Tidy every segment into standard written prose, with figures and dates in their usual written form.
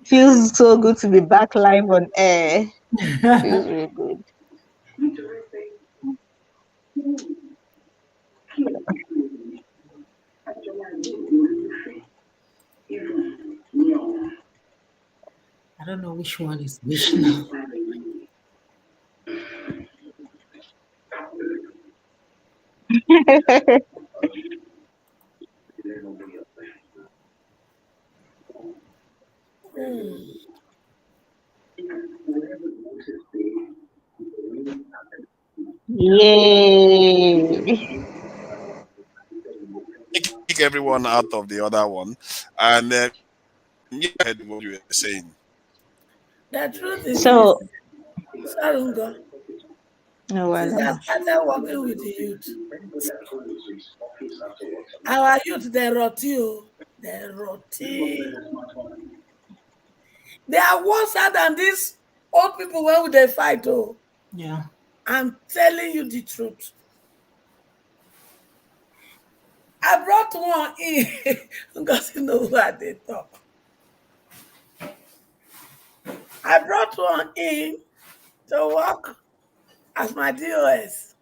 Feels so good to be back live on air. Feels really good. I don't know which one is which now. Yay! Kick everyone out of the other one, and then you heard what you were saying. The truth is this. So, Sarunga, no, since I well, started working with the youth, our youth, they're roti, oh. They're roti. They are worse than these old people when they fight, oh. Yeah. I'm telling you the truth. I brought one in because you know what they talk. I brought one in to work as my DOS.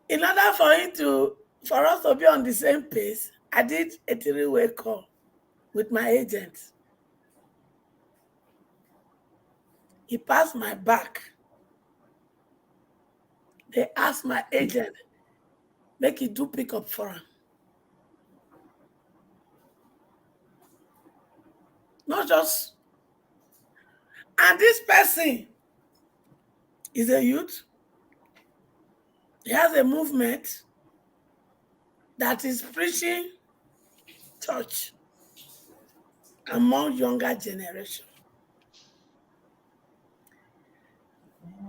In order for us to be on the same pace, I did a three-way call with my agent. He passed my back. They asked my agent, make he do pickup for him. Not just. And this person is a youth. He has a movement that is preaching church among younger generation.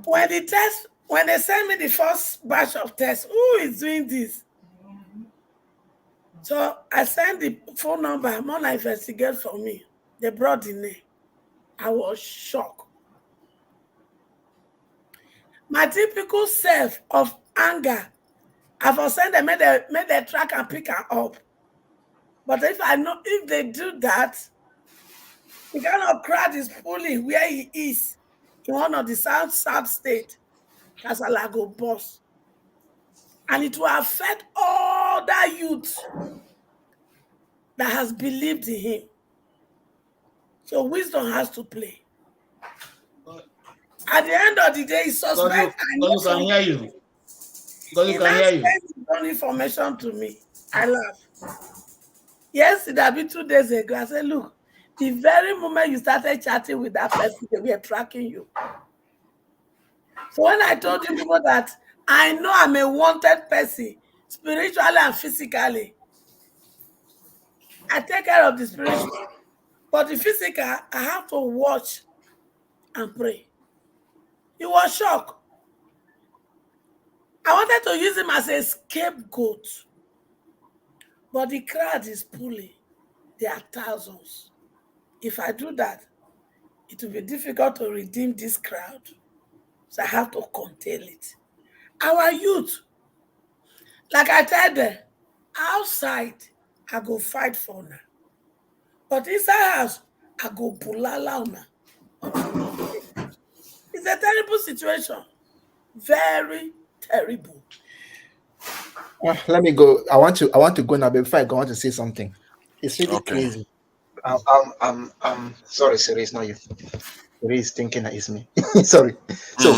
When they send me the first batch of tests, who is doing this? So I sent the phone number, Mona investigate for me. They brought the name. I was shocked. My typical self of anger, I was sent them, made they track and pick her up. But if they do that, the kind of crowd is pulling where he is in one of the south state, Casalago boss. And it will affect all that youth that has believed in him. So wisdom has to play. At the end of the day, he suspect. God can hear you. God can hear you. He information to me. I laugh. Yesterday, 2 days ago, I said, look, the very moment you started chatting with that person, we are tracking you. So when I told you people that I know I'm a wanted person, spiritually and physically, I take care of the spiritual. But the physical, I have to watch and pray. He was shocked. I wanted to use him as a scapegoat. But the crowd is pulling. There are thousands. If I do that, it will be difficult to redeem this crowd. So I have to contain it. Our youth, like I tell them, outside, I go fight for now. But inside house, I go bulala now. It's a terrible situation. Very terrible. Let me go. I want to go now, but before I go, I want to say something. It's really crazy. I'm sorry, Siri, it's not you. Siri is thinking that it's me. Sorry. So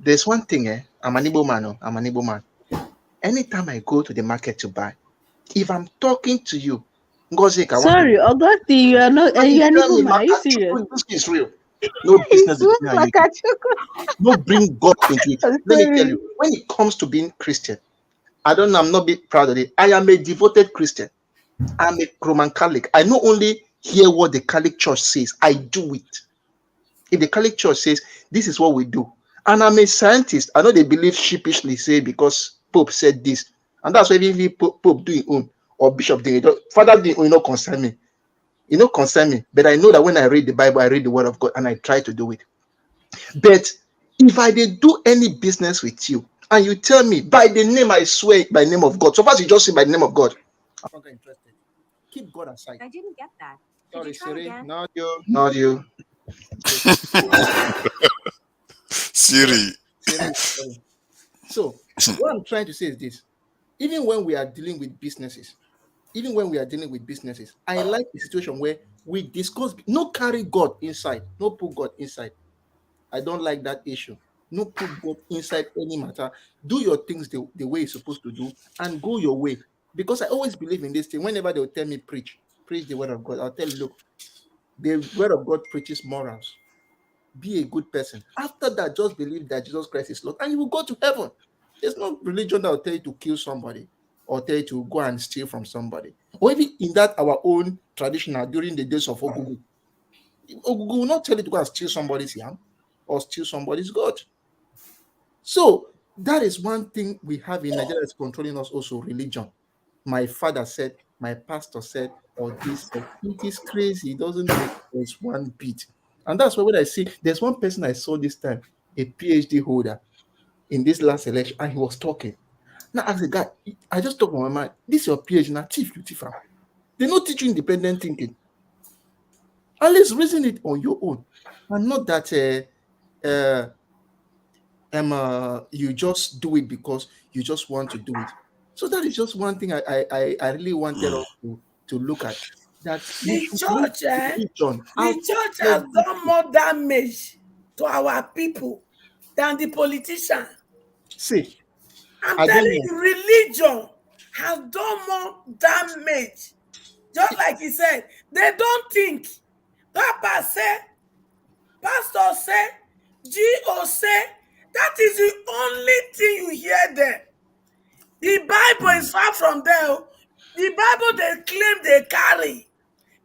there's one thing, I'm an Igbo man. Anytime I go to the market to buy, if I'm talking to you, Ngozi, sorry, Augusti, you are not. You are Igbo man. Are you serious? This is real. No business between you. No bring God into it. Let me tell you, when it comes to being Christian, I don't know, I'm not proud of it. I am a devoted Christian. I'm a Roman Catholic. I not only hear what the Catholic Church says, I do it. If the Catholic Church says, this is what we do. And I'm a scientist. I know they believe sheepishly, say, because Pope said this. And that's why even Pope doing own, or Bishop doing it. Father doing own, concern me. It don't concern me. But I know that when I read the Bible, I read the word of God, and I try to do it. But if I did do any business with you, and you tell me, by the name, I swear, by the name of God. So far, you just say by the name of God. I'm not interested. Keep God aside. I didn't get that. Could Sorry, you try Siri. again? Not you. Not you. Siri. Siri. Sorry. So what I'm trying to say is this: even when we are dealing with businesses, I like the situation where we discuss. No carry God inside. No put God inside. I don't like that issue. No put God inside any matter. Do your things the way it's supposed to do and go your way. Because I always believe in this thing. Whenever they'll tell me preach the word of God, I'll tell you, look, the word of God preaches morals. Be a good person. After that, just believe that Jesus Christ is Lord and you will go to heaven. There's no religion that will tell you to kill somebody or tell you to go and steal from somebody. Or even in that our own traditional during the days of Ogugu. Ogugu will not tell you to go and steal somebody's yam or steal somebody's God. So that is one thing we have in Nigeria that's controlling us also, religion. My father said, my pastor said, or this said. It is crazy. It doesn't make sense one bit. And that's why when I see, there's one person I saw this time, a PhD holder in this last election, and he was talking. Now, as a guy, I just talk on my mind, this is your PhD, now thief, you thief. They not teach you independent thinking. At least reason it on your own. And not that you just do it because you just want to do it. So that is just one thing I really wanted us to look at. That we The should leave church, religion the church has done more damage to our people than the politician. See, I'm I don't telling know. you, religion has done more damage. Just like he said, they don't think. Papa said, Pastor said, G.O. said, that is the only thing you hear there. The Bible is far from there. The Bible they claim they carry.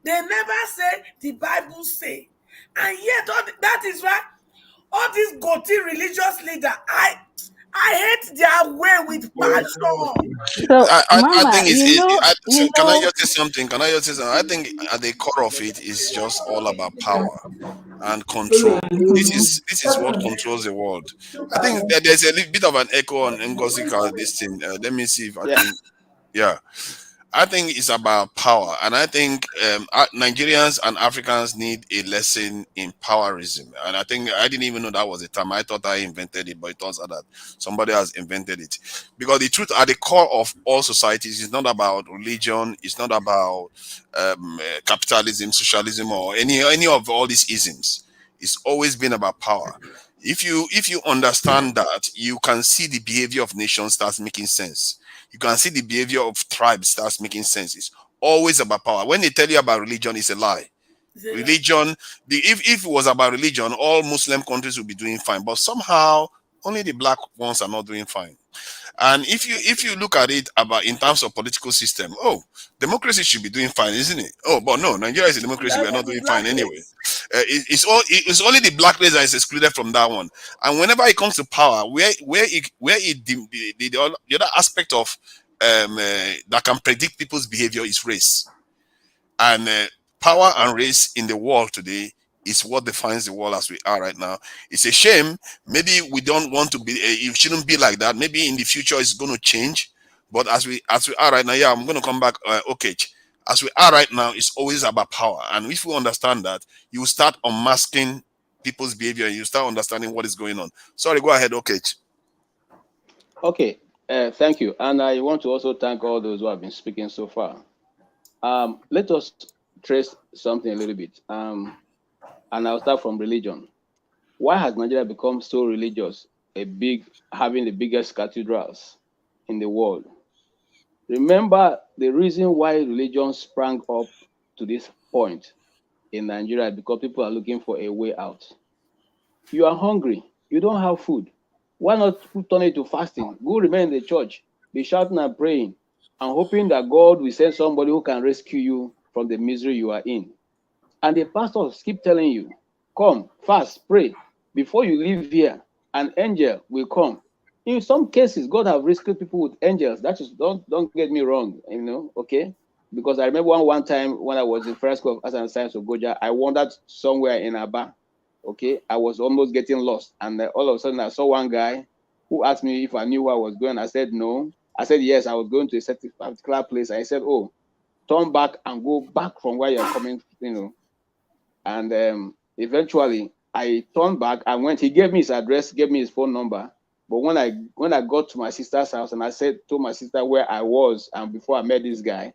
They never say the Bible say. And yet that is why all these goatee religious leaders, I hate their way with passion. So, I Mama, think so can I you just say something? Can I just say something? I think at the core of it is just all about power and control. This is what controls the world. I think that there's a bit of an echo on Ngozi this thing. Let me see if I Yeah. think. Yeah, I think it's about power, and I think Nigerians and Africans need a lesson in powerism. And I think I didn't even know that was a term. I thought I invented it, but it turns out that somebody has invented it. Because the truth at the core of all societies is not about religion, it's not about capitalism, socialism, or any of all these isms. It's always been about power. If you understand that, you can see the behavior of nations starts making sense. You can see the behavior of tribes starts making sense. It's always about power. When they tell you about religion, it's a lie. Religion, if it was about religion, all Muslim countries would be doing fine. But somehow, only the black ones are not doing fine. And if you look at it about in terms of political system, democracy should be doing fine, isn't it? Oh, but no, Nigeria is a democracy. We are not doing fine anyway. It's only the black race that is excluded from that one. And whenever it comes to power, the other aspect of that can predict people's behavior is race. And power and race in the world today is what defines the world as we are right now. It's a shame. Maybe we don't want to be. It shouldn't be like that. Maybe in the future it's going to change. But as we are right now, yeah, I'm going to come back. Okay, as we are right now, it's always about power. And if we understand that, you start unmasking people's behavior. And you start understanding what is going on. Sorry, go ahead. Okay. Okay. Thank you. And I want to also thank all those who have been speaking so far. Let us trace something a little bit. And I'll start from religion. Why has Nigeria become so religious, having the biggest cathedrals in the world? Remember the reason why religion sprang up to this point in Nigeria, because people are looking for a way out. You are hungry, you don't have food. Why not turn it to fasting? Go remain in the church, be shouting and praying, and hoping that God will send somebody who can rescue you from the misery you are in. And the pastors keep telling you, come, fast, pray. Before you leave here, an angel will come. In some cases, God have rescued people with angels. That is, don't get me wrong, okay? Because I remember one time when I was in first school of Arts and Science of Goja, I wandered somewhere in Aba. Okay, I was almost getting lost, and all of a sudden I saw one guy who asked me if I knew where I was going. I said no. I said yes, I was going to a particular place. I said, oh, turn back and go back from where you're coming, And eventually, I turned back and went. He gave me his address, gave me his phone number. But when I got to my sister's house and I told my sister where I was and before I met this guy,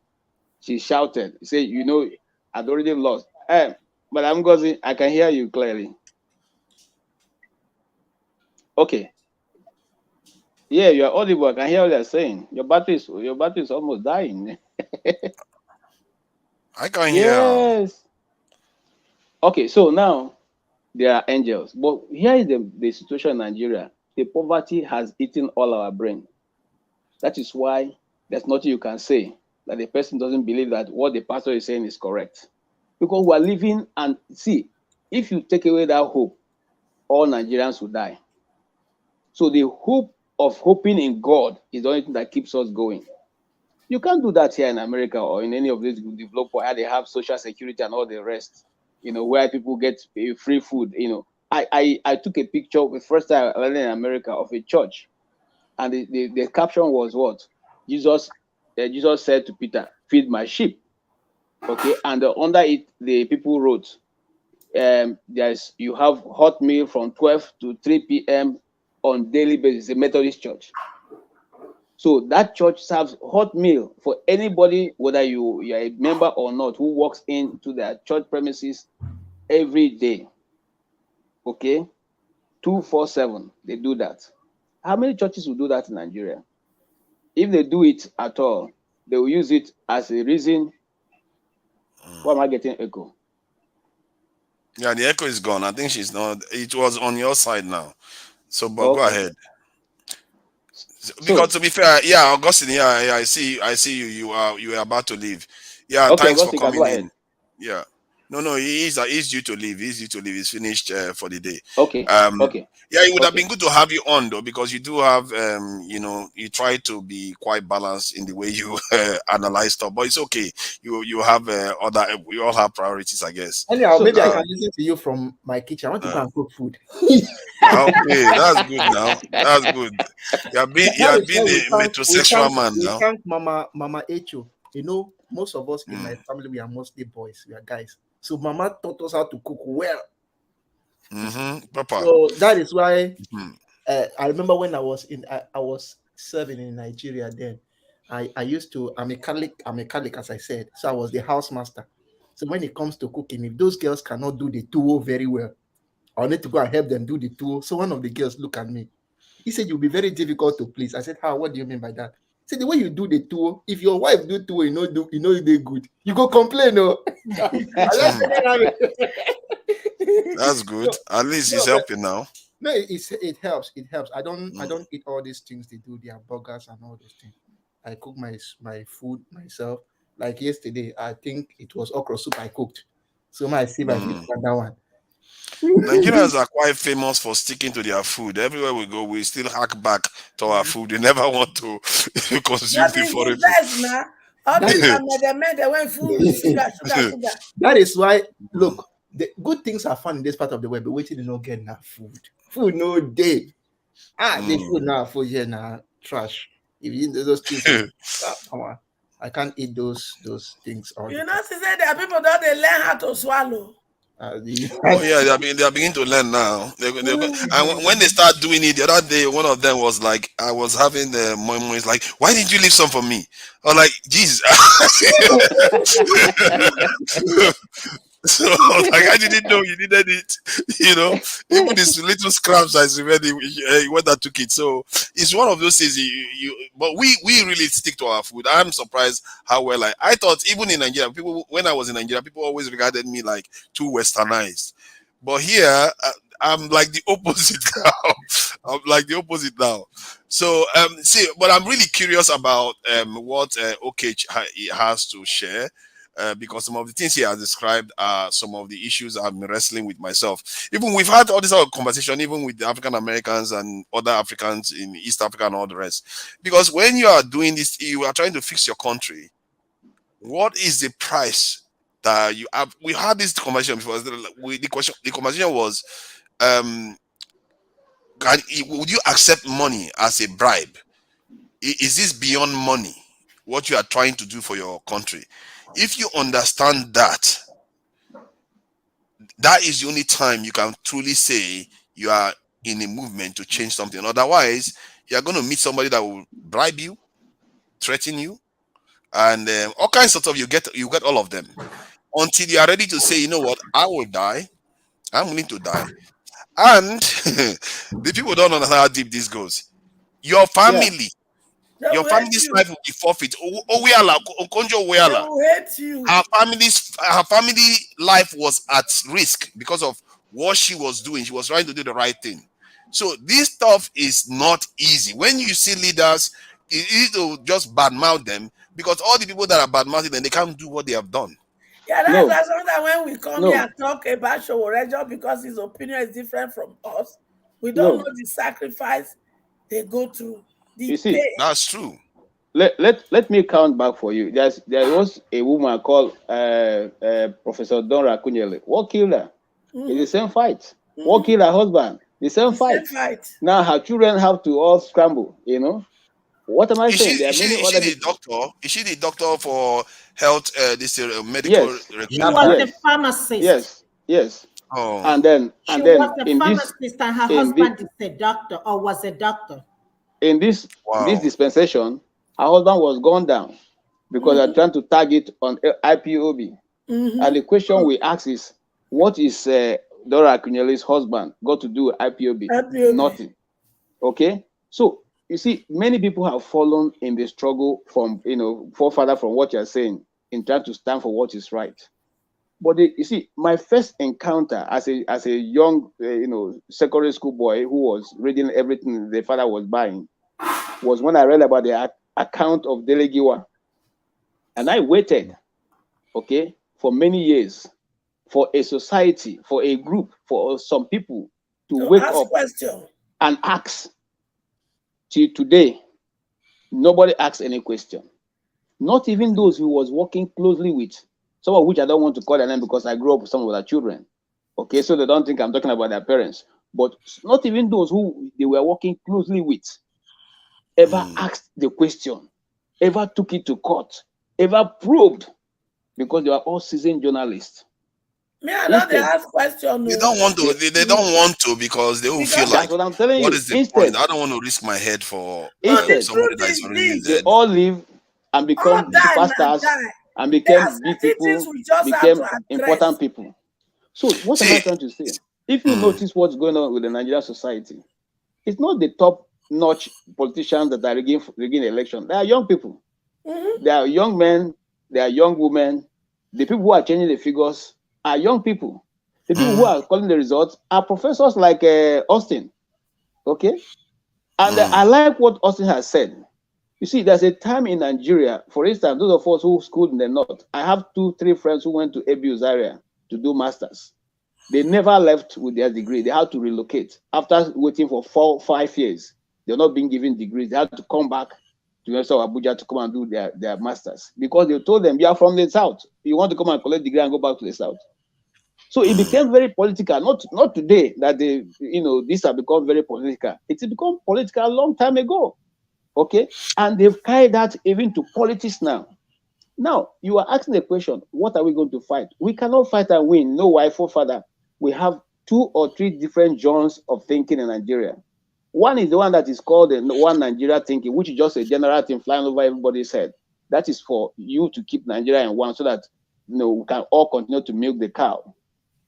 she shouted, "Say, I'd already lost." Madam Ngozi, I can hear you clearly. Okay. Yeah, you're audible. I can hear what you're saying. Your battery is almost dying. I can hear. Yes. Okay, so now there are angels. But here is the situation in Nigeria. The poverty has eaten all our brain. That is why there's nothing you can say that the person doesn't believe that what the pastor is saying is correct. Because we are living, and see, if you take away that hope, all Nigerians will die. So the hope of hoping in God is the only thing that keeps us going. You can't do that here in America or in any of these developed where they have social security and all the rest, where people get free food. I took a picture the first time I went in America of a church, and the caption was what? Jesus said to Peter, "Feed my sheep." Okay, and under it, the people wrote, you have hot meal from 12 to 3 p.m. on daily basis, a Methodist church. So that church serves hot meal for anybody, whether you're a member or not, who walks into their church premises every day. Okay? 247, they do that. How many churches will do that in Nigeria? If they do it at all, they will use it as a reason. Why am I getting echo? Yeah, the echo is gone. I think she's not. It was on your side now. So, but Okay. go ahead. Because to be fair, yeah, Augustine, yeah, I see you. You are about to leave. Yeah, Okay, thanks Augustine, for coming go in. ahead. Yeah, no, he's due to leave. He's due to leave. He's finished for the day. Okay. Okay. Yeah, it would have been good to have you on though, because you do have you try to be quite balanced in the way you analyze stuff. But it's okay. You have we all have priorities, I guess. Anyhow, maybe I can listen to you from my kitchen. I want to go and cook food. Okay, that's good now. That's good. You have been a metrosexual man we now. thank Mama Echo. Most of us in my family, we are mostly boys. We are guys. So Mama taught us how to cook well. Papa. So that is why I remember when I was serving in Nigeria then. I'm a Catholic, as I said. So I was the house master. So when it comes to cooking, if those girls cannot do the tuwo very well, I'll need to go and help them do the tuwo. So one of the girls looked at me. He said, "You'll be very difficult to please." I said, "How? What do you mean by that?" He said, "The way you do the tuwo, if your wife do tuwo, you do good. You go complain, no." That's good. At least it's helping now. No, it helps. It helps. I don't eat all these things they do, their burgers and all those things. I cook my food myself. Like yesterday, I think it was okra soup I cooked. So I see my food that one. Nigerians are quite famous for sticking to their food. Everywhere we go, we still hack back to our food. We never want to consume the foreign food. Now. All these are they went food, sugar. That is why, look, the good things are fun in this part of the world, but waiting to not get enough food. Food no day. The food now for here now trash. If you eat those things, come on. I can't eat those things. She said there are people that they learn how to swallow. Oh yeah, they are beginning to learn now. And when they start doing it, the other day, one of them was like, I was having the mom is like, "Why didn't you leave some for me?" I was like, "Jesus." So I was like, I didn't know you needed it. Even these little scraps I remember when I took it. So it's one of those things. But we really stick to our food. I'm surprised how well I thought even in Nigeria, people when I was in Nigeria, people always regarded me like too westernized. But here I'm like the opposite now. I'm like the opposite now. So but I'm really curious about what Okech has to share. Because some of the things he has described are some of the issues I've been wrestling with myself. Even we've had all this other conversation, even with the African Americans and other Africans in East Africa and all the rest. Because when you are doing this, you are trying to fix your country. What is the price that you have? We had this conversation before. The conversation was, would you accept money as a bribe? Is this beyond money? What you are trying to do for your country? If you understand that, that is the only time you can truly say you are in a movement to change something. Otherwise, you are going to meet somebody that will bribe you, threaten you, and all kinds of stuff. You get all of them until you are ready to say, you know what, I will die. I'm willing to die. And the people don't understand how deep this goes. Your Yeah. family, They your will hate family's you. life will be forfeit. Oweala, Okonjo They Oweala. will hate you. Her family life was at risk because of what she was doing. She was trying to do the right thing. So this stuff is not easy. When you see leaders, it's easy to just badmouth them because all the people that are badmouthing them, they can't do what they have done. Yeah, that's No, why sometimes when we come here no, and talk about Showore, just because his opinion is different from us, we don't know no. the sacrifice they go through, the You see, pain. That's true. let me count back for you. There was a woman called Professor Dora Kunyele. What killed her? It's the same fight. What killed her husband? The same The same fight. fight. Now her children have to all scramble. You know what am I Is she saying? There are is she many is other she the people. doctor? Is she the doctor for health? This medical Yes, She was recruitment? a yes, pharmacist. yes, yes. Oh, She was a In this pharmacist, and her in this husband is a doctor or was a doctor. in this wow. dispensation, her husband was gone down because they're trying to target on IPOB. And the question we ask is, what is Dora Akunyele's husband got to do with IPOB? IPOB. Nothing. Okay, so you see, many people have fallen in the struggle from forefather from what you're saying in trying to stand for what is right. But you see, my first encounter as a young secondary school boy who was reading everything the father was buying was when I read about the account of Delegiwa, and I waited, okay, for many years for a society, for a group, for some people to So wake ask up question. and ask. Till today, nobody asks any question. Not even those who was working closely with, some of which I don't want to call their name because I grew up with some of their children. Okay, so they don't think I'm talking about their parents. But not even those who they were working closely with ever asked the question, ever took it to court, ever probed, because they are all seasoned journalists. Me, I don't Instead, ask question. They No. don't want to. they, They don't want to because they will feel Because like, that's what I'm telling what you. is the point? Instead, I don't want to risk my head for but the instead, somebody truth that is is already this. they dead. all live and All become die and superstars die. and There are became big certain things people, we just have to became address. important people. So what am I See, trying to say? If you notice what's going on with the Nigerian society, it's not the top-notch politicians that are rigging election. They are young people. They are young men. They are young women. The people who are changing the figures are young people. The people who are calling the results are professors like Austin. Okay? And I like what Austin has said. You see, there's a time in Nigeria, for instance, those of us who schooled in the north, I have 2-3 friends who went to ABU Zaria to do masters. They never left with their degree. They had to relocate after waiting for 4-5 years. They're not being given degrees. They had to come back to University of Abuja to come and do their masters because they told them, you are from the south. You want to come and collect degree and go back to the south. So it became very political. Not today that this has become very political. It's become political a long time ago. Okay, and they've carried that even to politics now. Now you are asking the question: what are we going to fight? We cannot fight and win. No, why, forefather? We have 2 or 3 different genres of thinking in Nigeria. One is the one that is called the one Nigeria thinking, which is just a general thing flying over everybody's head. That is for you to keep Nigeria in one, so that we can all continue to milk the cow.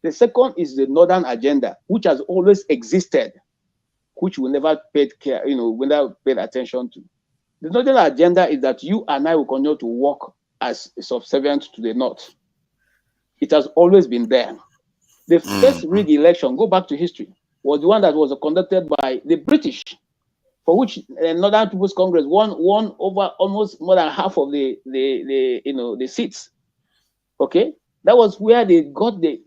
The second is the northern agenda, which has always existed, which we never paid care, we never paid attention to. The northern agenda is that you and I will continue to work as subservient to the north. It has always been there. The first rig election, go back to history, was the one that was conducted by the British, for which Northern People's Congress won over almost more than half of the seats. Okay, that was where they got this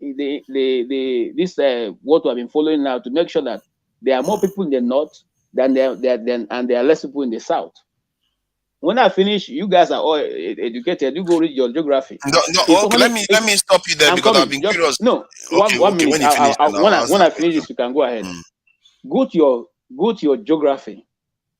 what we have been following now, to make sure that there are more people in the north than there are less people in the south. When I finish, you guys are all educated. You go read your geography. No, no. It's Okay, only let me stop you there I'm because I've coming. been Just curious. no Okay, one okay. minute. When you finish, then When I'll I answer the finish question. this, you can go ahead. Go to your geography.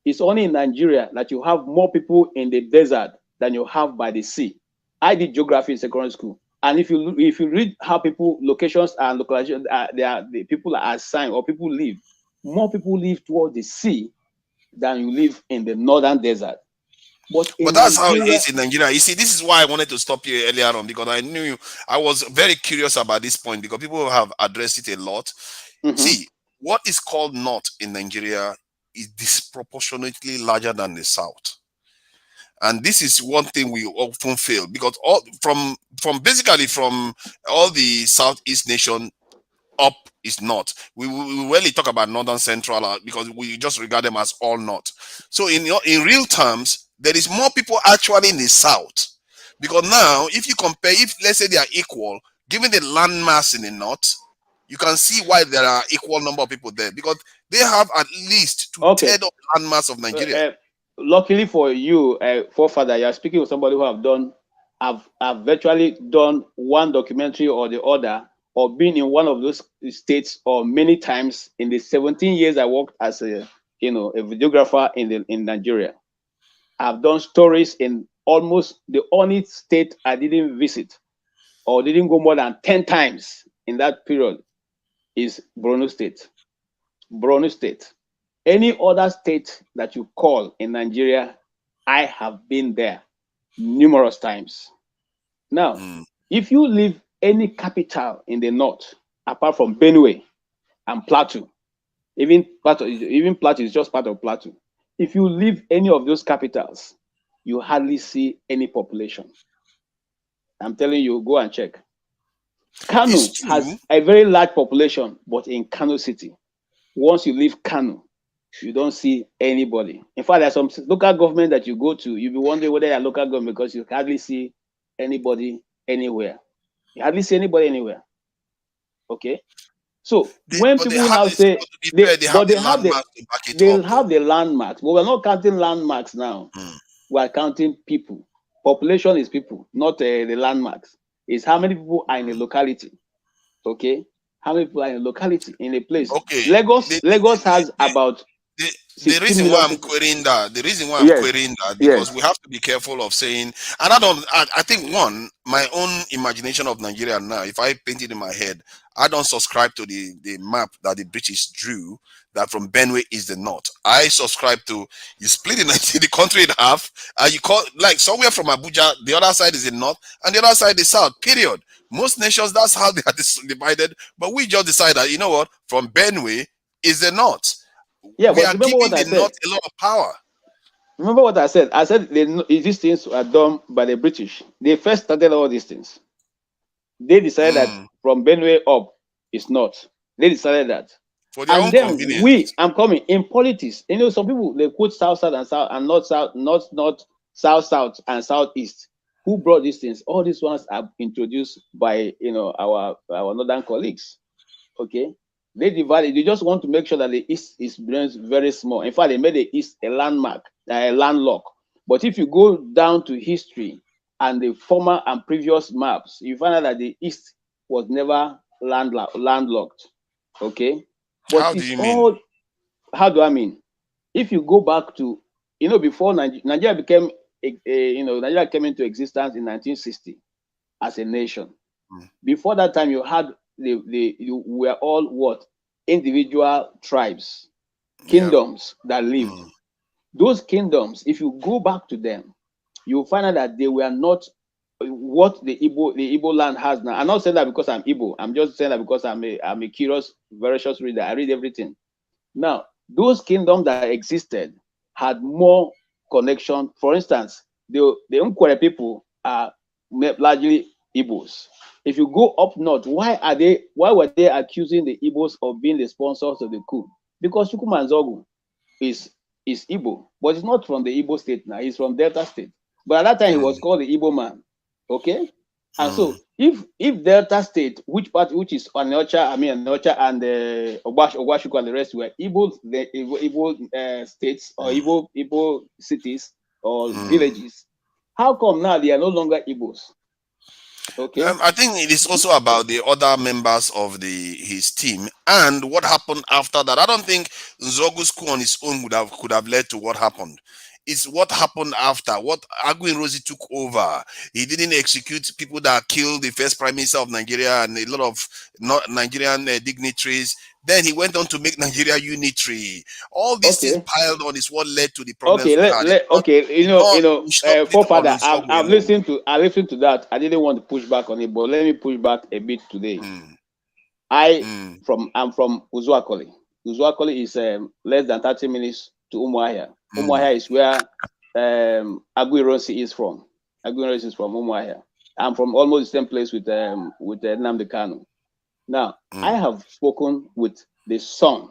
It's only in Nigeria that you have more people in the desert than you have by the sea. I did geography in secondary school, and if you read how people locations and localization, the people are assigned or people live. More people live towards the sea than you live in the northern desert. But But in that's how it Nigeria, is in Nigeria. You see, this is why I wanted to stop you earlier on, because I knew I was very curious about this point because people have addressed it a lot. mhm. See, what is called north in Nigeria is disproportionately larger than the south. And this is one thing we often fail because all from basically from all the southeast nation up is north. We rarely talk about northern central because we just regard them as all north. So in real terms, there is more people actually in the south because now if you compare, if let's say they are equal, given the land mass in the north, you can see why there are equal number of people there because they have at least Okay. two-thirds of the land mass of Uh, Nigeria. uh, Luckily for you, forefather, you are speaking with somebody who have virtually done one documentary or the other, or been in one of those states or many times in the 17 years I worked as a videographer in Nigeria. I've done stories in almost the only state I didn't visit or didn't go more than 10 times in that period is Borno State. Borno State. Any other state that you call in Nigeria, I have been there numerous times. Now, Mm. if you leave any capital in the north, apart from Benue and Plateau, even Plateau is just part of Plateau. If you leave any of those capitals, you hardly see any population. I'm telling you, go and check. It's Kano has true. a very large population, but in Kano City, once you leave Kano, you don't see anybody. In fact, there's some local government that you go to, you'll be wondering whether you're local government because you hardly see anybody anywhere. You hardly see anybody anywhere. Okay. So when But they people have now this. say But to be fair, they have the they have landmark to back it they'll up, though. have the landmarks, but we're not counting landmarks now. Mm. We are counting people. Population is people, not the landmarks. It's how many people are in a locality. Okay, how many people are in a locality in a place? Okay. Lagos has about the, the 16 reason why million I'm people. querying that, the reason why I'm Yes, querying that, because we yes. have to be careful of saying, and I think one, my own imagination of Nigeria now, if I paint it in my head, I don't subscribe to the map that the British drew that from Benue is the north. I subscribe to you split the country in half, and you call like somewhere from Abuja, the other side is the north, and the other side is south. Period. Most nations, that's how they are divided. But we just decide that you know what, from Benue is the north. Yeah, We but are remember what giving I the North said. a lot of power. Remember what I said. I said these things were done by the British. They first started all these things. They decided that Mm. from Benue up is not. They decided that. For their And own then convenience. I'm coming in politics. Some people they quote south, south, and south, and not south, not south, south, and southeast. Who brought these things? All these ones are introduced by our northern colleagues. Okay, they divided. They just want to make sure that the east is very small. In fact, they made the east a landmark, a landlock. But if you go down to history and the former and previous maps, you find out that the east was never landlocked. Okay, but How do it's you mean? all. How do I mean? If you go back to before Nigeria became Nigeria came into existence in 1960 as a nation. Mm. Before that time, you had you were all what individual tribes, Yeah. kingdoms that lived. Mm. Those kingdoms, if you go back to them, you'll find out that they were not what the Igbo land has now. I'm not saying that because I'm Igbo. I'm just saying that because I'm a curious, voracious reader. I read everything. Now, those kingdoms that existed had more connection. For instance, the Nkwere people are largely Igbos. If you go up north, why were they accusing the Igbos of being the sponsors of the coup? Because Chukwumanzogu is Igbo, but he's not from the Igbo state now. He's from Delta State. But at that time, he was Mm. called the Igbo man. Okay, and Mm. so if Delta State, which is Onitsha and Ogwashuku and the rest were Igbo states or Mm. Igbo cities or Mm. villages, how come now they are no longer Igbos? Okay. I think it is also about the other members of his team and what happened after that. I don't think Nzogu's coup on his own could have led to what happened. It's what happened after. What Aguiyi Rosie took over. He didn't execute people that killed the first prime minister of Nigeria and a lot of Nigerian dignitaries. Then he went on to make Nigeria unitary. All these things Okay. piled on is what led to the Okay, problems we had. okay, We should not put it on forefather, Nsogbu I've alone. listened to that. I didn't want to push back on it, but let me push back a bit today. Mm. I'm from Uzuakoli. Uzuakoli is less than 30 minutes to Umuahia. Umuahia is where Aguiyi Rosie is from. Aguiyi Rosie is from Umuahia. I'm from almost the same place with Nnamdi Kanu. Now, I have spoken with the son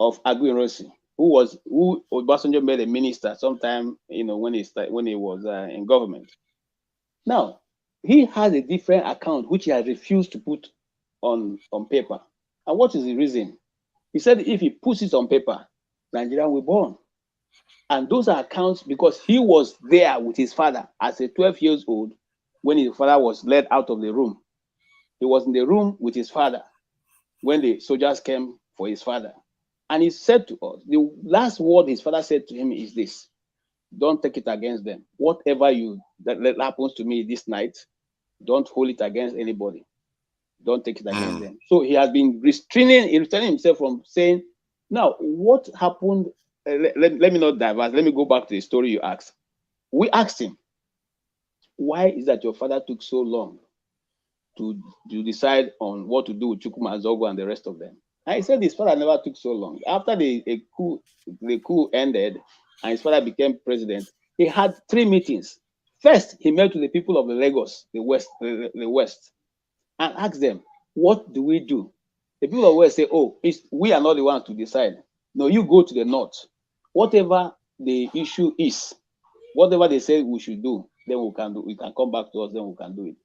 of Aguiyi Rosie, who Obasanjo made a minister sometime, when he was in government. Now, he has a different account which he has refused to put on paper. And what is the reason? He said if he puts it on paper, Nigeria will burn. And those are accounts because he was there with his father as a 12 years old when his father was led out of the room. He was in the room with his father when the soldiers came for his father. And he said to us, the last word his father said to him is this: don't take it against them. Whatever that happens to me this night, don't hold it against anybody. Don't take it against them. So he has been restraining himself from saying, now, what happened? Let me not divert. Let me go back to the story you asked. We asked him, why is that your father took so long to decide on what to do with Chukwuma Zogo and the rest of them? And he said his father never took so long. After the coup ended and his father became president, he had 3 meetings. First, he met with the people of the Lagos, the West, and asked them, what do we do? The people of the West say, oh, we are not the ones to decide. No, you go to the North. Whatever the issue is, whatever they say we should do, then we can do. We can come back to us, then we can do it.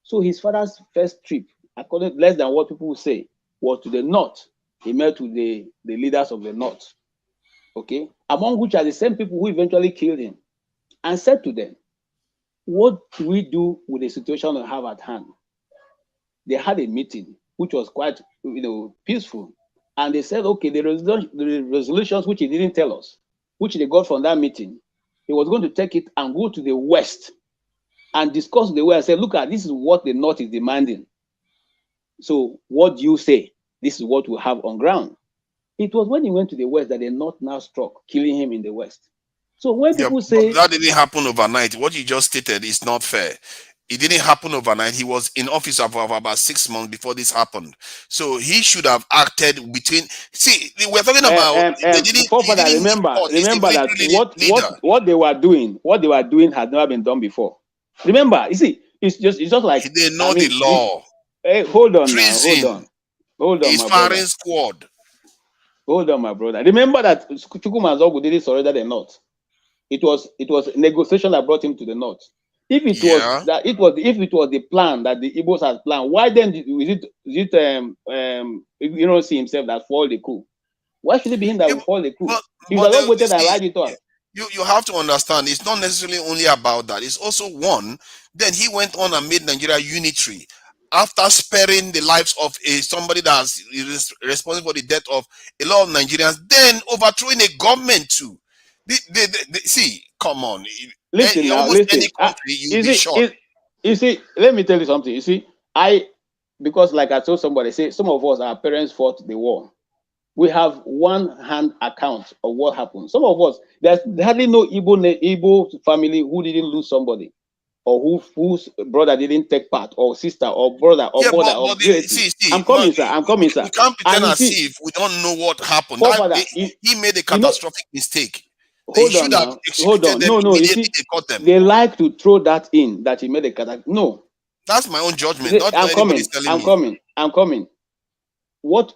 So his father's first trip, according less than what people say, was to the North. He met with the leaders of the North, okay, among which are the same people who eventually killed him, and said to them, what do we do with the situation we have at hand? They had a meeting which was quite, peaceful, and they said, okay, the resolutions which he didn't tell us, which they got from that meeting, he was going to take it and go to the West and discuss the way. I said, look at this is what the North is demanding. So what do you say? This is what we have on ground. It was when he went to the West that the North now struck, killing him in the West. So when people say that didn't happen overnight, what you just stated is not fair. It didn't happen overnight. He was in office for about 6 months before this happened. So he should have acted between. See, we're talking about. They didn't. He didn't need court. He's the remember that leader. what they were doing had never been done before. Remember, you see, it's just like They know the law. Hey, hold on Treason. now, hold on, He's my brother. firing squad. Hold on, my brother. Remember that Chukwuma Zogu didn't surrender the North. It was negotiation that brought him to the North. If it was the plan that the Igbos had planned, why then see himself that foiled the coup? Why should it be him that will foil the coup? He would have waited and lied it up. You have to understand, it's not necessarily only about that. It's also one. Then he went on and made Nigeria unitary after sparing the lives of somebody that's responsible for the death of a lot of Nigerians. Then overthrowing a government too. See, come on. Listen now, almost any country you'll be shot. You see, let me tell you something. You see, because like I told somebody, say some of us, our parents fought the war. We have one-hand account of what happened. Some of us, there's hardly no Igbo family who didn't lose somebody, or whose brother didn't take part, or sister, or brother, or mother, or relative. I'm coming, sir. We can't pretend as if we don't know what happened. He made a catastrophic mistake. Hold on now. Hold on. No. You see, they like to throw that in that he made a catastrophe. No. That's my own judgment. I'm coming. What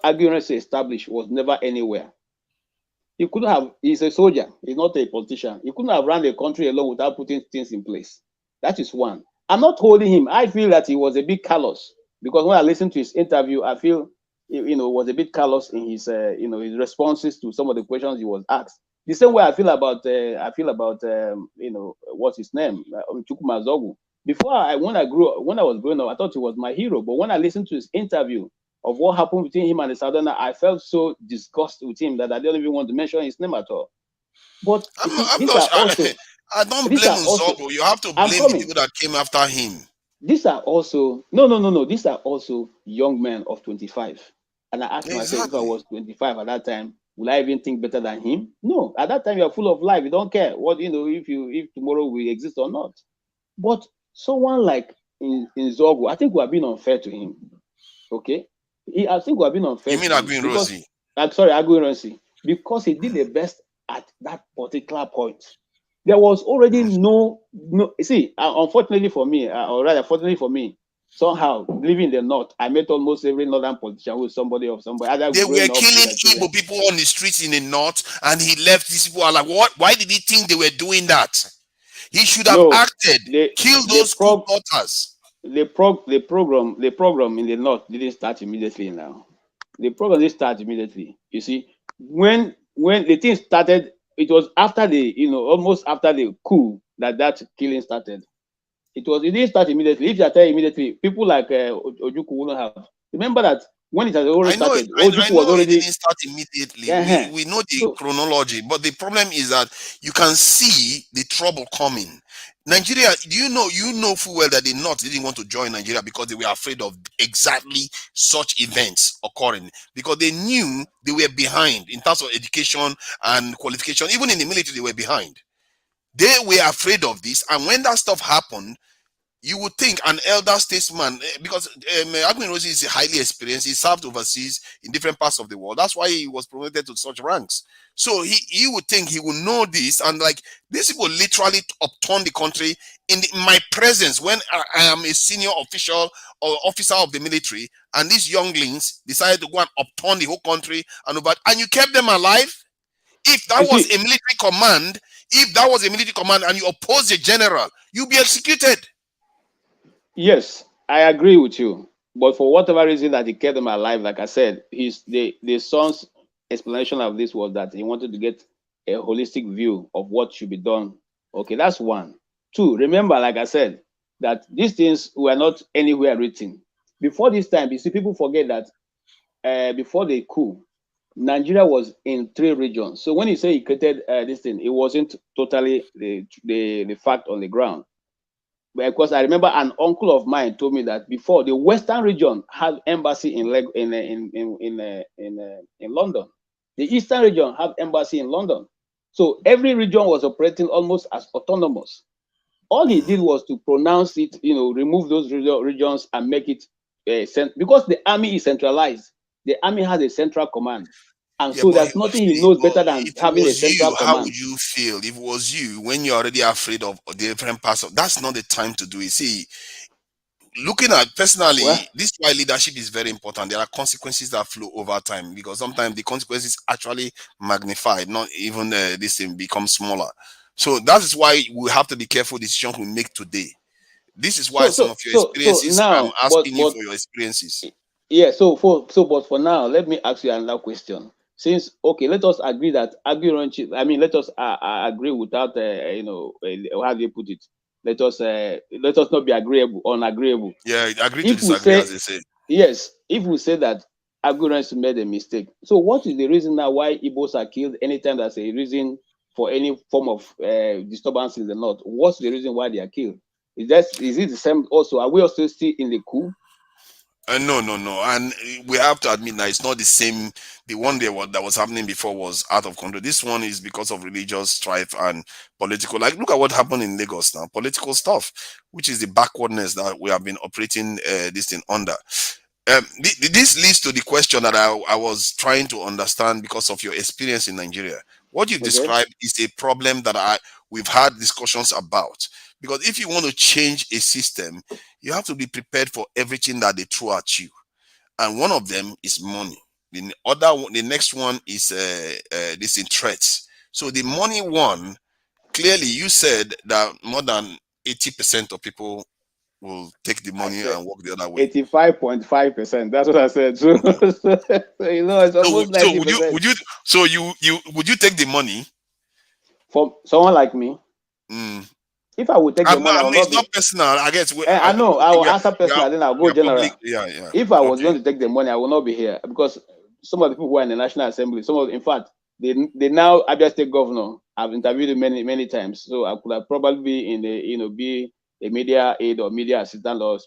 Aguiyi Rosie established was never anywhere. He couldn't have. He's a soldier. He's not a politician. He couldn't have run the country alone without putting things in place. That is one. I'm not holding him. I feel that he was a bit callous because when I listened to his interview, I feel was a bit callous in his his responses to some of the questions he was asked. The same way I feel about what's his name, Chukwuma Zogu. Before when I was growing up, I thought he was my hero. But when I listened to his interview of what happened between him and the Southerner, I felt so disgusted with him that I don't even want to mention his name at all. But you I'm, see, I'm these not. are also I don't these blame are also Nzogo. You have to I'm blame the coming. people that came after him. These are also no. These are also young men of 25. And I asked myself, if I Exactly. was 25 at that time, will I even think better than him? No. At that time, you are full of life. You don't care what if tomorrow will exist or not. But someone like in Zogo, I think we are being unfair to him. Okay, I think we are being unfair You to mean him Agbin because Rosie? I'm sorry, Aguirancy, because he did the best at that particular point. There was already no. See, unfortunately for me, or rather, fortunately for me, somehow living in the north, I met almost every northern politician who is somebody of somebody, either They were growing up in killing their children. Igbo people on the streets in the north, and he left these people. Are like, what? Why did he think they were doing that? He should have No, acted, the kill the those school prog daughters. the program in the north didn't start immediately. Now, the program didn't start immediately. You see, when the thing started, it was after almost after the coup that killing started. It didn't start immediately. If you are telling immediately, people like Ojukwu wouldn't have. Remember that when it has already I know, started, Ojukwu I was know it already. didn't start immediately. Uh-huh. We know the So chronology, but the problem is that you can see the trouble coming. Nigeria, do you know full well that the North didn't want to join Nigeria because they were afraid of exactly such events occurring, because they knew they were behind in terms of education and qualification. Even in the military, they were behind. They were afraid of this, and when that stuff happened, you would think an elder statesman, because Agmin Rosie is highly experienced. He served overseas in different parts of the world. That's why he was promoted to such ranks. So he would think he would know this, and like these people literally upturn the country in my presence when I am a senior official or officer of the military, and these younglings decided to go and upturn the whole country and you kept them alive. If that you was see, a military command, and you oppose the general, you'll be executed. yes, I agree with you. But for whatever reason that he kept them alive, like I said, the son's explanation of this was that he wanted to get a holistic view of what should be done. Okay, that's one. Two, remember, like I said, that these things were not anywhere written. Before this time, you see, people forget that before the coup, Nigeria was in 3 regions. So when you say he created this thing, it wasn't totally the fact on the ground. Because I remember an uncle of mine told me that before the Western region had embassy in London, the Eastern region had embassy in London. So every region was operating almost as autonomous. All he did was to pronounce it, remove those regions and make it because the army is centralized. The army has a central command, and Yeah, so but there's nothing he knows better than if it having a was central you, how command. would you feel? If it was you, when you're already afraid of the different parts of, that's not the time to do it. See, looking at Well, personally, this is why leadership is very important. There are consequences that flow over time, because sometimes the consequences actually magnified, not even this thing becomes smaller. So that is why we have to be careful decisions we make today. This is why so some so of your so so experiences, I'm now, asking you for your experiences. yeah, but for now, let me ask you another question. Since okay, let us agree that let us agree without how do you put it? Let us not be agreeable, unagreeable. Yeah, agree to If we disagree, as say they say. yes, if we say that Aguirre made a mistake, so what is the reason now why Igbos are killed anytime there's a reason for any form of disturbance in the north? What's the reason why they are killed? Is it the same also? Are we also still in the coup? No, no, no, and we have to admit that it's not the same. The one that was happening before was out of control. This one is because of religious strife and political. Like, look at what happened in Lagos now. Political stuff, which is the backwardness that we have been operating this thing under. This leads to the question that I was trying to understand because of your experience in Nigeria. What you've Okay. described is a problem that we've had discussions about. Because if you want to change a system, you have to be prepared for everything that they throw at you, and one of them is money. The next one is this in threats. So the money one, clearly you said that more than 80% of people will take the I money said and walk the other way. 85.5%. That's what I said. So, it's So almost so 90%. would you take the money? For someone like me, Mm. if I would take the money, I will It's not be. not personal. I guess I know I will answer we are personally, then I'll go we are public. general. Yeah, yeah. If I was Okay. going to take the money, I will not be here because some of the people who are in the National Assembly, in fact, the now Abia State governor, I've interviewed him many times, so I could have probably be in the be a media aide or media assistant or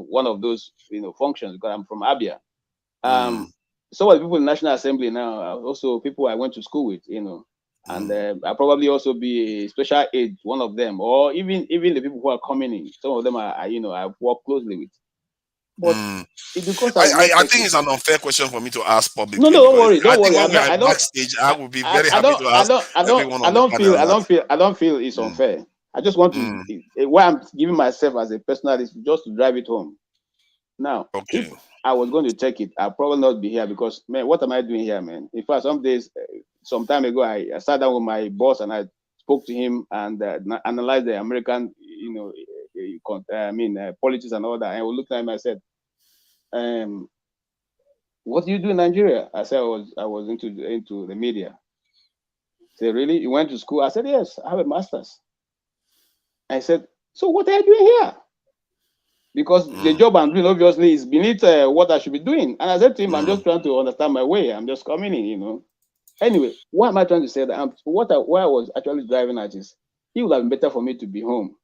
one of those functions, because I'm from Abia. Some of the people in the National Assembly now are also people I went to school with, and I'll probably also be a special aide, one of them, or even the people who are coming in. Some of them I've worked closely with. But because I think it's an unfair question for me to ask publicly. No, don't worry. I think when we are backstage, I will be very happy to ask everyone on the panel. I don't feel it's unfair. I just want to. Why I'm giving myself as a personalist just to drive it home. Now, if I was going to take it, I'll probably not be here because, man, what am I doing here, man? In fact, some time ago, I sat down with my boss and I spoke to him and analyzed the American, politics and all that. And we looked at him and I said, what do you do in Nigeria? I said I was into the media. He said, really? You went to school? I said, yes, I have a master's. I said, so what are you doing here? Because the job I'm doing obviously is beneath what I should be doing. And I said to him, I'm just trying to understand my way. I'm just coming in, Anyway, what am I trying to say? That what I was actually driving at is, it would have been better for me to be home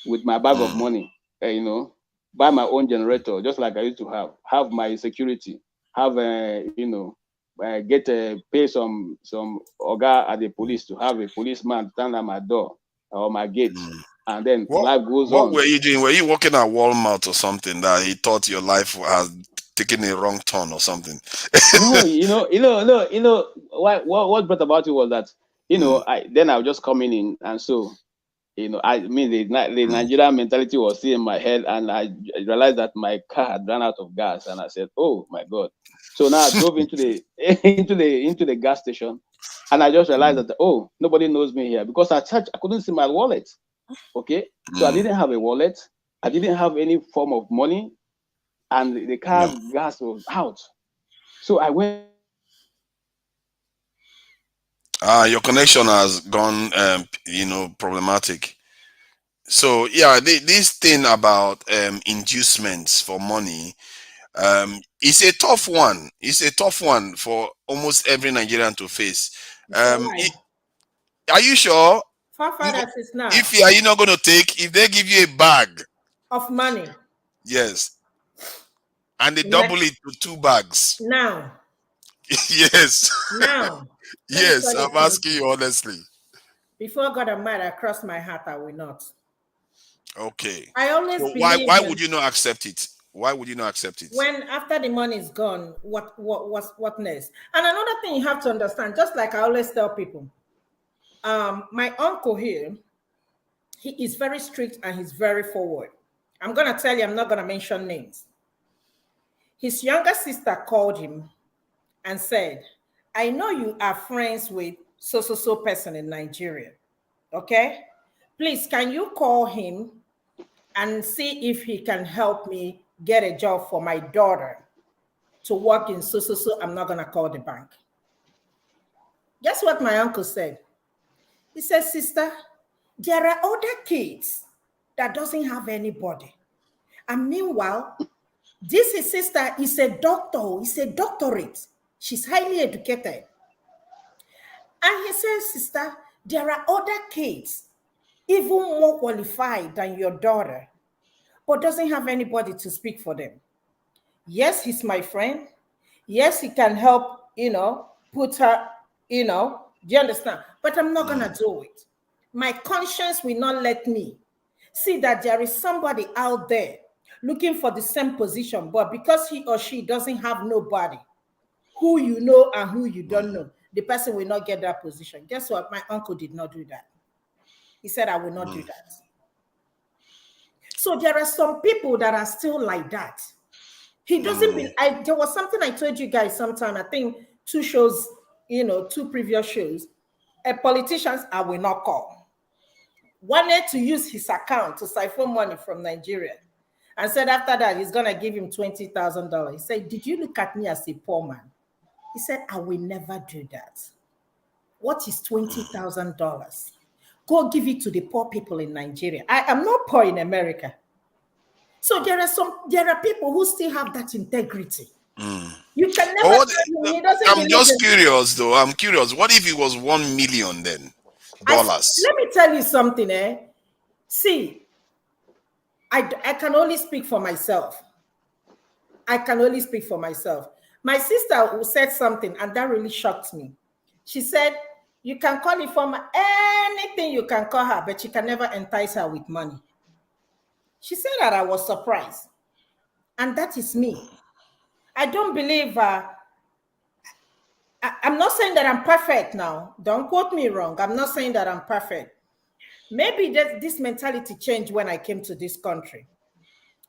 with my bag of money, buy my own generator, just like I used to have my security, have pay some oga at the police to have a policeman stand at my door or my gate, and then life goes on. What were you doing? Were you working at Walmart or something that he thought your life has taken a wrong turn or something? No, what brought about it was that I was just coming in, and so the Nigerian mentality was still in my head, and I realized that my car had run out of gas, and I said, "Oh my God!" So now I drove into the gas station, and I just realized that nobody knows me here because I couldn't see my wallet. Okay, so I didn't have a wallet, I didn't have any form of money, and the car gas was out. So I went. Your connection has gone, problematic. So yeah, this thing about inducements for money, it's a tough one. It's a tough one for almost every Nigerian to face. Are you sure? If are you not going to take, if they give you a bag of money, yes, and they double it to 2 bags now, yes, now, yes, I'm asking you honestly. Before God Almighty, I cross my heart, I will not. Okay. I always so believe. Why would you not accept it? Why would you not accept it? When after the money is gone, what next? And another thing you have to understand, just like I always tell people, my uncle here, he is very strict and he's very forward. I'm gonna tell you, I'm not gonna mention names. His younger sister called him and said, I know you are friends with so person in Nigeria. Okay? Please, can you call him and see if he can help me get a job for my daughter to work in so. I'm not going to call the bank. Guess what my uncle said? He said, sister, there are other kids that doesn't have anybody. And meanwhile, this sister is a doctor, is a doctorate. She's highly educated. And he says, sister, there are other kids even more qualified than your daughter, but doesn't have anybody to speak for them. Yes, he's my friend. Yes, he can help, put her, do you understand? But I'm not going to do it. My conscience will not let me see that there is somebody out there looking for the same position, but because he or she doesn't have nobody who you know and who you don't know, the person will not get that position. Guess what? My uncle did not do that. He said, I will not do that. So there are some people that are still like that. He doesn't there was something I told you guys sometime, I think 2 shows, 2 previous shows. Politicians I will not call wanted to use his account to siphon money from Nigeria and said after that he's going to give him $20,000. He said, did you look at me as a poor man? He said, I will never do that. What is $20,000? Go give it to the poor people in Nigeria. I am not poor in America. So there are people who still have that integrity. You can never What, tell him he doesn't I'm believe just in. curious though. I'm curious. What if it was 1 million then? Dollars. Let me tell you something, eh? See, I can only speak for myself. I can only speak for myself. My sister said something, and that really shocked me. She said, you can call it for anything you can call her, but you can never entice her with money. She said that. I was surprised. And that is me. I don't believe, I'm not saying that I'm perfect now. Don't quote me wrong. I'm not saying that I'm perfect. Maybe this mentality changed when I came to this country.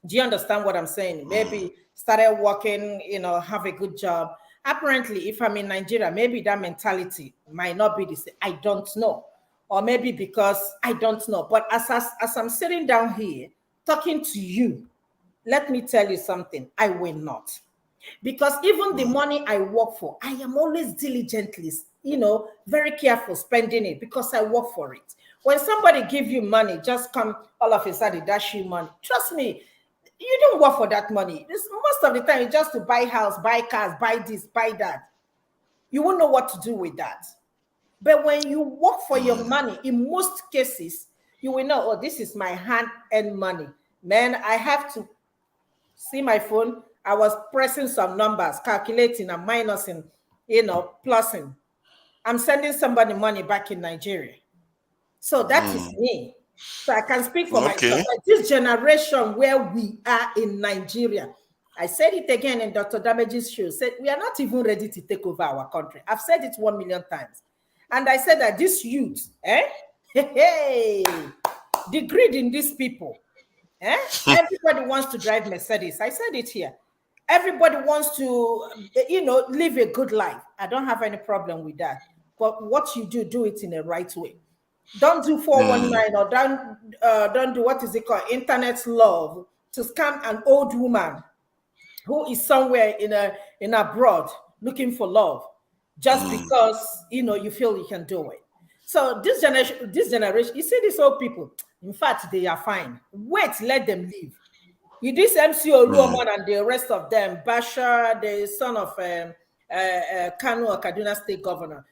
Do you understand what I'm saying? Maybe started working, have a good job. Apparently, if I'm in Nigeria, maybe that mentality might not be the same. I don't know. Or maybe because I don't know. But as I'm sitting down here talking to you, let me tell you something. I will not. Because even the money I work for, I am always diligently, very careful spending it because I work for it. When somebody give you money, just come all of a sudden dash you money. Trust me, you don't work for that money. Most of the time, it's just to buy house, buy cars, buy this, buy that. You won't know what to do with that. But when you work for your money, in most cases, you will know, oh, this is my hand-earned money. Man, I have to see my phone. I was pressing some numbers, calculating and minusing, plusing. I'm sending somebody money back in Nigeria. So that is me. So I can speak for myself. Okay. Like this generation where we are in Nigeria, I said it again in Dr. Damage's show, said we are not even ready to take over our country. I've said it 1 million times. And I said that this youth, hey, the greed in these people, everybody wants to drive Mercedes. I said it here. Everybody wants to, live a good life. I don't have any problem with that. But what you do it in the right way. Don't do 419 or don't do what is it called, internet love, to scam an old woman who is somewhere in abroad looking for love just because you feel you can do it. So this generation, you see these old people, in fact, they are fine. Wait, let them live. You this MC Oluoman and the rest of them, Bashar, the son of Kanu or Kaduna State Governor,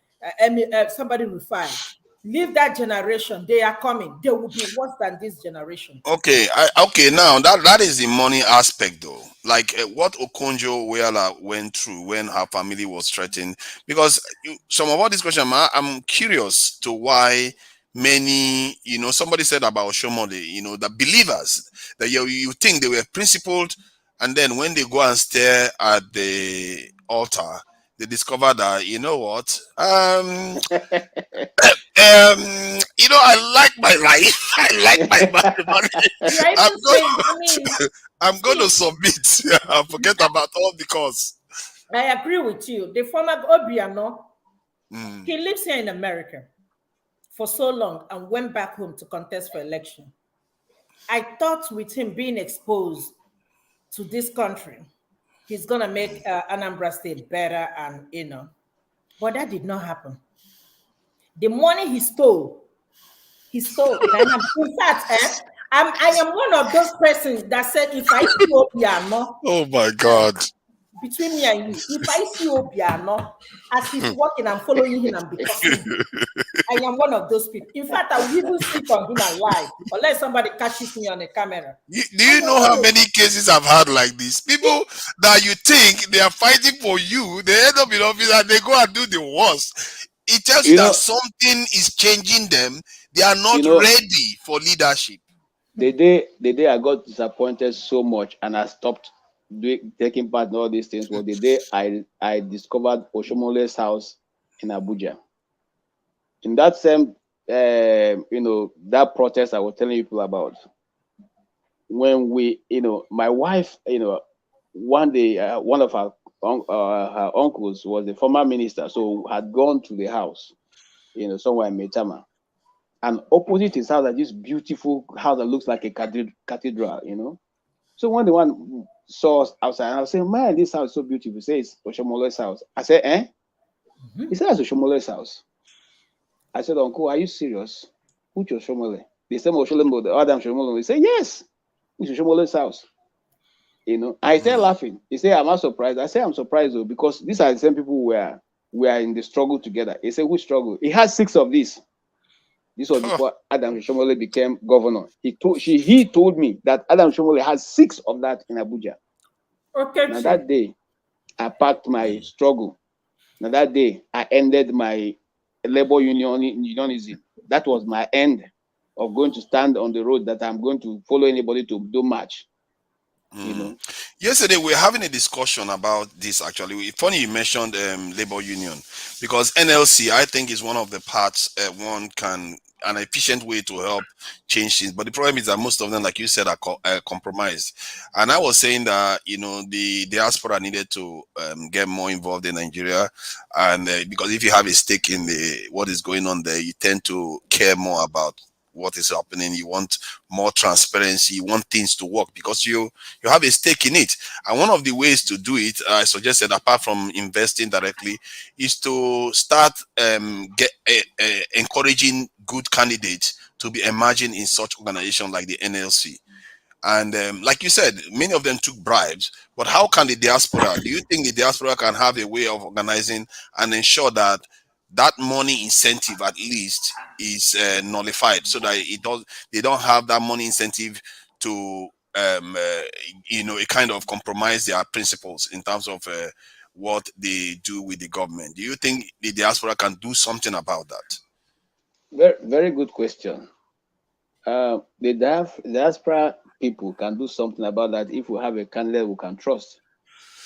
somebody refined. Leave that generation. They are coming. They will be worse than this generation. Okay, okay. Now that is the money aspect, though. Like what Okonjo Iweala went through when her family was threatened. Because some of all these questions, I'm curious to why many, somebody said about Shomode, the believers that you think they were principled, and then when they go and stare at the altar, they discover that what I like my life. I like my money. I'm going, I'm going to submit. I forget about all the cause. I agree with you. The former Obiano, he lives here in America for so long and went back home to contest for election. I thought with him being exposed to this country, he's going to make Anambra State better and, but that did not happen. The money he stole in fact, I am one of those persons that said, if I see Obiano, oh my God, between me and you, if I see Obiano as he's walking, I'm following him and because I am one of those people. In fact, I will even sit on him and lie, unless somebody catches me on the camera. Do you know how many cases I've had like this? People that you think they are fighting for you, they end up in office and they go and do the worst. It tells you that something is changing them. They are not ready for leadership. The day I got disappointed so much and I stopped taking part in all these things was the day I discovered Oshomole's house in Abuja. In that same, that protest I was telling people about, when we, my wife, one day, one of her uncles was the former minister, so had gone to the house, somewhere in Metama. And opposite his house, this beautiful house that looks like a cathedral, So when the one saw us outside, I was saying, man, this house is so beautiful. He says, Oshomole's house. I said, eh? He said, it's Oshomole's house. I said, Uncle, are you serious? Which Oshomole? They said, Oshomole, the Adam Oshomole. He said, yes, it's Oshomole's house. You know, I started laughing. He said, "Am I surprised?" I said, "I'm surprised though, because these are the same people we are in the struggle together." He said, "Which struggle?" He had 6 of these. This was before Adam Shomole became governor. He told me that Adam Shomole has 6 of that in Abuja. Okay. Now that day, I packed my struggle. Now that day, I ended my labor unionism. That was my end of going to stand on the road that I'm going to follow anybody to do march. You know. Yesterday we were having a discussion about this. Actually, funny you mentioned labor union, because NLC I think is one of the parts one can an efficient way to help change things. But the problem is that most of them, like you said, are compromised. And I was saying that the diaspora needed to get more involved in Nigeria, and because if you have a stake in what is going on there, you tend to care more about what is happening. You want more transparency. You want things to work because you have a stake in it. And one of the ways to do it, I suggested, apart from investing directly, is to start encouraging good candidates to be emerging in such organizations like the NLC. And like you said, many of them took bribes. But how can the diaspora? Do you think the diaspora can have a way of organizing and ensure that that money incentive at least is nullified, so that they don't have that money incentive to it kind of compromise their principles in terms of what they do with the government? Do you think the diaspora can do something about that? Very, very good question. The diaspora people can do something about that if we have a candidate we can trust,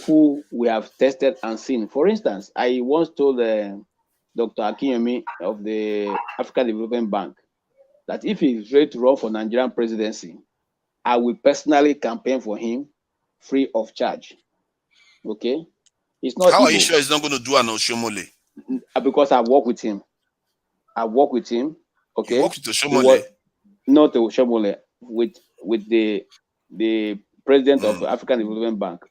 who we have tested and seen. For instance, I once told Dr. Akinyemi of the African Development Bank that if he's ready to run for Nigerian presidency, I will personally campaign for him free of charge. Okay? It's not How Igbo. are you sure he's not going to do an Oshomole? Because I work with him. Okay. You work with Oshomole? Not Oshomole, with the president of African Development Bank,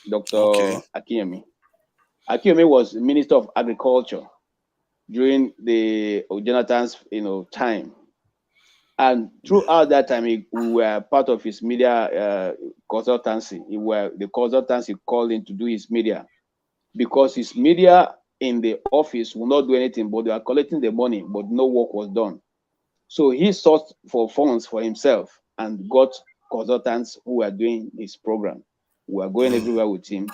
Dr. Akinyemi. Akinyemi was Minister of Agriculture during the Jonathan's time. And throughout that time, we were part of his media consultancy. The consultancy called him to do his media, because his media in the office will not do anything, but they are collecting the money, but no work was done. So he sought for funds for himself and got consultants who were doing his program. We were going everywhere with him.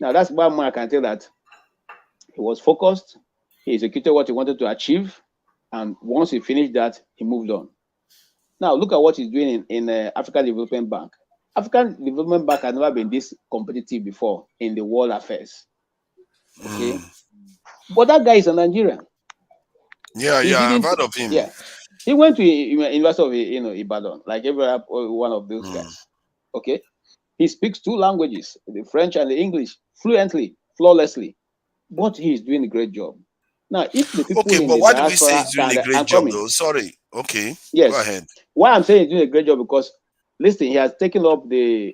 Now that's why I can tell that he was focused. He executed what he wanted to achieve, and once he finished that, he moved on. Now look at what he's doing in African Development Bank. African Development Bank has never been this competitive before in the world affairs. Okay, but that guy is a Nigerian. Yeah, I've heard of him. Yeah, he went to University of Ibadan, like every one of those guys. Okay, he speaks 2 languages, the French and the English, fluently, flawlessly. But he is doing a great job. Now, if the people in the why do diaspora we say he's doing a great job though? Sorry. Okay. Yes. Go ahead. Why I'm saying he's doing a great job, because listen, he has taken up the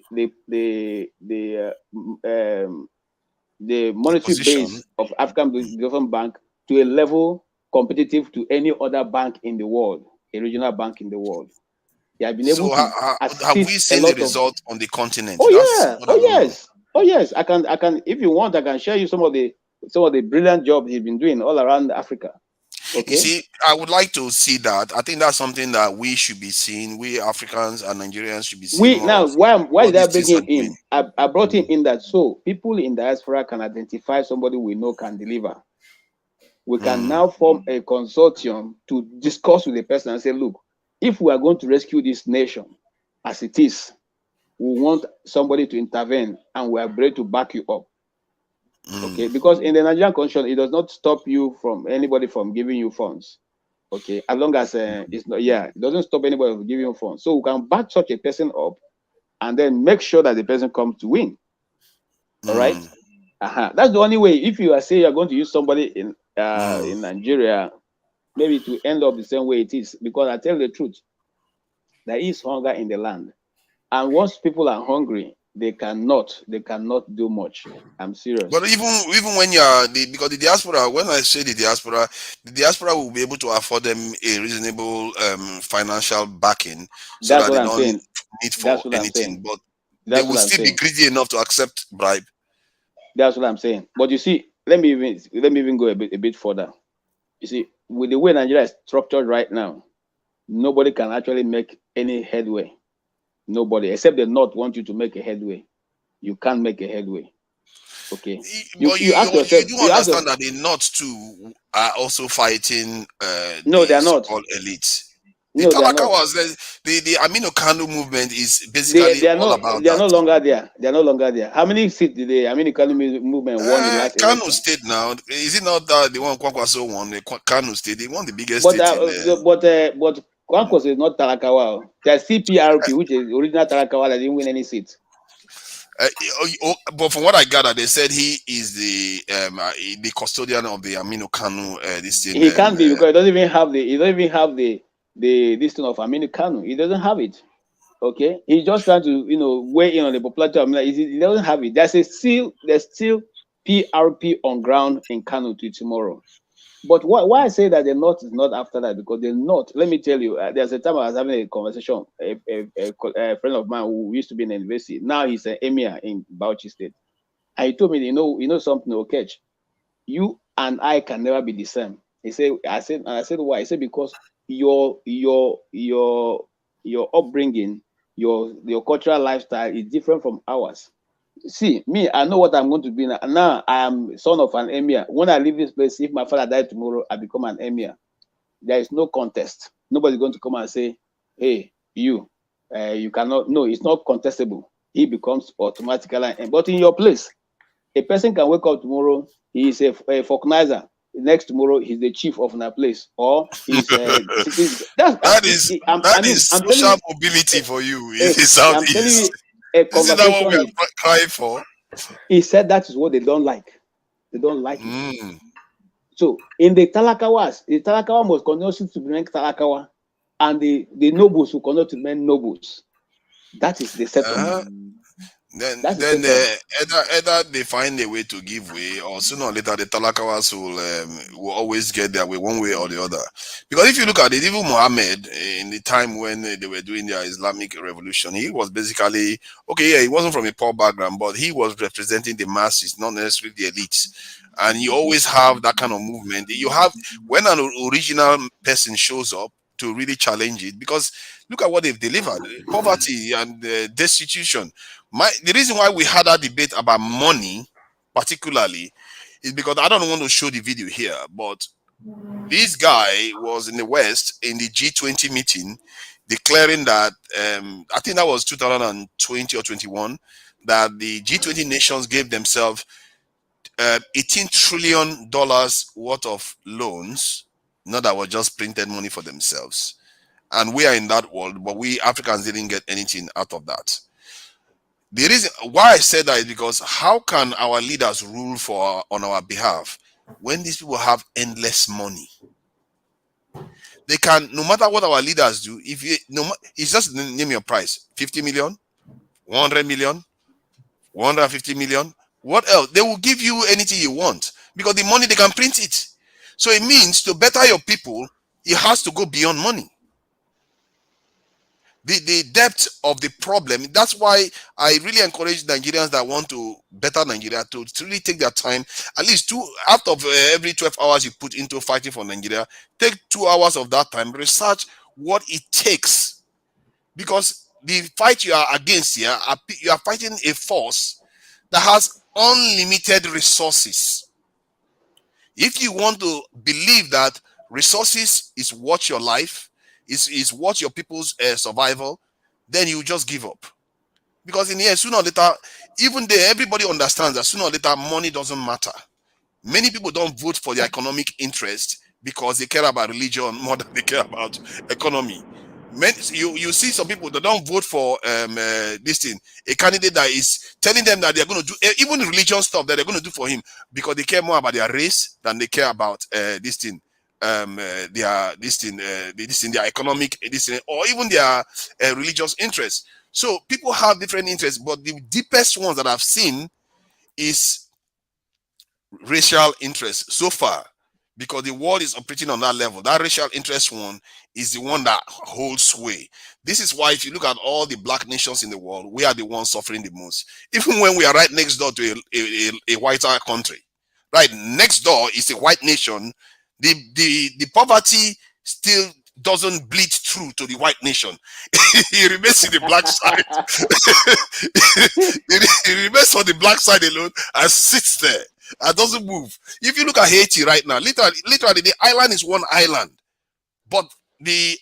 monetary base of African Development Bank to a level competitive to any other bank in the world, a regional bank in the world. He has been able to have we seen the result on the continent? Yes. I can. If you want, I can share you some of the brilliant jobs he's been doing all around Africa. Okay. You see, I would like to see that. I think that's something that we should be seeing. We Africans and Nigerians should be seeing. Why did I bring him in? I brought him in that so people in diaspora can identify somebody we know can deliver. We can now form a consortium to discuss with the person and say, look, if we are going to rescue this nation as it is, we want somebody to intervene, and we are ready to back you up. Okay, because in the Nigerian constitution, it does not stop you from anybody from giving you funds. Okay, as long as it's not, it doesn't stop anybody from giving you funds. So we can back such a person up, and then make sure that the person comes to win. All right, that's the only way. If you are saying you're going to use somebody in Nigeria, maybe to end up the same way it is, because I tell you the truth, there is hunger in the land, and once people are hungry, they cannot do much. I'm serious. But even when you're because the diaspora, when I say the diaspora will be able to afford them a reasonable financial backing, so that's that what they I'm don't saying. need for anything. But They will still be greedy enough to accept bribe. That's what I'm saying. But you see, let me even go a bit further. You see, with the way Nigeria is structured right now, nobody can actually make any headway. Nobody, except the North want you to make a headway. You can't make a headway. Okay. You do understand that the North too are also fighting no, they are not. So-called elites. The Talakawas, the Aminu Kano movement is basically they are all not, about they are that. no longer there. They are no longer there. How many seats did the Aminu Kano movement won in last Kano election? State now, is it not that the one Kwankwaso won? The Kano State, they won the biggest But state. but Kwankwaso is not Talakawa. There's CPRP, which is original Talakawa, that didn't win any seats. But from what I gather, they said he is the custodian of the Aminu Kano. This thing, he can't be, because he doesn't even have the this thing of Aminu Kano. He doesn't have it. Okay, he's just trying to weigh in on the popularity of Aminu. He doesn't have it. There's still PRP on ground in Kano till tomorrow. But why I say that the North is not after that, because the North, let me tell you, there's a time I was having a conversation, a friend of mine who used to be in the university. Now he's an emir in Bauchi State. And he told me, you know something, Okech, you and I can never be the same. I said, why? He said, because your upbringing, your cultural lifestyle is different from ours. See, me, I know what I'm going to be now. Now I am son of an emir. When I leave this place, if my father died tomorrow, I become an emir. There is no contest. Nobody's going to come and say, hey, you cannot. No, it's not contestable. He becomes automatically. But in your place, a person can wake up tomorrow, he is a vulcanizer. Next tomorrow, he's the chief of that place, or he's that is social mobility for you in the Southeast. Isn't that what we are crying for? He said that is what they don't like. They don't like it. So in the Talakawa must continue to remain Talakawa, and the nobles will continue to remain nobles. That is the setup. Then either they find a way to give way, or sooner or later the Talakawas will always get their way one way or the other. Because if you look at it, even Muhammad, in the time when they were doing their Islamic revolution, he was basically, he wasn't from a poor background, but he was representing the masses, not necessarily the elites. And you always have that kind of movement. You have, when an original person shows up to really challenge it, because look at what they've delivered: poverty and destitution. The reason why we had that debate about money, particularly, is because I don't want to show the video here, but this guy was in the West in the G20 meeting declaring that, I think that was 2020 or 21, that the G20 nations gave themselves $18 trillion worth of loans, not that was just printed money for themselves. And we are in that world, but we Africans didn't get anything out of that. The reason why I said that is because how can our leaders rule on our behalf when these people have endless money? They can, no matter what our leaders do, it's just name your price: 50 million, 100 million, 150 million. What else? They will give you anything you want because the money, they can print it. So it means to better your people, it has to go beyond money. The depth of the problem. That's why I really encourage Nigerians that want to better Nigeria to really take their time. At least out of every 12 hours you put into fighting for Nigeria, take 2 hours of that time, research what it takes. Because the fight you are against here, you are fighting a force that has unlimited resources. If you want to believe that resources is worth your life, is worth your people's survival, then you just give up. Because in the end, sooner or later, even there, everybody understands that sooner or later, money doesn't matter. Many people don't vote for their economic interest because they care about religion more than they care about economy. You see some people that don't vote for this thing, a candidate that is telling them that they're going to do even religion stuff that they're going to do for him because they care more about their race than they care about this thing. Their economic this thing, or even their religious interests. So people have different interests, but the deepest ones that I've seen is racial interests so far. because the world is operating on that level. That racial interest one is the one that holds sway. This is why if you look at all the black nations in the world, we are the ones suffering the most. Even when we are right next door to a whiter country. Right next door is a white nation. The poverty still doesn't bleed through to the white nation. It remains in the black side. it remains on the black side alone and sits there. It doesn't move. If you look at Haiti right now, literally the island is one island, but the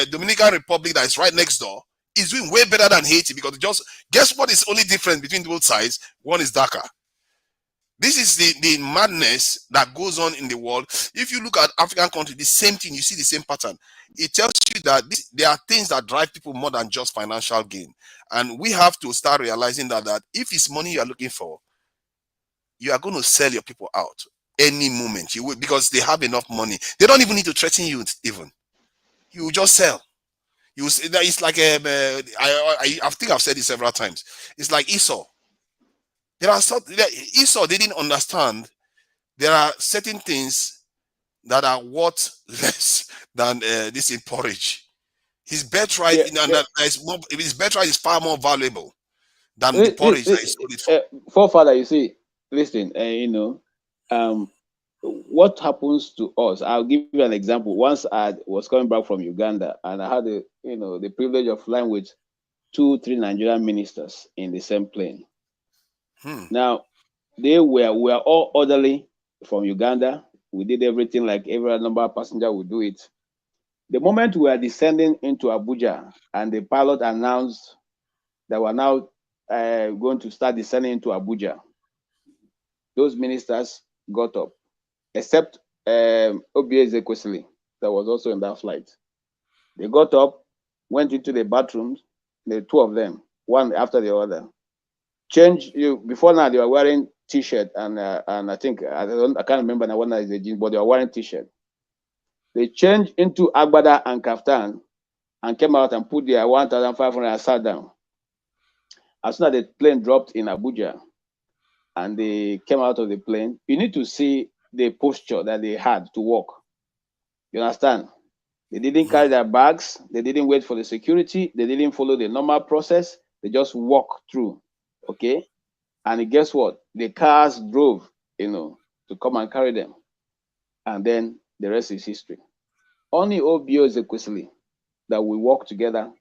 Dominican Republic that is right next door is doing way better than Haiti, because just guess what is only different between both sides? One is darker. This is the madness that goes on in the world. If you look at African countries, the same thing, you see the same pattern. It tells you that there are things that drive people more than just financial gain. And we have to start realizing that if it's money you are looking for, you are going to sell your people out any moment. You will, because they have enough money. They don't even need to threaten you even. You will just sell. It's like I think I've said it several times. It's like Esau. Esau didn't understand there are certain things that are worth less than this in porridge. His birthright, his birthright is far more valuable than the porridge that he sold it for. Forefather, you see, listen, what happens to us? I'll give you an example. Once I was coming back from Uganda, and I had the privilege of flying with 2-3 Nigerian ministers in the same plane. Now, we were all orderly from Uganda. We did everything like every number of passenger would do it. The moment we were descending into Abuja and the pilot announced that we're now going to start descending into Abuja, those ministers got up, except Obie Ezekwesili, that was also in that flight. They got up, went into the bathrooms, the two of them, one after the other. Before now they were wearing t-shirt and I think I can't remember now what is the jeans, but they were wearing t-shirt. They changed into agbada and kaftan and came out and put their 1,500 and sat down. As soon as the plane dropped in Abuja and they came out of the plane, you need to see the posture that they had to walk. You understand? They didn't carry their bags. They didn't wait for the security. They didn't follow the normal process. They just walked through. Okay, and guess what? The cars drove, to come and carry them, and then the rest is history. Only Obio Ezekwesili that we walked together.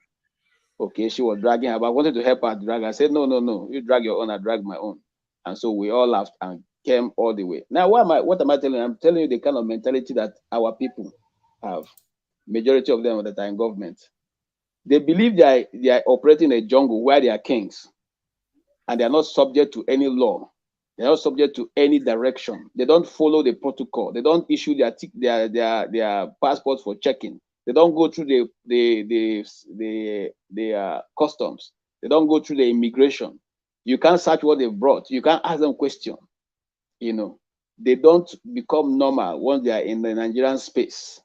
Okay, she was dragging her, but I wanted to help her drag. I said, no, you drag your own, I drag my own, and so we all laughed and came all the way. Now, what am I telling you? I'm telling you the kind of mentality that our people have. Majority of them that are in government, they believe they are operating a jungle where they are kings. And they are not subject to any law. They are not subject to any direction. They don't follow the protocol. They don't issue their passports for checking. They don't go through the customs. They don't go through the immigration. You can't search what they've brought. You can't ask them questions. They don't become normal once they are in the Nigerian space.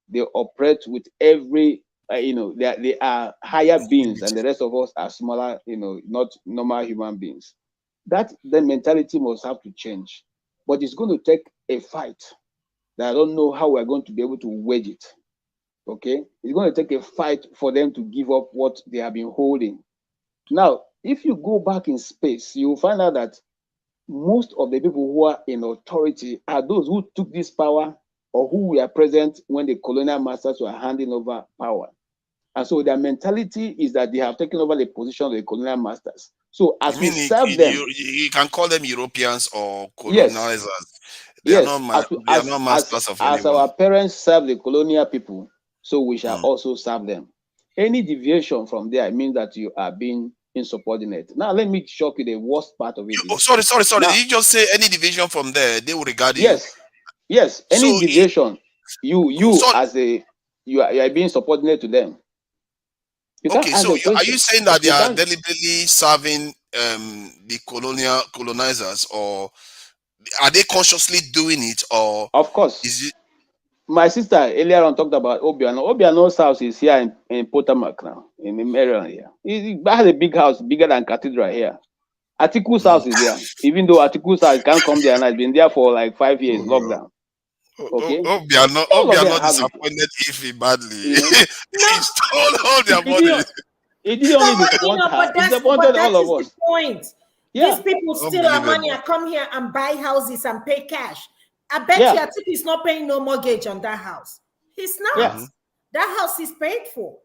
They operate with every. They are higher beings and the rest of us are smaller, not normal human beings. The mentality must have to change. But it's going to take a fight that I don't know how we're going to be able to wage it. Okay? It's going to take a fight for them to give up what they have been holding. Now, if you go back in space, you will find out that most of the people who are in authority are those who took this power or who were present when the colonial masters were handing over power. And so their mentality is that they have taken over the position of the colonial masters. So as we serve them, you can call them Europeans or colonizers. Yes, they are not masters of anyone. As our parents serve the colonial people, so we shall also serve them. Any deviation from there means that you are being insubordinate. Now let me shock you. The worst part of it. Sorry. Now, did you just say any deviation from there, they will regard you? Yes. Any deviation, you are being subordinate to them. Okay, so are you saying that they are deliberately serving the colonizers, or are they consciously doing it? Or of course, is it? My sister earlier on talked about Obiano. Obiano's house is here in Potomac now, in Maryland here. He has a big house, bigger than Cathedral here. Atiku's house is there. Even though Atiku's house can't come there and has been there for like 5 years, lockdown. Okay. Hope they are not, All hope they of are them not have it. disappointed if he badly. You know? He stole all their money. It didn't only but disappoint her. It that disappointed all is of the us. point. Yeah. These people steal our money Unbelievable. and come here and buy houses and pay cash. I bet Yeah. you Atiku is not paying no mortgage on that house. He's not. Yeah. That house is paid for.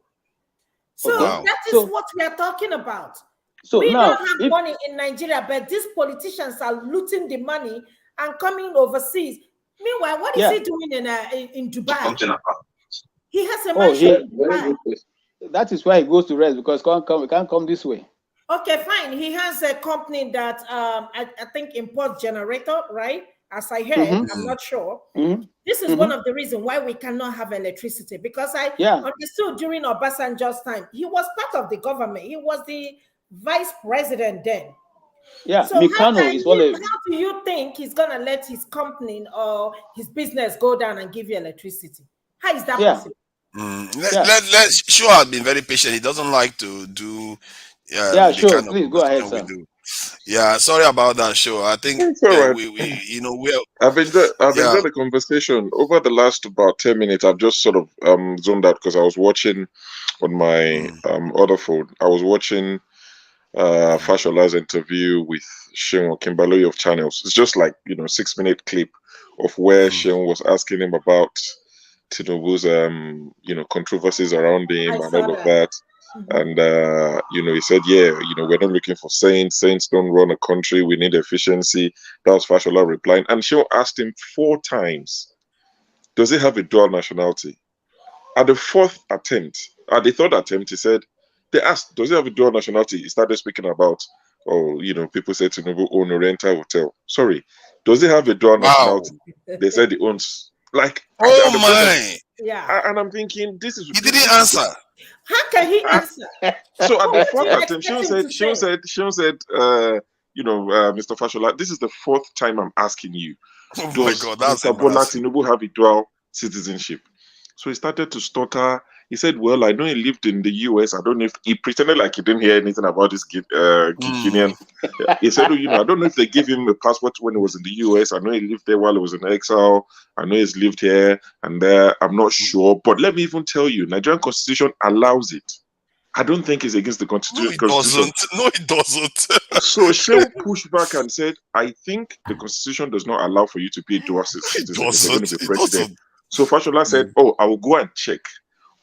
So Wow. that is what we are talking about. So we now, don't have money in Nigeria, but these politicians are looting the money and coming overseas. Meanwhile, what is he doing in Dubai? He has a mansion in Dubai. That is why he goes to rest, because he can't come this way. Okay, fine. He has a company that I think imports generator, right? As I heard, I'm not sure. This is one of the reasons why we cannot have electricity, because I understood during Obasanjo's time, he was part of the government. He was the vice president then. Yeah, so how do you think he's gonna let his company or his business go down and give you electricity? How is that possible? Sure, has been very patient. He doesn't like to do sure. Kind of please go ahead, sir. do. Yeah, sorry about that, sure. I think I've enjoyed the conversation. Over the last about 10 minutes, I've just sort of zoned out because I was watching on my other phone. I was watching Fashola's interview with Seun Kimberly of Channels. It's just like 6-minute clip of where Seun was asking him about Tinubu's controversies around him and all of that. And he said, we're not looking for saints. Saints don't run a country. We need efficiency. That was Fashola replying. And Seun asked him 4 times, does he have a dual nationality? At the 4th attempt, at the 3rd attempt, he said, they asked, does he have a dual nationality? He started speaking about, people say Tinubu own Oriental Hotel. Sorry, does he have a dual nationality? They said he owns, oh my. And I'm thinking, this is... He didn't answer. How can he answer? So at the 4th attempt, Seun said, Mr. Fashola, this is the 4th time I'm asking you. Oh does my God, that's Mr. Bola Tinubu have a dual citizenship? So he started to stutter. He said, well, I know he lived in the US. I don't know if he pretended like he didn't hear anything about this Guinean. He said, I don't know if they gave him a passport when he was in the US. I know he lived there while he was in exile. I know he's lived here and there. I'm not sure. But let me even tell you, Nigerian Constitution allows it. I don't think it's against the Constitution. No, it doesn't. So Seun pushed back and said, I think the Constitution does not allow for you to be a dual citizen if you're going to be president. So Fashola said, I will go and check.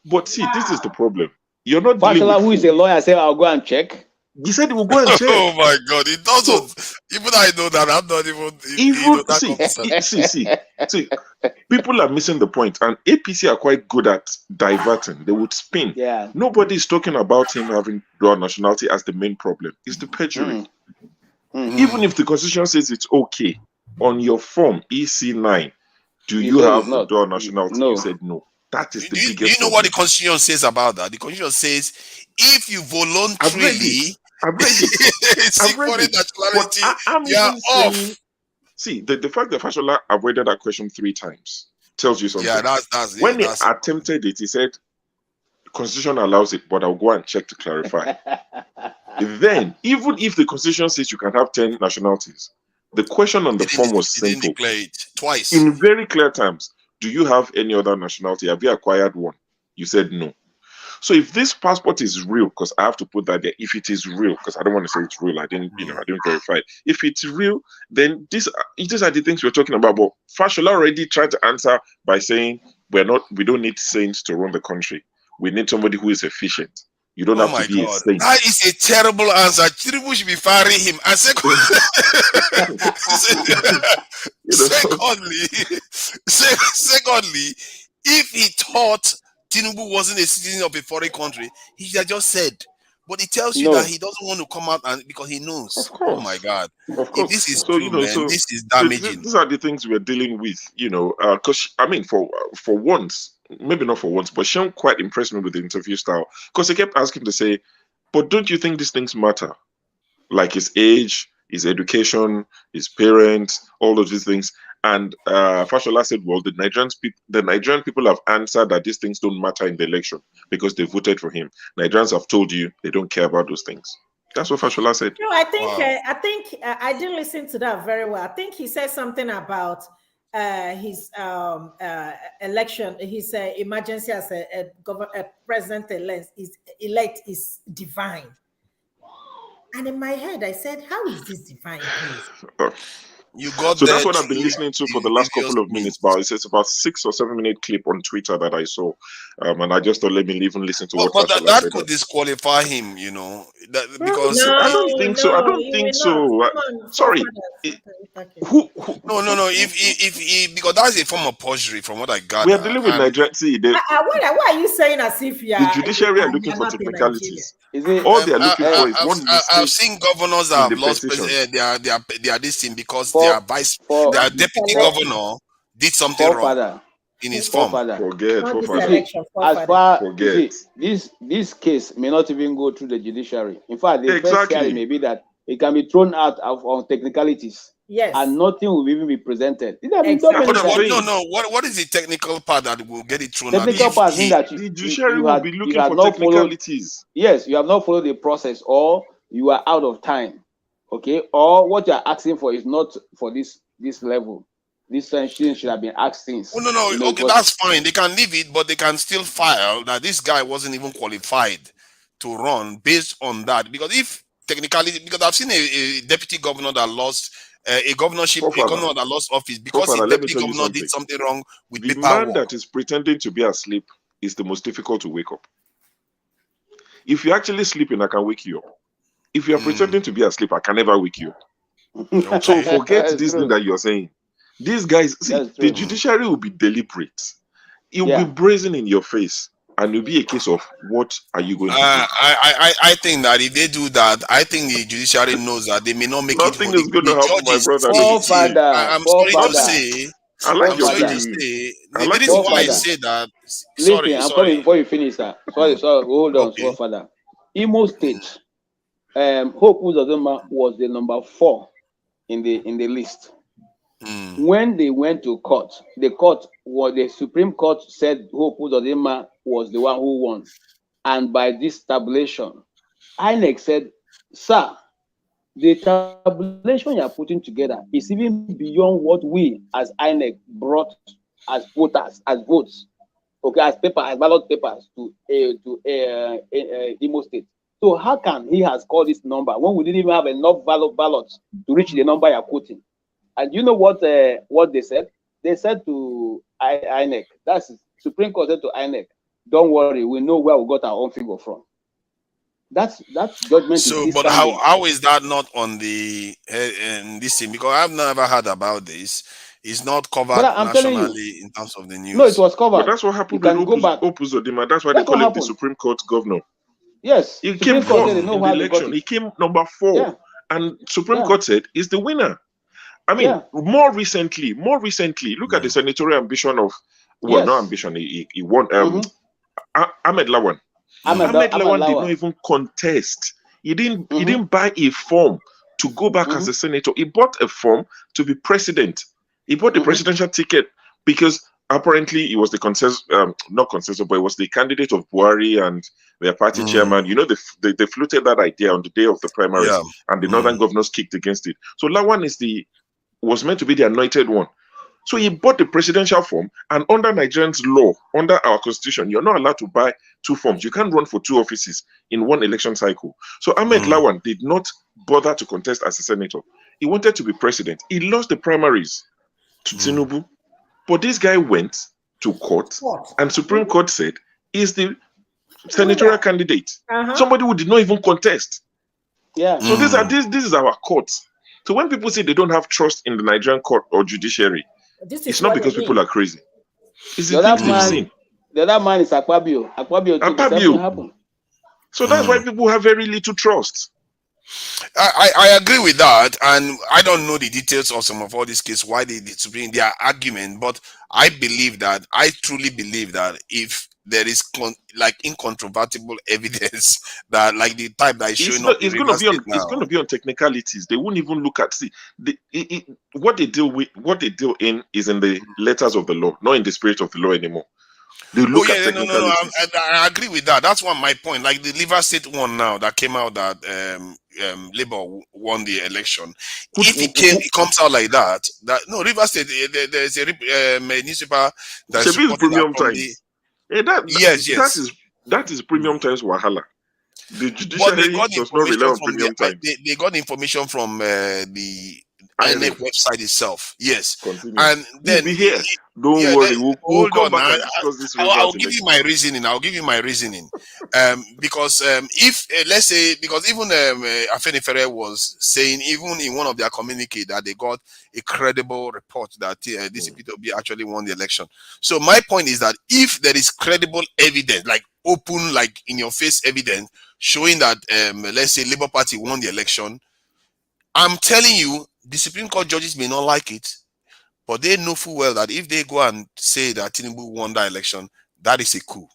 But see, this is the problem. You're not Fashola, who is a lawyer, said, I'll go and check. He said he will go and check. Oh my God, it doesn't. Even I know that. I'm not even. See, people are missing the point, and APC are quite good at diverting. They would spin. Yeah. Nobody is talking about him having dual nationality as the main problem. It's the perjury. Even if the Constitution says it's okay, on your form EC9, do you have a dual nationality? No. You said no. That is the biggest. Do you know what the Constitution says about that? The Constitution says if you voluntarily I've read it. seek foreign nationality, you are off. See, the fact that Fashola avoided that question 3 times tells you something. Yeah, that's when he attempted it, he said, the Constitution allows it, but I'll go and check to clarify. Then, even if the Constitution says you can have 10 nationalities, the question on the form was simple. Didn't declare it twice. In very clear terms, do you have any other nationality? Have you acquired one? You said no. So if this passport is real, because I have to put that there, if it is real, because I don't want to say it's real, I didn't verify it. If it's real, then these are the things we're talking about. But Fashola already tried to answer by saying we don't need saints to run the country. We need somebody who is efficient. You don't have to be a saint. That is a terrible answer. Tinubu should be firing him. And secondly, if he thought Tinubu wasn't a citizen of a foreign country, he should have just said. But it tells you that he doesn't want to come out because he knows. Of course. Oh my God! Of course. If this is true, man, this is damaging. These are the things we're dealing with, because for once, maybe not for once, but Sean quite impressed me with the interview style, because he kept asking to say, but don't you think these things matter? Like his age, his education, his parents, all of these things. And Fashola said, well, the Nigerian people have answered that these things don't matter in the election because they voted for him. Nigerians have told you they don't care about those things. That's what Fashola said. No, I think I didn't listen to that very well. I think he said something about his election, his emergency as a president elect is divine. And in my head, I said, "How is this divine, please?" You got so that's what I've been listening to for the last couple of minutes. But it's about 6 or 7 minute clip on Twitter that I saw, and I just thought let me even listen to what. But that could disqualify him, you know, because I don't think so. I don't think so. Sorry, who? No. If he, because that's a form of perjury, from what I got. We are dealing with Nigeria. See, why are you saying as if the judiciary are looking for technicalities? All they are looking for is one mistake. I've seen governors that have lost their this thing because their deputy governor did something wrong in his form. Forget. This case may not even go through the judiciary. In fact, the first hearing may be that it can be thrown out on technicalities. Yes. And nothing will even be presented. What is the technical part that will get it thrown out? Technical part means that the judiciary will be looking for technicalities. Yes, you have not followed the process, or you are out of time. Okay, or what you are asking for is not for this level. This sanction should have been asked since. No. Okay, that's fine. They can leave it, but they can still file that this guy wasn't even qualified to run based on that. Because if technically, because I've seen a deputy governor that lost a governor that lost office because the deputy governor did something wrong with the man that is pretending to be asleep is the most difficult to wake up. If you're actually sleeping, I can wake you up. If you are pretending to be asleep, I can never wake you up. So forget this thing that you're saying. These guys, see, the judiciary will be deliberate. It will be brazen in your face. And it'll be a case of what are you going to do? I think that if they do that, I think the judiciary knows that they may not make Nothing is going to happen, my brother. I'm sorry to say. I like your sorry to say. The reason why I say that. Sorry. Before you finish that. Sorry. Hold on, Father. Imo State, Hope Uzodinma was the number 4 in the list. When they went to court, the Supreme Court said Hope Uzodinma was the one who won. And by this tabulation, INEC said, "Sir, the tabulation you are putting together is even beyond what we as INEC brought as voters, as votes, okay, as ballot papers to Imo State. So how can he has called this number when we didn't even have enough ballots to reach the number you are quoting?" And you know what they said? They said to INEC, that's Supreme Court said to INEC, "Don't worry, we know where we got our own figure from." That's judgment. So, but how is that not on the this thing? Because I've never heard about this. It's not covered nationally in terms of the news. No, it was covered. But that's what happened with Opuzodima. That's why they call him the Supreme Court governor. Yes, he came fourth in the election. He came number 4, and Supreme Court said he's the winner. I mean, more recently, look at the senatorial ambition of not ambition. He won. Ahmed Lawan. Ahmed Lawan did not even contest. He didn't buy a form to go back as a senator. He bought a form to be president. He bought the presidential ticket because apparently he was the not consensus, but he was the candidate of Buhari and their party chairman. You know, they floated that idea on the day of the primaries, and the northern governors kicked against it. So Lawan was meant to be the anointed one. So he bought the presidential form, and under Nigerians' law, under our constitution, you're not allowed to buy 2 forms. You can't run for 2 offices in one election cycle. So Ahmed Lawan did not bother to contest as a senator. He wanted to be president. He lost the primaries to Tinubu. But this guy went to court, and Supreme Court said he's the senatorial candidate. Somebody who did not even contest. So this is our court. So when people say they don't have trust in the Nigerian court or judiciary, it's not because people are crazy. It's the things they've seen. The other man is Akpabio. Akpabio. So that's why people have very little trust. I agree with that, and I don't know the details of some of all these cases, why they bring their argument, but I truly believe that if there is incontrovertible evidence that, like the type that is showing up, it's going to be on technicalities. They won't even look at what they deal in is in the letters of the law, not in the spirit of the law anymore. They look at no, technicalities. I agree with that. That's one my point. Like the Liver State one now that came out that Labour won the election. If it comes out like that no, River State, there's a newspaper that is Premium Times. Yes. That is Premium Times Wahala. The But they judiciary got does not rely on Premium Times. They got the information from the INEC website itself. Yes. Continue. And then we'll be here. Don't worry. We'll come back and discuss this. I'll give you my reasoning. Because if let's say, because even Afenifere was saying, even in one of their communique, that they got a credible report that DCPW actually won the election. So my point is that if there is credible evidence, like open, like in your face evidence showing that let's say Labour Party won the election, I'm telling you, the Supreme Court judges may not like it, but they know full well that if they go and say that Tinubu won that election, that is a coup.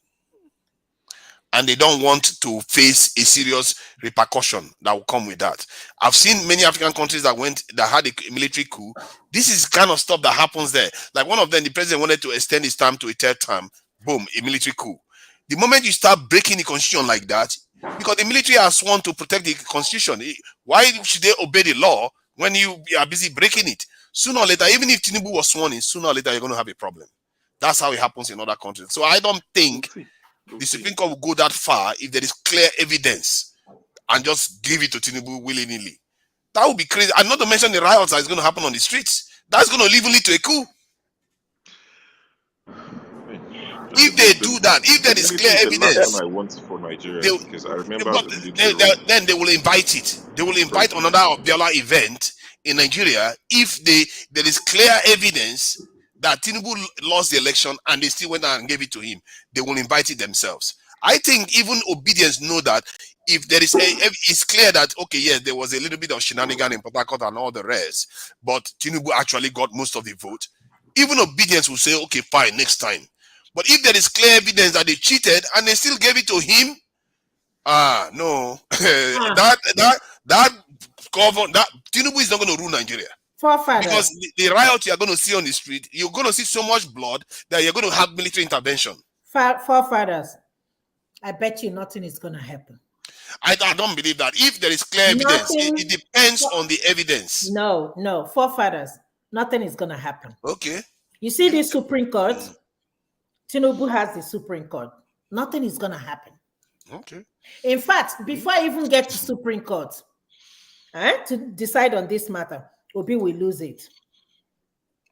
And they don't want to face a serious repercussion that will come with that. I've seen many African countries that had a military coup. This is kind of stuff that happens there. Like one of them, the president wanted to extend his term to a third term. Boom, a military coup. The moment you start breaking the constitution like that, because the military has sworn to protect the constitution, why should they obey the law when you are busy breaking it? Sooner or later, even if Tinubu was sworn in, sooner or later you're going to have a problem. That's how it happens in other countries. So I don't think the Supreme Court will go that far if there is clear evidence and just give it to Tinubu willy-nilly. That would be crazy. And not to mention the riots that is going to happen on the streets. That's going to lead to a coup. If they do that, if there is clear evidence, I want for Nigeria, because I remember then they will invite it. They will invite another Abiola event in Nigeria if there is clear evidence that Tinubu lost the election and they still went out and gave it to him. They will invite it themselves. I think even obedience know that if there is it's clear that okay, yes, there was a little bit of shenanigan in Port Harcourt and all the rest, but Tinubu actually got most of the vote. Even obedience will say, okay, fine, next time. But if there is clear evidence that they cheated and they still gave it to him, no, that Tinubu is not going to rule Nigeria. Because the riot you are going to see on the street, you're going to see so much blood that you're going to have military intervention. Forefathers, I bet you nothing is going to happen. I don't believe that. If there is clear evidence, it depends on the evidence. No, forefathers, nothing is going to happen. Okay. You see this Supreme Court? Tinubu has the Supreme Court. Nothing is going to happen. Okay. In fact, before I even get to Supreme Court, to decide on this matter, Obi will lose it.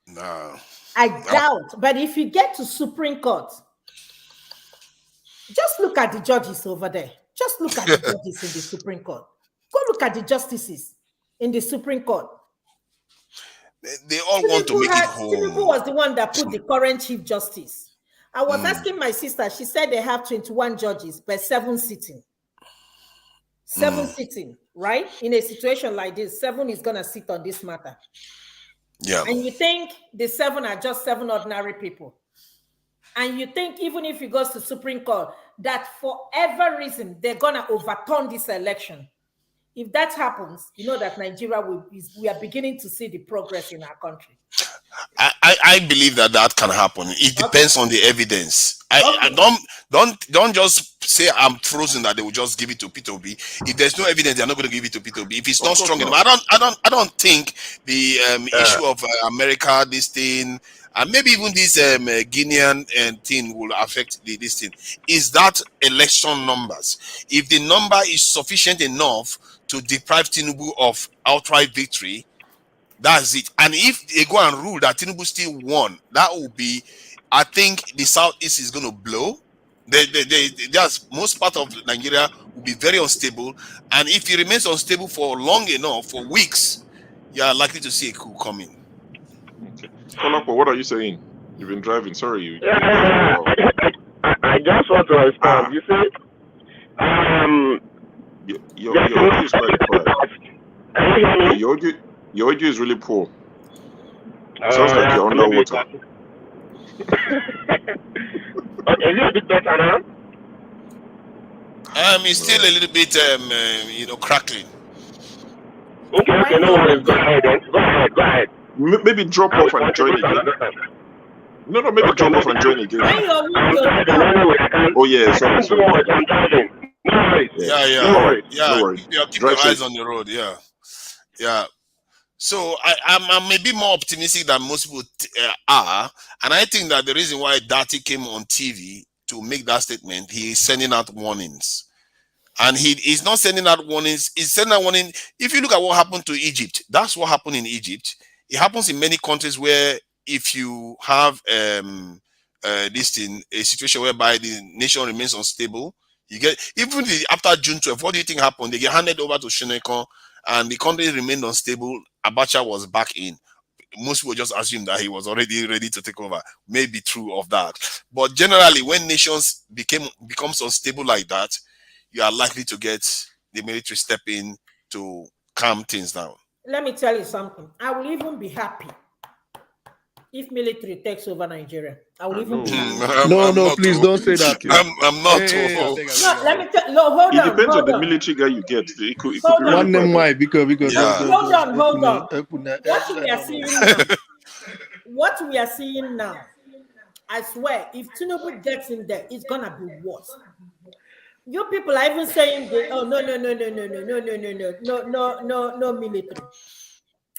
No. I doubt. But if you get to Supreme Court, just look at the judges over there. Just look at the judges in the Supreme Court. Go look at the justices in the Supreme Court. They all want to make it home. Tinubu was the one that put the current Chief Justice. I was asking my sister, she said they have 21 judges, but 7 sitting. 7 sitting, right? In a situation like this, 7 is going to sit on this matter. Yeah. And you think the 7 are just 7 ordinary people. And you think even if it goes to Supreme Court, that for every reason, they're going to overturn this election. If that happens, you know that Nigeria we are beginning to see the progress in our country. I believe that can happen. It depends on the evidence. I don't just say I'm frozen that they will just give it to Peter Obi. If there's no evidence, they're not going to give it to Peter Obi. If it's not strong enough, I don't think the issue of America, this thing, and maybe even this Guinean thing will affect this thing. Is that election numbers? If the number is sufficient enough to deprive Tinubu of outright victory, that's it. And if they go and rule that Tinubu still won, that will be, I think the Southeast is going to blow. Most part of Nigeria will be very unstable. And if it remains unstable for long enough, for weeks, you are likely to see a coup coming. Okay. Kolapo, what are you saying? You've been driving. Sorry. I just want to understand. You say, your audio is very quiet. Your audio is really poor. It sounds like you're underwater. Okay, is it a bit better now? It's still a little bit, crackling. Okay, no worries. Go ahead. Maybe drop off and join again. No, maybe drop off and join again. Oh yeah, sorry. Yeah. Keep your eyes on the road. Yeah. So I'm maybe more optimistic than most people are, and I think that the reason why Dati came on TV to make that statement, he is sending out warnings. And he's not sending out warnings. He's sending out warning. If you look at what happened to Egypt, that's what happened in Egypt. It happens in many countries where if you have a situation whereby the nation remains unstable, you get even after June 12th. What do you think happened? They get handed over to Shineko, and the country remained unstable. Abacha was back in. Most people just assume that he was already ready to take over. Maybe true of that, but generally, when nations becomes unstable like that, you are likely to get the military step in to calm things down. Let me tell you something. I will even be happy if military takes over Nigeria. I will even be happy. No, please don't say that. I'm not. No, let me tell. No, hold on. It depends on the military guy you get. It could one name why because hold on. What we are seeing now, I swear, if Tinubu gets in there, it's gonna be worse. You people are even saying, "Oh no, military."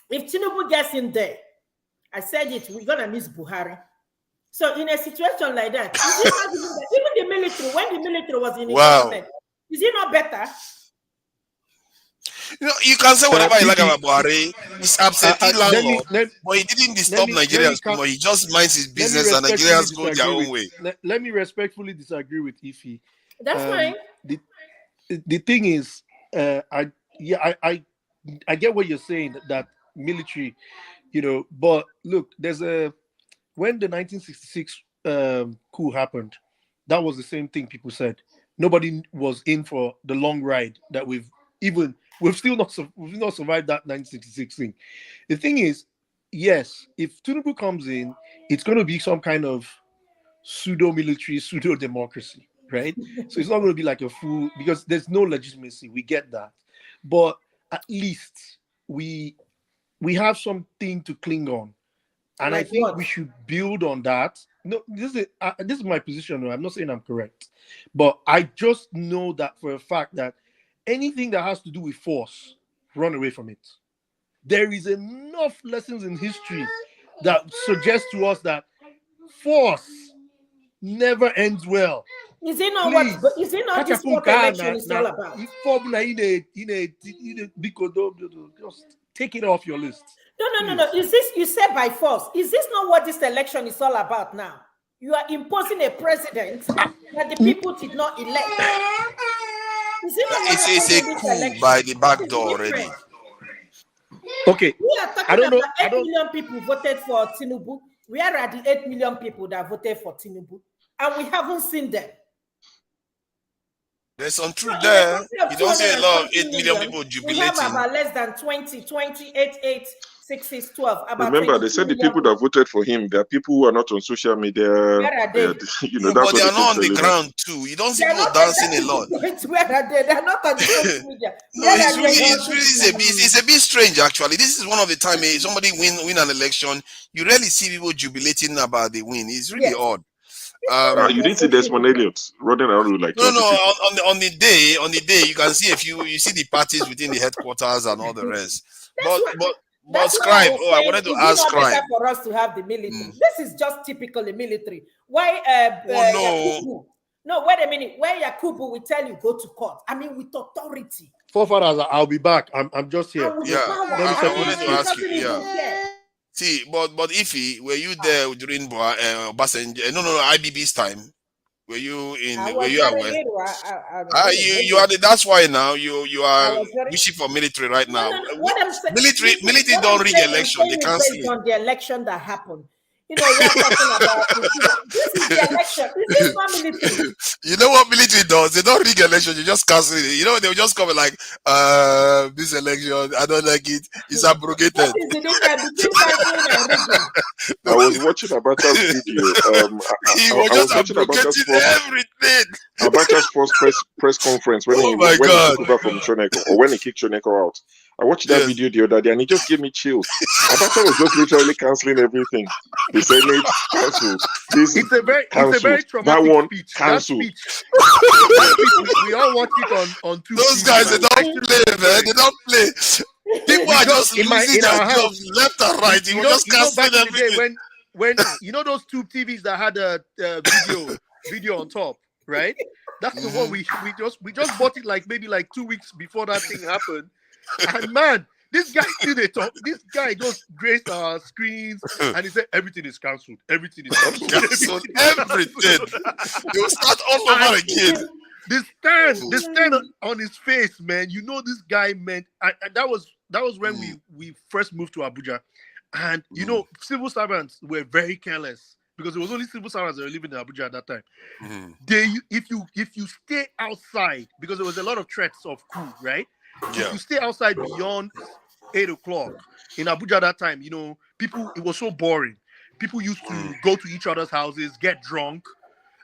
If Tinubu gets in there, I said it, we're gonna miss Buhari. So in a situation like that, is it not even the military, when the military was in the government, is it not better? You know, you can say whatever you like about Buhari. He's absentee landlord, but he didn't disturb Nigerians. He just minds his business, and Nigerians go their own way. Let me respectfully disagree with Ify. That's fine. The thing is, I get what you're saying, that military, but look, when the 1966 coup happened, that was the same thing people said. Nobody was in for the long ride that we've still not survived that 1966 thing. The thing is, yes, if Tinubu comes in, it's going to be some kind of pseudo-military, pseudo-democracy, right? So it's not going to be like a full, because there's no legitimacy. We get that, but at least we have something to cling on, and like I think we should build on that. No, this is my position. I'm not saying I'm correct, but I just know that for a fact that anything that has to do with force, run away from it. There is enough lessons in history that suggest to us that force never ends well. Is it not this what election is all about? Just take it off your list. No. Is this, you said by force? Is this not what this election is all about now? You are imposing a president that the people did not elect. It's a coup by the back door already. Okay. We are talking about 8 million people voted for Tinubu. We are at the 8 million people that voted for Tinubu, and we haven't seen them. There's some truth there. You don't see a lot of 8 million people jubilating. We have about less than 28, 6 is 12. Remember, they said the people that voted for him, there are people who are not on social media. Where are they? But they are not on the ground too. You don't see people dancing a lot. Where are they? They're not on social media. No, it's a bit strange actually. This is one of the time somebody win an election, you rarely see people jubilating about the win. It's really odd. You didn't see Desmond Elliott running around with like no. On the day you can see you see the parties within the headquarters and all the rest. But Scribe, I wanted to ask Scribe for us to have the military. This is just typically military. Why? No. No, wait a minute. Where Yakubu will tell you go to court. I mean, with authority. Forefathers, I'll be back. I'm just here. I wanted to ask you. Yeah. See, but Ify, were you there during Obasanjo? No, IBB's time. Were you in? Were you aware? You are. That's why now you are wishing for military right now. Military don't rig election. They can't see on the election that happened. We are talking about this is the election. This is not military. You know what military does? They don't rig election. You just cancel it. They'll just come like, this election, I don't like it. It's abrogated. What is the difference between canceling and rigging? I was watching Abacha's video. He was just abrogating everything. Abacha's first press conference when he took over from Shoneko, or when he kicked Shoneko out. I watched that video the other day, and it just gave me chills. Abacha was just literally canceling everything. The Senate cancelled. It's a very traumatic speech. Cancelled. That speech, we all watch it on two. Those guys, they don't play, man. They don't play. People are just losing their jobs left and right. You just canceling everything. When you know those tube TVs that had a video on top, right? That's the one we just bought it maybe 2 weeks before that thing happened. And man, this guy this guy just graced our screens and he said everything is cancelled. Everything is cancelled. Everything. You'll start all over again. The stand on his face, man. You know this guy meant, and that was when we first moved to Abuja. And you know, civil servants were very careless because it was only civil servants that were living in Abuja at that time. If you stay outside, because there was a lot of threats of coup, right? Yeah. If you stay outside beyond 8 o'clock in Abuja at that time, you know, it was so boring. People used to go to each other's houses, get drunk,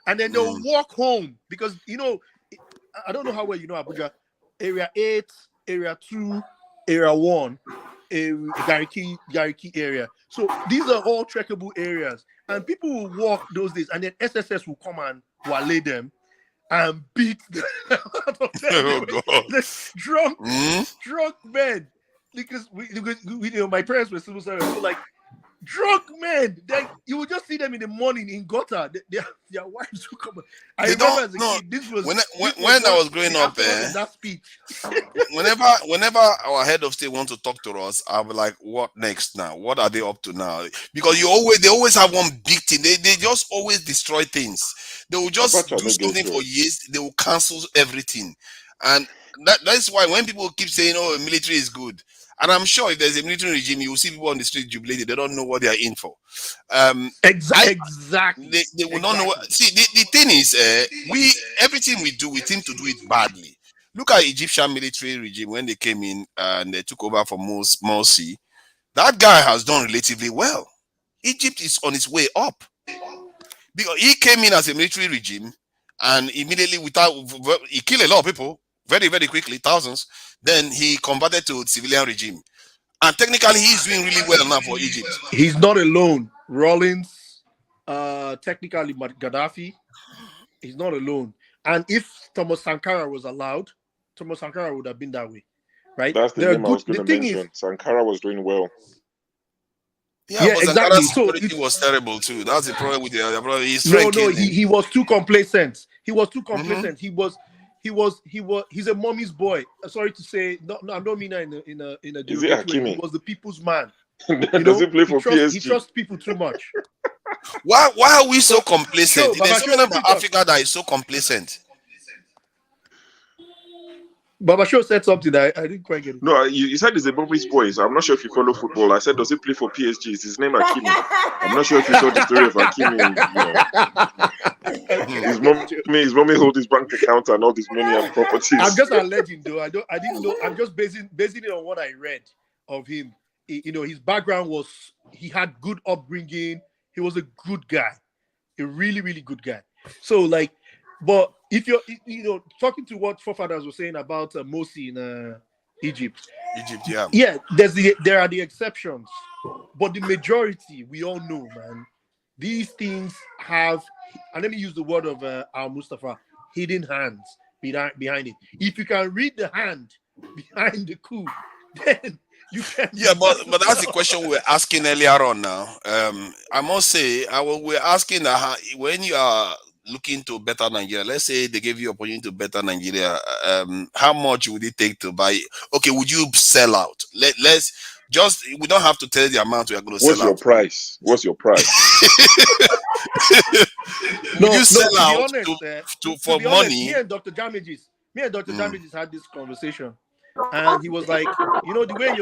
and then they'll walk home because, you know, I don't know how well you know Abuja. Area 8, Area 2, Area 1, Gariki area. So these are all trekkable areas. And people will walk those days, and then SSS will come and wale them and beat the out of them. Oh, God. Drunk men. Because we, you know, my parents were civil servants, so like drunk men. Then you will just see them in the morning in gutter. Their wives will come. I remember as a kid, this was when I was growing up. That speech. whenever our head of state want to talk to us, I'll be like, "What next now? What are they up to now?" Because they always have one big thing. They just always destroy things. They will just do something for years. They will cancel everything, and that's why when people keep saying, "Oh, military is good." And I'm sure if there's a military regime, you will see people on the street jubilated. They don't know what they are in for. Exactly. They will not know. See, the thing is, everything we do, we seem to do it badly. Look at Egyptian military regime when they came in and they took over from Morsi. That guy has done relatively well. Egypt is on its way up because he came in as a military regime and immediately he killed a lot of people very, very quickly, thousands. Then he converted to civilian regime. And technically, he's doing really well now for Egypt. He's not alone. Rawlings, technically Gaddafi, he's not alone. And if Thomas Sankara was allowed, Thomas Sankara would have been that way, right? That's the name I was going to mention. Sankara was doing well. Yeah, exactly. Security was terrible too. That's the problem with the brother. He was too complacent. He was too complacent. He's a mommy's boy. Sorry to say, no, I don't mean that in a derogatory way. He was the people's man. Does he play for PSG? He trusts people too much. Why are we so complacent? There's something about Africa that is so complacent. Baba Show said something that I didn't quite get it. No, you said he's a mommy's boy. So I'm not sure if you follow football. I said, does he play for PSG? Is his name Hakimi? I'm not sure if you saw the story of Hakimi. His mommy hold his bank account and all this money and properties. I'm just alleging, though. I didn't know. I'm just basing it on what I read of him. His background was he had good upbringing. He was a good guy, a really, really good guy. So but if you're talking to what forefathers were saying about Morsi in Egypt, yeah, there are the exceptions, but the majority, we all know, man, these things have, and let me use the word of Al Mustafa, hidden hands behind it. If you can read the hand behind the coup, then you can. Yeah, but that's the question we're asking earlier on now. I must say, we're asking when you are looking to better Nigeria, let's say they gave you opportunity to better Nigeria, how much would it take to buy? Okay, would you sell out? Let's just, we don't have to tell the amount we are going to sell out. What's your price? Would you sell out for money? Me and Dr. Damages had this conversation, and he was like, the way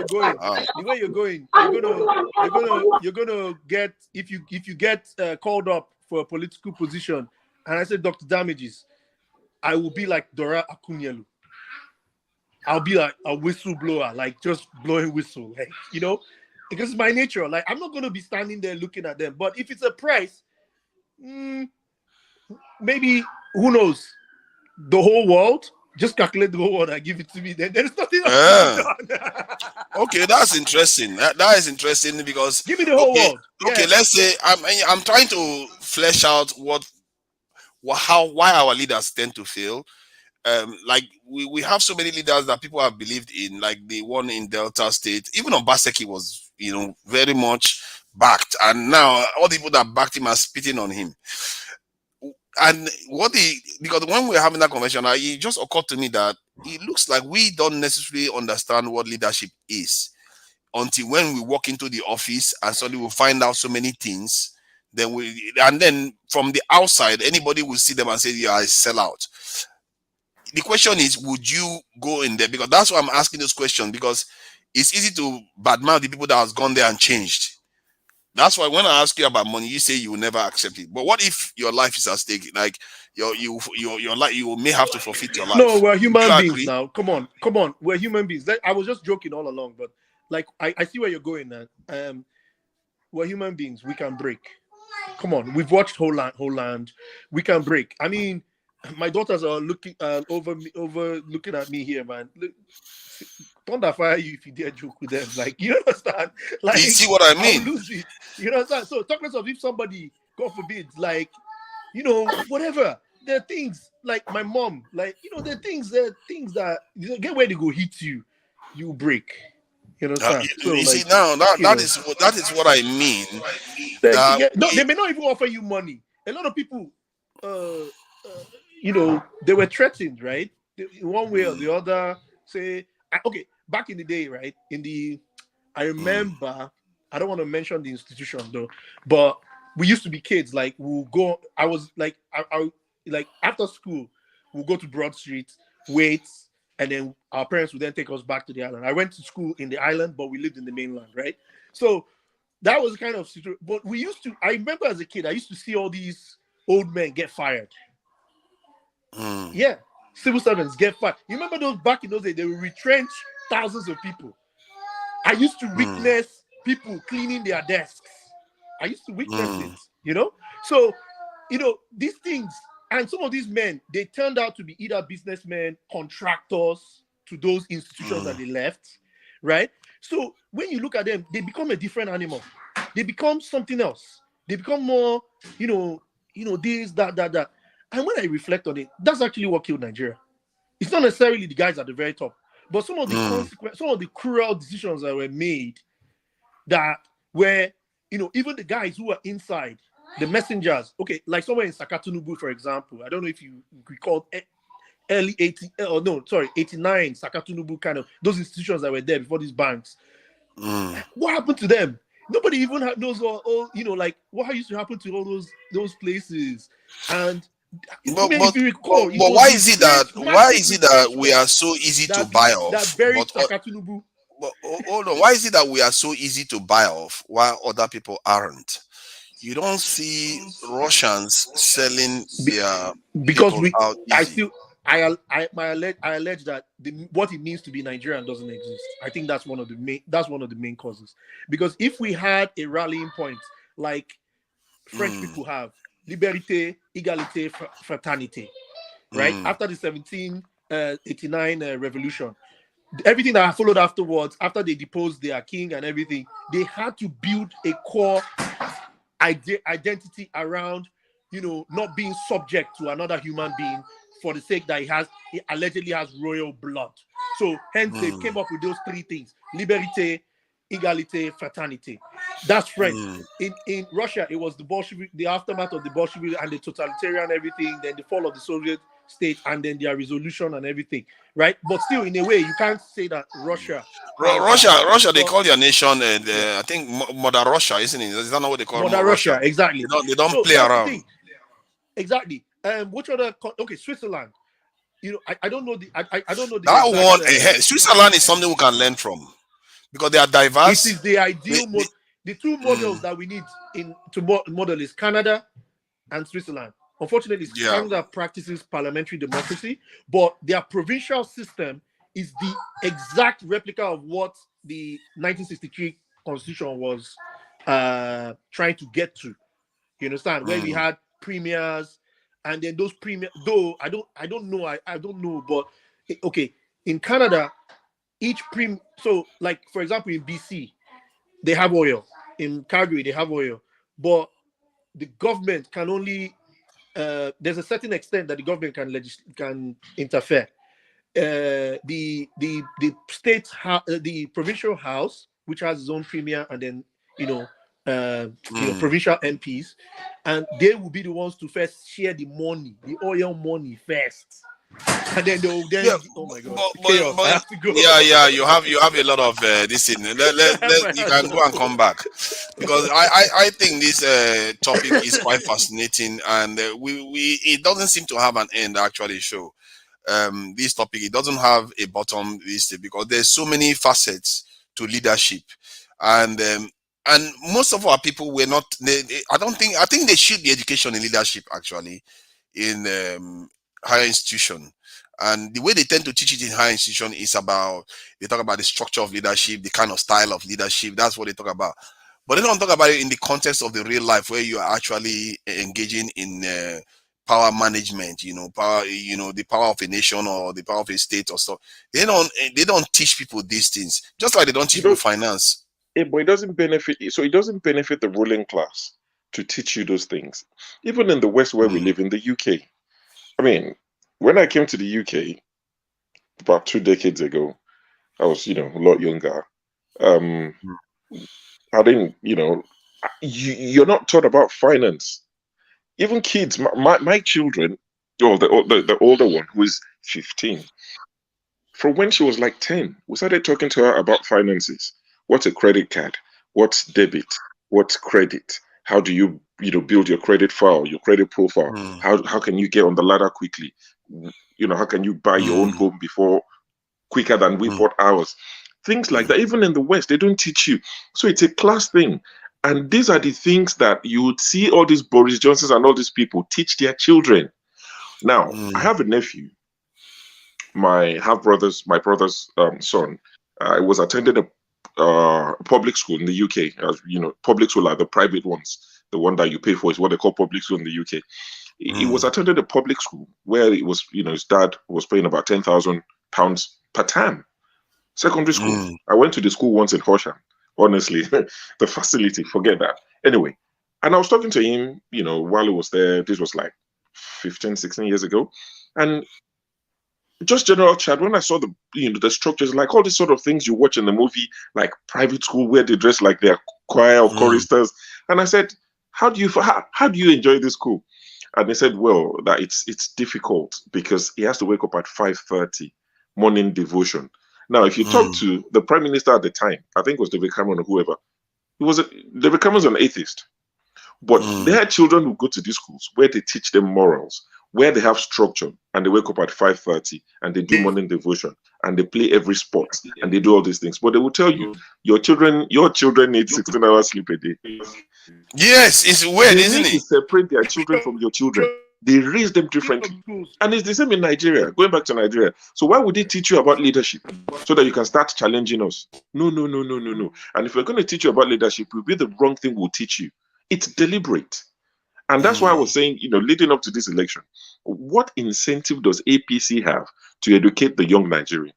you're gonna get, if you get called up for a political position. And I said, Dr. Damages, I will be like Dora Akunyelu. I'll be like a whistleblower, like just blowing whistle, because it's my nature. Like, I'm not going to be standing there looking at them. But if it's a price, maybe, who knows? the whole world. Just calculate the whole world and give it to me. Then there's nothing else to be done. Okay, that's interesting. That is interesting because give me the whole world. Okay, let's say I'm trying to flesh out why our leaders tend to fail. Like we have so many leaders that people have believed in, like the one in Delta State. Even Obaseki was, very much backed, and now all the people that backed him are spitting on him. And because when we were having that convention, it just occurred to me that it looks like we don't necessarily understand what leadership is until when we walk into the office and suddenly we find out so many things. Then from the outside, anybody will see them and say, "Yeah, I sell out." The question is, would you go in there? Because that's why I'm asking this question, because it's easy to badmouth the people that has gone there and changed. That's why when I ask you about money, you say you will never accept it. But what if your life is at stake? Like your life, you may have to forfeit your life. No, we're human beings now. Come on. We're human beings. I was just joking all along, but like I see where you're going now. We're human beings. We can break. Come on, we've watched Whole Land. We can break. I mean, my daughters are looking over looking at me here, man. Look, thunder fire you if you dare joke with them. Like, you understand? Like, you see what I mean? I'll lose it. You understand? So talk less of if somebody, God forbid, like, whatever. There are things like my mom, like, there are things that get where they go hit you, you break. You know, you see now that is what I mean. They may not even offer you money. A lot of people, they were threatened, right? In one way or the other. Say, okay, back in the day, right? I remember. I don't want to mention the institution though, but we used to be kids. Like we'll go. I was like, I like after school, we'll go to Broad Street, wait. And then our parents would then take us back to the island. I went to school in the island, but we lived in the mainland, right? So that was kind of situation. But I remember as a kid, I used to see all these old men get fired. Yeah, civil servants get fired. You remember those back in those days, they would retrench thousands of people. I used to witness people cleaning their desks. I used to witness it, So, these things. And some of these men, they turned out to be either businessmen, contractors to those institutions that they left, right? So when you look at them, they become a different animal. They become something else. They become more, this, that. And when I reflect on it, that's actually what killed Nigeria. It's not necessarily the guys at the very top, but some of the some of the cruel decisions that were made that were, even the guys who are inside, the messengers, okay, like somewhere in Sakatunubu, for example. I don't know if you recall early 89 Sakatunubu, kind of those institutions that were there before these banks. What happened to them? Nobody even knows all like what used to happen to all those places. And if you recall, but why is it that we are so easy to buy off? That very Sakatunubu. But hold on, why is it that we are so easy to buy off while other people aren't? You don't see Russians selling their because out easy. I allege that what it means to be Nigerian doesn't exist. I think that's one of the main causes. Because if we had a rallying point like French people have, liberté, égalité, fraternité, right? After the 1789 revolution, everything that followed afterwards, after they deposed their king and everything, they had to build a core identity around, not being subject to another human being for the sake that he allegedly has royal blood. So hence they came up with those three things: liberté, égalité, fraternité. That's French. In Russia, it was the Bolshevik, the aftermath of the Bolshevik and the totalitarian everything, then the fall of the Soviet state, and then their resolution and everything, right? But still, in a way, you can't say that Russia, they call their nation, I think Mother Russia, isn't it? Is that not what they call Mother Russia? Exactly. They don't play around. Exactly. Which other? Okay, Switzerland. I don't know the. I don't know the. That one. Switzerland is something we can learn from because they are diverse. It is the ideal model. The two models that we need to model is Canada and Switzerland. Unfortunately, Canada practices parliamentary democracy, but their provincial system is the exact replica of what the 1963 Constitution was trying to get to. You understand? Where we had premiers, and then those premium. Though I don't know, but okay, in Canada, each so like for example in BC, they have oil. In Calgary, they have oil, but the government can only there's a certain extent that the government can interfere. The state the provincial house, which has its own premier, and then provincial MPs, and they will be the ones to first share the money, the oil money first, and then oh my god, chaos! I have to go. Yeah, you have a lot of this thing. You can go and come back, because I think this topic is quite fascinating, and it doesn't seem to have an end actually. Show this topic, it doesn't have a bottom list, because there's so many facets to leadership, and most of our people were not. I think they should be education in leadership actually in higher institution. And the way they tend to teach it in higher institution is they talk about the structure of leadership, the kind of style of leadership. That's what they talk about. But they don't talk about it in the context of the real life, where you are actually engaging in power management, power, the power of a nation or the power of a state or stuff. They don't teach people these things, just like they don't teach people finance. But it doesn't benefit. So it doesn't benefit the ruling class to teach you those things. Even in the West, where we live, in the UK. I mean, when I came to the UK about 2 decades ago, I was, a lot younger. I didn't, you're not taught about finance. Even kids, my children, the older one who is 15, from when she was like 10, we started talking to her about finances. What's a credit card? What's debit? What's credit? How do you, build your credit file, your credit profile? How can you get on the ladder quickly? How can you buy your own home quicker than we bought ours? Things like that. Even in the West, they don't teach you. So it's a class thing. And these are the things that you would see all these Boris Johnsons and all these people teach their children. Now, I have a nephew, my brother's son. Was attended a public school in the UK. Public school are the private ones. The one that you pay for is what they call public school in the UK. He was attended a public school where it was, his dad was paying about £10,000 per term. Secondary school. I went to the school once in Horsham. Honestly, the facility, forget that. Anyway, and I was talking to him, while he was there. This was like 15, 16 years ago. And just general chat, when I saw the structures, like all these sort of things you watch in the movie, like private school where they dress like they're choir or choristers. And I said, how do you enjoy this school? And they said, well, that it's difficult because he has to wake up at 5:30, morning devotion. Now, if you talk to the prime minister at the time, I think it was David Cameron or whoever, David Cameron's an atheist. But they had children who go to these schools where they teach them morals, where they have structure, and they wake up at 5:30 and they do morning devotion and they play every sport and they do all these things. But they will tell you, your children need 16 hours sleep a day. Yes, it's weird, isn't it? They need to separate their children from your children. They raise them differently. And it's the same in Nigeria, going back to Nigeria. So why would they teach you about leadership? So that you can start challenging us? No. And if we're going to teach you about leadership, it will be the wrong thing we'll teach you. It's deliberate. And that's why I was saying, leading up to this election, what incentive does APC have to educate the young Nigerian?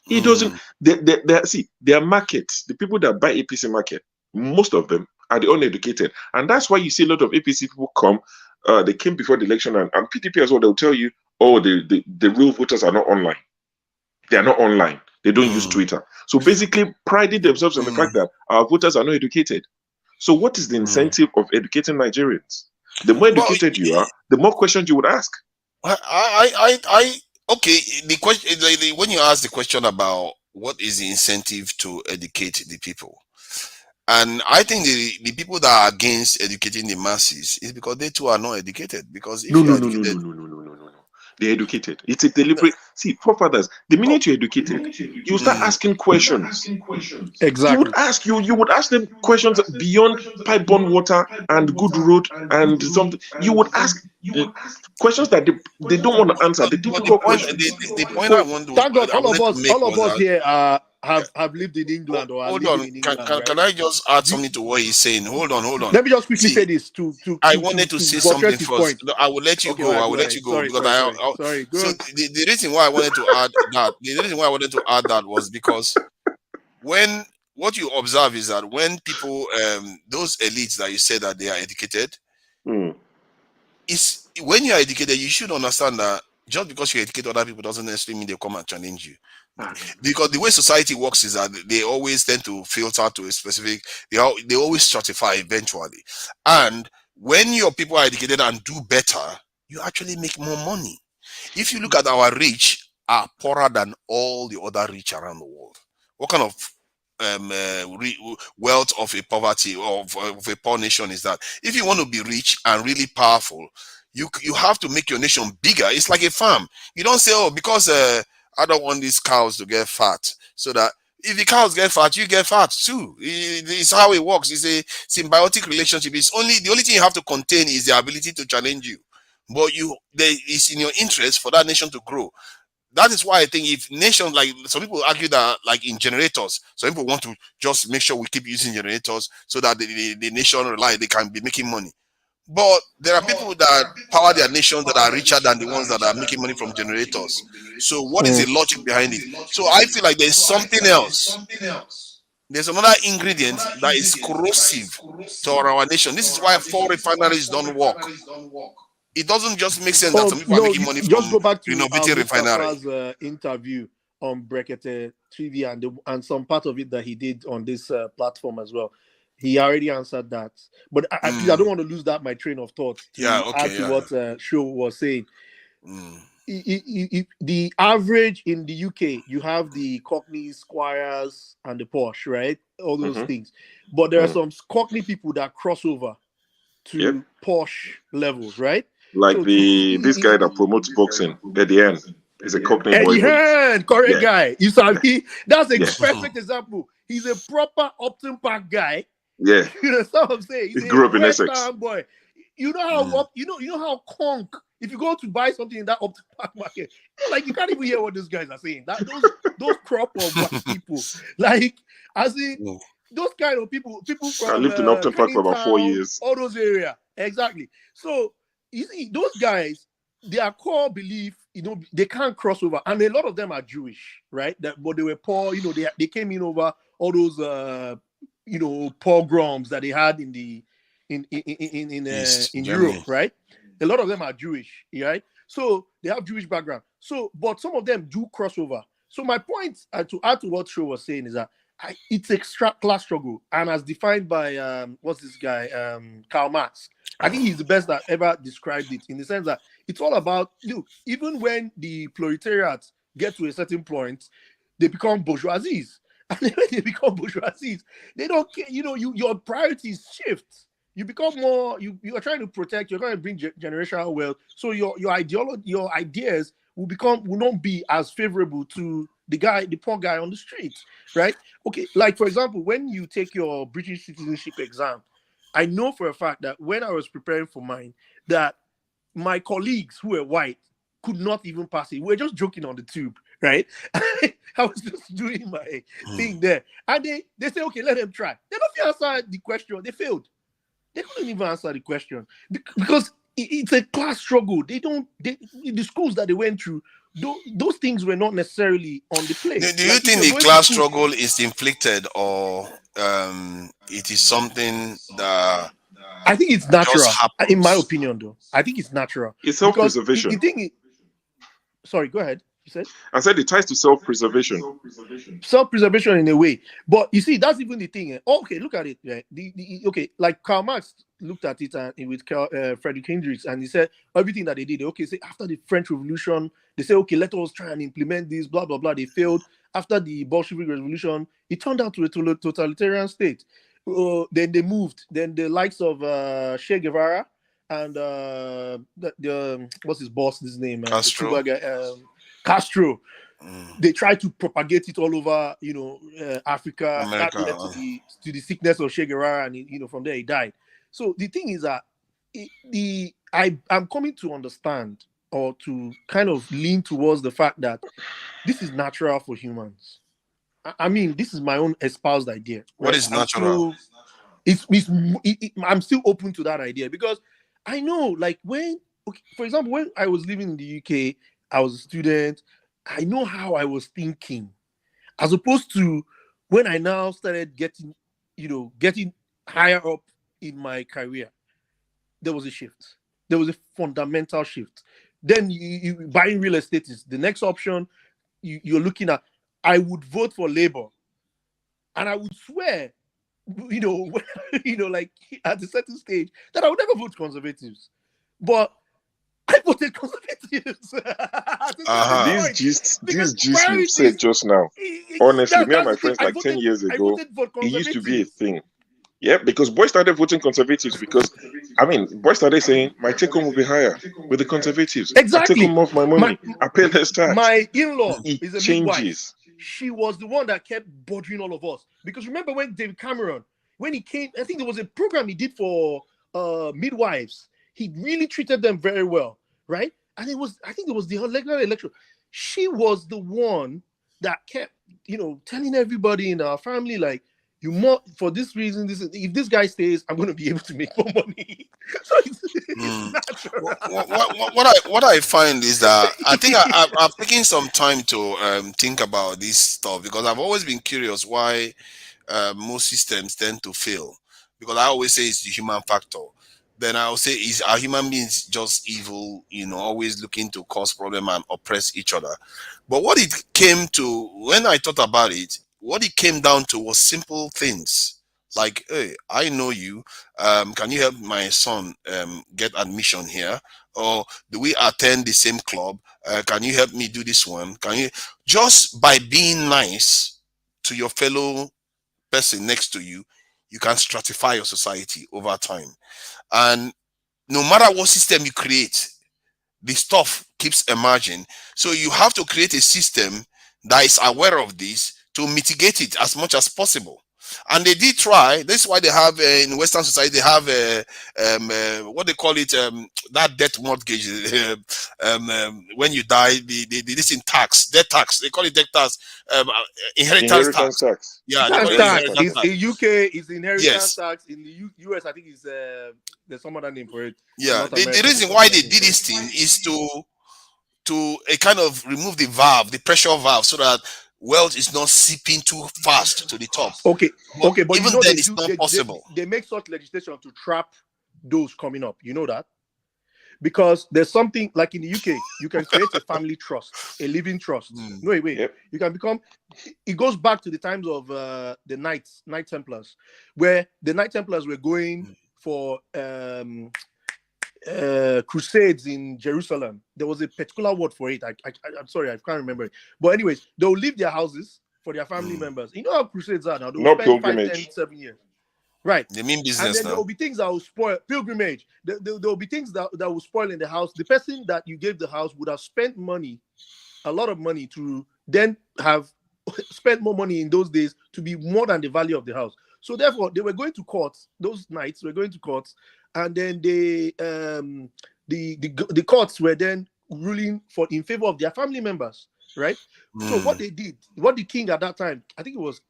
It doesn't. Their markets, the people that buy APC market, most of them are the uneducated. And that's why you see a lot of APC people come. They came before the election, and PDP as well. They'll tell you, the real voters are not online. They are not online. They don't use Twitter. So basically, priding themselves on the fact that our voters are not educated. So what is the incentive of educating Nigerians? The more educated you are, the more questions you would ask. Okay. The question, when you ask the question about what is the incentive to educate the people, and I think the people that are against educating the masses is because they too are not educated. Because if No. They're educated. It's a deliberate. See, forefathers, the minute you're educated, you start asking questions. Exactly. You would ask them questions beyond pipe-borne water and good road and something. You would ask questions that they don't want to answer. The difficult questions. The point I want to thank God, all of us here are have lived in England or are hold living on. in England, right? Can I just add something to what he's saying? Hold on. Let me just quickly See, say this to I wanted to say something buttress his first. point. No, I will let you Okay, go. all right, I go will let ahead. you go Sorry. because Sorry. Go so on. the reason why I wanted to add that was because when what you observe is that when people those elites that you say that they are educated, is when you are educated, you should understand that just because you educate other people doesn't necessarily mean they come and challenge you. Because the way society works is that they always tend to filter to a specific, they always stratify eventually. And when your people are educated and do better, you actually make more money. If you look at our rich, are poorer than all the other rich around the world. What kind of wealth of a poverty or of a poor nation is that? If you want to be rich and really powerful, you have to make your nation bigger. It's like a farm. You don't say, oh, because I don't want these cows to get fat, so that if the cows get fat, you get fat too. It's how it works. It's a symbiotic relationship. It's only the only thing you have to contain is the ability to challenge you. But it's in your interest for that nation to grow. That is why I think if nations, like some people argue that like in generators, some people want to just make sure we keep using generators so that the nation they can be making money. But there are people that power their nations that are richer than the ones that are making money from generators. So what is the logic behind it? So I feel like there's something else. There's another ingredient that is corrosive to our nation. This is why 4 refineries don't work. It doesn't just make sense that Oh some people are no, making money just from go back to renovating refinery. Mustafa's interview on Brekete TV and some part of it that he did on this platform as well. He already answered that, but please, I don't want to lose my train of thought to add to what Show was saying. The average in the UK, you have the Cockney Squires and the posh, right? All those things, but there are some Cockney people that cross over to posh levels, right? Like so this guy that promotes boxing at the end is a Cockney boy. Correct guy. You sabi? That's a perfect example. He's a proper Upton Park guy. Yeah. You know what I'm saying? He's he grew up in West Essex. Ham boy. You know how you know how conk. If you go to buy something in that Upton Park market, like you can't even hear what those guys are saying. That those crop of black people, like as in those kind of people from I lived in Upton Park for about 4 years. All those areas, exactly. So you see, those guys, their core belief, they can't cross over, and a lot of them are Jewish, right? But they were poor, they came in over all those pogroms that they had in Europe, right? A lot of them are Jewish, right? So they have Jewish background. So, but some of them do cross over. So my point to add to what Sho was saying is that it's a class struggle, and as defined by what's this guy, Karl Marx. I think he's the best that ever described it, in the sense that it's all about, even when the proletariat get to a certain point, they become bourgeoisies. And when they become bourgeoisies, they don't care, your priorities shift. You become more, you are trying to protect, you're trying to bring generational wealth. So your ideology, your ideas will not be as favorable to the poor guy on the street, right? Okay, like for example, when you take your British citizenship exam, I know for a fact that when I was preparing for mine, that my colleagues who were white could not even pass it. We were just joking on the tube, right? I was just doing my thing there. And they say, okay, let them try. They don't answer the question. They failed. They couldn't even answer the question because it's a class struggle. The schools that they went through, those things were not necessarily on the plate. Do you think the class struggle is inflicted, or it is something that I think it's natural? In my opinion, though, I think it's natural. It's self-preservation. Sorry, go ahead. You said? I said it ties to self-preservation. Self-preservation in a way. But you see, that's even the thing. Okay, look at it. Right? Okay, like Karl Marx looked at it with Friedrich Hendricks, and he said everything that they did. Okay, say after the French Revolution, they say, okay, let us try and implement this, blah, blah, blah. They failed. After the Bolshevik Revolution, it turned out to a totalitarian state. Then they moved. Then the likes of Che Guevara and what's his boss? His name? Castro. Castro. They tried to propagate it all over, Africa. America. That led to the sickness of Che Guevara, and from there he died. So the thing is that I'm coming to understand, or to kind of lean towards the fact that this is natural for humans. I mean, this is my own espoused idea. What Right? is natural? I'm still open to that idea because I know, like, for example, when I was living in the UK, I was a student. I know how I was thinking, as opposed to when I now started getting higher up in my career. There was a shift. There was a fundamental shift. Then you buying real estate is the next option. You're looking at. I would vote for Labour, and I would swear, like at a certain stage, that I would never vote Conservatives, but I voted Conservatives. This gist you said just now. Honestly, me and my friends, like 10 years ago, it used to be a thing. Yeah, because boys started voting Conservatives because, I mean, boys started saying, my take home will be higher with the Conservatives. Exactly. I take home more of my money. I pay less tax. My in-law is a changes. Midwife. She was the one that kept bothering all of us. Because remember when David Cameron, when he came, I think there was a program he did for midwives. He really treated them very well, right? And I think it was the regular election. She was the one that kept, telling everybody in our family, like, for this reason, if this guy stays, I'm going to be able to make more money. So it's natural. What I find is that I think I've taken some time to think about this stuff because I've always been curious why most systems tend to fail. Because I always say it's the human factor. Then I'll say, are human beings just evil, always looking to cause problem and oppress each other? But what it came to, when I thought about it, what it came down to was simple things. Like, hey, I know you. Can you help my son get admission here? Or do we attend the same club? Can you help me do this one? Can you, just by being nice to your fellow person next to you, you can stratify your society over time. And no matter what system you create, the stuff keeps emerging. So you have to create a system that is aware of this to mitigate it as much as possible. And they did try. That's why they have in Western society they have what they call it, that death mortgage. When you die, this in tax, death tax. They call it death tax, inheritance tax. Yeah, they call it inheritance tax. In UK, it's inheritance tax. In the US, I think it's there's some other name for it. Yeah, the reason why they did this thing is to kind of remove the valve, the pressure valve, so that wealth is not seeping too fast to the top. Okay, but even then it's not possible. They make such legislation to trap those coming up. You know that? Because there's something like in the UK, you can create a family trust, a living trust. No, wait. Yep. You can become. It goes back to the times of the Knight Templars, where the Knight Templars were going for crusades in Jerusalem. There was a particular word for it. I'm sorry, I can't remember it. But anyways, they'll leave their houses for their family members. You know how crusades are now. They'll spend 5, 10, 7 years. Right. They mean business. And then now. there will be things that will spoil pilgrimage. There will be things that will spoil in the house. The person that you gave the house would have spent money, a lot of money, to then have spent more money in those days to be more than the value of the house. So therefore, they were going to courts. Those knights were going to courts, and then the courts were then ruling in favor of their family members. Right. So what they did, what the king at that time, I think it was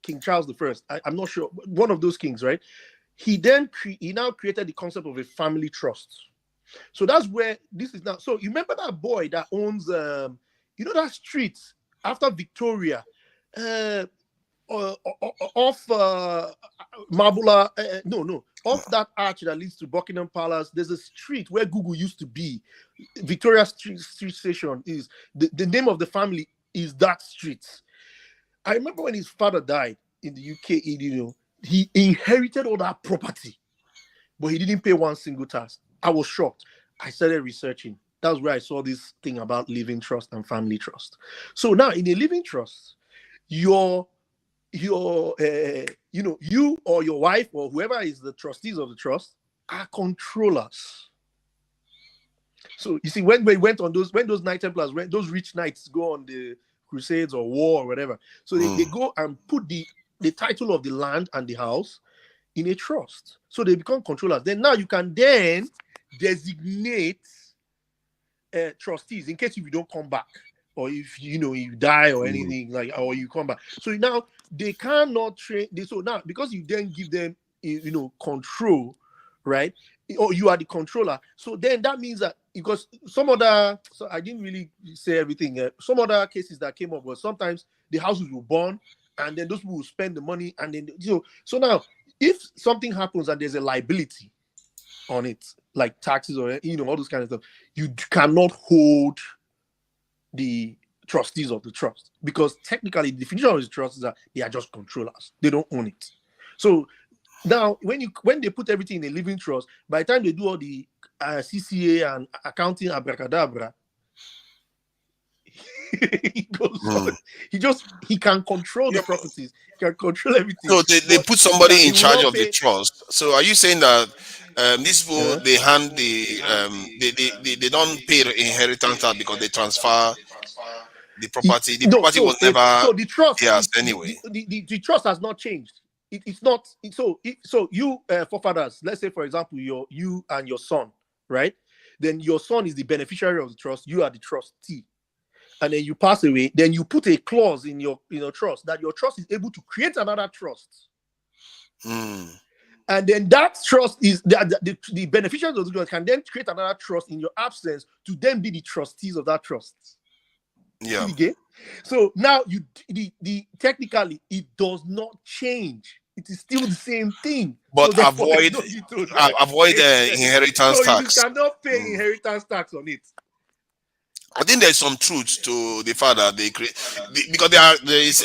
King Charles I. I'm not sure, one of those kings, right? He now created the concept of a family trust. So that's where this is now. So you remember that boy that owns, that street after Victoria, off Marbula, off that arch that leads to Buckingham Palace. There's a street where Google used to be. Victoria Street Station is the name of the family is that street. I remember when his father died in the UK, he inherited all that property, but he didn't pay one single tax. I was shocked. I started researching. That's where I saw this thing about living trust and family trust. So now in a living trust, you or your wife or whoever is the trustees of the trust are controllers. So you see, when those Knight Templars, when those rich knights go on the crusades or war or whatever, so they go and put the title of the land and the house in a trust, so they become controllers. Then now you can then designate trustees in case if you don't come back. or if you die or anything, like, or you come back. So now they cannot train. So now, because you then give them control, right? Or you are the controller. So then that means that, because so I didn't really say everything. Some other cases that came up was sometimes the houses will burn, and then those people will spend the money, and then so now if something happens and there's a liability on it, like taxes or all those kind of stuff, you cannot hold the trustees of the trust, because technically the definition of the trust is that they are just controllers. They don't own it. So now when they put everything in a living trust, by the time they do all the CCA and accounting abracadabra, he goes on. He can control the properties, he can control everything. So they put somebody in charge of the trust. So are you saying that these people they hand they don't pay the inheritance tax because they transfer the property? The property was never so the trust theirs anyway. The trust has not changed. It's not so you forefathers, let's say for example you and your son, right? Then your son is the beneficiary of the trust, you are the trustee, and then you pass away, then you put a clause in your trust that your trust is able to create another trust. And then that trust is the beneficiaries of the trust can then create another trust in your absence to then be the trustees of that trust. Yeah. Okay? So now the technically it does not change. It is still the same thing. But so avoid inheritance tax. So you cannot pay inheritance tax on it. I think there's some truth to the fact that they create, because there is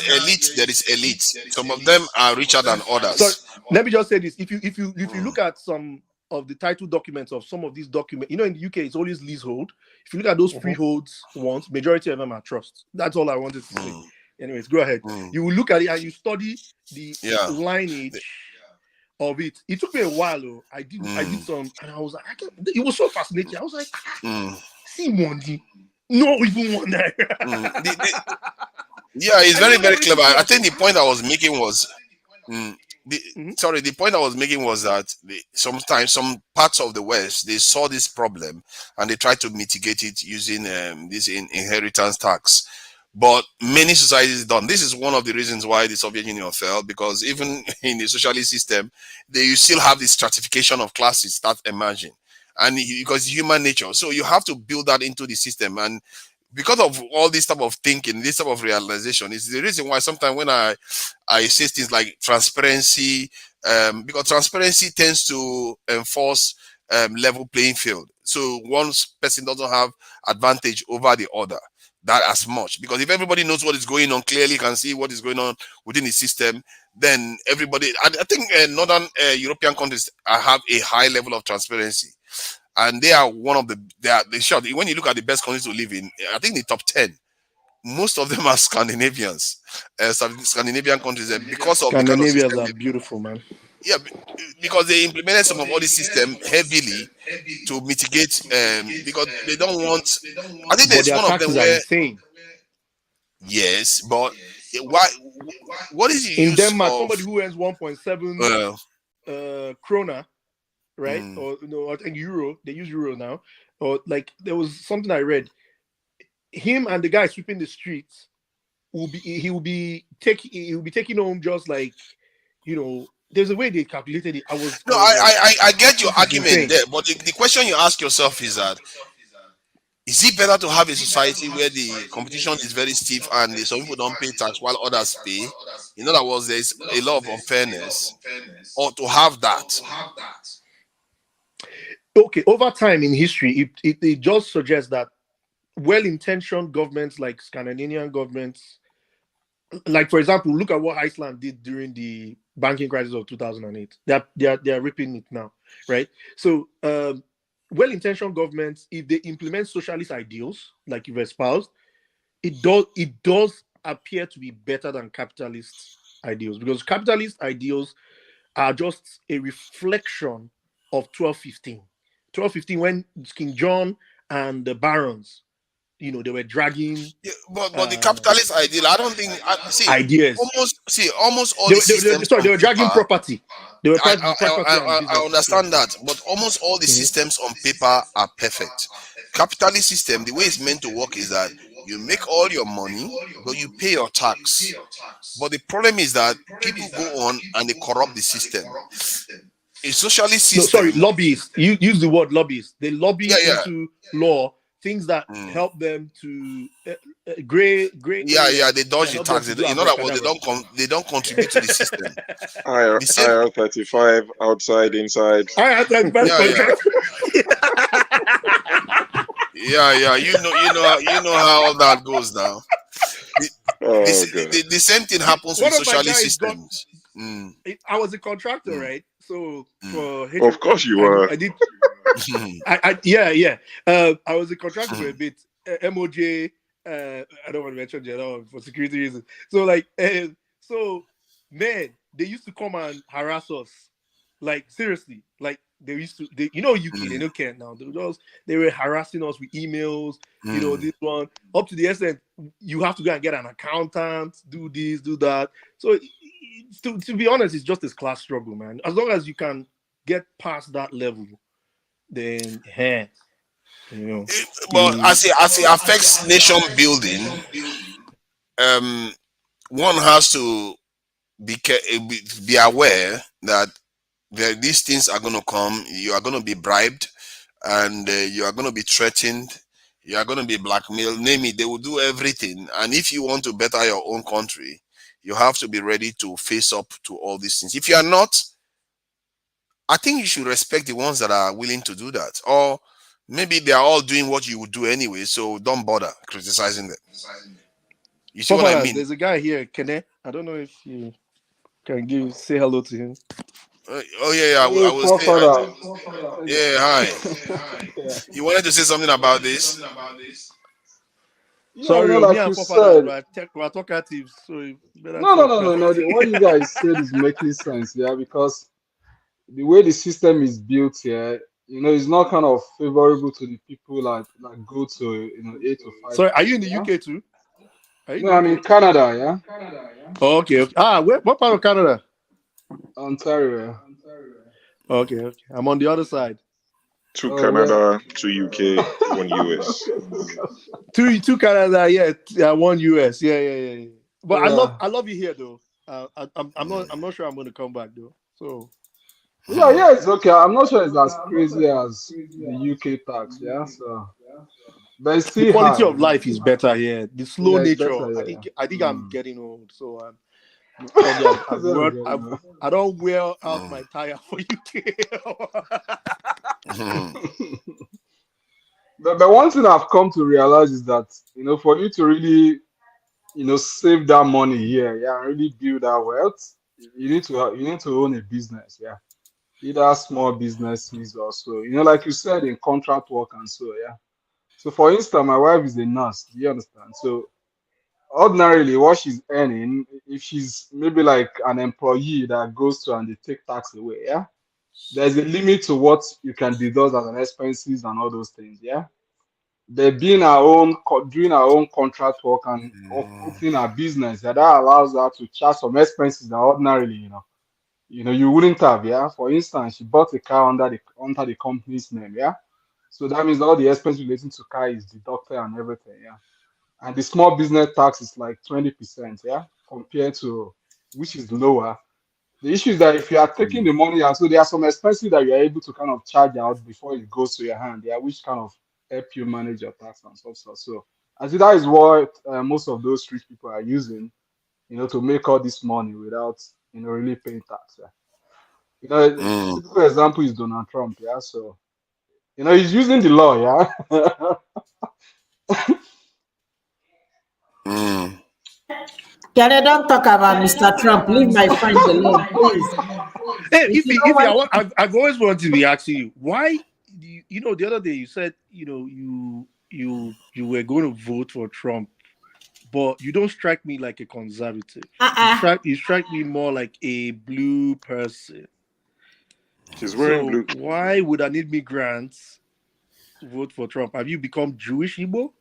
elite. Some of them are richer than others. So let me just say this: if you look at some of the title documents of some of these documents, in the UK it's always leasehold. If you look at those freeholds ones, majority of them are trusts. That's all I wanted to say. Anyways, go ahead. You will look at it and you study the lineage of it. It took me a while though. I did some, and I was like, it was so fascinating. I was like, see money. No, even one naira. Yeah, it's very, very clever. I think the point I was making was, the point I was making was that sometimes some parts of the West, they saw this problem and they tried to mitigate it using this inheritance tax. But many societies don't. This is one of the reasons why the Soviet Union fell, because even in the socialist system, you still have this stratification of classes start emerging. And because human nature, so you have to build that into the system. And because of all this type of thinking, this type of realization, is the reason why sometimes when I say things like transparency, because transparency tends to enforce level playing field. So one person doesn't have advantage over the other that as much, because if everybody knows what is going on, clearly can see what is going on within the system, then everybody, I think northern European countries have a high level of transparency. And they are one of when you look at the best countries to live in, I think the top 10, most of them are Scandinavians, Scandinavian countries, because of Scandinavians are beautiful, man. Yeah, because they implemented some of all this system heavily to mitigate, because they don't want. I think there's one of them where. Insane. Yes, but why? What is the in use Denmark? Of, somebody who earns 1.7 krona. Right? Or I think euro. They use euro now. Or like there was something I read. Him and the guy sweeping the streets he will be taking home just like, there's a way they calculated it. I get your argument there, but the question you ask yourself is that, is it better to have a society where the competition is very stiff and some people don't pay tax while others pay? In other words, there's a lot of unfairness, or to have that? Okay, over time in history, it just suggests that well-intentioned governments like Scandinavian governments, like for example, look at what Iceland did during the banking crisis of 2008. They are ripping it now, right? So well-intentioned governments, if they implement socialist ideals like you've espoused, it does appear to be better than capitalist ideals, because capitalist ideals are just a reflection of 1215. 1215, when King John and the barons, they were dragging. Yeah, but the capitalist ideal, I don't think. Ideas. Almost all the systems. They were dragging property. They were I understand that, but almost all the systems on paper are perfect. Capitalist system, the way it's meant to work is that You make all your money, but you pay your tax. But the problem is that people go on and they corrupt the system. A socialist No, system. sorry, lobbyists. You use the word lobbyists. They lobby Yeah. into law things that help them to gray Yeah. They dodge the help them tax. to do In other words, abracadabra. they don't contribute to the system. IR, The same. IR 35 outside, inside. IR 35 contract. Yeah. You know how all that goes now. The same thing happens with socialist systems. I was a contractor, right? So for of course you were. I did. Yeah. I was a contractor for a bit. MOJ. I don't want to mention that for security reasons. So man, they used to come and harass us. Like seriously, like they used to. UK, they don't care now. They were harassing us with emails. This one up to the extent you have to go and get an accountant, do this, do that. So to be honest, it's just this class struggle, man. As long as you can get past that level, then But as it affects nation building, one has to be aware that these things are going to come. You are going to be bribed, and you are going to be threatened. You are going to be blackmailed. Name it, they will do everything. And if you want to better your own country, you have to be ready to face up to all these things. If you are not, I think you should respect the ones that are willing to do that. Or maybe they are all doing what you would do anyway, so don't bother criticizing them. You see what I mean? There's a guy here, Kene. I don't know if you can say hello to him. I was say, hi. You wanted to say something about this? Sorry, like you said, we're talkatives. So no. What you guys said is making sense, because the way the system is built here, it's not kind of favorable to the people that go to 8 to 5. Sorry, are you in the UK too? No, I'm in Canada, yeah. Oh, okay. What part of Canada? Ontario. Okay. I'm on the other side. To Canada, to UK, 1 US. Two Canada, yeah, 1 US, yeah. But I love you here though. I'm not sure I'm going to come back though. So. Yeah, it's okay. I'm not sure it's as crazy as the UK tax, So, but it's still the quality high, of life is better here. The slow nature. Better, I think I'm getting old, so I don't wear out my tire for UK. But one thing I've come to realize is that for you to really save that money here, and really build that wealth, you need to own a business, either small businesses or so, like you said, in contract work and so, So for instance, my wife is a nurse, do you understand? So ordinarily what she's earning, if she's maybe like an employee that goes to and they take tax away, there's a limit to what you can deduct as an expenses and all those things, They're doing our own contract work and opening a business that allows her to charge some expenses that ordinarily, you wouldn't have, For instance, she bought a car under the company's name, So that means all the expenses relating to car is deducted and everything, And the small business tax is like 20%, compared to, which is lower. The issue is that if you are taking the money out, so there are some expenses that you are able to kind of charge out before it goes to your hand, which kind of help you manage your tax and stuff. So I think that is what most of those rich people are using, to make all this money without, really paying tax. A typical example is Donald Trump, So, he's using the law, Can I don't talk about Mr. Trump? Leave my friend alone, please. Hey, I've always wanted to be asking you why. The other day you said you were going to vote for Trump, but you don't strike me like a conservative. You strike me more like a blue person. She's wearing blue. Why would an immigrant vote for Trump? Have you become Jewish Igbo?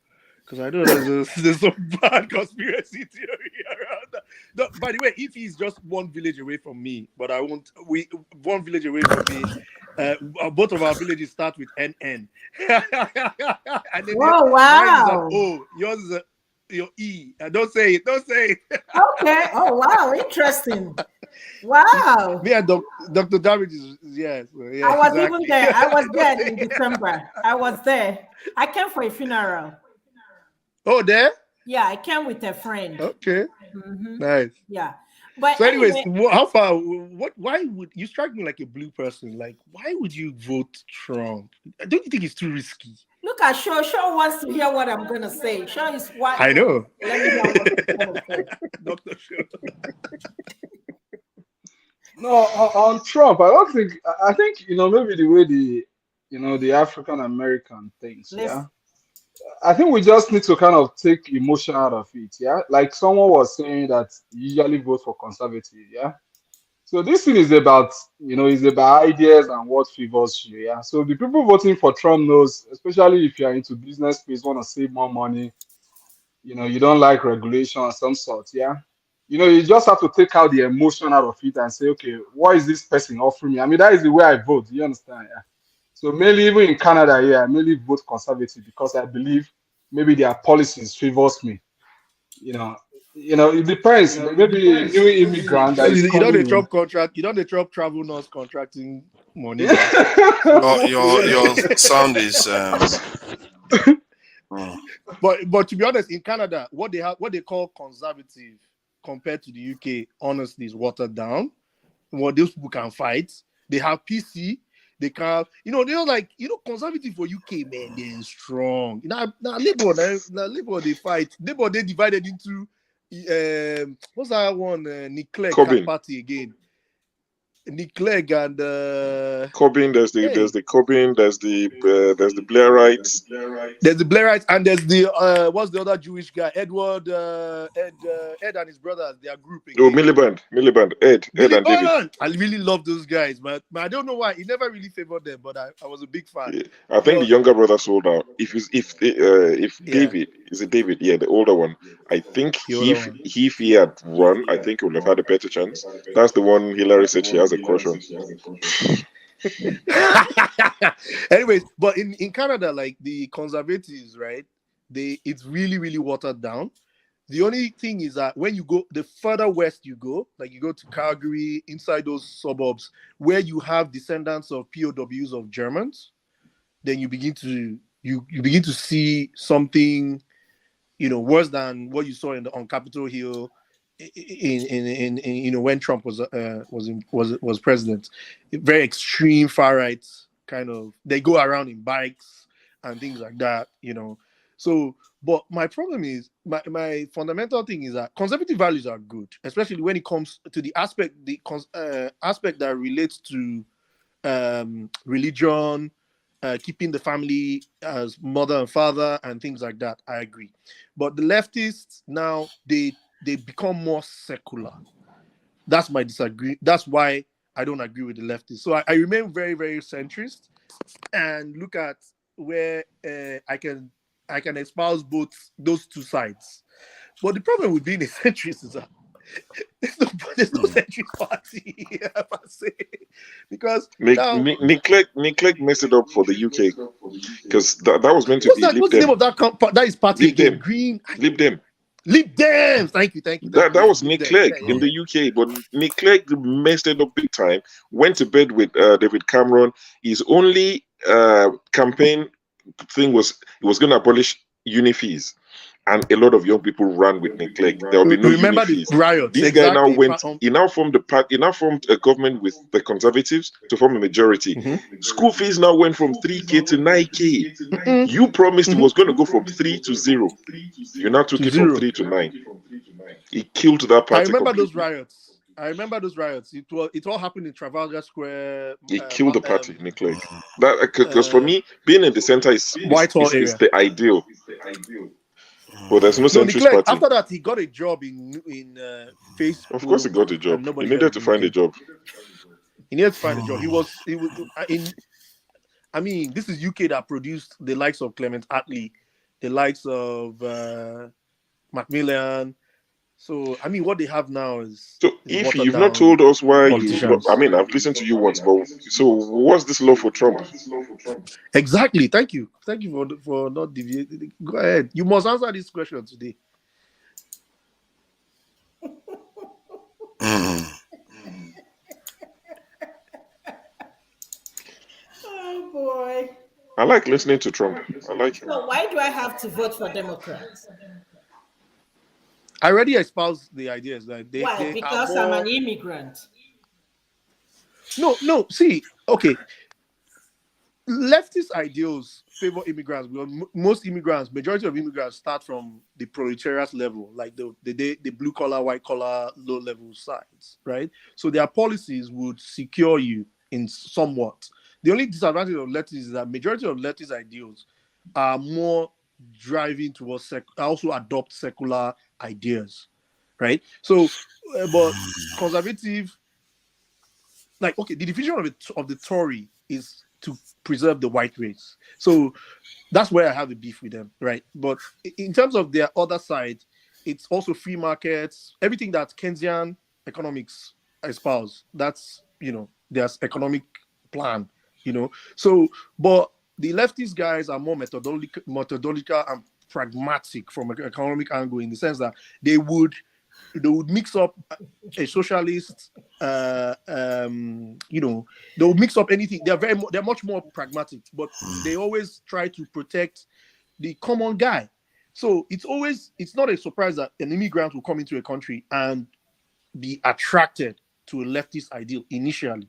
Because I know there's some bad conspiracy theory around that. No, by the way, if he's just one village away from me, but one village away from me, both of our villages start with NN. And then wow. Mine is yours is your E. Don't say it. Don't say it. Okay. Oh wow, interesting. Wow. Me and Dr. David is yes. Yeah, I was exactly. even there. I was there in December. I was there. I came for a funeral. Oh, there? Yeah, I came with a friend. Okay. Nice. Yeah. But so anyways, anyway, how far why would you strike me like a blue person? Like, why would you vote Trump? Don't you think it's too risky? Look at Shaw. Shaw wants to hear what I'm gonna say. Shaw is what I know. Let me hear what I'm gonna say. Dr. Shaw. No, on Trump, I don't think. I think maybe the way the African American thinks. Yeah, I think we just need to kind of take emotion out of it. Yeah, like someone was saying that you usually vote for conservative. Yeah, so this thing is about is about ideas and what favors you. Yeah, so the people voting for Trump knows, especially if you are into business space, want to save more money. You don't like regulation of some sort. Yeah. You just have to take out the emotion out of it and say, okay, what is this person offering me? I mean, that is the way I vote. You understand? Yeah. So mainly even in Canada, yeah, I mainly vote conservative because I believe maybe their policies favors me. It depends. Maybe a new immigrant that is You don't coming the in. Trump contract. You don't the Trump travel nurse contracting money. Your sound is. But to be honest, in Canada, what they call conservative compared to the UK, honestly, is watered down. What those people can fight, they have PC. They can, they're like, conservative for UK, man, they're strong. Now Labour, they fight. Labour, they divided into, what's that one? Nick Clegg party again. Nick Clegg and Corbyn. There's the Corbyn. There's the Blairites. There's the Blairites, and there's the what's the other Jewish guy? Ed and his brothers. Their group. Again. Oh, Miliband. Ed and David. I really love those guys, but I don't know why. He never really favored them, but I was a big fan. Yeah. I think the younger brother sold out. If David is it David? Yeah, the older one. I think if he had run, I think he would have had a better chance. That's the one Hillary said she has a crush on. Anyways, but in Canada, like the conservatives, right? It's really, really watered down. The only thing is that when you go the further west you go, like you go to Calgary, inside those suburbs where you have descendants of POWs of Germans, then you begin to see something, worse than what you saw on Capitol Hill in when Trump was president. Very extreme far right kind of. They go around in bikes and things like that. So, but my problem is my fundamental thing is that conservative values are good, especially when it comes to the aspect that relates to religion, keeping the family as mother and father and things like that. I agree, but the leftists now they become more secular. That's my disagree. That's why I don't agree with the leftists. So I remain very, very centrist and look at where I can espouse both those two sides. But the problem with being a centrist is that there's no centrist party per se, because Nick Clegg messed it up for the UK because that was meant to be. What's the name of that is party again? Green. Lib Dem. Thank you. That was Nick Clegg in the UK, but Nick Clegg messed it up big time. Went to bed with David Cameron. His only campaign thing was he was going to abolish uni fees, and a lot of young people ran with Nick Clegg. There will be no remember uni fees. The riots. This guy now went. He now formed a government with the Conservatives to form a majority. Mm-hmm. School fees now went from 3K to 9K. Mm-hmm. You promised it was going to go from 3 to 0. You now took it from 3 to 9. He killed that party. I remember those riots. It all happened in Trafalgar Square. He killed the party, Nick Clegg. Because for me, being in the center is the ideal. But there's no centrist party. After that, he got a job in Facebook. Of course, he got a job. He needed to find a job. He needed to find a job. He was in. I mean, this is UK that produced the likes of Clement Attlee, the likes of Macmillan. So, I mean, what they have now is. So, if you've not told us why you. I mean, I've listened to you once, but so what's this love for Trump? Exactly. Thank you for not deviating. Go ahead. You must answer this question today. Oh boy. I like listening to Trump. I like him. So why do I have to vote for Democrats? I already espoused the ideas that Why? they are Because I'm more. an immigrant. No. See, okay. Leftist ideals favor immigrants because most immigrants, majority of immigrants, start from the proletariat level, like the blue collar, white collar, low level sides, right? So their policies would secure you in somewhat. The only disadvantage of leftists is that majority of leftist ideals are more driving towards also adopt secular ideas, right? So, but conservative, like, okay, the division of the Tory is to preserve the white race. So that's where I have the beef with them, right? But in terms of their other side, it's also free markets, everything that Keynesian economics espouse. That's, their economic plan, So, but the leftist guys are more methodological and pragmatic from an economic angle, in the sense that they would mix up a socialist, they'll mix up anything. They're much more pragmatic, but they always try to protect the common guy. So it's not a surprise that an immigrant will come into a country and be attracted to a leftist ideal initially.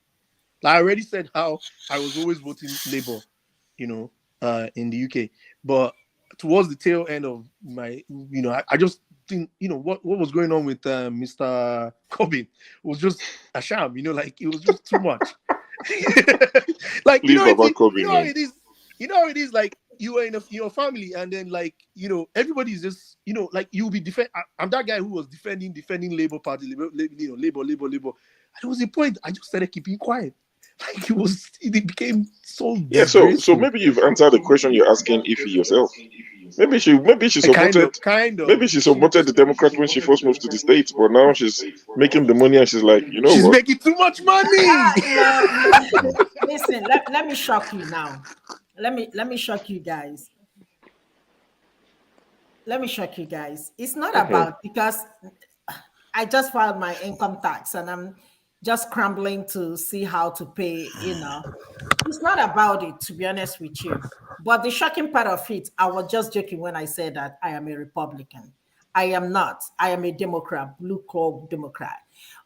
Like I already said how I was always voting Labour, in the UK, but towards the tail end of my, I just think, what was going on with Mr. Corbyn was just a sham, like it was just too much. Like, Leave about you know how it is. You know how it is, like you are in your family, and then like everybody's just like you'll be I'm that guy who was defending Labour Party, Labour. And it was the point I just started keeping quiet. Like it became so disgraceful. So maybe you've answered the question you're asking Ify yourself. Maybe she supported maybe she supported the Democrat when she first moved to the States, but now she's making the money and she's like, she's what? making too much money. Listen, let me shock you now. Let me shock you guys. It's not about, because I just filed my income tax and I'm just scrambling to see how to pay, It's not about it, to be honest with you. But the shocking part of it, I was just joking when I said that I am a Republican. I am not. I am a Democrat, blue collar Democrat.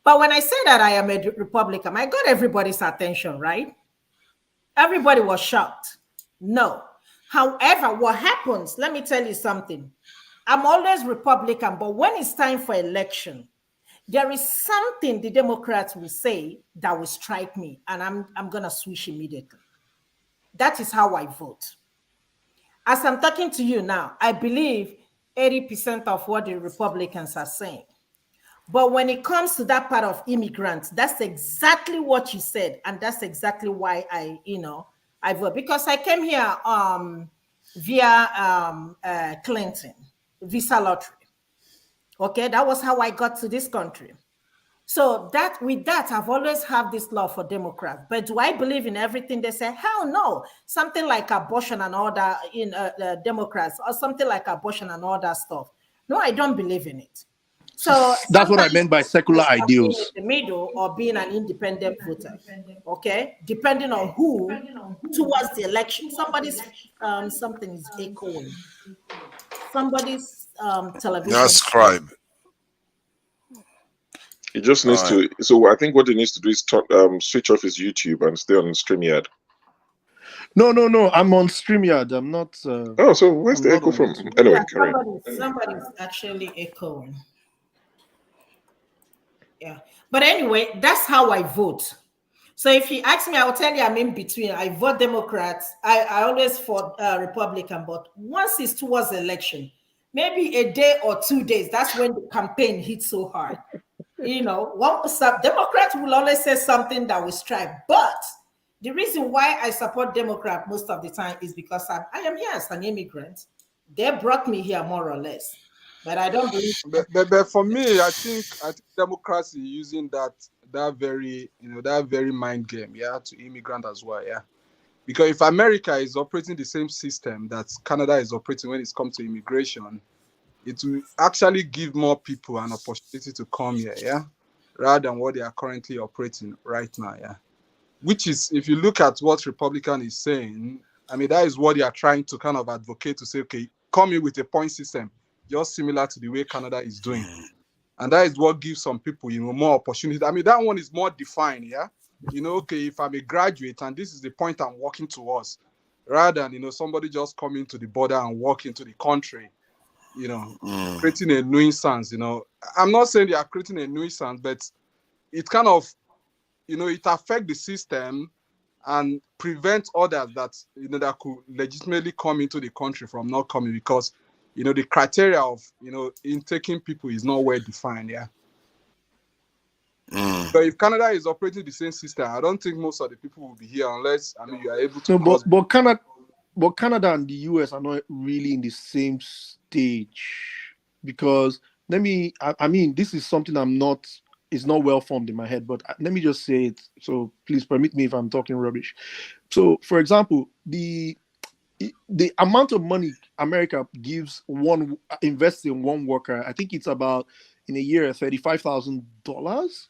But when I say that I am a Republican, I got everybody's attention, right? Everybody was shocked. No. However, what happens, let me tell you something. I'm always Republican, but when it's time for election, there is something the Democrats will say that will strike me, and I'm going to switch immediately. That is how I vote. As I'm talking to you now, I believe 80% of what the Republicans are saying. But when it comes to that part of immigrants, that's exactly what you said, and that's exactly why I vote, because I came here via Clinton, visa lottery. Okay, that was how I got to this country. So with that, I've always had this love for Democrats. But do I believe in everything they say? Hell no. Something like abortion and all that in Democrats, or something like abortion and all that stuff. No, I don't believe in it. So that's what I meant by secular ideals. In the middle or being an independent voter, okay, depending on who towards the election. Somebody's something is echoing. Somebody's television. That's scribe. He just needs to. So I think what he needs to do is switch off his YouTube and stay on StreamYard. No. I'm on StreamYard. I'm not. So where's the echo from? Anyway, somebody's actually echoing. Yeah, but anyway, that's how I vote. So if you ask me, I will tell you I'm in between. I vote Democrats. I always vote Republican, but once it's towards the election, maybe a day or 2 days, that's when the campaign hits so hard. Democrats will always say something that will strike. But the reason why I support Democrat most of the time is because I am here as an immigrant. They brought me here more or less. But I don't believe. But for me, I think Democrats are using that very mind game, to immigrant as well, Because if America is operating the same system that Canada is operating when it comes to immigration, it will actually give more people an opportunity to come here, rather than what they are currently operating right now. Yeah, which is, if you look at what Republican is saying, I mean, that is what they are trying to kind of advocate, to say, okay, come in with a point system, just similar to the way Canada is doing. And that is what gives some people, more opportunity. I mean, that one is more defined, yeah? Okay, if I'm a graduate and this is the point I'm working towards, rather than, somebody just coming to the border and walk into the country, creating a nuisance, I'm not saying they are creating a nuisance, but it kind of, it affects the system and prevent others that, that could legitimately come into the country from not coming, because the criteria of in taking people is not well defined. Yeah. So if Canada is operating the same system, I don't think most of the people will be here unless you are able to. No, but Canada and the US are not really in the same stage, because I mean, this is something it's not well formed in my head, but let me just say it. So please permit me if I'm talking rubbish. So, for example, the amount of money America invests in one worker, I think it's about, in a year, $35,000.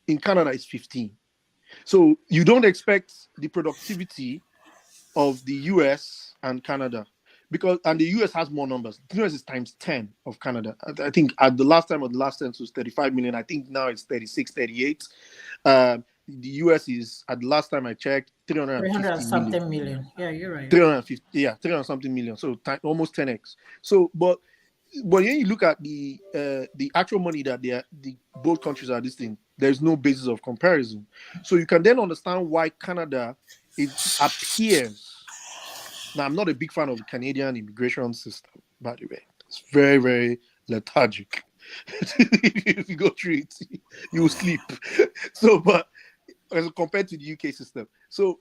In Canada, it's 15. So you don't expect the productivity of the US and Canada, and the US has more numbers. The US is times 10 of Canada. I think at the last time of the last census, 35 million. I think now it's 36, 38. The US is, at the last time I checked, 350 something million. Yeah, you're right. 350, 300 something million. So almost 10x. So, but when you look at the actual money that both countries are listing, there's no basis of comparison. So you can then understand why Canada appears. Now, I'm not a big fan of the Canadian immigration system, by the way. It's very, very lethargic. If you go through it, you will sleep. So, but as compared to the UK system, so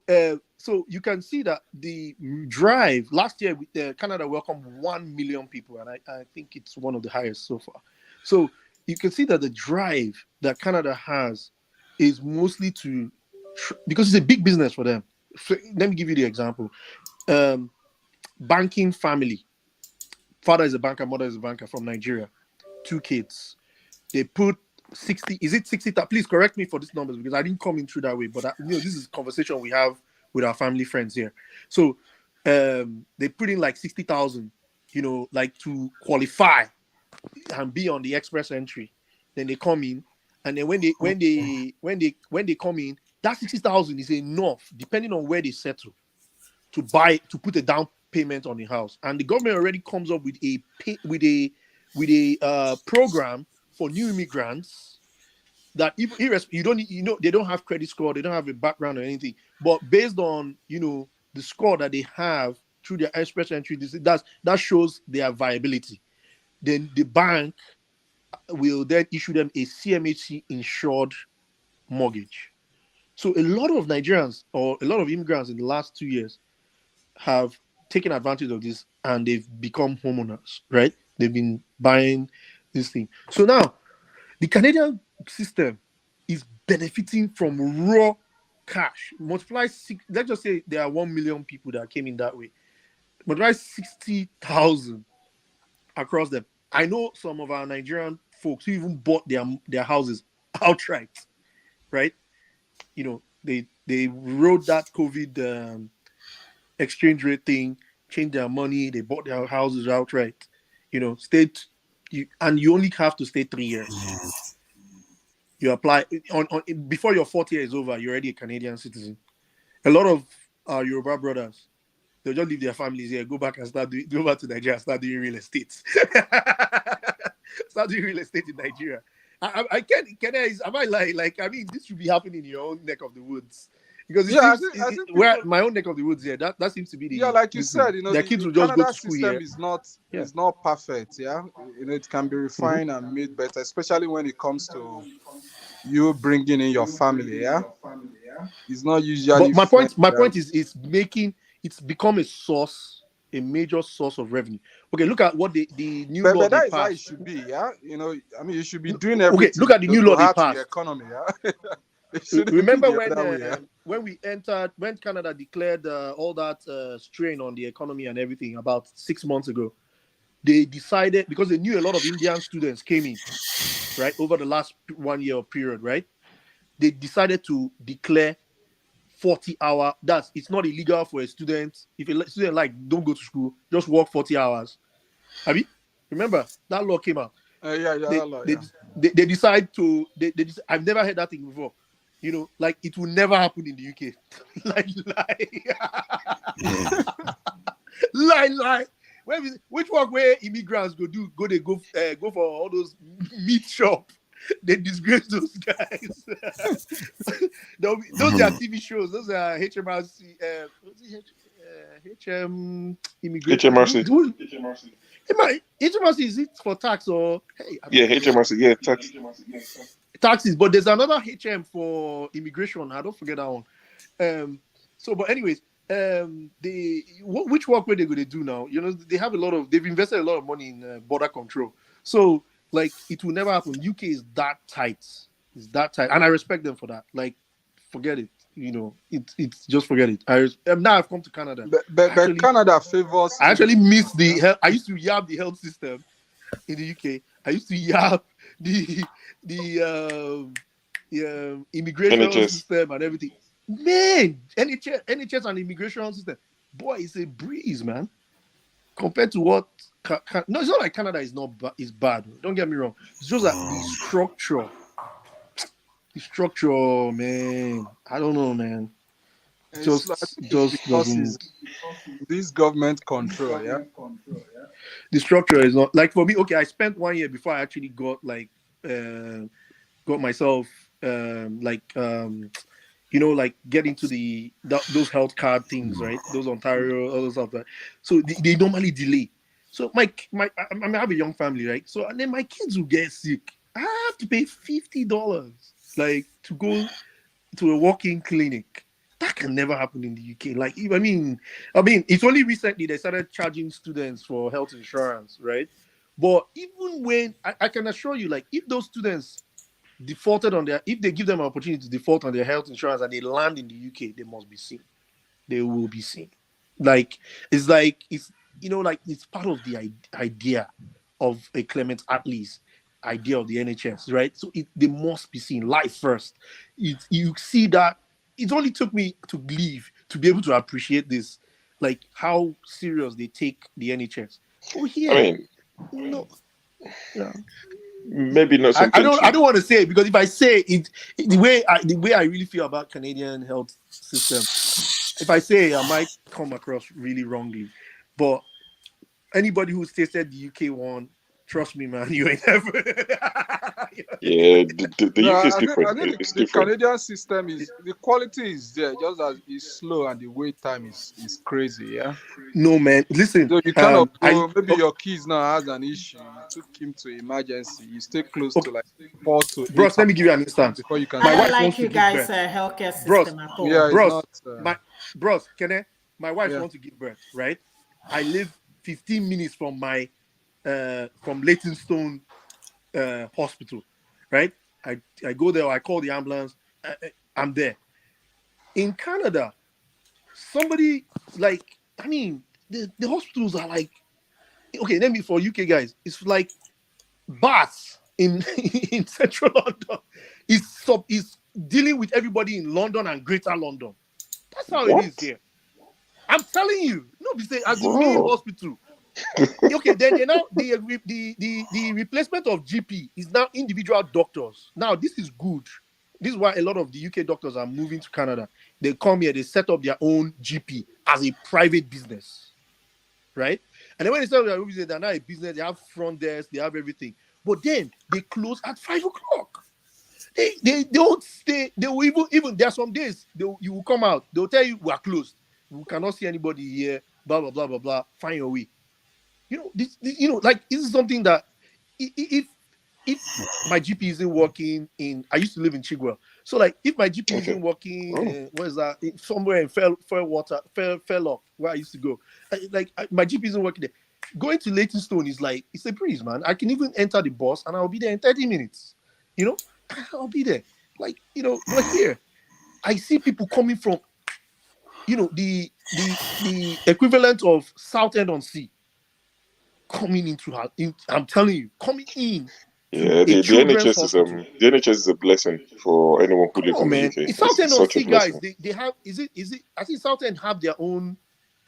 you can see that the drive last year, Canada welcomed 1 million people, and I think it's one of the highest so far. So you can see that the drive that Canada has is mostly because it's a big business for them. So let me give you the example. Banking family. Father is a banker, mother is a banker, from Nigeria. 2 kids. They put 60. Is it 60? Please correct me for these numbers, because I didn't come in through that way. But this is a conversation we have with our family friends here. So they put in like 60,000, like to qualify and be on the express entry. Then they come in, and then when they come in, that 60,000 is enough, depending on where they settle, to put a down payment on the house. And the government already comes up with a program for new immigrants that you don't they don't have credit score, they don't have a background or anything, but based on the score that they have through their express entry, that shows their viability. Then the bank will then issue them a CMHC insured mortgage. So a lot of Nigerians or a lot of immigrants in the last 2 years have taken advantage of this, and they've become homeowners, right? They've been buying this thing. So now the Canadian system is benefiting from raw cash. Multiply let's just say there are 1 million people that came in that way. Multiply 60,000 across them. I know some of our Nigerian folks who even bought their houses outright, right? They rode that COVID exchange rate thing, changed their money, they bought their houses outright. And you only have to stay 3 years. You apply on before your 4th year is over, you're already a Canadian citizen. A lot of our Yoruba brothers, they'll just leave their families here, go back and go back to Nigeria and start doing real estate. Start doing real estate in Nigeria. I can't. Am I like? I mean, this should be happening in your own neck of the woods, because I think where my own neck of the woods here. That seems to be the like you said. Their kids will just go to school system here. is not perfect. Yeah, it can be refined and made better, especially when it comes to you bringing in your family. Yeah, it's not usually. But my point is, it's become a major source of revenue. Okay, look at what the new law that they is passed. how it should be. Yeah, I mean, you should be doing everything. Okay, look at the new law they passed. The economy. Yeah. Remember when Canada declared all that strain on the economy and everything about 6 months ago? they decided, because they knew a lot of Indian students came in, right, over the last 1 year period, right? They decided to declare 40-hour. It's not illegal for a student. If a student don't go to school, just work 40 hours. Abi, remember that law came out. They decide to. I've never heard that thing before. Like it will never happen in the UK. Lie. Which work where immigrants go for all those meat shop? They disgrace those guys. Those are TV shows. Those are HMRC. Immigration. HMRC. HMRC, is it for tax or HMRC, tax. Taxes, but there's another HM for immigration. I don't forget that one. But anyways, which work were they going to do now? They've invested a lot of money in border control. So like it will never happen. UK is that tight. It's that tight, and I respect them for that. Like, forget it. It's just forget it. Now I've come to Canada. But Canada favors. I actually miss the health. I used to yab the health system in the UK. I used to yab the immigration NHS system and everything. Man, NHS and immigration system, boy, it's a breeze, man. Compared to what? No, it's not like Canada is bad. Don't get me wrong. It's just that the structure, man. I don't know, man. Just doesn't. This government control, yeah. The structure is not like for me. Okay, I spent 1 year before I actually got myself get into those health card things, right? Those Ontario, all those stuff. Right? So they normally delay. So I have a young family, right? So and then my kids will get sick. I have to pay $50 to go to a walk-in clinic. That can never happen in the UK. I mean, it's only recently they started charging students for health insurance, right? But even when I can assure you, if those students defaulted if they give them an opportunity to default on their health insurance and they land in the UK, they must be seen. They will be seen. It's part of the idea of a Clement Attlee's idea of the NHS, right? So they must be seen live first. You see that it only took me to leave to be able to appreciate this, how serious they take the NHS. Oh, here, maybe not something. I don't want to say it because if I say it, the way I really feel about Canadian health system, if I say it, I might come across really wrongly. But anybody who's tasted the UK one, trust me, man, you ain't ever. The UK is different. I think it's the different. Canadian system the quality is there, just as it's slow and the wait time is crazy. Yeah. No, man. Listen. So you cannot go. Maybe your kids now has an issue. You took him to emergency. You stay close to 4 to 8. Bros, let me give you an instance. Before you can. I don't like you guys' healthcare system at all. Yeah, bros, my wife wants to give birth, right? I live 15 minutes from my from Leytonstone hospital, right? I go there, I call the ambulance, I'm there. In Canada, somebody the hospitals are okay, for UK guys, it's like bars in central London. It's dealing with everybody in London and Greater London. That's how it is here. I'm telling you, as the main hospital. Okay, then the replacement of GP is now individual doctors. Now this is good. This is why a lot of the UK doctors are moving to Canada. They come here, they set up their own GP as a private business, right? And then when they set up their own business, they're now a business. They have front desk, they have everything. But then they close at 5 o'clock. They don't stay. They will even there are some days you will come out. They'll tell you we are closed. We cannot see anybody here. Blah blah blah blah blah. Find your way. This is something that if my GP isn't working I used to live in Chigwell, so if my GP isn't working, where's that? Somewhere in Fairlock, where I used to go, my GP isn't working there. Going to Leytonstone is it's a breeze, man. I can even enter the bus and I'll be there in 30 minutes. I'll be there. But here, I see people coming from, the equivalent of Southend on Sea. coming into her. I'm telling you, coming in Yeah, to a the children's NHS is hospital. the NHS is a blessing for anyone who Come lives on, in the man. UK. In Southend, It's don't such a see guys. blessing. They have. Is it? I think Southend have their own.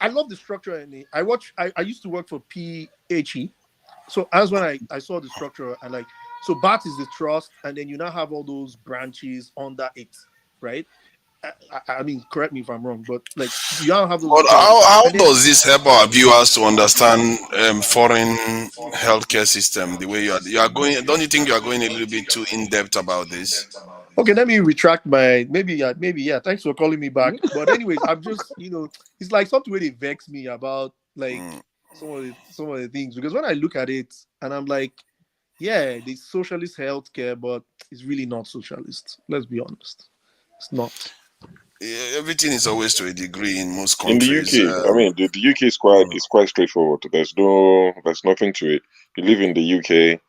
I love the structure, and I used to work for PHE, so as when I saw the structure and like, so BAT is the trust, and then you now have all those branches under it, right? I mean, correct me if I'm wrong, but like you now have those But structures, how and then does this help our viewers to understand foreign healthcare system the way you are going? Don't you think you are going a little bit too in depth about this? okay, let me retract my maybe yeah. Thanks for calling me back, but anyways, I'm just it's like something where they vex me about like Mm. some of the things because when I look at it and I'm like, yeah, the socialist healthcare, but it's really not socialist. Let's be honest, it's not. Yeah, everything is always to a degree in most In the countries. UK, I mean, the UK is quite straightforward. There's nothing to it. You live in the UK,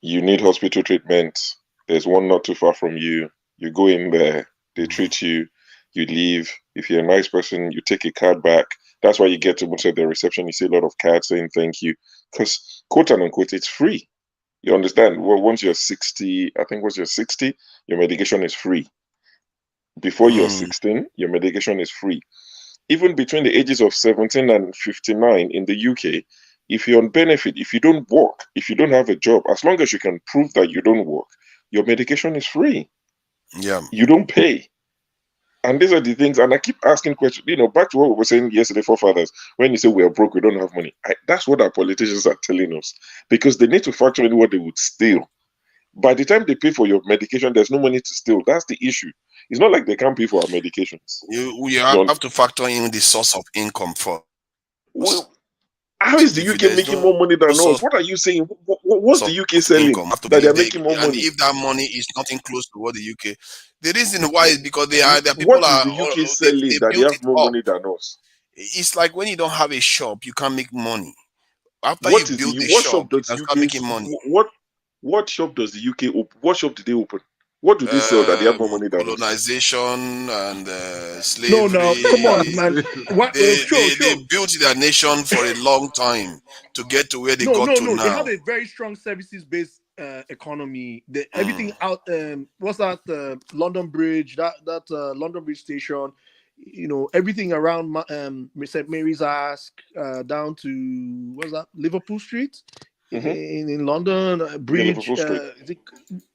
you need hospital treatment. There's one not too far from you. You go in there, they treat you, you leave. If you're a nice person, you take a card back. That's why you get to most of the reception. You see a lot of cards saying thank you, because quote and unquote, it's free. You understand? Well, once you're 60, I think once you're 60, your medication is free. Before you're Mm. 16, your medication is free. Even between the ages of 17 and 59 in the UK, if you're on benefit, if you don't work, if you don't have a job, as long as you can prove that you don't work, your medication is free. Yeah. You don't pay. And these are the things, and I keep asking questions, back to what we were saying yesterday, forefathers, when you say we are broke, we don't have money. That's what our politicians are telling us, because they need to factor in what they would steal. By the time they pay for your medication, there's no money to steal. That's the issue. It's not like they can't pay for our medications. We You have to factor in the source of income first. Well, how is the If UK there's making no more money than us? source What are you saying? What's the UK of selling income, have to that be they're big. making more And money? if that money is nothing close to what the UK, the reason why is because their people What is are the UK they selling that they built have it more up. money than us? It's like when you don't have a shop, you can't make money. After you What is build the the what shop, shop you does can start UK making money. what shop does the UK open? What shop did they open? What do they sell that they have more money than us? Colonization and No, no, come slavery. on, man. What? Oh, They sure. built their nation for a long time to get to where they No, got no, to no. They now. have a very strong services-based economy. Mm. Everything out. What's that? London Bridge. That London Bridge station. Everything around St Mary's Ask down to what's that? Liverpool Street in London Yeah, Bridge. Liverpool Street.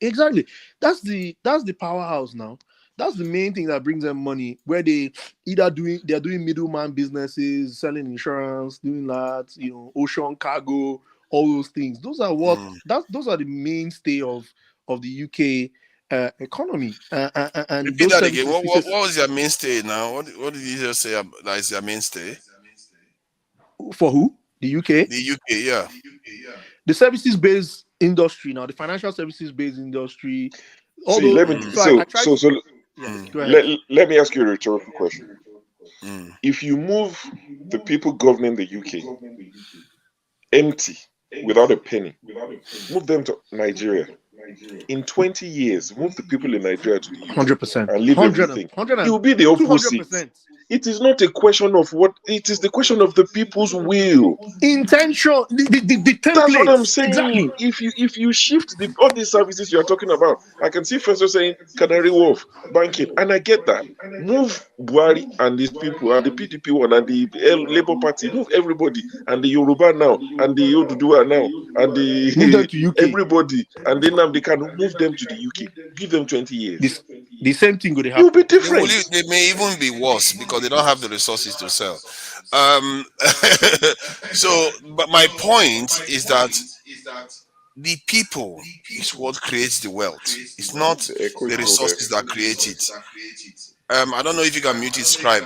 Exactly. That's the powerhouse now. That's the main thing that brings them money. Where they're doing middleman businesses, selling insurance, doing that, ocean cargo, all those things. Those are those are the mainstay of the UK economy, and Repeat those that again. services. What was your mainstay now? What did you just say that is your mainstay? For who? The UK, The UK, yeah. the services based industry now, the financial services based industry. See, Although, let me so I tried. Yeah, go ahead. let me ask you a rhetorical question. Mm. If you move the people governing the UK empty without a penny, move them to Nigeria. In 20 years, move the people in Nigeria to the UK 100%, and leave 100, everything. 100 It and will be the opposite. 200%. It is not a question of what, it is the question of the people's will. Intention, the That's what I'm templates, saying. exactly. If you shift all these services you are talking about, I can see first saying Canary Wharf, banking, and I get that. Move Buhari and these people and the PDP one and the Labour Party, move everybody and the Yoruba now and the Oduduwa now and Move them the to UK. everybody and then they can move them to the UK. Give them 20 years. The same thing would It will happen. be different. They may even be worse because they don't have the resources to sell. Um, so, but my point is that the people is what creates the wealth. It's not The echo is the still there. resources that create it. I don't know if you can mute it, scribe.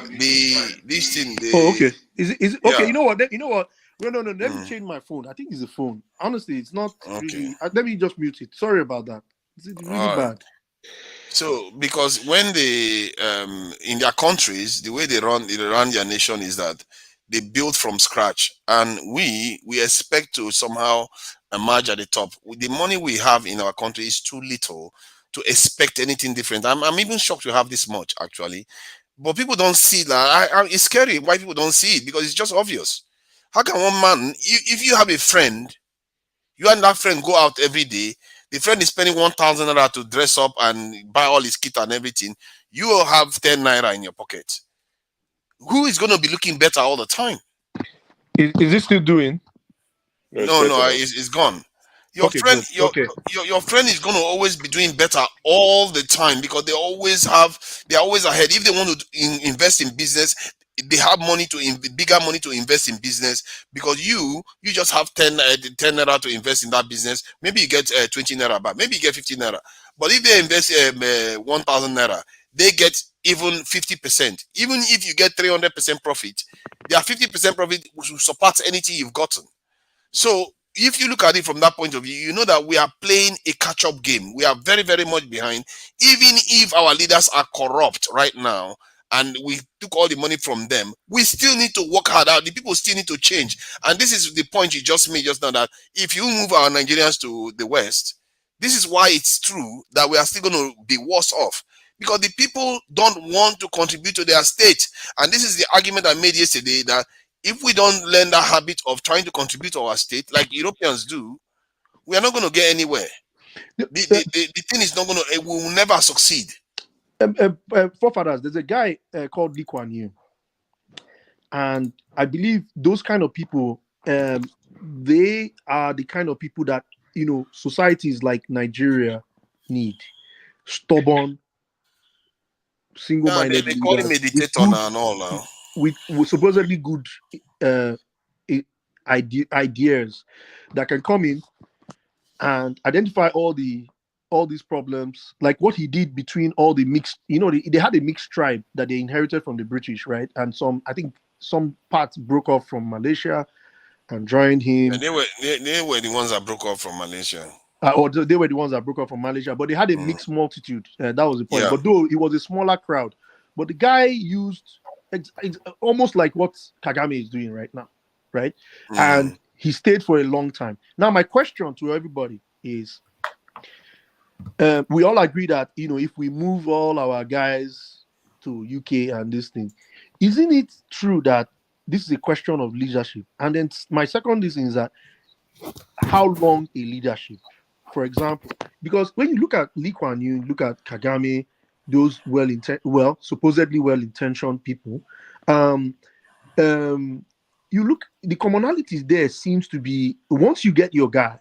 This thing, Oh, okay. Is it okay? yeah. You know what? You know what? No. Let me Mm, change my phone. I think it's a phone. Honestly, it's not okay. really. Let me just mute it. Sorry about that. It's really All right. bad. So, because when they in their countries, the way they run their nation is that they build from scratch, and we expect to somehow emerge at the top. With the money we have in our country is too little to expect anything different. I'm even shocked to have this much actually, but people don't see that. It's scary why people don't see it because it's just obvious. How can one man, if you have a friend, you and that friend go out every day, the friend is spending 1,000 naira to dress up and buy all his kit and everything, you will have 10 naira in your pocket. Who is going to be looking better all the time? Is it still doing? No, it's gone. Your friend, your friend is going to always be doing better all the time because they're always ahead. If they want to invest in business, they have bigger money to invest in business because you just have 10 naira to invest in that business. Maybe you get 20 naira back, maybe you get 15 naira. But if they invest 1,000 naira, they get even 50%. Even if you get 300% profit, their 50% profit will support anything you've gotten. So if you look at it from that point of view, you know that we are playing a catch-up game. We are very, very much behind. Even if our leaders are corrupt right now and we took all the money from them, we still need to work hard out. The people still need to change. And this is the point you just made just now, that if you move our Nigerians to the West, this is why it's true that we are still going to be worse off. Because the people don't want to contribute to their state. And this is the argument I made yesterday, that if we don't learn that habit of trying to contribute to our state, like Europeans do, we are not going to get anywhere. The thing is not going to, we will never succeed. Forefathers, there's a guy called Lee Kuan Yew. And I believe those kind of people, they are the kind of people that, societies like Nigeria need. Stubborn, single-minded. They call him a dictator now and all now. With supposedly good ideas that can come in and identify all these problems, like what he did between all the mixed, they had a mixed tribe that they inherited from the British, right? And I think some parts broke off from Malaysia and joined him. And they were the ones that broke off from Malaysia. Or they were the ones that broke off from Malaysia, but they had a mixed multitude. That was the point. Yeah. But though it was a smaller crowd, but the guy used it's almost like what Kagame is doing right now, right? And he stayed for a long time. Now, my question to everybody is, we all agree that, if we move all our guys to UK and this thing, isn't it true that this is a question of leadership? And then my second thing is that how long a leadership? For example, because when you look at Lee Kuan Yew, look at Kagame, those supposedly well-intentioned people, you look, the commonalities there seems to be, once you get your guy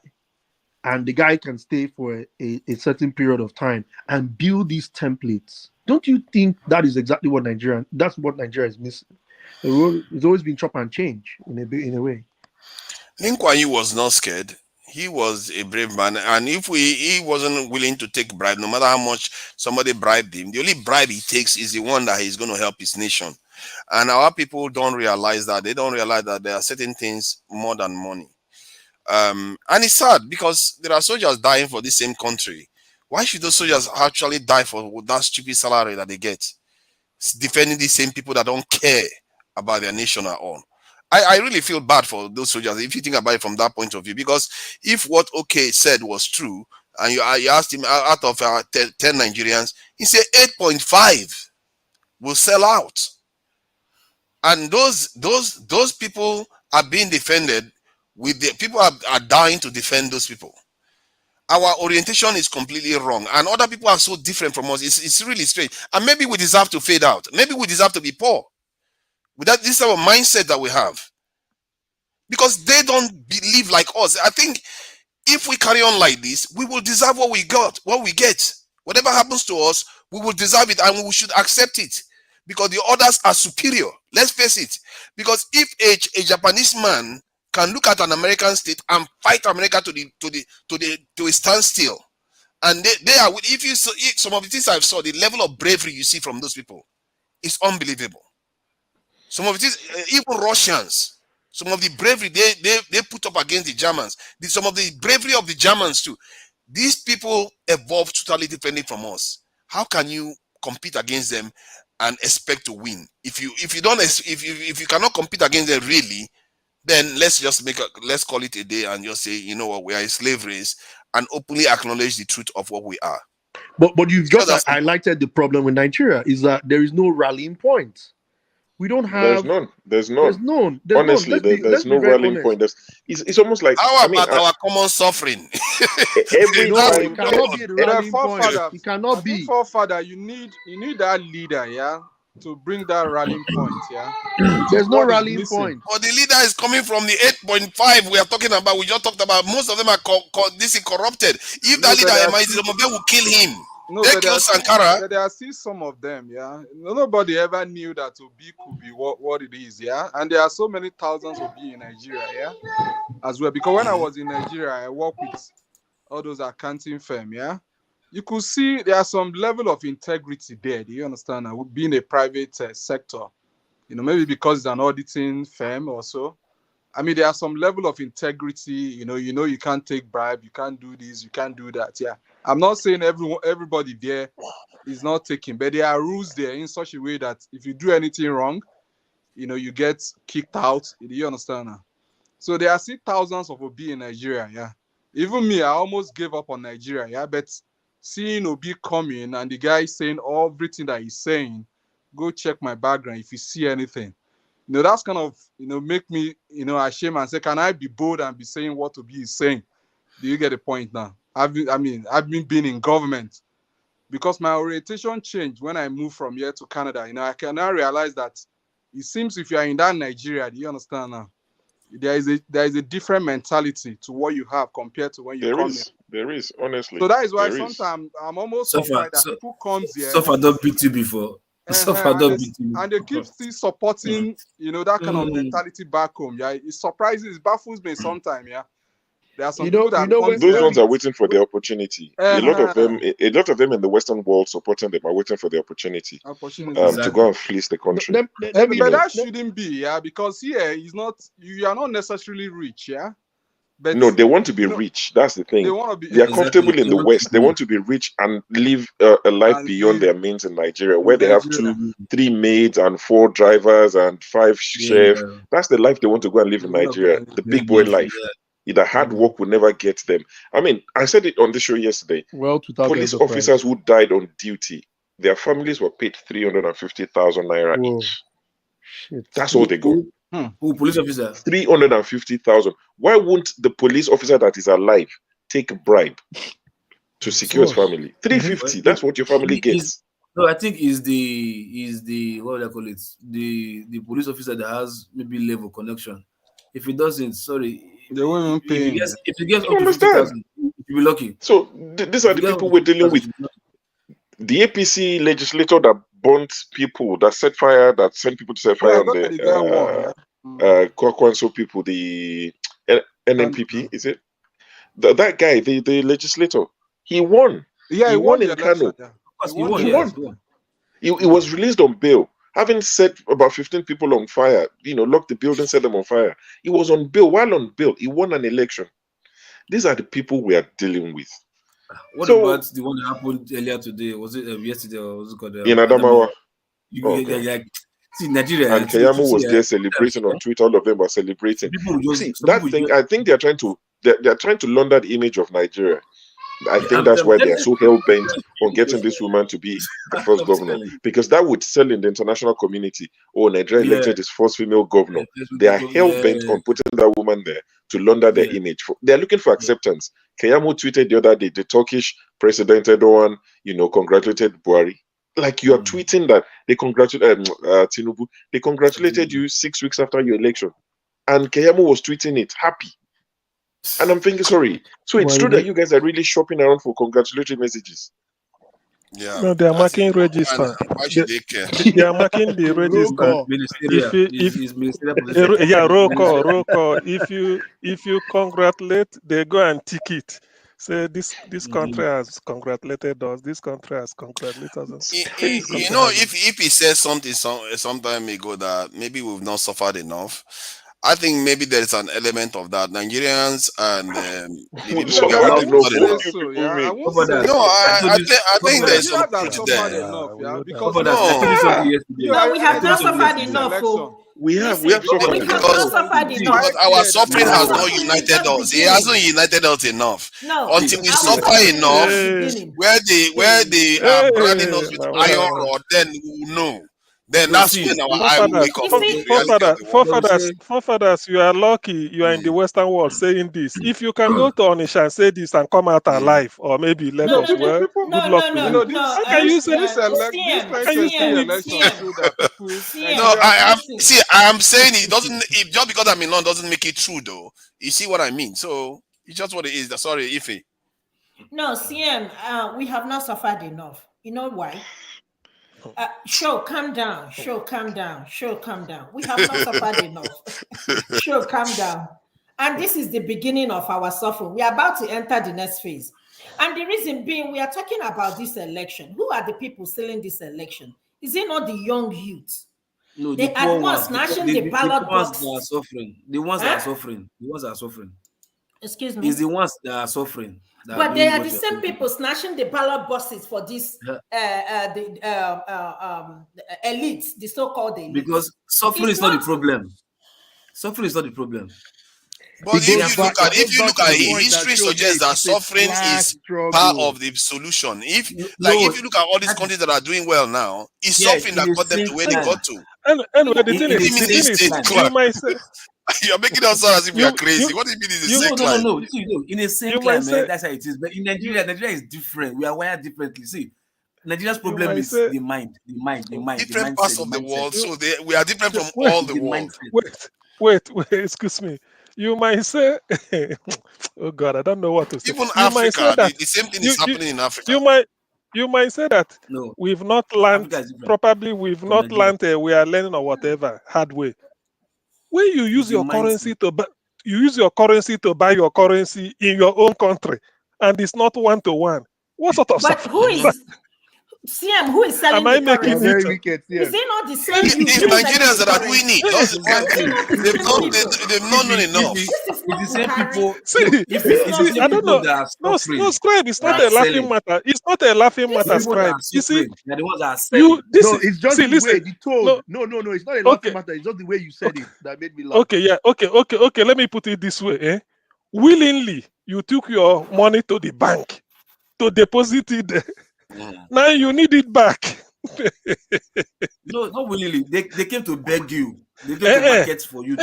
and the guy can stay for a certain period of time and build these templates, don't you think that is exactly what Nigeria is missing? It's always been chop and change in a way. Lee Kuan Yew was not scared. He was a brave man, and if he wasn't willing to take bribe, no matter how much somebody bribed him, the only bribe he takes is the one that he's going to help his nation. And our people don't realize that. They don't realize that there are certain things more than money. And it's sad because there are soldiers dying for the same country. Why should those soldiers actually die for that stupid salary that they get? It's defending the same people that don't care about their nation at all. I really feel bad for those soldiers if you think about it from that point of view, because if what OK said was true and you asked him out of 10 Nigerians, he said 8.5 will sell out. And those people are being defended with the people are dying to defend those people. Our orientation is completely wrong, and other people are so different from us. It's really strange. And maybe we deserve to fade out. Maybe we deserve to be poor. Without this our mindset that we have, because they don't believe like us. I think if we carry on like this, we will deserve what we get. Whatever happens to us, we will deserve it, and we should accept it, because the others are superior. Let's face it. Because if a Japanese man can look at an American state and fight America to a standstill, and they are, if some of the things I've saw, the level of bravery you see from those people is unbelievable. Some of it is even Russians. Some of the bravery they put up against the Germans. Some of the bravery of the Germans too. These people evolved totally differently from us. How can you compete against them and expect to win? If you cannot compete against them really, then let's call it a day and just say, you know what, we are a slave race, and openly acknowledge the truth of what we are. But you've just highlighted the problem with Nigeria is that there is no rallying point. We don't have. There's none. There's Honestly, none. there's no very rallying honest. point. It's almost like, how about our common suffering? Every it time cannot be the rallying point. It cannot be. Forefather, you need that leader, yeah, to bring that rallying point, yeah. There's no rallying point. But the leader is coming from the 8.5 we are talking about. We just talked about. Most of them are this is corrupted. If that leader emerges, some of them will kill him. They kill Sankara. There are still some of them, yeah. Nobody ever knew that Obi could be what it is, yeah. And there are so many thousands of Obi in Nigeria, yeah, as well. Because when I was in Nigeria, I worked with all those accounting firms, yeah. You could see there are some level of integrity there. Do you understand? Being a private sector, maybe because it's an auditing firm or so. I mean, there are some level of integrity. You can't take bribe, you can't do this, you can't do that. Yeah, I'm not saying everybody there is not taking, but there are rules there in such a way that if you do anything wrong, you get kicked out. Do you understand? So there are still thousands of Obi in Nigeria. Yeah, even me, I almost gave up on Nigeria. Yeah, but seeing Obi coming and the guy saying everything that he's saying, go check my background if you see anything. That's kind of, make me, ashamed and say, can I be bold and be saying what Obi is saying? Do you get the point now? I've been in government because my orientation changed when I moved from here to Canada. I can now realize that it seems if you are in that Nigeria, do you understand now? There is a different mentality to what you have compared to when you come here. There is, honestly. So that is why sometimes I'm almost surprised that people come here. Suffer don't beat you before. And they keep still supporting, that kind of mentality back home. Yeah, it surprises, it baffles me sometimes. Yeah, there are some people that those ones are waiting for the opportunity. A lot of them in the Western world supporting them are waiting for the opportunity. To go and fleece the country. But that shouldn't be, yeah, because here you are not necessarily rich, yeah. But no, they want to be rich. That's the thing. They are comfortable in the West. They want to be rich and live a life beyond their means in Nigeria, where they have 3 maids and 4 drivers and 5 chefs. That's the life they want to go and live in Nigeria. The big boy life. The hard work will never get them. I mean, I said it on the show yesterday. Police officers who died on duty, their families were paid 350,000 naira each. Shit. That's all they got. Who police officer? 350,000. Why won't the police officer that is alive take a bribe to secure his family? 350. That's what your family gets. No, I think is the what would I call it? The police officer that has maybe level connection. If he doesn't, sorry, they won't pay. If he gets up to 50,000, you'll be lucky. So these are the people we're dealing with. The APC legislator that burnt people, that sent people to set fire on the Kwakwanso people, the NNPP, is it? That guy, the legislator, he won. Yeah, he won in Kano. He won. He was released on bail, having set about 15 people on fire, locked the building, set them on fire. He was on bail. While on bail, he won an election. These are the people we are dealing with. What about the one that happened earlier today? Was it yesterday or was it called? In Adamawa. See, Nigeria. And Keyamu was there celebrating on Twitter. All of them were celebrating. I think they're trying to launder the image of Nigeria. I think that's why they are so hell-bent on getting this woman to be the first governor. Because that would sell in the international community. Oh, Nigeria elected its first female governor. They are hell-bent on putting that woman there to launder their image. They're looking for acceptance. Keyamu tweeted the other day, the Turkish president Erdogan, congratulated Buhari. Like you are tweeting that they congratulated Tinubu. They congratulated you 6 weeks after your election. And Keyamu was tweeting it, happy. And I'm thinking, sorry. So it's true that you guys are really shopping around for congratulatory messages. Yeah. No, they are marking register. Why should they care? They are marking the register. Roll call. If you congratulate, they go and tick it. Say this country has congratulated us. This country has congratulated us. If he says something some time ago that maybe we've not suffered enough, I think maybe there is an element of that. Nigerians and I think there's some truth there. No, we have not suffered enough. We have suffered because our suffering has not united us. It hasn't united us enough. No, until we suffer enough, where they are branding us with iron rod, then we will know then that's when our eye will wake up to the reality of the world. Forefathers, you are lucky you are in the Western world saying this. If you can go to Onisha and say this and come out alive, or maybe Lagos, well, good luck to you. No, How can you say this how can you say it? show that people. No, I am saying it doesn't. Just because I'm in London doesn't make it true, though. You see what I mean? So it's just what it is. Sorry, Ife. No, CM, we have not suffered enough. You know why? Show, calm down. Show, calm down. Show, calm down. We have not suffered enough. Show, calm down. And this is the beginning of our suffering. We are about to enter the next phase. And the reason being, we are talking about this election. Who are the people selling this election? Is it not the young youth? No, they the poor advance ones. snatching The ballot ones box. that are suffering. The ones that are suffering. The ones that are suffering. Excuse me. It's the ones that are suffering. But they are the same people snatching the ballot boxes for this elites, the so-called elites. Because suffering is not the problem. Suffering is not the problem. But if you look at it, history suggests that suffering is part of the solution. If you look at all these countries that are doing well now, it's suffering that got them to where they got to. Anyway, the thing is, you might say you're making us sound as if we are crazy. What do you mean is the same climate? No. In the same climate, that's how it is. But in Nigeria is different. We are wired differently. See, Nigeria's problem is the mind. Different parts of the world, so we are different from all the world. Wait, excuse me. You might say, oh God, I don't know what to say. Even Africa, the same thing is happening in Africa. You might say that we've not learned, probably we've not learned, we are learning or whatever, hard way. When you use your currency to buy, your currency in your own country, and it's not 1-to-1. What sort of But who is CM? Who is selling the currency? Very wicked, Is it not the same? It's Nigerians that are doing it. They've not known enough. It's the same people. I don't know. No, Scribe, it's not a laughing matter. It's not a laughing matter, Scribe. You see, they're the ones that are selling. It's just the way the tone. No, it's not a laughing matter. It's just the way you said it that made me laugh. Okay. Let me put it this way. Willingly, you took your money to the bank to deposit it there. Now you need it back. No, not willingly. They came to beg you. They came to market for you.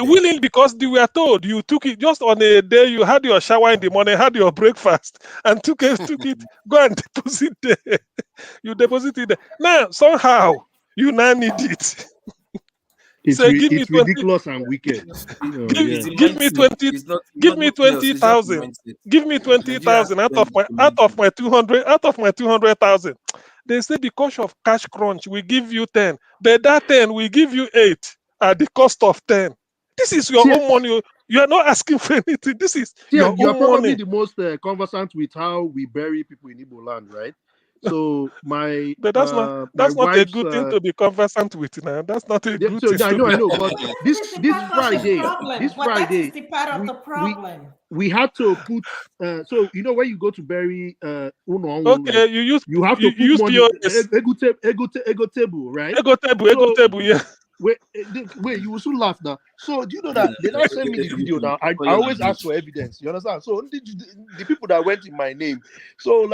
Willing because they were told you took it just on a day. You had your shower in the morning, had your breakfast, and took it. Go and deposit there. You deposited there. Now somehow you now need it. It's ridiculous and wicked. Give me 20,000. Give me 20,000 out of my 200,000. They say because of cash crunch, we give you 10, but that 10 we give you 8 at the cost of 10. This is your own money. You are not asking for anything. This is your own money. You're probably the most conversant with how we bury people in Igbo land, right? So but that's not a good thing to be conversant with now. That's not a good thing. I know. But this Friday, that is part of the problem. We had to put. So when you go to bury you have to put money. Ego table, right? Ego table, yeah. Wait, you will soon laugh now. So do you know that they now send me the video now? I always ask for evidence. You understand? So the people that went in my name. So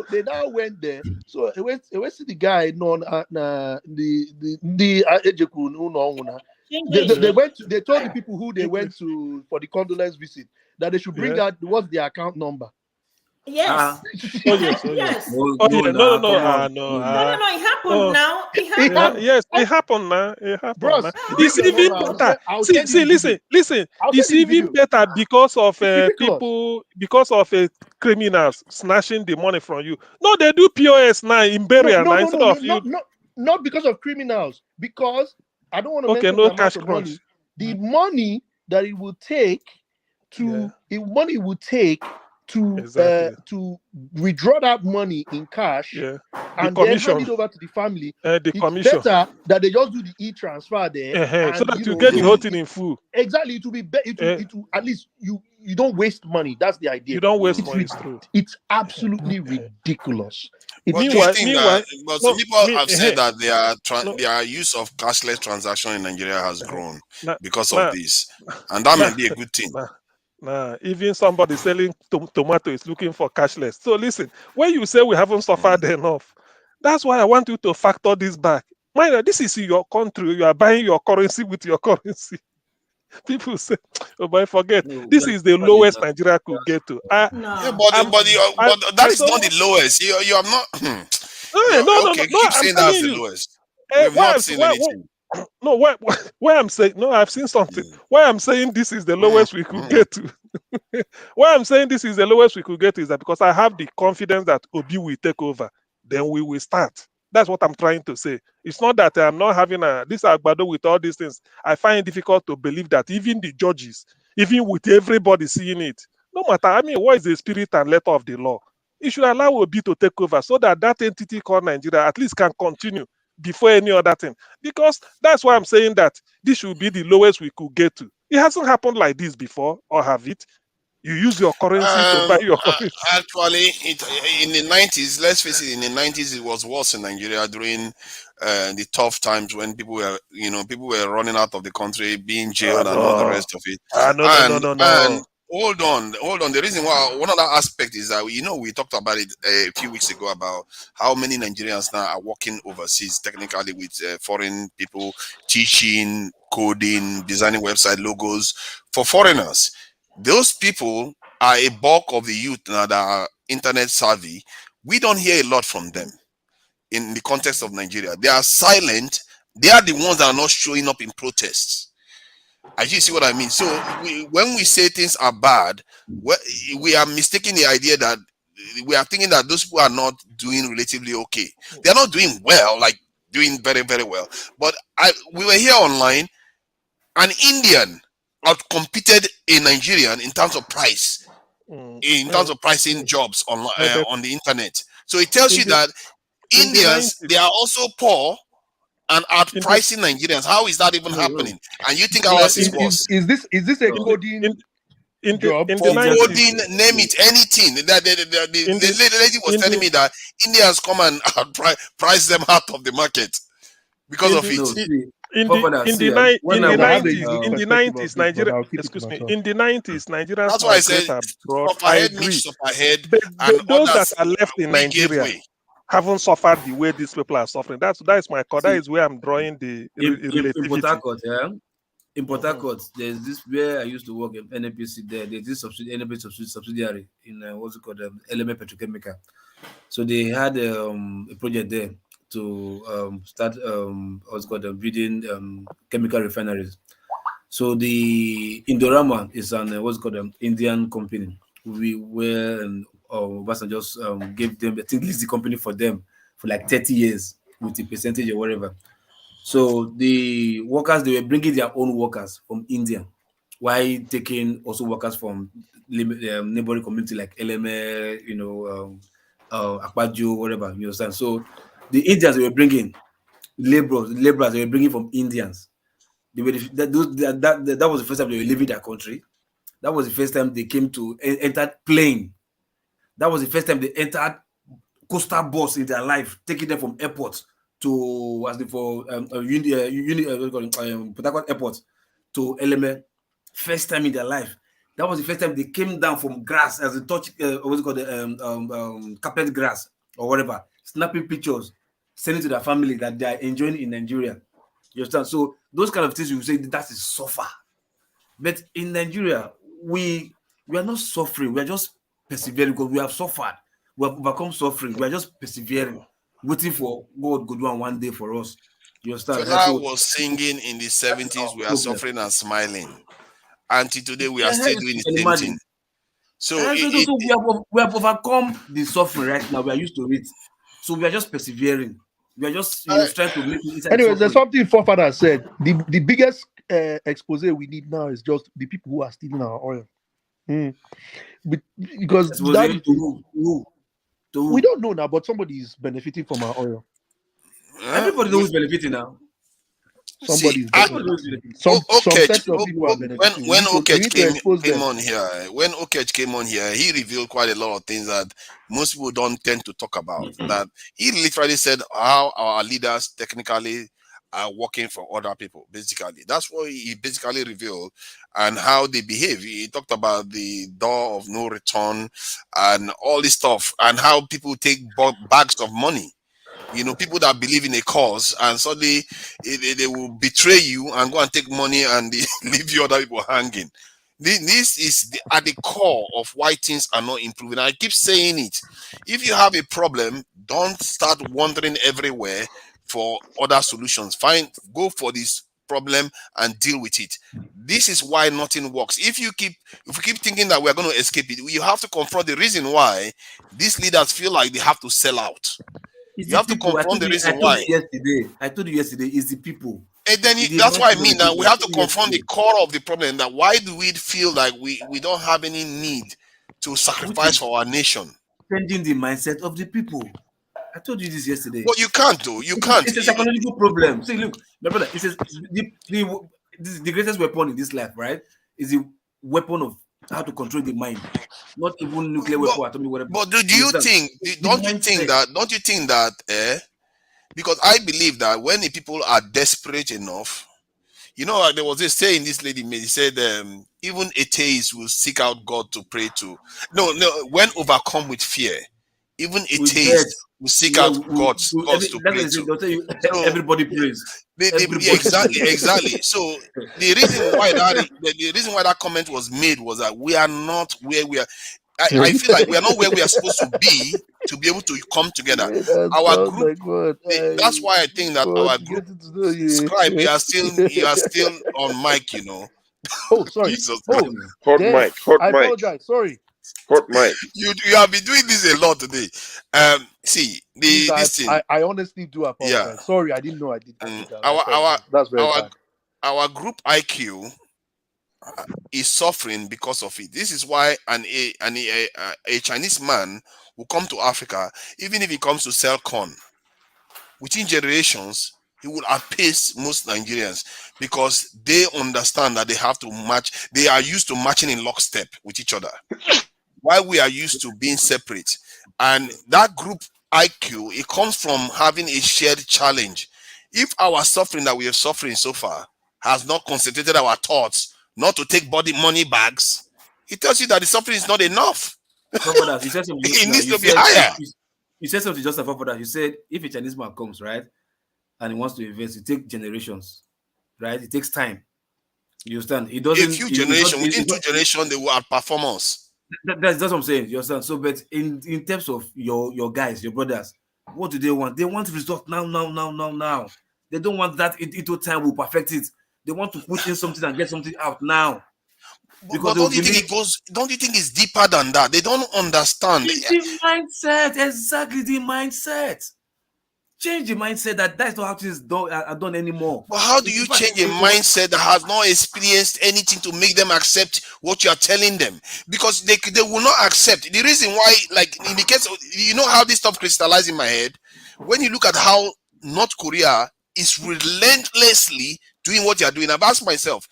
they now went there. So it went to the guy known they told the people who they went to for the condolence visit that they should bring out what's their account number. Yes. Yes. No. It happened now. It happened. Yes, it happened now. Bros, it's even better. See, listen. It's even better because of people, because of criminals snatching the money from you. No, they do POS now in burial now instead of you. Not because of criminals. Because I don't want to mention no cash crunch. Money. The money that it will take to to withdraw that money in cash and then hand it over to the family. The commission. Better that they just do the e-transfer there. So that you get the whole thing in full. Exactly. It will be it will at least you don't waste money. That's the idea. You don't waste money. It's true. It's absolutely ridiculous. But some people have said that their use of cashless transaction in Nigeria has grown because of this, and that may be a good thing. Even somebody selling tomato is looking for cashless. So listen, when you say we haven't suffered enough, that's why I want you to factor this back. Mind, this is your country. You are buying your currency with your currency. People say, "Oh, but forget this is the lowest Nigeria could get to." Yeah, but that is not the lowest. You are not. No. Keep I'm saying that's telling the you. lowest. We've not seen anything. No, why I'm saying no, I've seen something. Why I'm saying this is the lowest we could get to. Why I'm saying this is the lowest we could get is that because I have the confidence that Obi will take over, then we will start. That's what I'm trying to say. It's not that I'm not having this Agbado with all these things. I find it difficult to believe that even the judges, even with everybody seeing it, no matter, I mean, what is the spirit and letter of the law? It should allow Obi to take over so that that entity called Nigeria at least can continue before any other thing. Because that's why I'm saying that this should be the lowest we could get to. It hasn't happened like this before, or have it? You use your currency to buy your currency. Actually, in the 90s, let's face it, in the 90s, it was worse in Nigeria during the tough times when people were running out of the country, being jailed, and all the rest of it. No. Hold on. The reason why, one other aspect is that we talked about it a few weeks ago about how many Nigerians now are working overseas, technically with foreign people, teaching, coding, designing website logos for foreigners. Those people are a bulk of the youth now that are internet savvy. We don't hear a lot from them in the context of Nigeria. They are silent. They are the ones that are not showing up in protests. I just see what I mean. So when we say things are bad, we are mistaking the idea that we are thinking that those people are not doing relatively okay. They are not doing well, like doing very, very well. But we were here online, an Indian outcompeted a Nigerian in terms of price, in terms of pricing jobs online on the internet. So it tells you that Indians, they are also poor and outpricing Nigerians. How is that even happening? And you think ours is worse? Is this a coding job? For coding, name it, anything. The lady was telling me that Indians come and price them out of the market because of it. In the 90s, Nigeria, excuse me, in the 90s, Nigerians That's why I said abroad. suffer head, Mitch suffer head, and those others, that are left in we gave Nigeria way. haven't suffered the way these people are suffering. That is my call. That is where I'm drawing the relativity. In Port Harcourt, there's this where I used to work in NNPC. There's this NNPC subsidiary in what's it called, Element Petrochemical. So they had a project there to start what's called building chemical refineries. So the Indorama is an what's called Indian company. We were just gave them, I think, leased the company for them for like 30 years with the percentage or whatever. So the workers, they were bringing their own workers from India, while taking also workers from neighboring community like LMA, Akpaju, whatever, you understand. So the Indians they were bringing laborers they were bringing from Indians. They were that was the first time they were leaving their country. That was the first time they came to enter plane. That was the first time they entered coastal bus in their life, taking them from airport to Port Harcourt Airport to Eleme. First time in their life. That was the first time they came down from grass as they touch what's it called carpet grass or whatever, snapping pictures, sending to their family that they are enjoying in Nigeria. You understand? So those kind of things you say that is suffer. But in Nigeria, we are not suffering, we are just persevering because we have suffered. We have overcome suffering. We are just persevering, waiting for God to do one day for us. You understand? Fela was singing in the 70s, we are suffering and smiling. Until today, we are still doing the same thing. So we have overcome the suffering right now. We are used to it. So we are just persevering. We are just trying to make it. Anyway, there's something forefather said. The biggest expose we need now is just the people who are stealing our oil. Because we don't know now, but somebody is benefiting from our oil. Everybody knows benefiting now. Somebody's benefiting. Some sets of people are benefiting. When Okech came on here, he revealed quite a lot of things that most people don't tend to talk about. That he literally said how our leaders technically are working for other people. Basically, that's what he basically revealed, and how they behave. He talked about the door of no return and all this stuff, and how people take bags of money You know, people that believe in a cause, and suddenly they will betray you and go and take money and leave you other people hanging. This is at the core of why things are not improving. I keep saying it. If you have a problem, don't start wandering everywhere for other solutions. Go for this problem and deal with it. This is why nothing works. If you keep thinking that we're going to escape it, you have to confront the reason why these leaders feel like they have to sell out. It's You the have to people. confront the I reason told why. you yesterday. It's the people. And then It's the that's what I mindset of mean. the Now people. we I have to told you confront the yesterday. core of the problem. That why do we feel like we don't have any need to Which is sacrifice for our nation? changing the mindset of the people. I told you this yesterday. But you can't do. You can't. It's a psychological problem. See, look, my brother. It says the greatest weapon in this life, right, is the weapon of how to control the mind, not even nuclear weapon, atomic whatever. But do you think? Don't you think that? Because I believe that when the people are desperate enough, you know, like there was this saying this lady made. He said, even atheists will seek out God to pray to. No, when overcome with fear, even atheists will seek out gods to That's what pray they say. to. They'll tell you So everybody prays. yeah, exactly. So the reason why the reason why that comment was made was that we are not where we are. I feel like we are not where we are supposed to be able to come together. That Our sounds group. like what That's why I think that want our to group get to know you. scribe, you are still on mic, you know. Oh, sorry. Jesus Oh, Christ. Hot damn. mic, hot I mic, apologize. Sorry. hot mic. You have been doing this a lot today. See Please, this thing. I honestly do apologize. Yeah. Sorry, I didn't know I did that. I Our apologize. That's very bad. our group IQ is suffering because of it. This is why a Chinese man will come to Africa, even if he comes to sell corn. Within generations, he will outpace most Nigerians because they understand that they have to match. They are used to matching in lockstep with each other, while we are used to being separate. And that group IQ, it comes from having a shared challenge. If our suffering that we are suffering so far has not concentrated our thoughts not to take body money bags, it tells you that the suffering is not enough. You said something. It needs to be higher. You said something just before that. You said if a Chinese man comes, right, and he wants to invest, it takes generations, right? It takes time. You understand? It doesn't. Within 2 generations, they will outperform us. That's what I'm saying. You understand? So, but in terms of your guys, your brothers, what do they want? They want result now. They don't want that into time will perfect it. They want to put in something and get something out now. But don't you think it goes? Don't you think it's deeper than that? They don't understand. It's the mindset, exactly the mindset. Change the mindset that's not how things are done anymore. But how do you change a mindset that has not experienced anything to make them accept what you are telling them? Because they will not accept. The reason why, like in the case of, you know how this stuff crystallized in my head? When you look at how North Korea is relentlessly doing what they are doing, I've asked myself,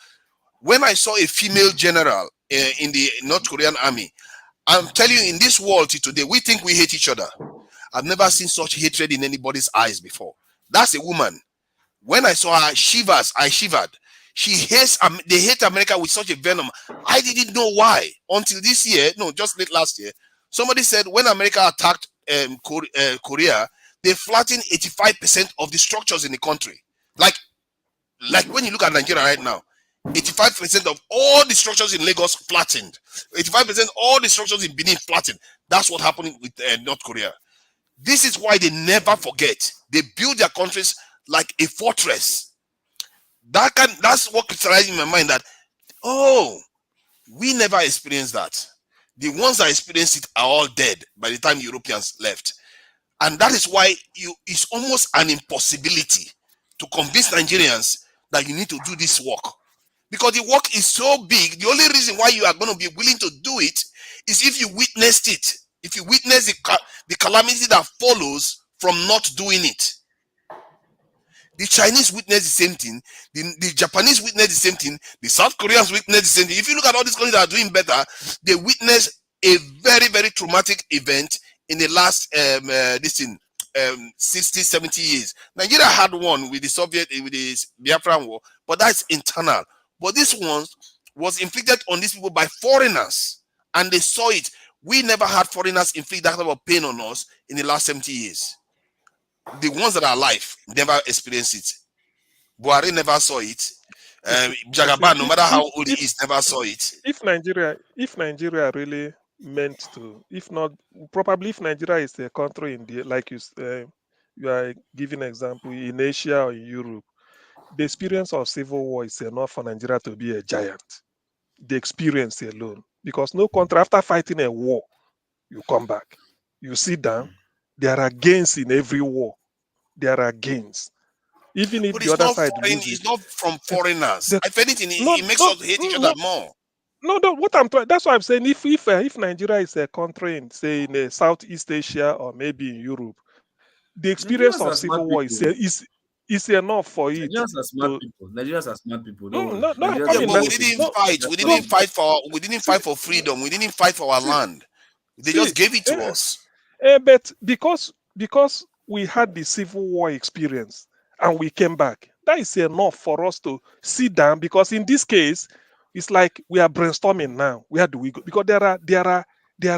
when I saw a female general in the North Korean army, I'm telling you, in this world today, we think we hate each other. I've never seen such hatred in anybody's eyes before. That's a woman. When I saw her, I shivered. They hate America with such a venom. I didn't know why until this year. No, just late last year. Somebody said when America attacked Korea, they flattened 85% of the structures in the country. Like when you look at Nigeria right now, 85% of all the structures in Lagos flattened. 85% all the structures in Benin flattened. That's what happened with North Korea. This is why they never forget. They build their countries like a fortress. That's what crystallized in my mind that, we never experienced that. The ones that experienced it are all dead by the time Europeans left. And that is why it's almost an impossibility to convince Nigerians that you need to do this work. Because the work is so big. The only reason why you are going to be willing to do it is if you witnessed it. If you witness the calamity that follows from not doing it. The Chinese witness the same thing. The Japanese witness the same thing. The South Koreans witness the same thing. If you look at all these countries that are doing better, they witness a very, very traumatic event in the last 60, 70 years. Nigeria had one with the Biafran war, but that's internal. But this one was inflicted on these people by foreigners, and they saw it. We never had foreigners inflict that type of pain on us in the last 70 years. The ones that are alive never experience it. Buhari never saw it. Jagaban, no matter how old he is, never saw it. If Nigeria really meant to, if not, probably if Nigeria is a country in the, like you are giving example in Asia or in Europe, the experience of civil war is enough for Nigeria to be a giant. The experience alone, because no country after fighting a war, you come back, you sit down. There are gains in every war. There are gains, even if But the it's other not side foreign. loses. It's not from foreigners. If anything, No, it makes no, us hate each other no, more. no, what I'm trying. That's why I'm saying if Nigeria is a country in, say, in Southeast Asia or maybe in Europe, the experience Nigerians of are smart civil war people. is enough for it Nigerians are smart to. people. Nigerians are smart people. No, Don't worry. no, I'm Nigerians Yeah, are coming. but very we That, didn't intelligent. no, fight. They're We smart didn't no. people. fight for. We didn't See, fight for freedom. We didn't fight for our see, land. They see. just gave it to eh, us. but because we had the civil war experience and we came back, that is enough for us to sit down. Because in this case, it's like we are brainstorming now. Where do we go? Because there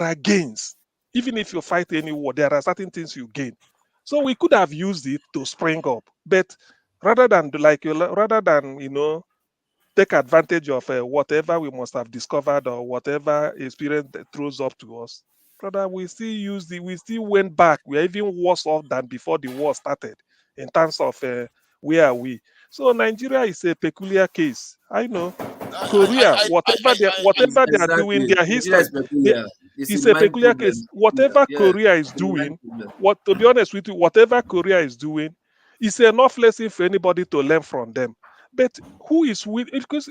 are gains. Even if you fight any war, there are certain things you gain. So we could have used it to spring up, but rather than take advantage of whatever we must have discovered or whatever experience that throws up to us. Rather, we still went back. We are even worse off than before the war started in terms of where are we. So Nigeria is a peculiar case. I know Korea, whatever they are doing, Exactly. their Nigeria history, is peculiar. It's a it's a mind peculiar case. problem. Whatever Yeah, Korea is it's a mind doing, problem. to be honest with you, whatever Korea is doing is enough lesson for anybody to learn from them. But who is with,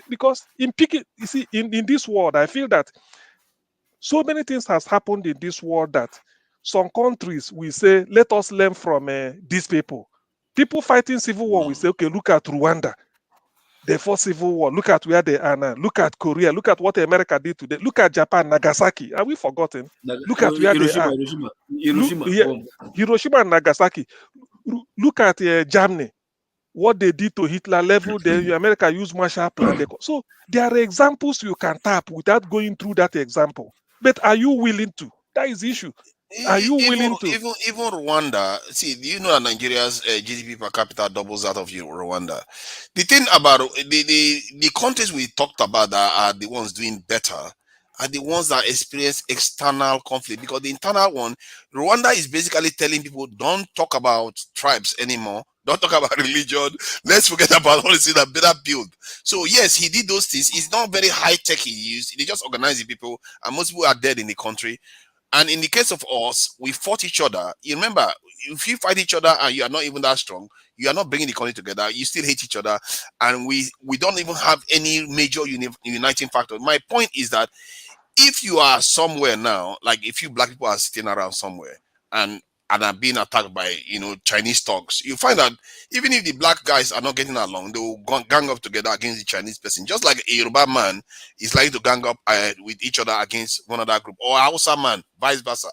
because in picking, you see, in this world, I feel that so many things has happened in this world that some countries will say, let us learn from these people. People fighting civil war will say, okay, look at Rwanda. They fought civil war. Look at where they are now. Look at Korea. Look at what America did today. Look at Japan, Nagasaki. Are we forgotten? Look at where they are. Hiroshima, Yeah, bomb. Hiroshima and Nagasaki. Look at Germany. What they did to Hitler level, then America used Marshall Plan. So there are examples you can tap without going through that example. But are you willing to? That is the issue. Are you willing to? Even Rwanda. See, do you know that Nigeria's GDP per capita doubles that of Rwanda? The thing about the countries we talked about that are the ones doing better are the ones that experience external conflict, because the internal one, Rwanda is basically telling people don't talk about tribes anymore. Don't talk about religion. Let's forget about all this that better build. So yes, he did those things. It's not very high tech he used. They just organize the people, and most people are dead in the country. And in the case of us, we fought each other. You remember, if you fight each other and you are not even that strong, you are not bringing the country together. You still hate each other, and we don't even have any major uniting factor. My point is that if you are somewhere now, like if you black people are sitting around somewhere and are being attacked by Chinese thugs, you find that even if the black guys are not getting along, they will gang up together against the Chinese person. Just like a Yoruba man is likely to gang up with each other against one other group, or a Hausa man, vice versa,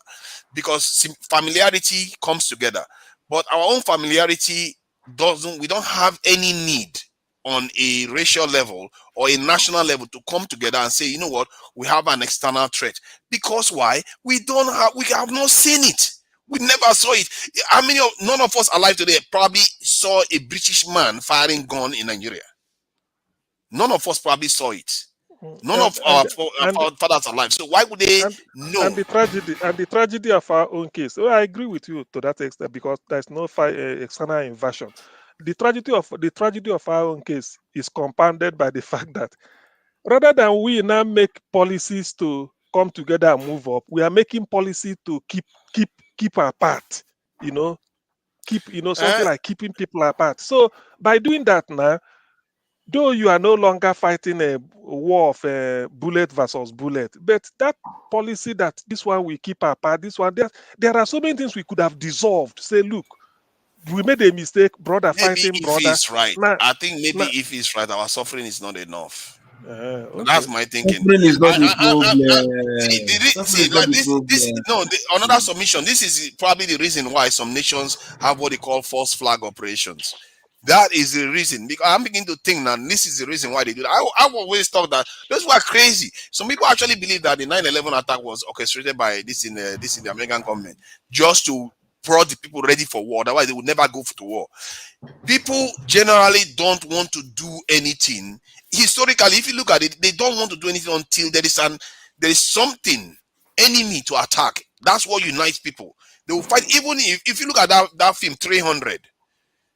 because familiarity comes together. But our own familiarity doesn't. We don't have any need on a racial level or a national level to come together and say, you know what, we have an external threat. Because why? We have not seen it. We never saw it. How many none of us alive today probably saw a British man firing gun in Nigeria? None of us probably saw it. None of our fathers alive. So why would they know? And the tragedy of our own case. So I agree with you to that extent, because there's no external invasion. The tragedy of our own case is compounded by the fact that rather than we now make policies to come together and move up, we are making policy to keep apart. Something like keeping people apart. So by doing that now, though you are no longer fighting a war of bullet versus bullet, but that policy that this one we keep apart, this one, there are so many things we could have dissolved. Say, look, we made a mistake, brother Maybe fighting if brother. he's right, Now, I think maybe now, if he's right, our suffering is not enough. That's okay. my thinking. Suffering is not the problem. See, Suffering is not like the this. problem. No, another submission. This is probably the reason why some nations have what they call false flag operations. That is the reason. Because I'm beginning to think now, this is the reason why they do that. I always thought that those were crazy. Some people actually believe that the 9/11 attack was orchestrated by this in the American government just to brought the people ready for war. Otherwise, they would never go to war. People generally don't want to do anything. Historically, if you look at it, they don't want to do anything until there is something, enemy to attack. That's what unites people. They will fight. Even if you look at that film 300,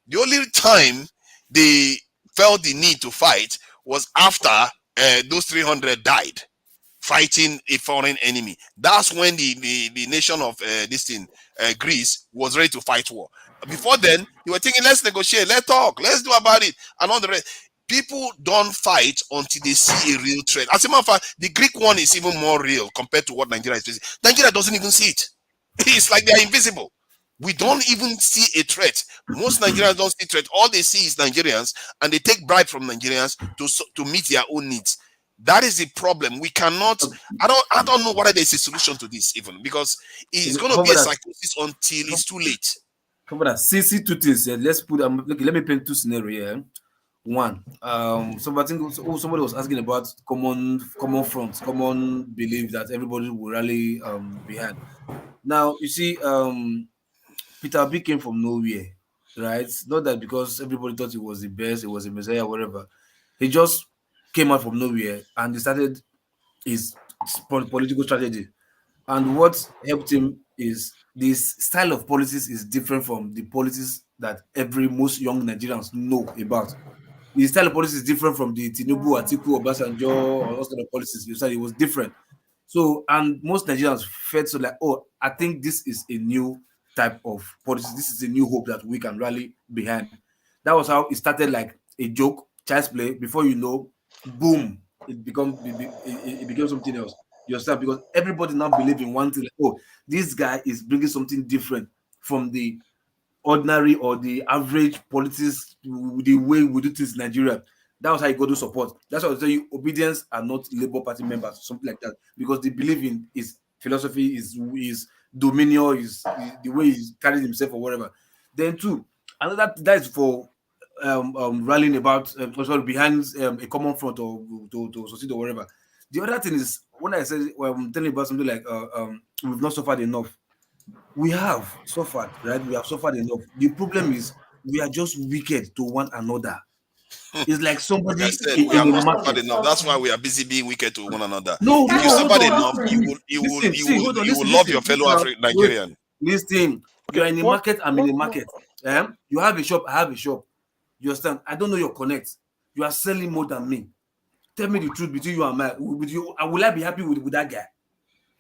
the only time they felt the need to fight was after those 300 died fighting a foreign enemy. That's when the nation of Greece was ready to fight war. Before then, you were thinking, let's negotiate, let's talk, let's do about it, and all the rest. People don't fight until they see a real threat. As a matter of fact, the Greek one is even more real compared to what Nigeria is facing. Nigeria doesn't even see it. It's like they're invisible. We don't even see a threat. Most Nigerians don't see threat. All they see is Nigerians, and they take bribe from Nigerians to meet their own needs. That is the problem. We cannot. I don't know whether there's a solution to this even, because it's going to be a psychosis until it's too late. Cover that. See two things. Let's put. Look, let me paint two scenarios here. One, so I think somebody was asking about common fronts, common belief that everybody will rally behind. Now you see, Peter Obi came from nowhere, right? Not that because everybody thought he was the best, he was a messiah, whatever. He just came out from nowhere and he started his political strategy. And what helped him is this style of policies is different from the policies that most young Nigerians know about. The style of policy is different from the Tinubu, Atiku, Obasanjo, or those kind of policies. You said it was different. So, and most Nigerians felt so like, oh, I think this is a new type of policy. This is a new hope that we can rally behind. That was how it started, like a joke, child's play. Before you know, boom, it became something else. You understand? Because everybody now believe in one thing. Like, oh, this guy is bringing something different from the ordinary or the average politics, the way we do things in Nigeria. That was how you got to support. That's why I tell you, obedience are not Labour Party members, something like that, because they believe in his philosophy, his dominion, is the way he's carried himself or whatever. Then two, another that is for rallying about behind a common front or to succeed or whatever. The other thing is when I said I'm telling you about something like we've not suffered enough. We have suffered, right? We have suffered enough. The problem is we are just wicked to one another. It's like somebody like I said, we have not suffered enough. That's why we are busy being wicked to one another. If you suffered enough, you will love your fellow Nigerian. Listen, you are in a market, I'm in a market. You have a shop, I have a shop. You understand? I don't know your connect. You are selling more than me. Tell me the truth between you and me. Will I be happy with that guy?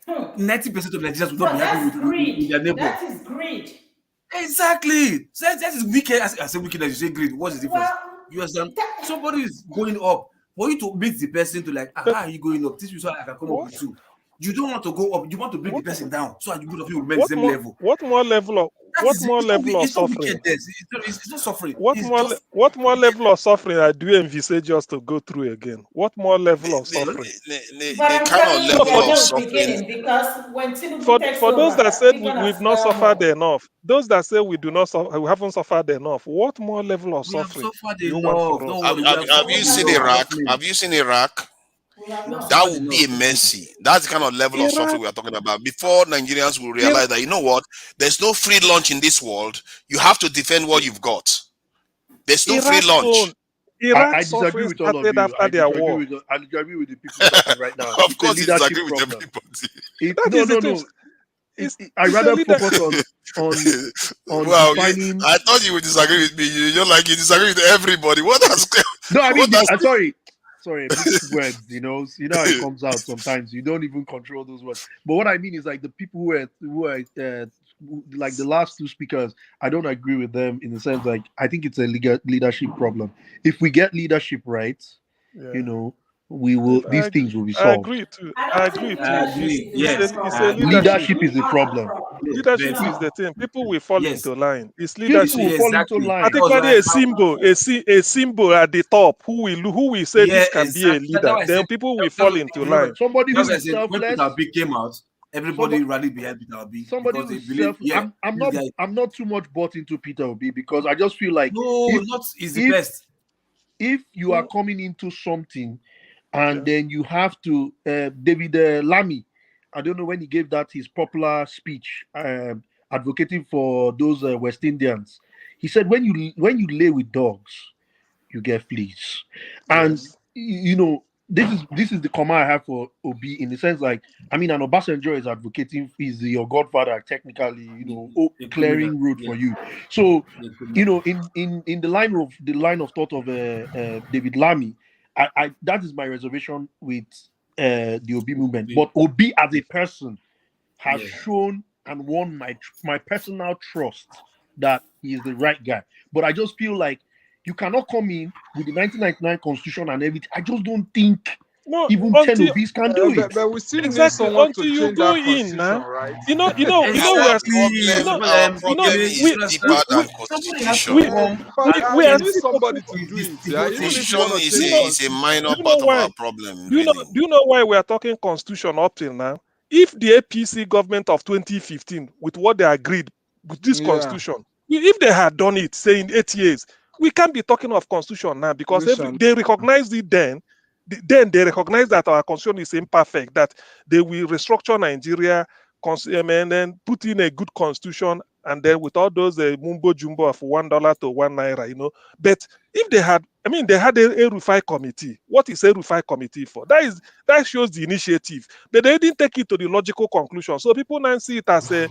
90% of Nigerians will not be happy with their neighbor. That is greed. Exactly. So that is wicked. I say wicked as you say greed. What's the difference? You understand? Somebody is going up. For you to meet the person to like, how are you going up? This is so I can come up with you. You don't want to go up. You want to bring the person down. So you both of you will make the same level. What more level of suffering? It's not suffering. What more level of suffering do you envisage us to go through again? What more level of suffering? The kind of level of suffering. Because when for those that said we've not suffered enough, those that say we haven't suffered enough, what more level of suffering do you want for us? Have you seen Iraq? Have you seen Iraq? That would be a mercy. That's the kind of level of suffering we are talking about. Before Nigerians will realize that, you know what, there's no free lunch in this world. You have to defend what you've got. There's no free lunch. I disagree with all of you. I disagree with the people talking right now. Of course, you disagree with everybody. I rather focus on well, defining. I thought you would disagree with me. You disagree with everybody. What has? No, I mean, sorry, big words, how it comes out sometimes. You don't even control those words. But what I mean is like the people who are like the last two speakers, I don't agree with them in the sense like I think it's a leadership problem. If we get leadership right, we will these things will be solved. I agree too. Yes. Leadership is the problem. Leadership is the thing. People will fall into line. It's leadership. leadership. People will fall into line. Particularly a symbol at the top who will say this can be a leader. Then people will fall into line. Somebody who is selfless. When Peter Obi came out, everybody rallied behind Peter Obi. Somebody who is selfless. I'm not too much bought into Peter Obi because I just feel like he's the best. If you are coming into something and then you have to David Lamy, I don't know when he gave that his popular speech advocating for those West Indians. He said, when you lay with dogs, you get fleas. And Yes. you know, this is the command I have for Obi, in the sense, like, I mean, and Obasanjo is advocating, is your godfather technically, you know, clearing road for you. So, you know, in the line of thought of David Lamy, I that is my reservation with the Obi movement. But Obi as a person has shown and won my personal trust that he is the right guy. But I just feel like you cannot come in with the 1999 constitution and everything. I just don't think even 10 Obis can do it. But we still need Exactly, someone until to you change go that in constitution, now. right? We Our problem is deeper than constitution. But we you are need still somebody talking. to do it. Yeah, even if you Constitution want to is change a, the is a constitution. minor Do you know part of why? our problem, really. Do you know why we are talking constitution up till now? If the APC government of 2015, with what they agreed with this Yeah. constitution, if they had done it, say in 8 years, we can't be talking of constitution now, because they recognized it then. Then they recognize that our constitution is imperfect, that they will restructure Nigeria, and then put in a good constitution, and then with all those mumbo jumbo of $1 to £1, you know. But if they had, I mean, they had a Rufai committee. What is a Rufai committee for? That shows the initiative, but they didn't take it to the logical conclusion. So people now see it as a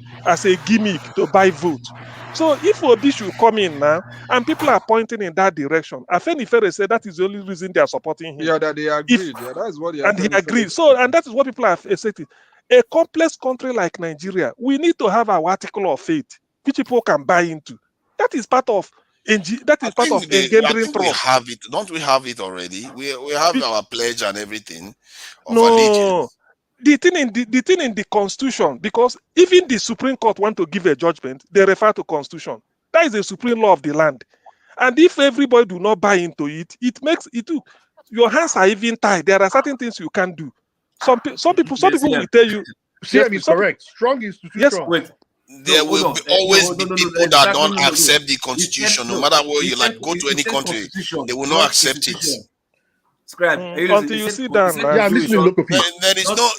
gimmick to buy vote. So if Obi should come in now, and people are pointing in that direction, Afenifere said that is the only reason they are supporting him. Yeah, that they agreed. Yeah, that is what they And he agreed. So, and that is what people are saying. A complex country like Nigeria, we need to have our article of faith, which people can buy into. That is part of engendering we trust. have it. Don't we have it already? We have our pledge and everything of No, allegiance. the thing in the constitution, because even the Supreme Court want to give a judgment, they refer to constitution. That is the supreme law of the land. And if everybody do not buy into it, it makes it your hands are even tied. There are certain things you can't do. Some people will tell you. CM is correct. Strong institution. Yes. Wait. There will always be people that don't accept the constitution, no matter where you like. Go to any country, they will not accept it. Scribe, until you sit down, man. Yeah, I'm listening. There is no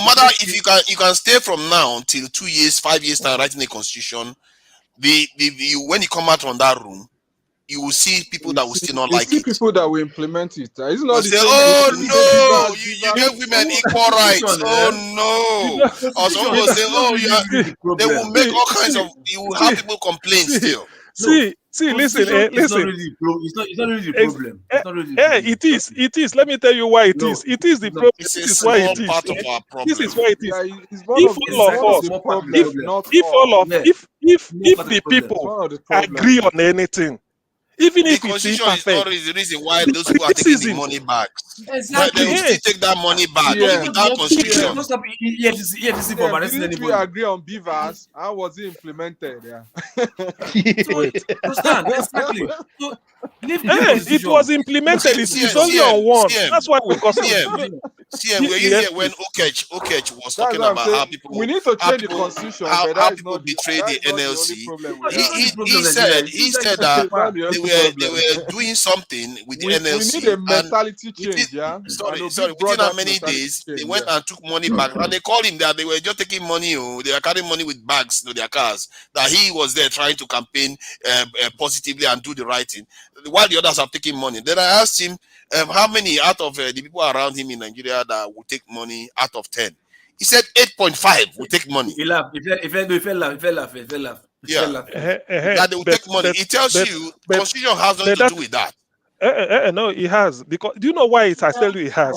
matter if you can stay from now until 2 years, 5 years time writing a constitution. When you come out from that room, you will see people that will still not like it. People that will implement it. It's not the say, same. Oh no, you give women equal rights. Oh no. Or someone will say, they will make all kinds of. You will have people complain still. Listen. It's not really the problem. It's not really the problem. It is. Let me tell you why it is. It is the problem. It's This a is why small it is. part of our problem. This is why it is. Yeah, it's if the people agree on anything, even if it's imperfect, is not the reason why those people are taking the money back. Exactly. They will still take that money back without constitution. Don't stop EFCC from arresting Didn't we anybody. agree on beavers? How was it implemented? Yeah. Understand? Exactly. So, it was implemented. It's only on one. That's why we got CM, were you here when Okech was talking about how people we need to change the constitution, how people betray the NLC? He said that they were doing something with the NLC. We need a mentality change, Sorry. Within how many days they went and took money back, and they called him that they were just taking money. They were carrying money with bags to their cars. That he was there trying to campaign positively and do the right thing, while the others are taking money. Then I asked him how many out of the people around him in Nigeria that will take money out of 10. He said 8.5 will take money. He laughed. He fell off. Yeah, that they will take money. It tells you constitution has nothing to do with that. No, it has. Because do you know why I tell you it has?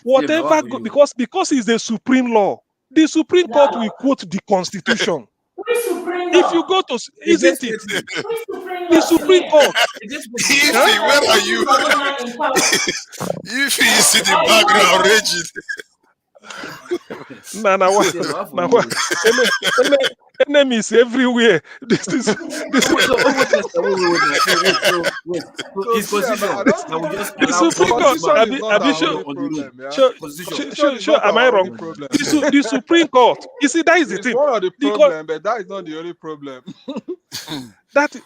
Whatever, because it's the supreme law. The Supreme Court will quote the Constitution. If you go to, isn't it? The Supreme Court. Where are you? If you see the background raging. Enemies everywhere. This is His position. Am I wrong? The Supreme Court. You see, that is the thing. One of the problem, but that is not the only problem.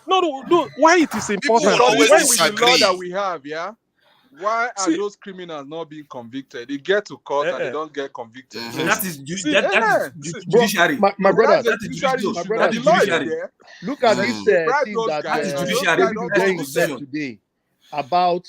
No. Why it is important? Why with the law that we have, Why are those criminals not being convicted? They get to court and they don't get convicted. That is judiciary. My brother, that is judiciary. That is judiciary. Look at this thing that David Hundeyin said today about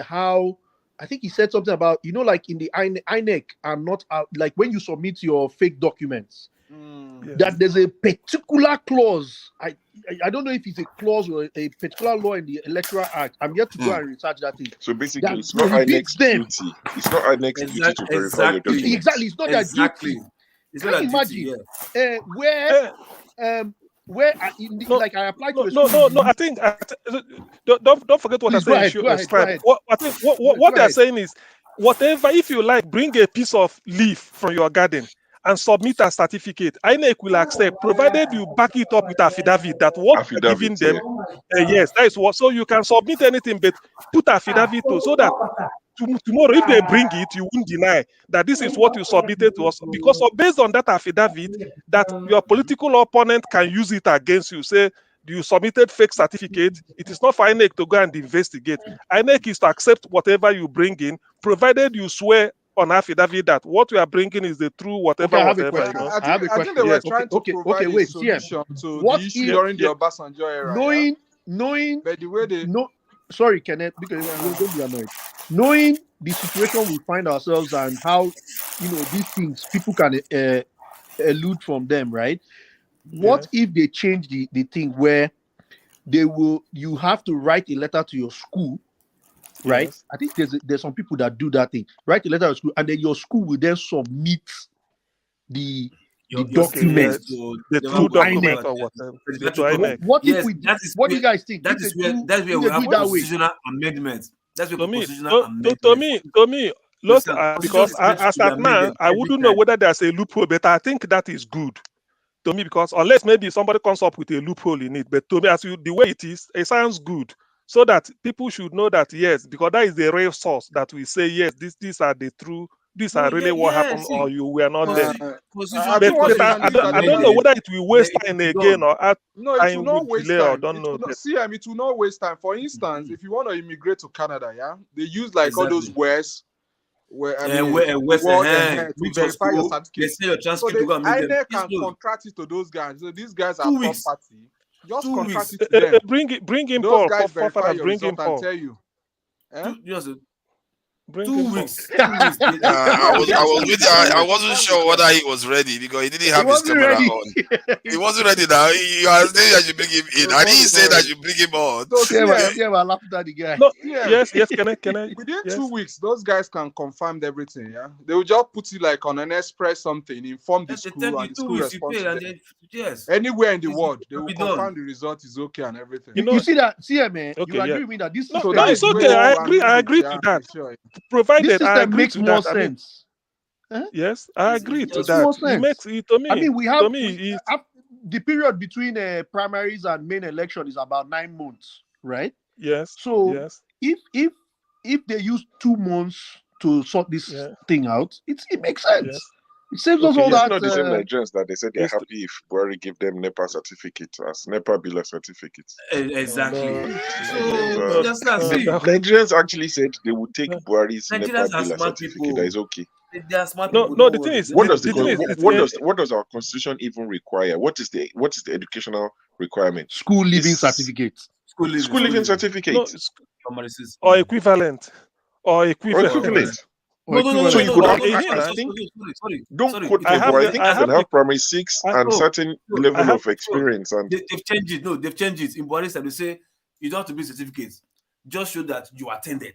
how I think he said something about, you know, like in the INEC are not like when you submit your fake documents, that there's a particular clause. I don't know if it's a clause or a particular law in the Electoral Act. I'm yet to go and research that thing. So basically, it's not INEC's duty. It's not INEC's duty to verify your documents. Exactly, it's not their duty. Can you imagine where like I applied to a school? No. I think don't forget what I said. Go ahead. What they're saying is, whatever, if you like, bring a piece of leaf from your garden and submit a certificate. INEC will accept, provided you back it up with affidavit that what you're giving them. Yes, that is what. So you can submit anything, but put affidavit to, so that tomorrow, if they bring it, you won't deny that this is what you submitted to us, because based on that affidavit, that your political opponent can use it against you. Say you submitted fake certificate. It is not for INEC to go and investigate. INEC is to accept whatever you bring in, provided you swear on affidavit that what we are bringing is the true whatever. Okay, I have a question. I think they were trying to provide a solution to the issue during the Obasanjo era. Knowing, but the way they sorry, Kenneth, because don't be annoyed. Knowing the situation we find ourselves and how, you know, these things people can elude from them, right? What if they change the thing where you have to write a letter to your school, right? Yes. I think there's some people that do that thing. Write a letter to school, and then your school will then submit the documents, the true document or whatever. What if we? What do you guys think? That's where we have constitutional amendments. That's where constitutional amendments. To me, look, because as at now, I wouldn't know whether there's a loophole, but I think that is good to me, because unless maybe somebody comes up with a loophole in it, but to me, the way it is, it sounds good. So that people should know that, yes, because that is the real source that we say, yes, these are the true, these are really what happened, or you were not there. I don't know whether it will waste time again or it will not waste time. It will not waste time. For instance, if you want to immigrate to Canada, they use like all those words to verify your certificate. So the INEC can contract it to those guys. So these guys are third party. Just contract it to them. Bring him Those Paul. guys verify your bring him result and Paul. tell you. Two weeks. I wasn't sure whether he was ready because he didn't have his camera on. He wasn't ready now. You are saying that you bring him in. I didn't say that you bring him on. I laughed at the guy. No, yes. Can I? Within 2 weeks, those guys can confirm everything. Yeah, they will just put it like on an express something, inform the school and the school responds. Yes. Anywhere in the world, they will confirm the result is okay and everything. You see that, CMA? You agree with me that this? No, it's okay. I agree to that. Provided I agree makes to more that. sense. Yes, I agree to that. It makes it to me. I mean, we have the period between primaries and main election is about 9 months, right? Yes. So if they use 2 months to sort this thing out, it makes sense. Yes. It saves us all that. It's not the same Nigerians that they said they're happy if Buhari give them NEPA certificates as NEPA bill certificates. Exactly. Nigerians actually said they would take Buhari's NEPA bill certificate. That is okay. No, the thing is, what does our constitution even require? What is the educational requirement? School living certificate. School living certificate. Or equivalent. Or equivalent. So you could have, I think, don't quote me, but I think you can have primary 6 and certain level of experience. And they've changed it. No, they've changed it. In Buhari, they say you don't have to bring certificates. Just show that you attended.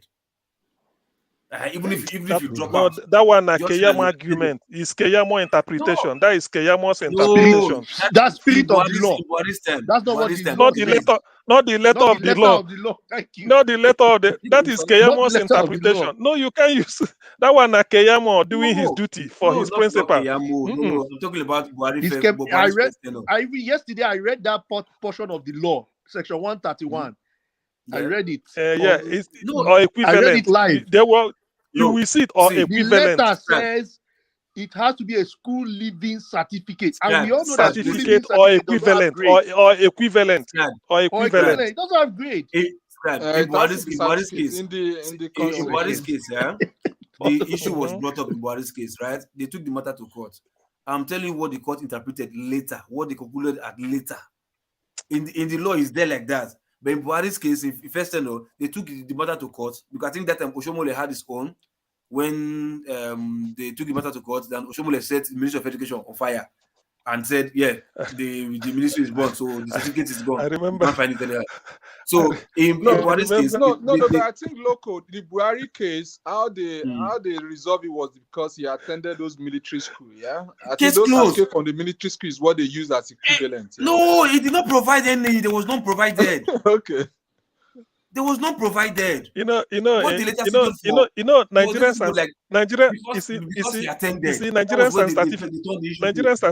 Even if you drop out. That one, Keyamo argument is Keyamo interpretation. That is Keyamo's interpretation. That's spirit of the law. That's not what it is. Not the letter of the law. Thank you. Not the letter of the. That is Keyamo's interpretation. No, you can't use that one. Keyamo doing his duty for his principal. No, I'm talking about Buhari. Yesterday I read that portion of the law, section 131. I read it. Or equivalent. I read it live. You will see it or equivalent. The letter says it has to be a school living certificate, and we all know certificate or equivalent or equivalent or equivalent. It doesn't have grade. described It has to in be Buhari's certificate case. in the In constitution. Buhari's case, yeah, the issue was brought up in Buhari's case, right? They took the matter to court. I'm telling you what the court interpreted later, what they concluded at later. In the law, is there like that. But in Buhari's case, if first they took the matter to court, because I think that time Oshomole had his own. When they took the matter to court, then Oshomole set the Ministry of Education on fire and said, yeah, the ministry is gone, so the certificate is gone. I remember. You can't find it. So in Buhari's case, but I think the Buhari case, how they resolved it was because he attended those military school. Yeah, I think those certificates from the military school is what they use as equivalent. Yeah? No, he did not provide any. There was none provided. Okay. There was none provided. Nigerians and certificates. Nigerians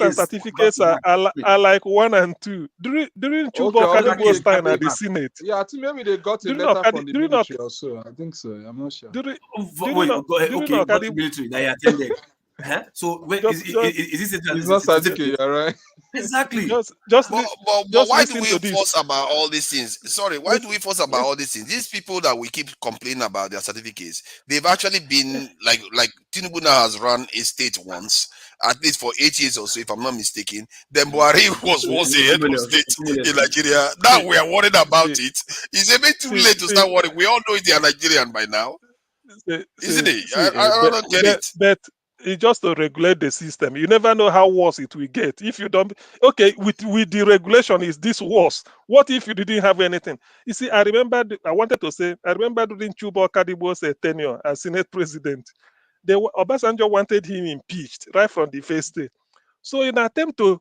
and certificates are like 1 and 2. During Chubo Kadebo's time at the Senate. Yeah, I think maybe they got a letter from the military also. I think so. I'm not sure. Military that he attended. Huh? So is this it's not certificate, you're right? Exactly. But why do we fuss about all these things? Sorry, why do we fuss about all these things? These people that we keep complaining about their certificates, they've actually been like Tinubu now has run a state once, at least for 8 years or so, if I'm not mistaken. Then Buhari was once a head of state in Nigeria. Now we are worried about it. It's a bit too late to start worrying. We all know they are Nigerian by now, isn't it? I don't get it. But it's just to regulate the system. You never know how worse it will get. If you don't, okay, with the regulation, is this worse? What if you didn't have anything? You see, I remember during Chubo Kadebo's tenure as Senate President, Obasanjo wanted him impeached right from the first day. So in an attempt to,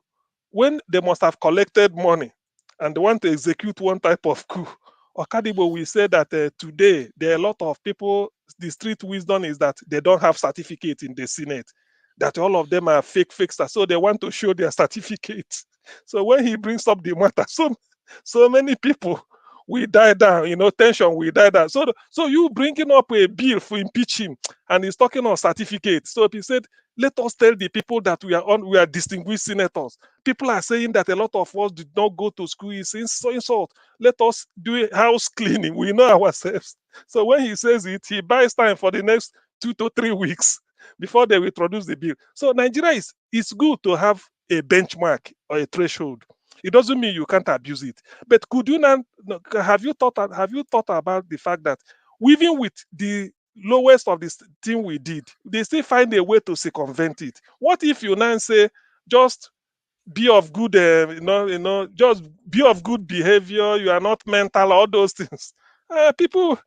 when they must have collected money and they want to execute one type of coup, Okadibo will say that today there are a lot of people, the street wisdom is that they don't have certificate in the Senate, that all of them are fakesters, so they want to show their certificates. So when he brings up the matter, so many people will die down, tension will die down. So you bringing up a bill for impeach him, and he's talking on certificates. So he said, let us tell the people that we are distinguished senators. People are saying that a lot of us did not go to school. It's insult. Let us do a house cleaning. We know ourselves. So when he says it, he buys time for the next 2 to 3 weeks before they will introduce the bill. So Nigeria it's good to have a benchmark or a threshold. It doesn't mean you can't abuse it. But could you not? Have you thought about the fact that even with the lowest of this thing we did, they still find a way to circumvent it? What if you now say just be of good, just be of good behavior? You are not mental, all those things. People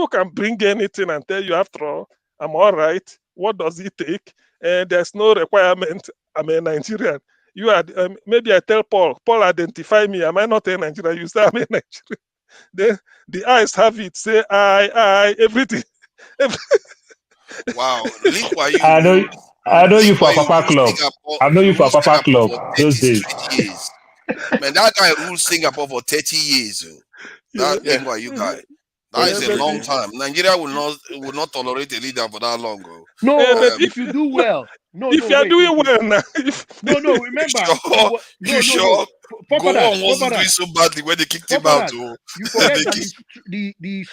can bring anything and tell you, after all, I'm all right. What does it take? And there's no requirement. I'm a Nigerian. You are maybe I tell Paul, identify me. Am I not a Nigerian? You say I'm a Nigerian. The eyes have it. Say I, everything. Wow, I know you for Papa Club. I know you for Papa Club those days. Man, that guy ruled Singapore for 30 years. That Lingua, you guy. That is a long time. Nigeria will not tolerate a leader for that long. No, if you do well. If you are doing well now. Remember. You sure? Gowon wasn't doing so badly when they kicked him out. You forget that the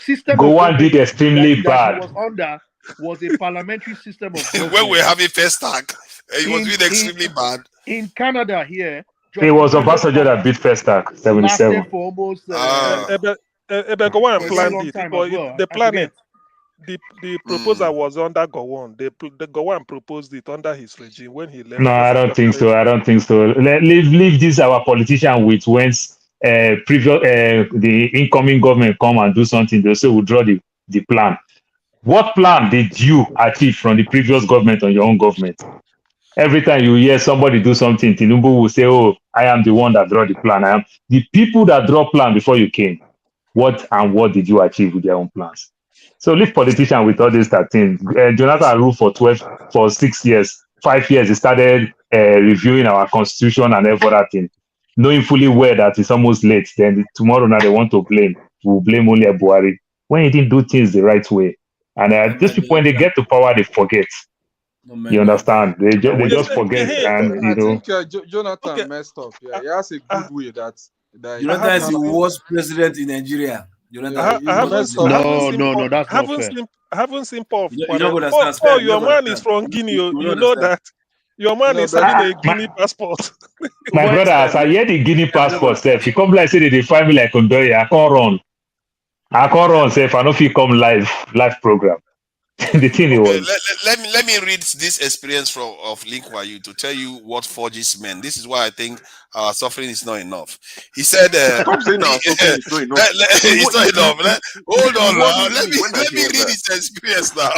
system Gowon did extremely bad. He was under was a parliamentary system of government. When we're having first tag, he was doing extremely bad. In Canada here, it was Obasanjo that beat first tag, 77. For almost Gowon planned it, but the planet. The proposal was under Gowon. The Gowon proposed it under his regime when he left. No, I don't think so. Leave this our politician with whence the incoming government come and do something. They say we'll draw the plan. What plan did you achieve from the previous government on your own government? Every time you hear somebody do something, Tinubu will say, "Oh, I am the one that draw the plan." I am the people that draw plan before you came. What did you achieve with their own plans? So leave politicians with all these things. Jonathan ruled for 6 years. 5 years, he started reviewing our constitution and every other thing, knowing fully well that it's almost late. Then tomorrow now they want to blame. We'll blame only Buhari when he didn't do things the right way. And these people, when they get to power, they forget. You understand? They just forget. And I think Jonathan messed up. Yeah, he has a good way that Jonathan is the worst president in Nigeria. Jonathan. I haven't seen Paul. Paul, your man is from Guinea. You know that. Your man is having a Guinea passport. My brother, as I hear the Guinea passport, if you come like say they find me like Hundeyin, I can't run. I can't run, say if I don't feel come live program. The thing was. Let me read this experience of Link Wayu to tell you what forges meant. This is why I think our suffering is not enough. He said, "Stop saying our suffering is not enough. It's not enough. Hold on now. Let me read his experience now.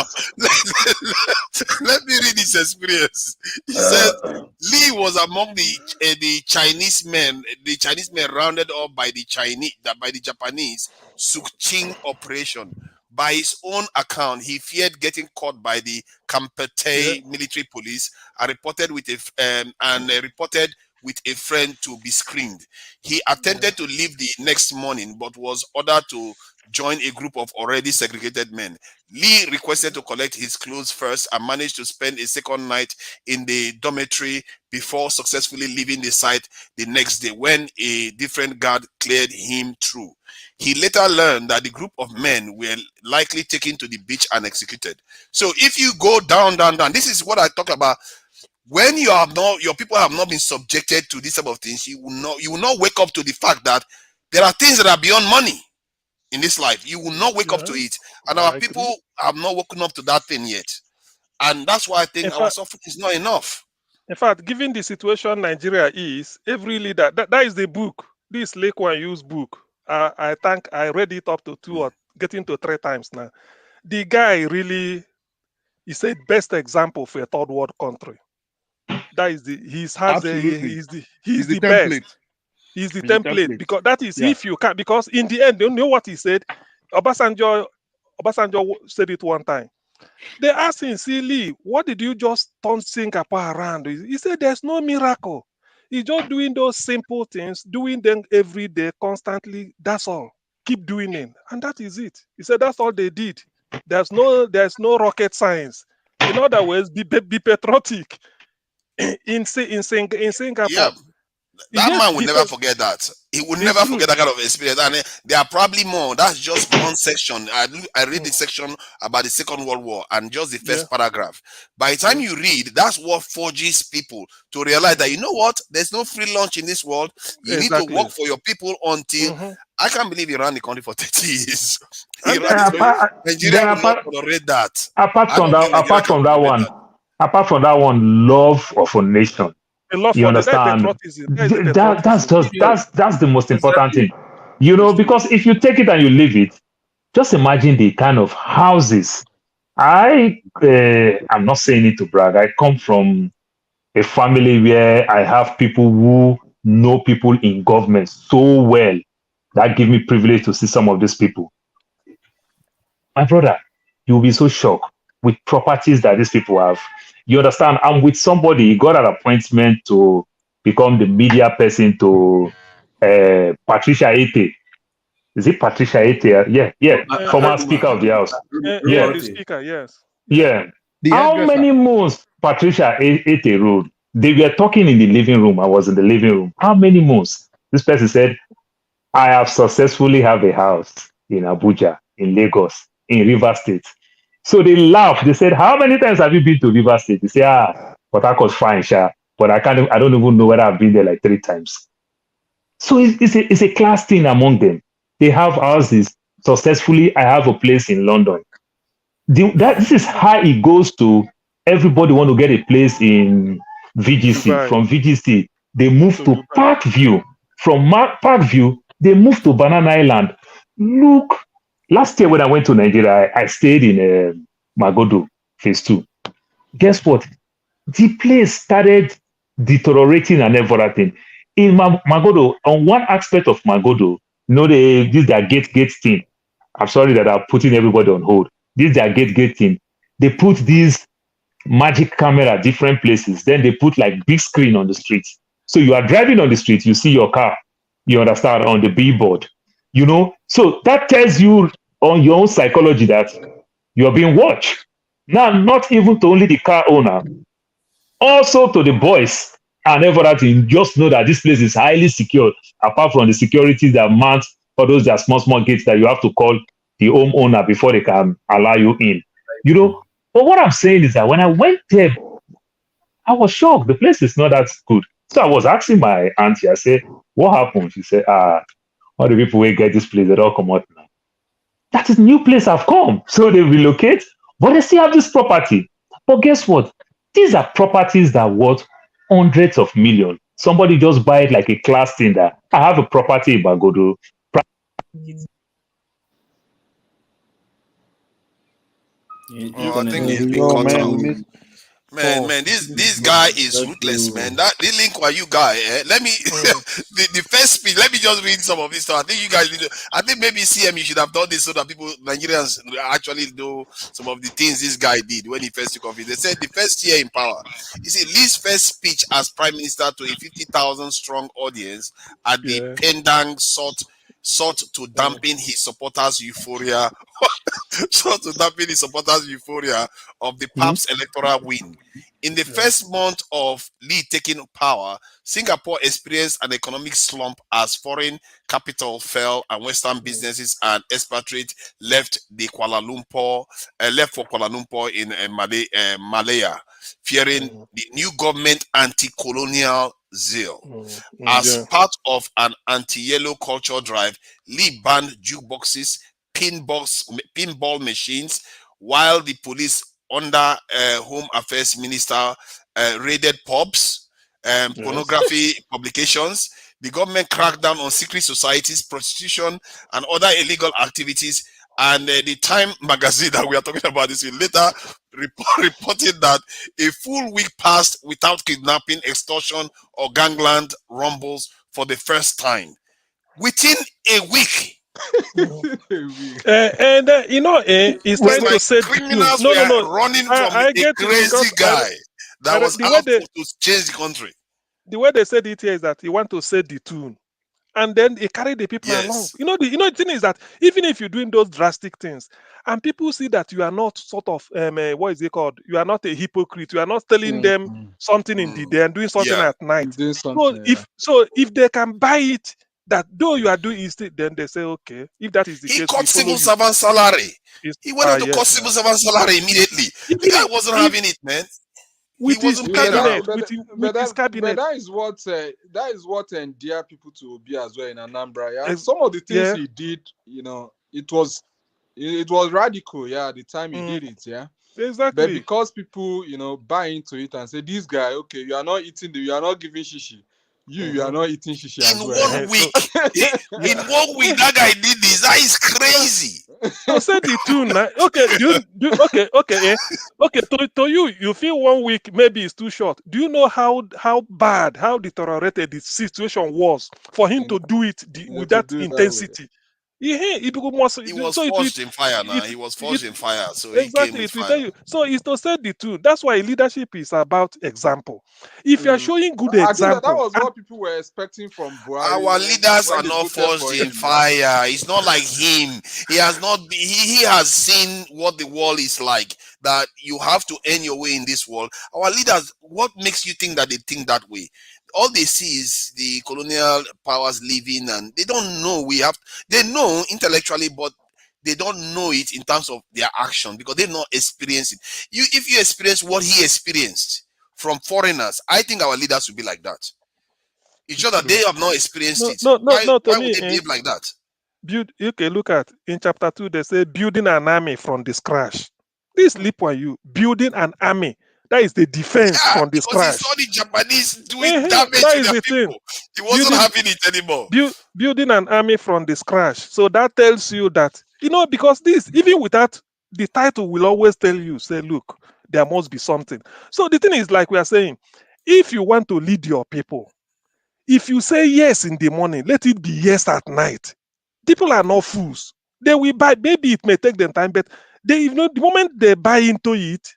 Let me read his experience. He said Lee was among the Chinese men. The Chinese men rounded up by the Japanese Suqing operation. By his own account, he feared getting caught by the Kampete military police and reported with a friend to be screened. He attempted to leave the next morning, but was ordered to join a group of already segregated men. Lee requested to collect his clothes first and managed to spend a second night in the dormitory before successfully leaving the site the next day when a different guard cleared him through. He later learned that the group of men were likely taken to the beach and executed. So if you go down, this is what I talk about. When your people have not been subjected to this type of things, you will not wake up to the fact that there are things that are beyond money in this life. You will not wake up to it. And our people have not woken up to that thing yet. And that's why I think our suffering is not enough. In fact, given the situation Nigeria is, every leader, that is the book, this Lake One Use book. I think I read it up to 2 or getting to 3 times now. The guy really is a best example for a third world country. That is he's the best. He's the template because that is if you can, because in the end, you know what he said? Obasanjo said it one time. They asked him, see, Lee, what did you just turn Singapore around? He said, there's no miracle. He's just doing those simple things, doing them every day, constantly. That's all. Keep doing it. And that is it. He said, that's all they did. There's no rocket science. In other words, be patriotic. In Singapore. Yeah. That man will never forget that. He will never forget that kind of experience. And there are probably more. That's just one section. I read the section about the Second World War and just the first paragraph. By the time you read, that's what forges people to realize that, you know what? There's no free lunch in this world. You need to work for your people until... I can't believe he ran the country for 30 years. Nigeria will not tolerate that. Apart from that one, love of a nation. You understand? That's the most important thing. You know, because if you take it and you leave it, just imagine the kind of houses. I'm not saying it to brag. I come from a family where I have people who know people in government so well that give me privilege to see some of these people. My brother, you'll be so shocked with properties that these people have. You understand? I'm with somebody, he got an appointment to become the media person to Patricia Ete. Is it Patricia Ete? Yeah. Former Speaker of the House. The Speaker, yes. Yeah. How many months Patricia Ete ruled? They were talking in the living room. I was in the living room. How many months? This person said, I have successfully have a house in Abuja, in Lagos, in River State. So they laughed. They said, how many times have you been to River State? They say, but I was fine, but I don't even know whether I've been there like 3 times. So it's a class thing among them. They have houses. Successfully, I have a place in London. This is how it goes to everybody want to get a place in VGC. Dubai. From VGC, they move to Parkview. From Parkview, they move to Banana Island. Look, last year when I went to Nigeria, I stayed in Magodo, phase 2. Guess what? The place started deteriorating and everything. In Magodo, on one aspect of Magodo, you know, this their gate thing. I'm sorry that I'm putting everybody on hold. This their gate thing. They put these magic camera at different places. Then they put like big screen on the street. So you are driving on the street, you see your car, you understand, on the billboard. You know, so that tells you on your own psychology that you are being watched. Now, not even to only the car owner, also to the boys and every other thing. Just know that this place is highly secure, apart from the security that mount for those that small gates that you have to call the homeowner before they can allow you in. You know, but what I'm saying is that when I went there, I was shocked. The place is not that good. So I was asking my auntie, I said, what happened? She said, all the people who get this place, they don't come out now. That is new place I've come. So they relocate, but they still have this property. But guess what? These are properties that are worth hundreds of millions. Somebody just buy it like a class thing that I have a property in Bagodo. I think he's been cut out. Man, this guy is ruthless, man. That the link where you guy, let me the first speech. Let me just read some of this stuff. I think you guys need to, I think maybe CM you should have done this so that people, Nigerians, actually know some of the things this guy did when he first took office. They said the first year in power. You see, Lee's first speech as prime minister to a 50,000 strong audience at the Pendang sought to dampen his supporters' euphoria. sought to dampen his supporters' euphoria of the PAP's electoral win. In the first month of Lee taking power, Singapore experienced an economic slump as foreign capital fell and Western businesses and expatriates left for Kuala Lumpur in Malaya, fearing the new government anti-colonial zeal. As part of an anti-yellow culture drive, Lee banned jukeboxes, pinball machines, while the police under Home Affairs Minister raided pubs, pornography publications. The government cracked down on secret societies, prostitution, and other illegal activities. And the Time magazine that we are talking about this week later reported that a full week passed without kidnapping, extortion, or gangland rumbles for the first time. Within a week. He's trying to say criminals were running from a crazy guy that was out to change the country. The way they said it here is that he want to set the tune, and then he carry the people along. The thing is that even if you're doing those drastic things, and people see that you are not sort of what is it called? You are not a hypocrite. You are not telling them something in the day and doing something at night. So if they can buy it, that though you are doing it, then they say, okay, if that is the case, he cut civil servant salary. He went to cut civil servant salary immediately. The guy wasn't having it, man. With his cabinet, with his cabinet. But that is what endear people to Obi as well in Anambra. Yeah? Some of the things he did, it was radical. Yeah, the time he did it. Yeah. Exactly. But because people, buy into it and say, this guy, okay, you are not giving shishi. You are not eating shishi as well. In 1 week. In 1 week, that guy did this. That is crazy. So say the tune. Okay. To you feel 1 week maybe it's too short. Do you know how bad, how deteriorated the situation was for him to do it with that intensity? He was forged in fire now. He was forged in fire. So exactly, it will tell you. So it's to set the tune. That's why leadership is about example. If you are showing good example, that was what people were expecting from Buhari. Our leaders are not forged in fire. It's not like him. He has not. He has seen what the world is like. That you have to earn your way in this world. Our leaders. What makes you think that they think that way? All they see is the colonial powers leaving, and they don't know they know intellectually, but they don't know it in terms of their action because they not experience it. If you experience what he experienced from foreigners, I think our leaders will be like that. It's just that they have not experienced it. Why would they behave like that? Okay, look at in chapter 2, they say building an army from the scratch. This leap on you, building an army. That is the defense from the scratch. Because he saw the Japanese doing damage to their people. He wasn't having it anymore. Building an army from the scratch. So that tells you that, because this, even without the title, will always tell you, say, look, there must be something. So the thing is, like we are saying, if you want to lead your people, if you say yes in the morning, let it be yes at night. People are not fools. They will buy. Maybe it may take them time, but the moment they buy into it,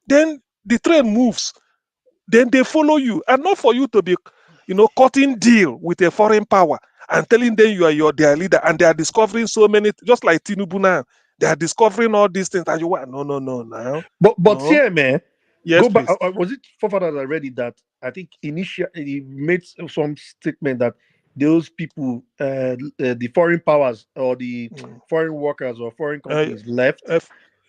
then the train moves, then they follow you, and not for you to be, cutting deal with a foreign power and telling them you are their leader, and they are discovering so many, just like Tinubu now, they are discovering all these things, and you want no. But here, man, Yes, Go back. please. Was it forefathers that I read it that I think initially he made some statement that those people, the foreign powers or the foreign workers or foreign companies left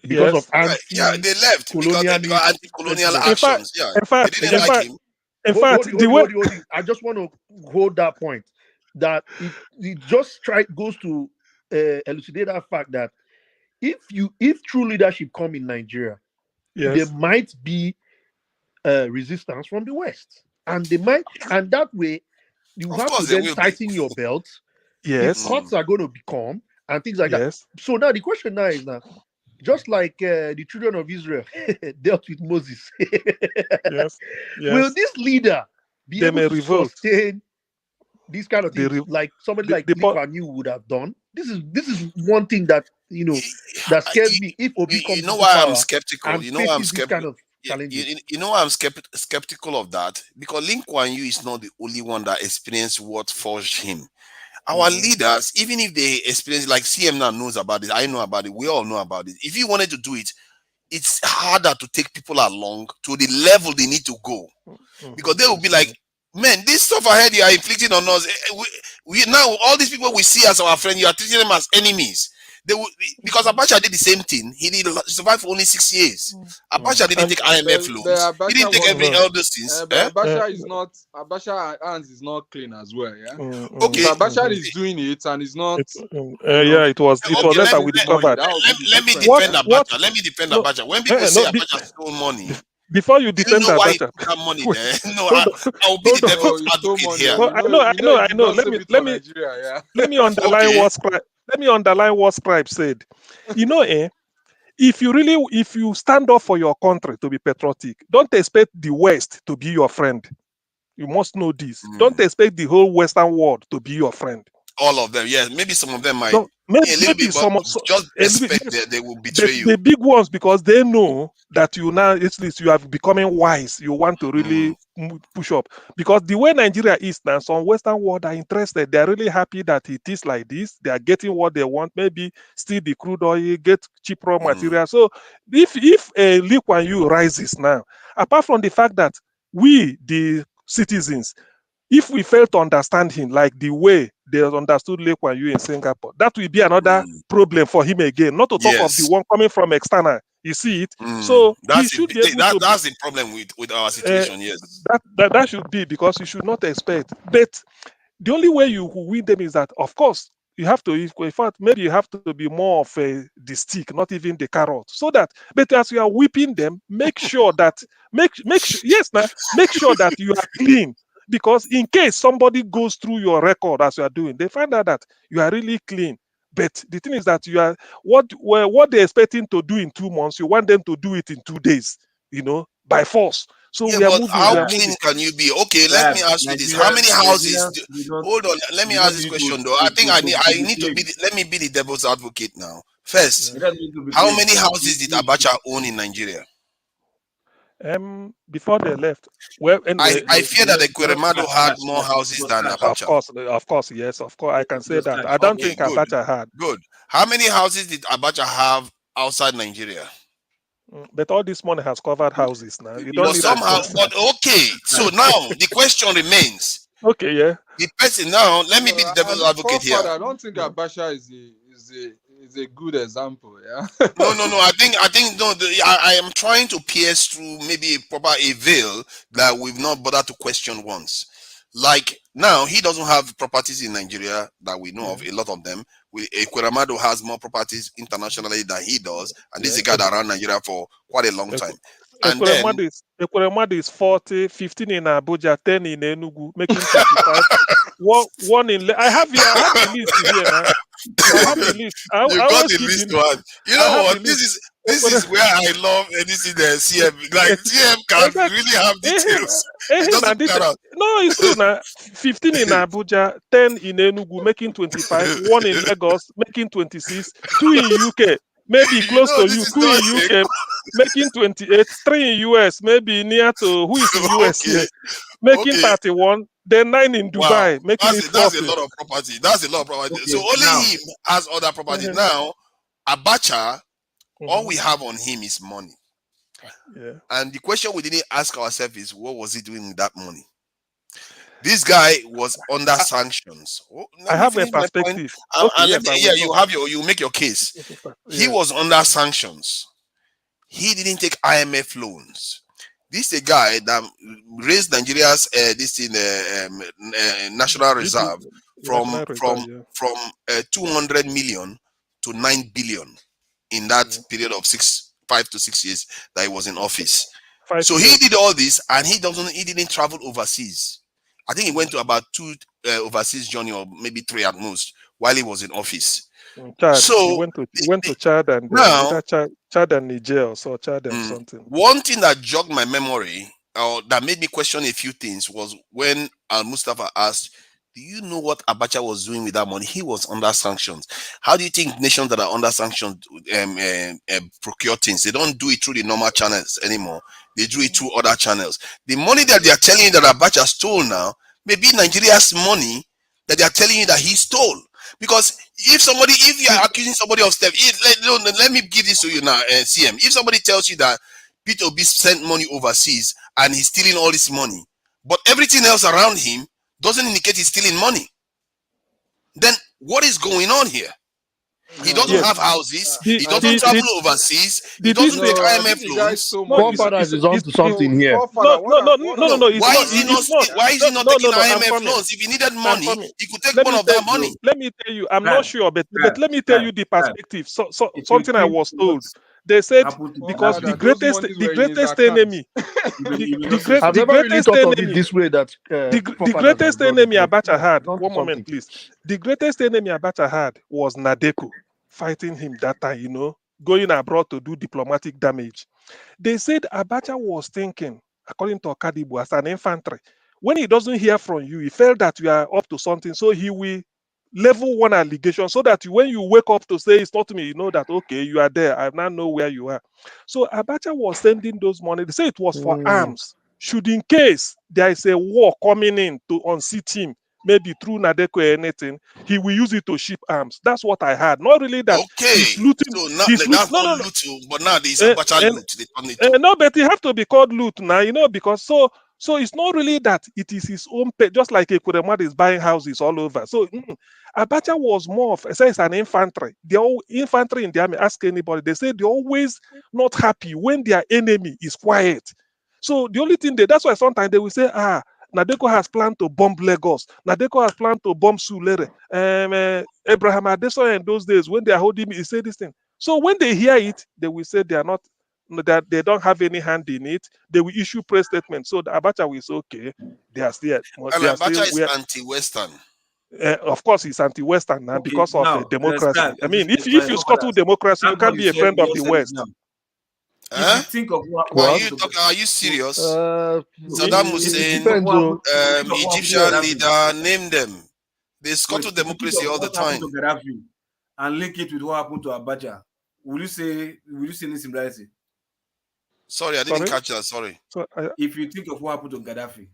because of Yes. Yeah, they left because anti-colonialist anti-colonial In sentiments. fact, actions. Yeah, in they fact, didn't in like fact, him. in Hold, fact, hold, the hold, way hold, hold. I just want to hold that point that it just goes to elucidate that fact that if true leadership come in Nigeria, there yes, might be resistance from the West, and that way you Of have to course, there then will be. tighten your belt. The yes, cuts are going to become and things like that. yes, So now the question now is now, just like the children of Israel dealt with Moses, yes, will yes. this leader be They able may to revolt. sustain these kind of The, things re- like somebody like the Lee Kuan Yew would have done? This is one thing that that scares me if Obi You comes know into why I'm power skeptical? and You know why I'm faces these kind skeptical? of challenges. You know why I'm skeptical of that? Because Lin Kuan Yew is not the only one that experienced what forged him. Our Mhm. leaders, even if they experience, like CM now knows about it, I know about it, we all know about it. If you wanted to do it, it's harder to take people along to the level they need to go, because they will be like, man, this stuff ahead you are inflicting on us. We now, all these people we see as our friend, you are treating them as enemies. They will, because Abacha did the same thing. He did survive for only 6 years. Abacha didn't and take IMF But loans. He didn't Abacha take was, all those things. but Abacha is not. Abacha hands is not clean as well. Yeah. If Okay, Abacha is doing it and is not, yeah, it was okay. later getting we his money, discovered. that would be the Let me difference. What defend Yeah. what Abacha. Let me defend no Abacha. When people say no Abacha stole money, before you do you defend know why he Abacha, put that money wait, there? No, hold I will be the hold on. No, devil's he stole advocate money. here. Oh. No, I know, He I did know. not save it for Nigeria. Yeah. Let me underline Okay. what scribe. Let me underline what scribe said. If you stand up for your country to be patriotic, don't expect the West to be your friend. You must know this. Don't expect the whole Western world to be your friend. All of them, yes. Maybe some of them might Don't, maybe, a little maybe bit, but some, just a little bit, expect yes, that they will the, betray you. the big ones, because they know that you now, at least you are becoming wise. You want to really push up, because the way Nigeria is now, some Western world are interested. They are really happy that it is like this. They are getting what they want. Maybe steal the crude oil, get cheap raw material. So if Lee Kuan Yew rises now, apart from the fact that we the citizens, if we fail to understand him like the way they understood Lee Kuan Yew in Singapore, that will be another problem for him again. Not to talk of the Yes. one coming from external. You see it? So he That's should be able to. that's the problem with our situation. Yes. That should be, because you should not expect. But the only way you will win them is that, of course, you have to. In fact, maybe you have to be more of the stick, not even the carrot. So that, but as you are whipping them, make sure that make sure, yes, now make sure that you are clean. Because in case somebody goes through your record as you are doing, they find out that you are really clean. But the thing is that you are what they're expecting to do in 2 months, you want them to do it in 2 days, by force. So Yeah, we are but moving, how we are clean moving. can you be? Okay, let me ask you this: how many houses? Hold on, let me ask this question though. I think I need to be. Let me be the devil's advocate now. First, It doesn't need to be how clean. many houses did Abacha own in Nigeria? Before they left, well, anyway, I fear that Ekweremadu had Cash, more houses than of Abacha. course, yes, of course, I can say just that. cash. I don't Okay, think good, Abacha had. good. How many houses did Abacha have outside Nigeria? But all this money has covered houses now. You don't But need to somehow, force. but okay. So now the question remains: Okay, yeah. the person now. Let me No, be the and devil's the advocate here. forefather, I don't think Abacha is a good example. Yeah. No. I think no. I am trying to pierce through maybe a veil that we've not bothered to question once. Like now, he doesn't have properties in Nigeria that we know of. A lot of them. Ekweremadu has more properties internationally than he does, and this is a guy that ran Nigeria for quite a long time. And then Ekweremadu is 40, 15 in Abuja, 10 in Enugu, making 25. One in. I have the list here now. I have the list. I you got always the keep list the. one. You I know have the what? list. This is where I love this is the CM. Like CM can Exactly. really have details. It Now doesn't this, cut out. no, it's true now. 15 in Abuja, 10 in Enugu, making 25. One in Lagos, making 26. Two in UK, maybe You close know to this you. is Two not in sick. UK, making 28. Three in US, maybe near to who is in US Okay. here, making Okay. 31. Then 9 in Wow. Dubai, making it That's a 40. lot of property. That's a lot of property. So Okay, only now, him has other property. Mhm, Now, Abacha, all mhm. we have on him is money. Yeah. And the question we didn't ask ourselves is, what was he doing with that money? This guy was under sanctions. I Let me have a finish my point. perspective. Okay, And yes, I will. No. you make your case. He Yeah. was under sanctions. He didn't take IMF loans. This is a guy that raised Nigeria's national reserve from 200 million to 9 billion in that period of 5 to 6 years that he was in office. 5 So years. he did all this, and he didn't travel overseas. I think he went to about 2 overseas journey, or maybe 3 at most, while he was in office. Chad. So he went to Chad and either Chad and Niger, or so Chad and something. One thing that jogged my memory, or that made me question a few things, was when Al Mustafa asked, "Do you know what Abacha was doing with that money? He was under sanctions. How do you think nations that are under sanctions procure things? They don't do it through the normal channels anymore. They do it through other channels. The money that they are telling you that Abacha stole now may be Nigeria's money that they are telling you that he stole. Because if you are accusing somebody of theft, let me give this to you now, CM. If somebody tells you that Peter Obi sent money overseas and he's stealing all this money, but everything else around him doesn't indicate he's stealing money, then what is going on here? He doesn't have houses. He doesn't travel overseas. He doesn't take IMF loans. Forefathers is onto something here. No. Why is he not taking IMF loans? If he needed money, he could take one of that money. Let me tell you, I'm not sure, but let me tell you the perspective. Something I was told. They said because the greatest enemy, I've never really thought of it this way. That the greatest enemy Abacha had. One moment, please. The greatest enemy Abacha had was Nadeko fighting him that time. Going abroad to do diplomatic damage. They said Abacha was thinking, according to Okadibu, as an infantry, when he doesn't hear from you, he felt that you are up to something, so he will level one allegation so that when you wake up to say it's not me, you know that, okay, you are there. I now know where you are. So Abacha was sending those money. They say it was for arms. Should in case there is a war coming in to unseat him, maybe through Nadeko or anything, he will use it to ship arms. That's what I heard. Not really that he's looting. So that's not loot, but now there's Abacha loot. No, but it have to be called loot now, because so it's not really that it is his own pay, just like Ekuremad is buying houses all over. So Abacha was more of, say, it's an infantry. The all infantry in the army, ask anybody, they say they're always not happy when their enemy is quiet. So the only thing that's why sometimes they will say, Nadeko has planned to bomb Lagos. Nadeko has planned to bomb Sulere. Abraham Adesoya in those days, when they are holding me, he said this thing. So when they hear it, they will say they are not, that they don't have any hand in it. They will issue press statements. So the Abacha will say, okay, they are still. And Abacha is anti-Western. Of course, he's anti-Western now because of democracy. I mean, if you scuttle democracy, you can't be a friend of the West. If you think of are you serious? Saddam Hussein, Egyptian leader, name them. They scuttle democracy all the time. And link it with what happened to Abacha. Will you say any similarity? Sorry, I didn't catch that. Sorry. If you think of what happened to Gaddafi,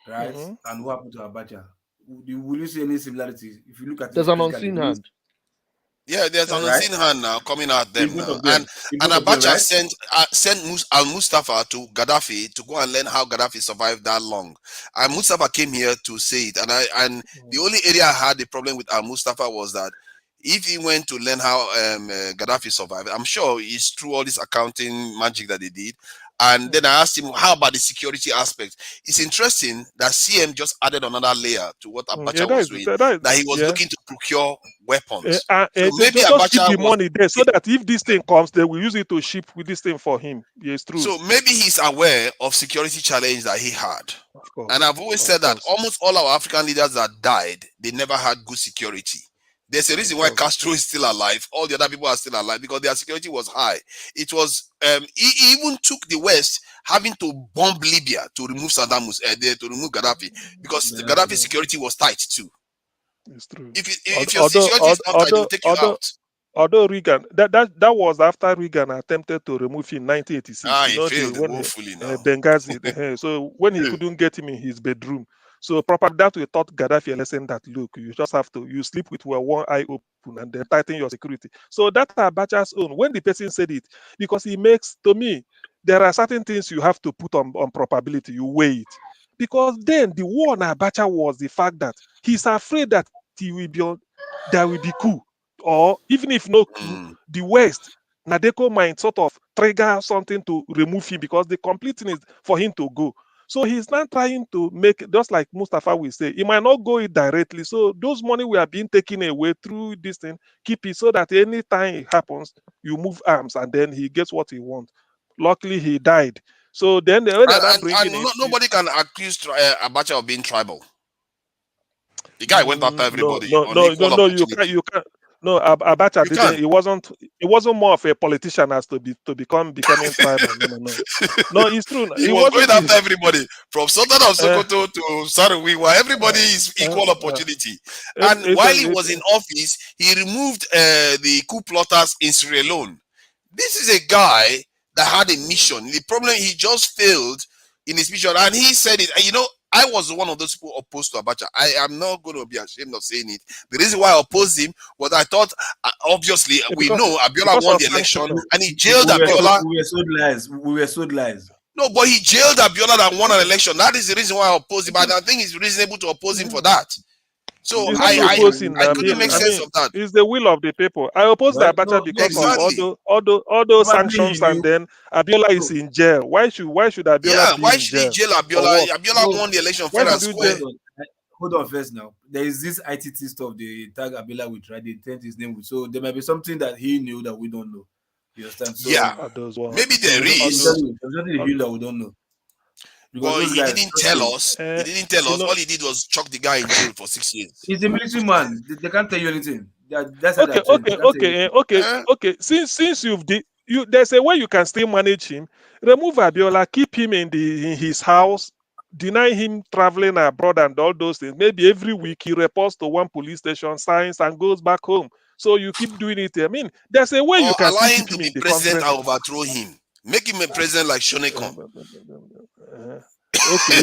right, and what happened to Abacha, will you see any similarity? If you look at there's an unseen hand. Yeah, there's an unseen hand now coming out them now. And Abacha sent Al Mustafa to Gaddafi to go and learn how Gaddafi survived that long. And Mustafa came here to say it. And the only area I had the problem with Al Mustafa was that if he went to learn how Gaddafi survived, I'm sure it's through all this accounting magic that they did. And then I asked him, how about the security aspect? It's interesting that CM just added another layer to what Abacha was doing, that he was looking to procure weapons. So maybe just keep the money there so that if this thing comes, they will use it to ship with this thing for him. Yes, true. So maybe he's aware of security challenge that he had. Of course. And I've always said that almost all our African leaders that died, they never had good security. There's a reason why Castro is still alive. All the other people are still alive because their security was high. It was he even took the West having to bomb Libya to remove Saddam Hussein, to remove Gaddafi, because the Gaddafi security was tight too. It's true. If your security is not tight, they'll take you out. Although Reagan, that was after Reagan attempted to remove him in 1986. He failed woefully now. Benghazi. So when he couldn't get him in his bedroom. So that we taught Gaddafi a lesson that, look, you just have to, you sleep with one eye open and then tighten your security. So that's Abacha's own. When the person said it, because he makes, to me, there are certain things you have to put on probability. You weigh it. Because then the war on Abacha was the fact that he's afraid that he will be there will be coup. Or even if no coup, the West, Nadeko might sort of trigger something to remove him because the complete thing is for him to go. So he's not trying to make, just like Mustafa will say, he might not go it directly. So those money we are being taken away through this thing, keep it so that anytime it happens, you move arms and then he gets what he wants. Luckily, he died. So then when they're not bringing it, nobody can accuse Abacha of being tribal. The guy went after everybody on equal you can't. No, Abacha didn't. It wasn't. It wasn't more of a politician as to becoming tribal. No, it's true. He was going after everybody from Sultan of Sokoto to Sarawiwa. Everybody is equal opportunity. And while he was in office, he removed the coup plotters in Sierra Leone. This is a guy that had a mission. The problem, he just failed in his mission, and he said it. You know, I was one of those people opposed to Abacha. I am not going to be ashamed of saying it. The reason why I opposed him was I thought, obviously, we know Abiola won the election and he jailed Abiola. We were sold lies. No, but he jailed Abiola that won an election. That is the reason why I opposed him. And I think it's reasonable to oppose him for that. So I couldn't make sense of that. It's the will of the people. I oppose the Abacha because of all those sanctions, and then Abiola is in jail. Why should Abiola be why in should he jail Abiola? Abiola won the election fair and square. Hold on first now. There is this ITT stuff they tag Abiola with, right? They tend his name with. So there might be something that he knew that we don't know. You understand? So, maybe there is. There's something that we don't know. Well, he didn't tell us. He didn't tell us. All he did was chuck the guy in jail for 6 years. He's a military man. They can't tell you anything. That's okay. Since there's a way you can still manage him. Remove Abiola, keep him in his house, deny him traveling abroad and all those things. Maybe every week he reports to one police station, signs, and goes back home. So you keep doing it. I mean, there's a way you can allow still him keep to him be in the president country. and overthrow him. Make him a president like Shonekon. Okay,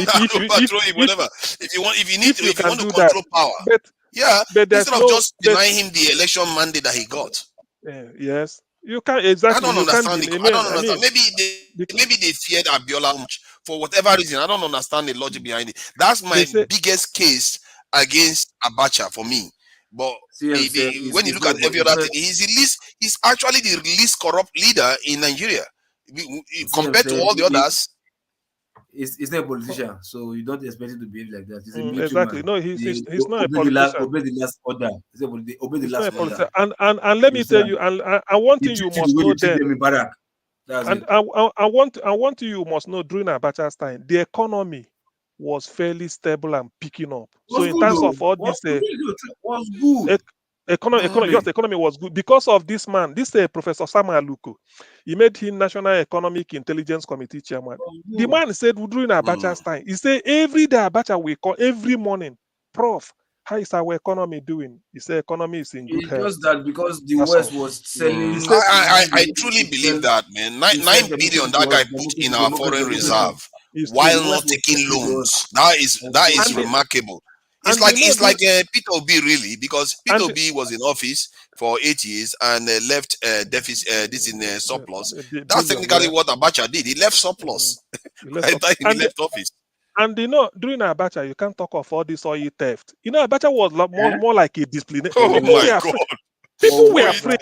if you want to control power, but instead of just denying him the election mandate that he got. Yes, you can't exactly. I don't understand. Maybe they feared Abiola for whatever reason. I don't understand the logic behind it. That's my biggest case against Abacha for me. But when you look at every other thing, he's actually the least corrupt leader in Nigeria compared to all the others. He's not a politician, so you don't expect him to behave like that. He's a military exactly. man. No, he's not a politician. Obey the last order. Obey the last order. And let me tell you, and one thing you must know then. And I want you must know during Abacha's time, the economy was fairly stable and picking up. So in terms of all this, was good. Economy was good because of this man. This Professor Samuel Aluko. He made him National Economic Intelligence Committee chairman. The man said during Abacha's time, he said every day Abacha will call every morning, Prof, how is our economy doing? He said economy is in good health. Just that because the West was selling. I truly believe that, man. 9 billion that guy put in our foreign reserve while not taking loans. That is remarkable. It's like Peter Obi really, because Peter Obi was in office for 8 years and left deficit this in surplus. That's technically what Abacha did. He left surplus. He left office. And during Abacha, you can't talk of all this oil theft. Abacha was more like a disciplinarian. People were afraid.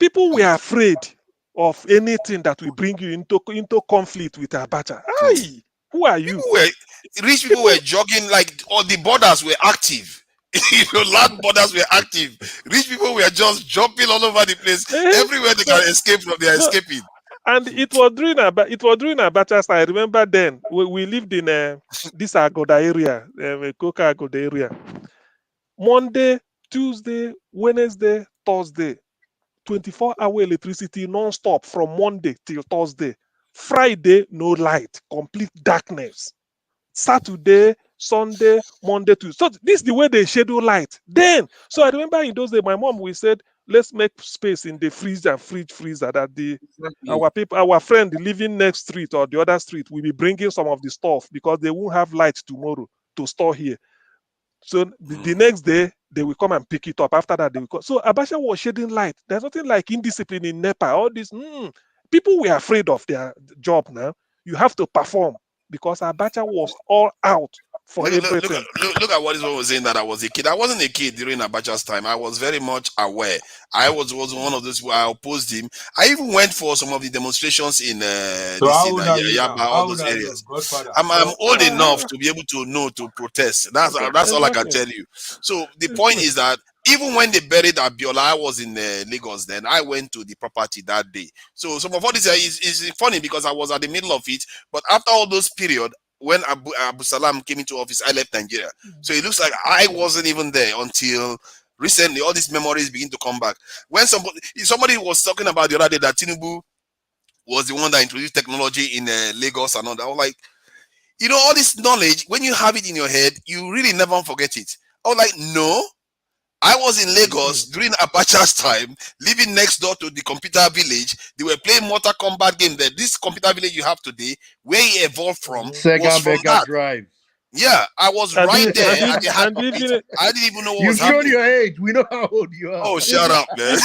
People were afraid of anything that will bring you into conflict with Abacha. Aye. Who are you? Rich people were jogging, like all the borders were active. Land borders were active. Rich people were just jumping all over the place. Everywhere they can escape from, they are escaping. And it was during Abacha's time. I remember then we lived in this Agoda area, Koka Agoda area. Monday, Tuesday, Wednesday, Thursday, 24-hour electricity non-stop from Monday till Thursday. Friday, no light, complete darkness. Saturday, Sunday, Monday, Tuesday. So this is the way they schedule light. Then, so I remember in those days, my mom, we said, let's make space in the freezer that our friend living next street or the other street will be bringing some of the stuff because they won't have light tomorrow to store here. So the next day, they will come and pick it up. After that, they will come. So Abacha was shedding light. There's nothing like indiscipline in NEPA. All this, People were afraid of their job now. You have to perform because Abacha was all out for everything. Look at what this one was saying that I was a kid. I wasn't a kid during Abacha's time. I was very much aware. I was one of those who I opposed him. I even went for some of the demonstrations in Yaba, all those areas. I'm old enough to be able to know to protest. That's all I can tell you. So the point is that even when they buried Abiola, I was in Lagos then. I went to the property that day. So some of all this is funny because I was at the middle of it. But after all those period, when Abu Salam came into office, I left Nigeria. So it looks like I wasn't even there until recently. All these memories begin to come back. When somebody was talking about the other day that Tinubu was the one that introduced technology in Lagos and all that. I was like, all this knowledge, when you have it in your head, you really never forget it. I was like, no. I was in Lagos during Abacha's time, living next door to the computer village. They were playing Mortal Kombat game there. This computer village you have today, where he evolved from, was from that. Drive. Yeah, I was right there. I didn't even know what was happening. You showed your age. We know how old you are. Oh, shut up, man.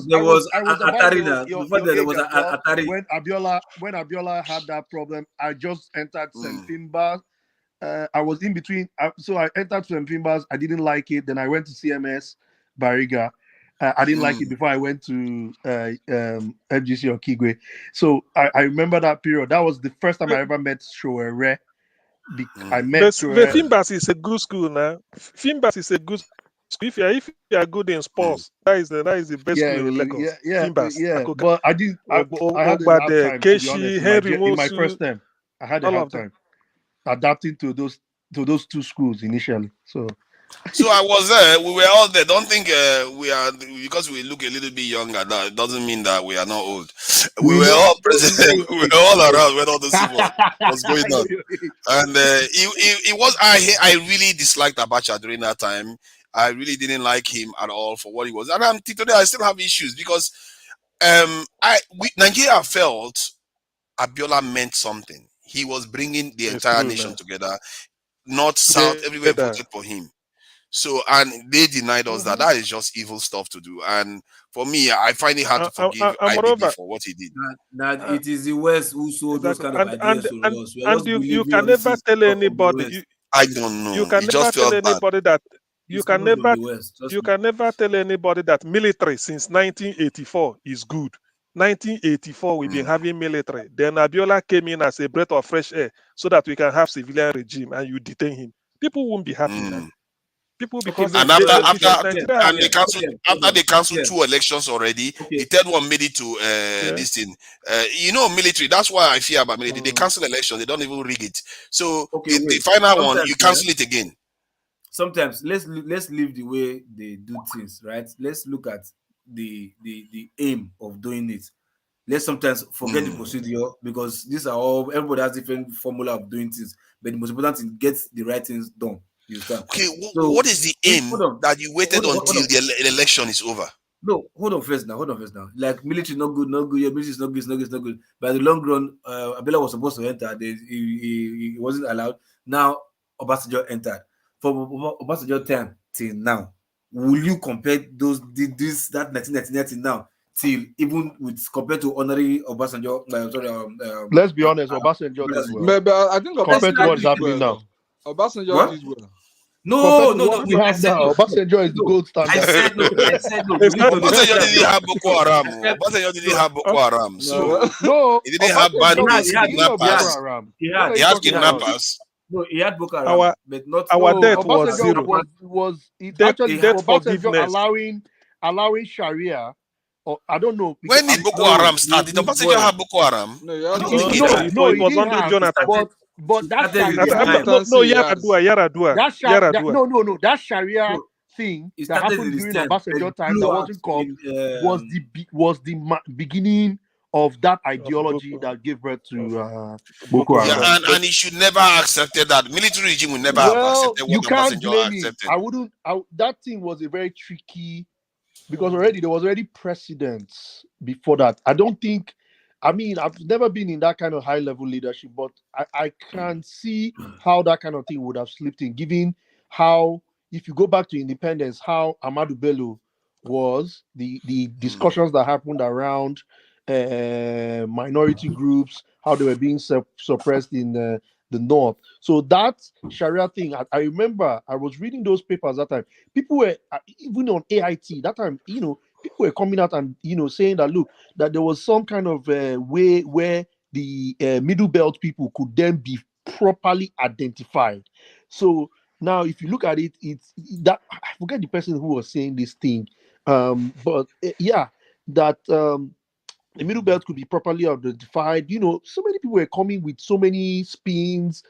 There was Atari. When Abiola had that problem, I just entered St. Finbar's. I was in between, so I entered St. Finbar's. I didn't like it. Then I went to CMS Bariga. I didn't like it before I went to FGC or Kigwe. So I remember that period. That was the first time I ever met Showere. I met the Finbas is a good school now. Finbas is a good school. If you are good in sports, that is the best school in Lagos. Finbas. But I didn't. I had a hard time, Keshi, Henry in my first term. I had a hard time adapting to those two schools initially. So I was there. We were all there. Don't think we are because we look a little bit younger. That it doesn't mean that we are not old. We were all present. We were all around when all this was going on. And it was. I really disliked Abacha during that time. I really didn't like him at all for what he was. And today I still have issues because Nigeria felt Abiola meant something. He was bringing the entire nation together. North, South, everywhere voted for him. So, and they denied us that. That is just evil stuff to do. And for me, I find it hard to forgive IBB for what he did. That it is the West who sold those kind of ideas to us. And you can never tell anybody. I don't know. You can never tell anybody that. You can never tell anybody that military since 1984 is good. 1984, we've been having military. Then Abiola came in as a breath of fresh air so that we can have civilian regime, and you detain him. People won't be happy now. People because and after they canceled 2 elections already, the third one made it to this thing. Military. That's why I fear about military. They cancel elections. They don't even rig it. So the final one, you cancel it again. Sometimes let's leave the way they do things, right? Let's look at the aim of doing it. Let's sometimes forget the procedure because these are all everybody has different formula of doing things, but the most important thing gets the right things done. You understand? Okay, so what is the aim that you waited until the election is over? No, hold on first now. Like military not good, your military is not good. By the long run, Abiola was supposed to enter. He wasn't allowed. Now Obasanjo entered. From Obasanjo time till now, will you compare that 1999 till now till even with compared to honorary Obasanjo? Let's be honest, Obasanjo did well. Maybe I think compared to what's happening now. Obasanjo did well. No. We have now. Obasanjo is the gold standard. I said no. Obasanjo didn't have Boko Haram. Obasanjo didn't have Boko Haram. So he didn't have bandits, kidnappers. He had kidnappers. No, he had Boko Haram, but not our debt was zero. Actually allowing Sharia, or I don't know. When did Boko Haram start? Did Obasanjo have Boko Haram? No, it was under Jonathan. But that's Yaradua. That Sharia thing that happened during Obasanjo time that wasn't called was the beginning of that ideology that gave birth to Boko Haram. Yeah, and he should never have accepted that. Military regime would never have accepted what Obasanjo accepted. I wouldn't. That thing was a very tricky because there was already precedents before that. I don't think. I mean, I've never been in that kind of high-level leadership, but I can see how that kind of thing would have slipped in, given how, if you go back to independence, how Ahmadu Bello was the discussions that happened around minority groups, how they were being suppressed in the north. So that Sharia thing, I remember I was reading those papers that time. People were even on AIT that time. People were coming out and saying that look, that there was some kind of way where the middle belt people could then be properly identified. So now, if you look at it, it's that I forget the person who was saying this thing, but yeah, that the middle belt could be properly identified. So many people were coming with so many spins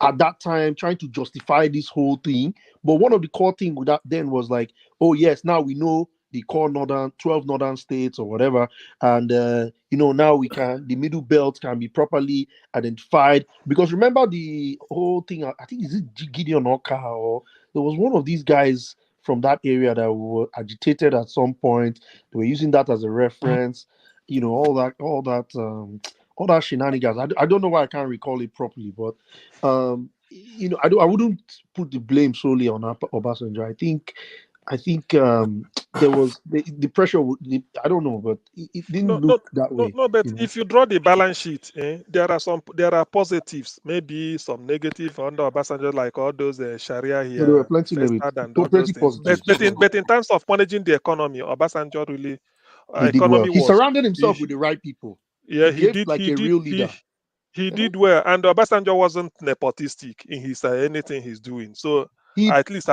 at that time trying to justify this whole thing. But one of the core thing with that then was like, oh yes, now we know the core 12 northern states or whatever, and now the middle belt can be properly identified. Because remember the whole thing, I think is it Gideon Oka, or there was one of these guys from that area that were agitated at some point. They were using that as a reference, all that shenanigans. I don't know why I can't recall it properly, but I wouldn't put the blame solely on Obasanjo. I think there was the pressure. I don't know, but it didn't look that way. No, but if you draw the balance sheet, there are positives, maybe some negative under Obasanjo, like all those Sharia So there were here, plenty Festad and all those plenty things. positives. But in terms of managing the economy, Obasanjo really He did well. economy He was surrounded himself with the right people. yeah, He behaved like a real leader. He did well, and Obasanjo wasn't nepotistic in his anything he's doing. So at least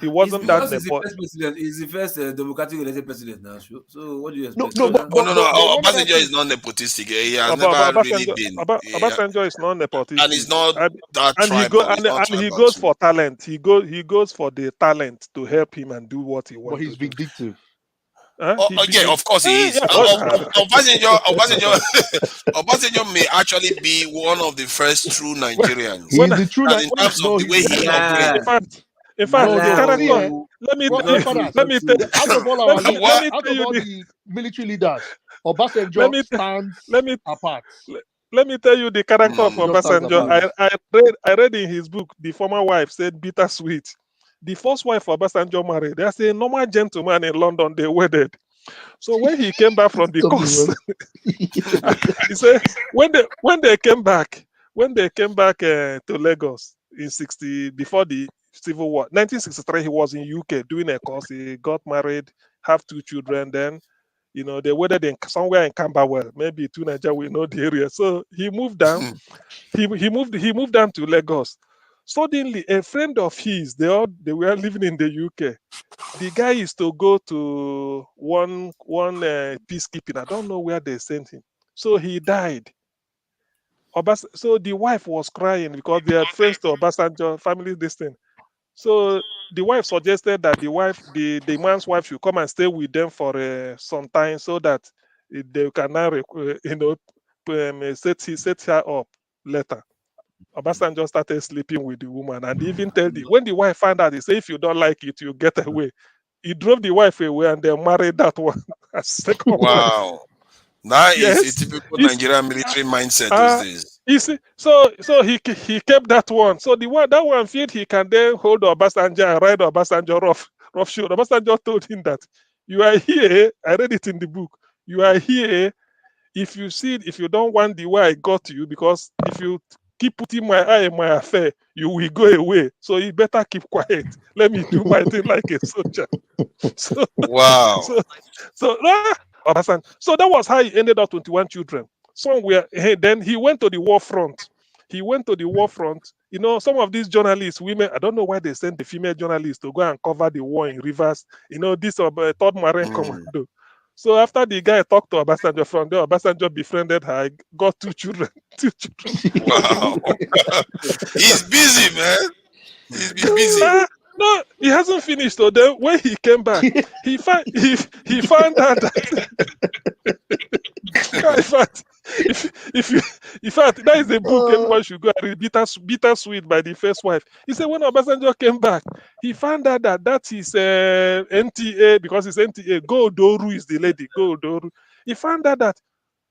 he wasn't that he's the first president. He's the first democratic elected president now. So what do you expect? No, Obasanjo is not nepotistic. He has never really been. Obasanjo is not nepotistic, and he's not that and tribal. He goes for talent. He goes for the talent to help him and do what he wants. But he's vindictive. Yeah, of course he is. Obasanjo may actually be one of the first true Nigerians. He's the true in terms of the way he operates. In fact, the character. Let me tell you. Out of all the military leaders, Obasanjo stands apart. Let me tell you the character of Obasanjo. I read in his book, the former wife said bittersweet. The first wife Obasanjo married, there's a normal gentleman in London, they wedded. So when he came back from the course, he said when they came back to Lagos in before the Civil War, 1963, he was in UK doing a course. He got married, have 2 children. Then, they wedded in somewhere in Camberwell, maybe to Nigeria, we know the area. So he moved down. he moved down to Lagos. Suddenly, a friend of his, they were living in the UK. The guy is to go to one peacekeeping. I don't know where they sent him. So he died. So the wife was crying because they are friends to Obasanjo family. This thing. So the wife suggested that the man's wife should come and stay with them for some time so that they can now, set her up later. Obasanjo started sleeping with the woman and even when the wife found out, he said, if you don't like it, you get away. He drove the wife away and they married that one as second wife. That is a typical Nigerian military mindset those days. You see, so he kept that one. So that one felt he can then hold Obasanjo and ride Obasanjo roughshod. Obasanjo told him that you are here. I read it in the book. You are here. If you don't want the way I got to you, because if you keep putting my eye in my affair, you will go away. So you better keep quiet. Let me do my thing like a soldier. So, wow. So that was how he ended up 21 children. Somewhere, then he went to the war front. Some of these journalists, women, I don't know why they sent the female journalists to go and cover the war in rivers. This 3rd Marine Commando. So after the guy talked to Obasanjo from there, Obasanjo befriended her, got 2 children. Wow. He's busy, man. He's busy. No, he hasn't finished. So then when he came back, he found out that in fact, that is a book everyone should go and read, Bittersweet by the first wife. He said when Obasanjo came back, he found out that is NTA, because it's NTA. Goldoru is the lady, Goldoru. He found out that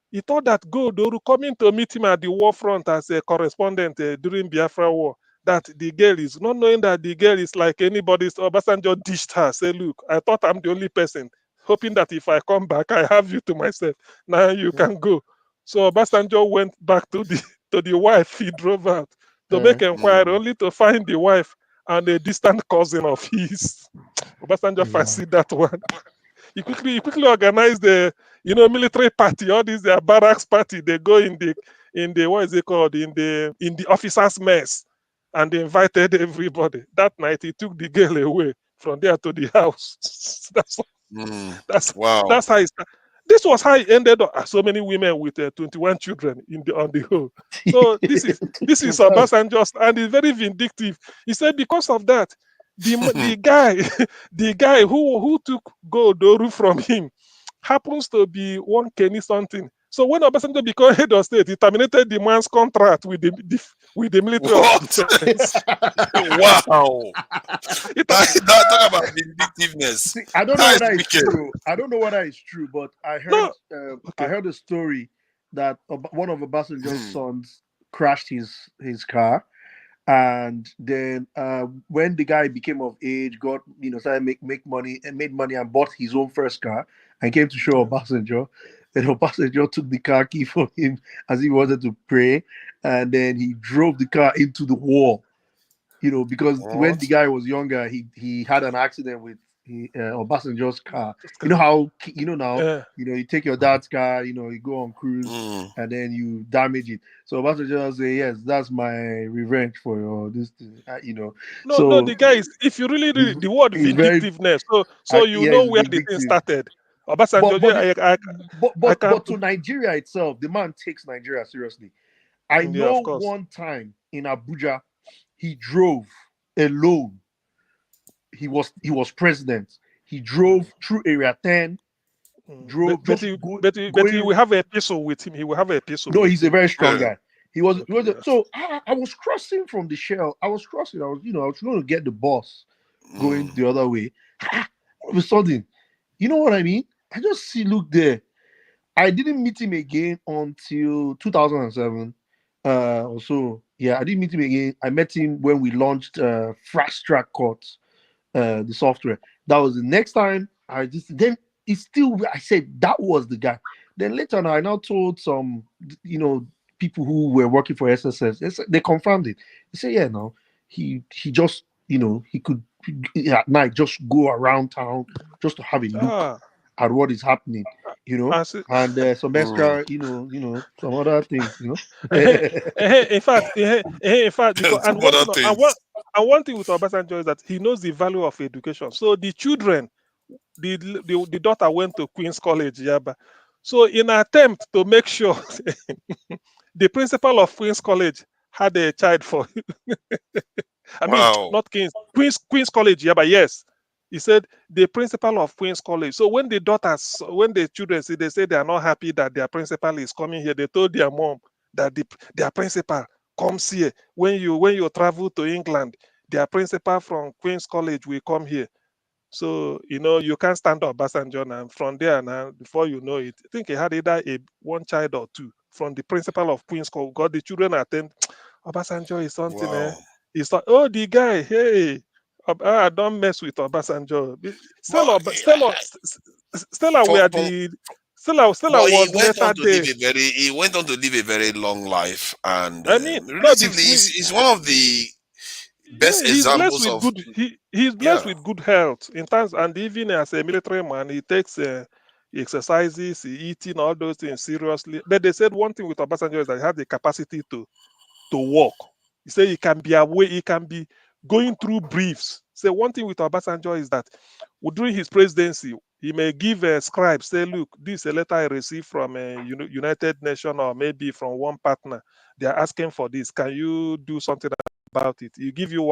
he thought that Goldoru coming to meet him at the war front as a correspondent during Biafra War, that the girl is, not knowing that the girl is like anybody. So Obasanjo dished her, say, look, I thought I'm the only person, hoping that if I come back, I have you to myself. Now you can go. So Obasanjo went back to the wife. He drove out to make inquiry, only to find the wife and a distant cousin of his. Obasanjo fancied that one. He quickly organized the military party. All these their barracks party. They go in the what is it called, in the officers' mess, and they invited everybody. That night he took the girl away from there to the house. Wow. That's how he started. This was how he ended up. So many women with 21 children on the whole. So this is Obasanjo, and he's very vindictive. He said because of that, the guy the guy who took gold Oru from him happens to be one Kenny something. So when Obasanjo became head of state, he terminated the man's contract with the military of defense. Wow. Talk about vindictiveness. See, I don't know whether it's true. I don't know whether it's true, but I heard I heard a story that one of Obasanjo's sons crashed his car, and then when the guy became of age, got started make money and made money and bought his own first car and came to show Obasanjo. Then Obasanjo took the car key from him as he wanted to pray, and then he drove the car into the wall. Because when the guy was younger, he had an accident with Obasanjo's car. You know how now you take your dad's car, you go on cruise and then you damage it. So Obasanjo say, yes, that's my revenge for your this thing, No, the guy is, if you really read the word vindictiveness, so you know where the thing started. Obasanjo, but to Nigeria itself, the man takes Nigeria seriously. I know one time in Abuja, he drove alone. He was president. He drove through Area 10. But he will have a pistol with him. He will have a pistol. No, he's a very strong guy. He was. So I was crossing from the Shell. I was crossing. I was going to get the bus going the other way. All of a sudden, you know what I mean? I just see Luke there. I didn't meet him again until 2007 or so. Yeah, I didn't meet him again. I met him when we launched Fast Track Court, the software. That was the next time. Then it's still. I said that was the guy. Then later on, I now told some, people who were working for SSS. They confirmed it. They say, yeah, no, he just, he could at night just go around town just to have a look at what is happening, and some extra, some other things, in fact, because and one thing with Obasanjo is that he knows the value of education. So the children, the daughter went to Queen's College, Yaba. So in an attempt to make sure the principal of Queen's College had a child for him. I mean, not Queen's College, yeah, but yes. He said the principal of Queen's College. So when the children say they are not happy that their principal is coming here, they told their mom that their principal comes here. When you travel to England, their principal from Queen's College will come here. So you can't stand up Obasanjo, and from there now, before you know it, I think he had either one child or two from the principal of Queen's College. Got the children attend. Obasanjo is something. Wow. It's like, oh, the guy, hey, don't mess with Obasanjo. Stella were the Stella was later there. He went on to live a very long life, and I mean, relatively, he's one of the best examples of. He's blessed with good health in terms, and even as a military man, he takes exercises, he eating all those things seriously. But they said one thing with Obasanjo is that he had the capacity to walk. He said he can be away, he can be going through briefs. So one thing with Obasanjo is that during his presidency, he may give a scribe, say, look, this is a letter I received from a United Nations or maybe from one partner. They are asking for this. Can you do something about it? He give you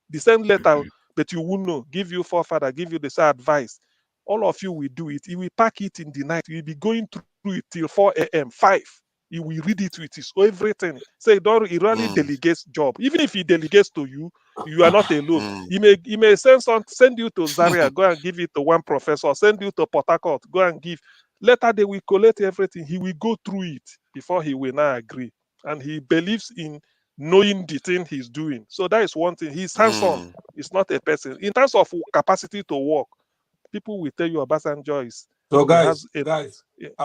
the same letter, but you won't know. Give you forefather, give you the same advice. All of you will do it. He will pack it in the night. He will be going through it till 4 a.m., 5. He will read it with his everything. So he really delegates job. Even if he delegates to you, you are not alone. He may send you to Zaria, go and give it to one professor, send you to Port Harcourt, go and give. Later they will collect everything. He will go through it before he will now agree. And he believes in knowing the thing he's doing. So that is one thing. He's hands-on. It's not a person. In terms of capacity to work, people will tell you Obasanjo is. So guys, I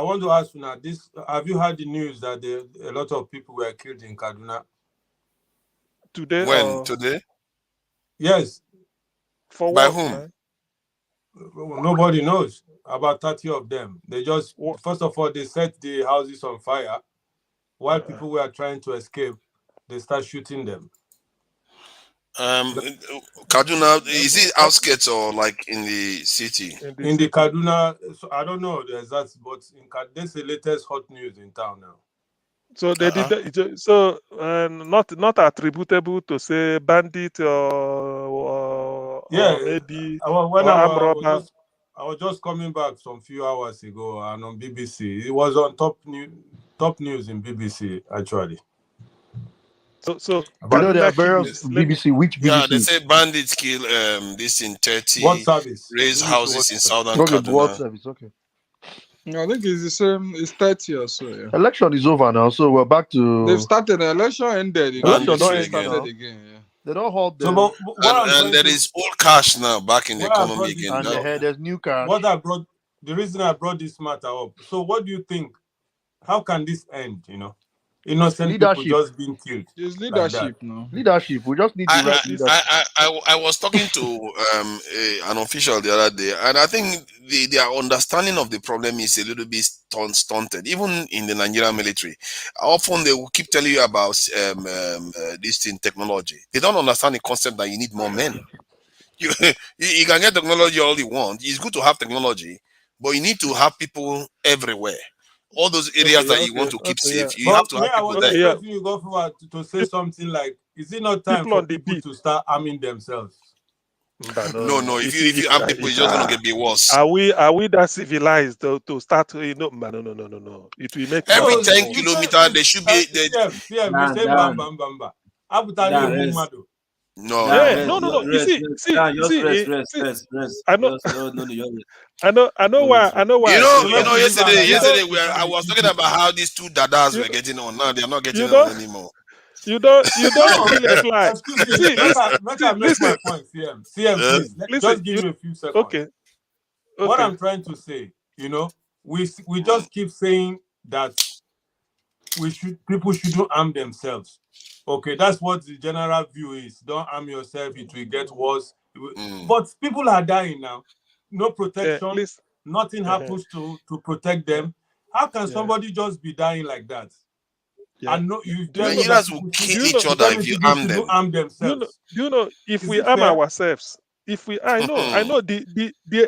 want to ask you now, this, have you heard the news that a lot of people were killed in Kaduna? Today? When? Today? Yes. For by what? whom? Man? Nobody knows. About 30 of them. They just, first of all, they set the houses on fire. While people were trying to escape, they start shooting them. Kaduna, is it outskirts or like in the city? In the Kaduna, so I don't know the exact, but this is the latest hot news in town now. So they did that, so not attributable to say bandit or maybe I was just coming back some few hours ago and on BBC. It was on top news in BBC actually. So I know there are various BBC. Which BBC? Yeah, they say bandits kill this in 30 what service? raised houses in southern Okay, Kaduna. what service? Okay. No, I think it's the same. It's 30 or so. Yeah. Election is over now, so we're back to. They've started. The election ended. Election don't end now. Again. Yeah. They don't hold them. So, and there is old cash now back in the economy again. And there's new cash. The reason I brought this matter up. So, what do you think? How can this end? You know, innocent people just being killed. There's leadership, no. Leadership. We just need the right leadership. I was talking to an official the other day, and I think their understanding of the problem is a little bit stunted, even in the Nigerian military. Often they will keep telling you about this thing, technology. They don't understand the concept that you need more men. You can get technology all you want. It's good to have technology, but you need to have people everywhere. All those areas that you want to keep safe, you have to have people there. I was expecting you go forward to say something like, is it not time for people to start arming themselves? No. If you arm people, it's just going to get worse. Are we that civilized to start? No. It will make every 10 kilometers there should be. No. You see. I know why. You know. Yesterday, I was talking about how these two dadas were getting on. Now they are not getting on anymore. You don't kill a fly. Excuse me. Let me make my point, CM. Please, just give me a few seconds. Okay. What I'm trying to say, we just keep saying that people shouldn't arm themselves. Okay, that's what the general view is. Don't arm yourself; it will get worse. But people are dying now. No protection. Nothing happens to protect them. How can somebody just be dying like that? And no, Nigerians will kill each other if you arm them. Arm themselves. If we arm ourselves, I know the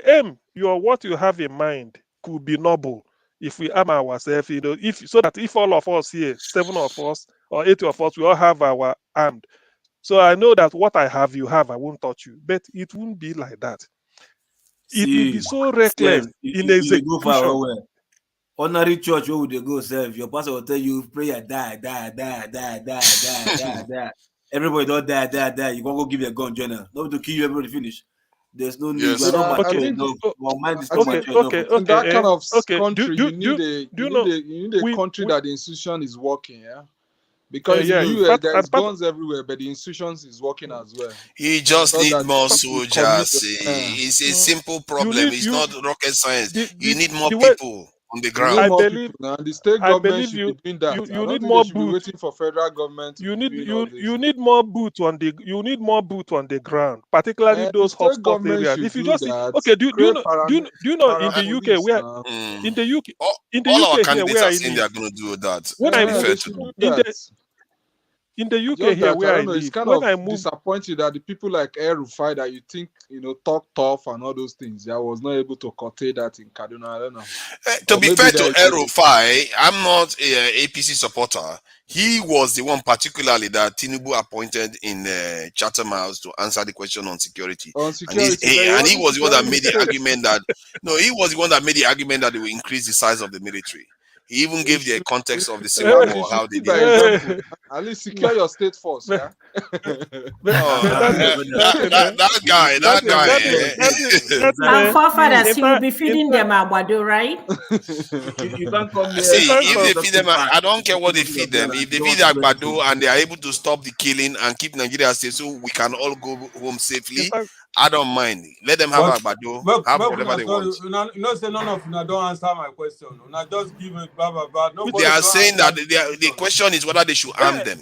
aim, what you have in mind could be noble. If we arm ourselves, so that if all of us here, 7 of us or 8 of us, we all have our armed. So I know that what I have, you have, I won't touch you. But it won't be like that. It will be so reckless in execution. Ordinary church, where would they go serve? Your pastor will tell you, prayer, die. Everybody don't die. You won't go give a gun, Jonah. Not to kill you, everybody finish. There's no need. Yes. In that kind of country, you need a country that the institution is working, yeah? Because in the US, there's guns everywhere, but the institutions is working as well. You just need more soldiers. It's a simple problem. It's not rocket science. You need more people on the ground. I believe the state government should be doing that. You need more boots. Waiting for federal government. You need more boots on the ground, particularly those hotspot areas. If you just do you know in the UK where all our candidates are saying they are going to do that. When I in the UK here where I live, it's kind of disappointing that the people like El-Rufai that you think talk tough and all those things, I was not able to curtail that in Kaduna. I don't know. To be fair to El-Rufai, I'm not an APC supporter. He was the one particularly that Tinubu appointed in Chatham House to answer the question on security. And he was the one that made the argument that he was the one that made the argument that they will increase the size of the military. He even gave the context of the Civil War, how they did it. Example. At least secure your state force, yeah. That guy. Our forefathers, he will be feeding them agbado, right? You can't come here. See, if they feed them, I don't care what they feed them. If they feed agbado and they are able to stop the killing and keep Nigeria safe, so we can all go home safely, I don't mind. Let them have agbado, have whatever they want. You know, say none of you don't answer my question. Now just give it blah blah blah. They are saying that the question is whether they should arm them.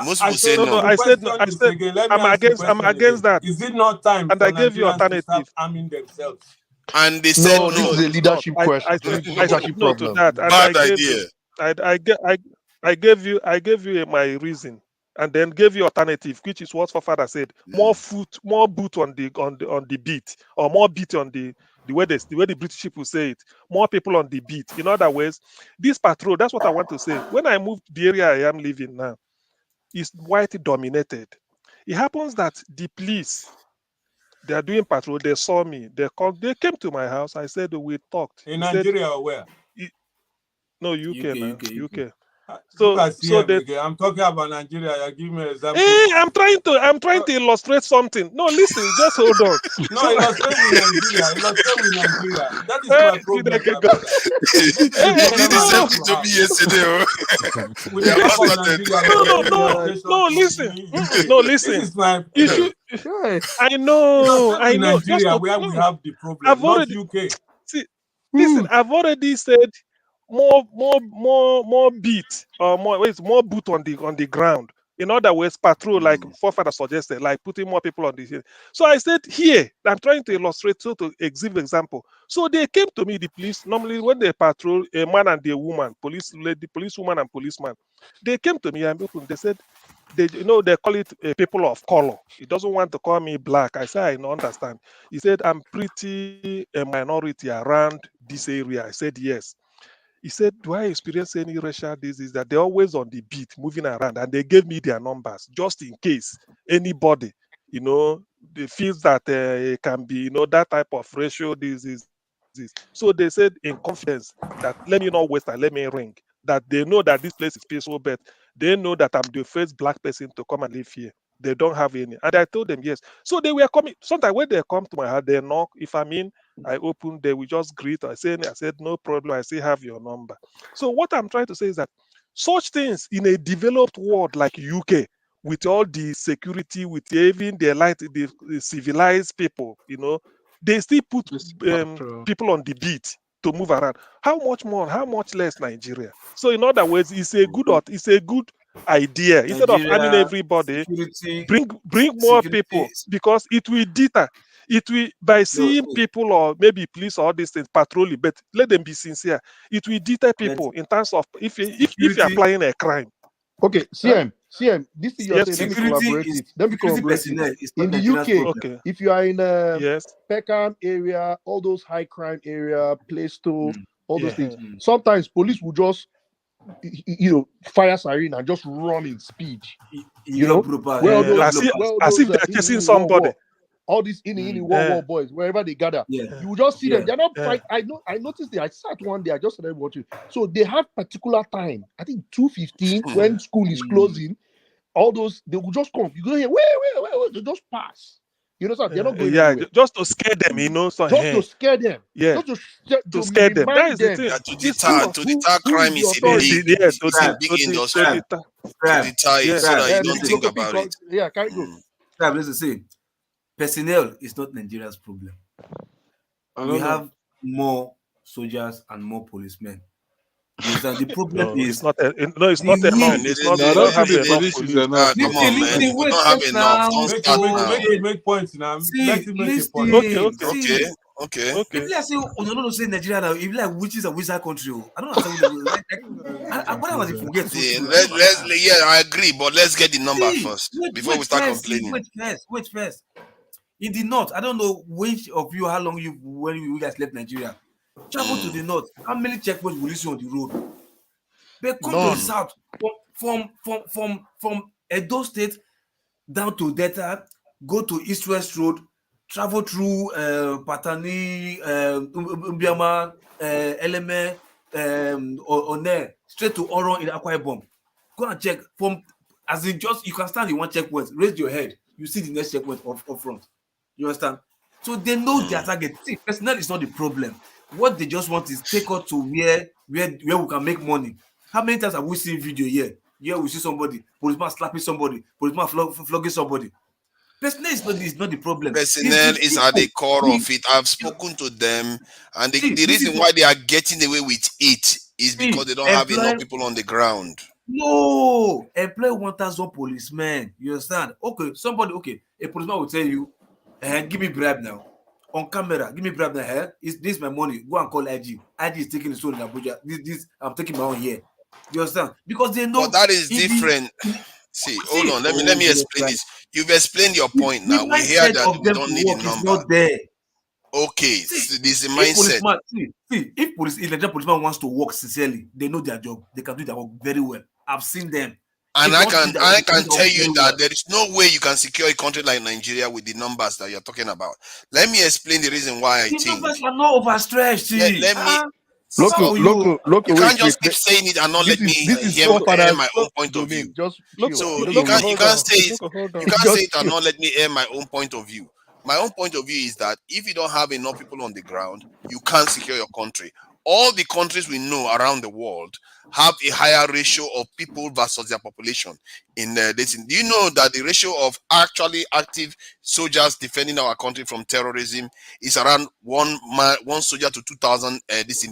Most people say no. I said I'm against that. Is it not time? And I gave you alternative. Arming themselves. And they said no. This is a leadership question. I said no to that. And Bad idea. I gave you my reason, and then gave you alternative, which is what Father said. More boot on the beat, or more beat on the way the British people say it. More people on the beat. In other words, this patrol. That's what I want to say. When I moved the area I am living now, is white dominated. It happens that the police, they are doing patrol. They saw me. They came to my house. I said we talked. In Nigeria or where? No, UK. So I'm talking about Nigeria. You give me an example. Hey, I'm trying to illustrate something. No, listen, just hold on. No, illustrate with Nigeria. That is my problem. Did the same thing to me yesterday. No, listen. This is my issue. I know. Nigeria, where we have the problem, not UK. See, listen, I've already said more beat or more boot on the ground. In other words, patrol, like forefather suggested, like putting more people on the hill. So I said here, I'm trying to illustrate, so to exhibit example. So they came to me, the police. Normally, when they patrol, a man and a woman, policewoman and policeman, they came to me and they said, they call it people of color. He doesn't want to call me black. I said, I don't understand. He said, I'm pretty a minority around this area. I said, yes. He said, do I experience any racial disease? That they're always on the beat, moving around, and they gave me their numbers just in case anybody, they feel that it can be, that type of racial disease. So they said in confidence that let me not waste time, let me ring. That they know that this place is peaceful, but they know that I'm the first black person to come and live here. They don't have any. And I told them yes. So they were coming. Sometimes when they come to my house, they knock. If I'm in, I open, they will just greet. I said, no problem. I still have your number. So what I'm trying to say is that such things in a developed world like UK, with all the security, with even the civilized people, they still put people on the beat to move around. How much more? How much less Nigeria? So in other words, it's a good idea. Instead of arming everybody, bring more people, because it will deter. It will, by seeing people or maybe police or all these things patrolling, but let them be sincere. It will deter people in terms of if you're applying a crime. Okay, CM, this is your saying. Let me collaborate it. Let me collaborate it. In the UK, if you are in Peckham area, all those high crime area, Plaistow, all those things, sometimes police will just fire siren and just run in speed. As if they're chasing somebody. All these war boys, wherever they gather, you will just see them. They're not fight. I noticed that. I sat one day. I just started watching. So they have particular time. I think 2:15 when school is closing. All those they will just come. You go here. Wait. They just pass. They're not going anywhere. Just to scare them. So just to scare them. Yeah. Just to scare them. That is the thing. To deter crime is in a big industry. To deter it so that you don't think about it. Yeah, can't go. Let's say. Personnel is not Nigeria's problem. We have more soldiers and more policemen. The problem is not enough. It's not enough. Come on, man. We don't have enough. Don't start now. Make points now. Let me make a point. Okay. People are saying, no, say Nigeria now. If you like witches and wizard country, I don't understand what I was forget. I agree, but let's get the number first before we start complaining. Wait first. In the north, I don't know which of you, how long when you guys left Nigeria. Travel to the north. How many checkpoints will you see on the road? But come to the south, from Edo State down to Delta, go to East-West Road, travel through Patani, Mbiama, Eleme, on there straight to Oron in Akwa Ibom. Go and check from as in just you can stand in one checkpoint, raise your head, you see the next checkpoint up front. You understand? So they know their target. See, personnel is not the problem. What they just want is take us to where we can make money. How many times have we seen video here? Here we see somebody, policeman slapping somebody, policeman flogging somebody. Personnel is not the problem. Personnel is at the core of it. I've spoken to them, and the reason why they are getting away with it is because they don't have enough people on the ground. No, employ 1,000 policemen. You understand? Okay, a policeman will tell you, give me bribe now. On camera, give me bribe now. This is my money. Go and call IG. IG is taking the soul in Abuja. This I'm taking my own here. You understand? Because they know. But that is different. Hold on. Let me explain this. You've explained your point now. We hear that we don't need a number. Not there. Okay, this is the mindset. If the policeman wants to work sincerely, they know their job. They can do their work very well. I've seen them. And I can tell you that there is no way you can secure a country like Nigeria with the numbers that you're talking about. Let me explain the reason why I think. The numbers are not overstretched. Let me. Look, you can't just keep saying it and not let me hear my own point of view. You can't say it and not let me hear my own point of view. My own point of view is that if you don't have enough people on the ground, you can't secure your country. All the countries we know around the world have a higher ratio of people versus their population. Do you know that the ratio of actually active soldiers defending our country from terrorism is around one soldier to 2,000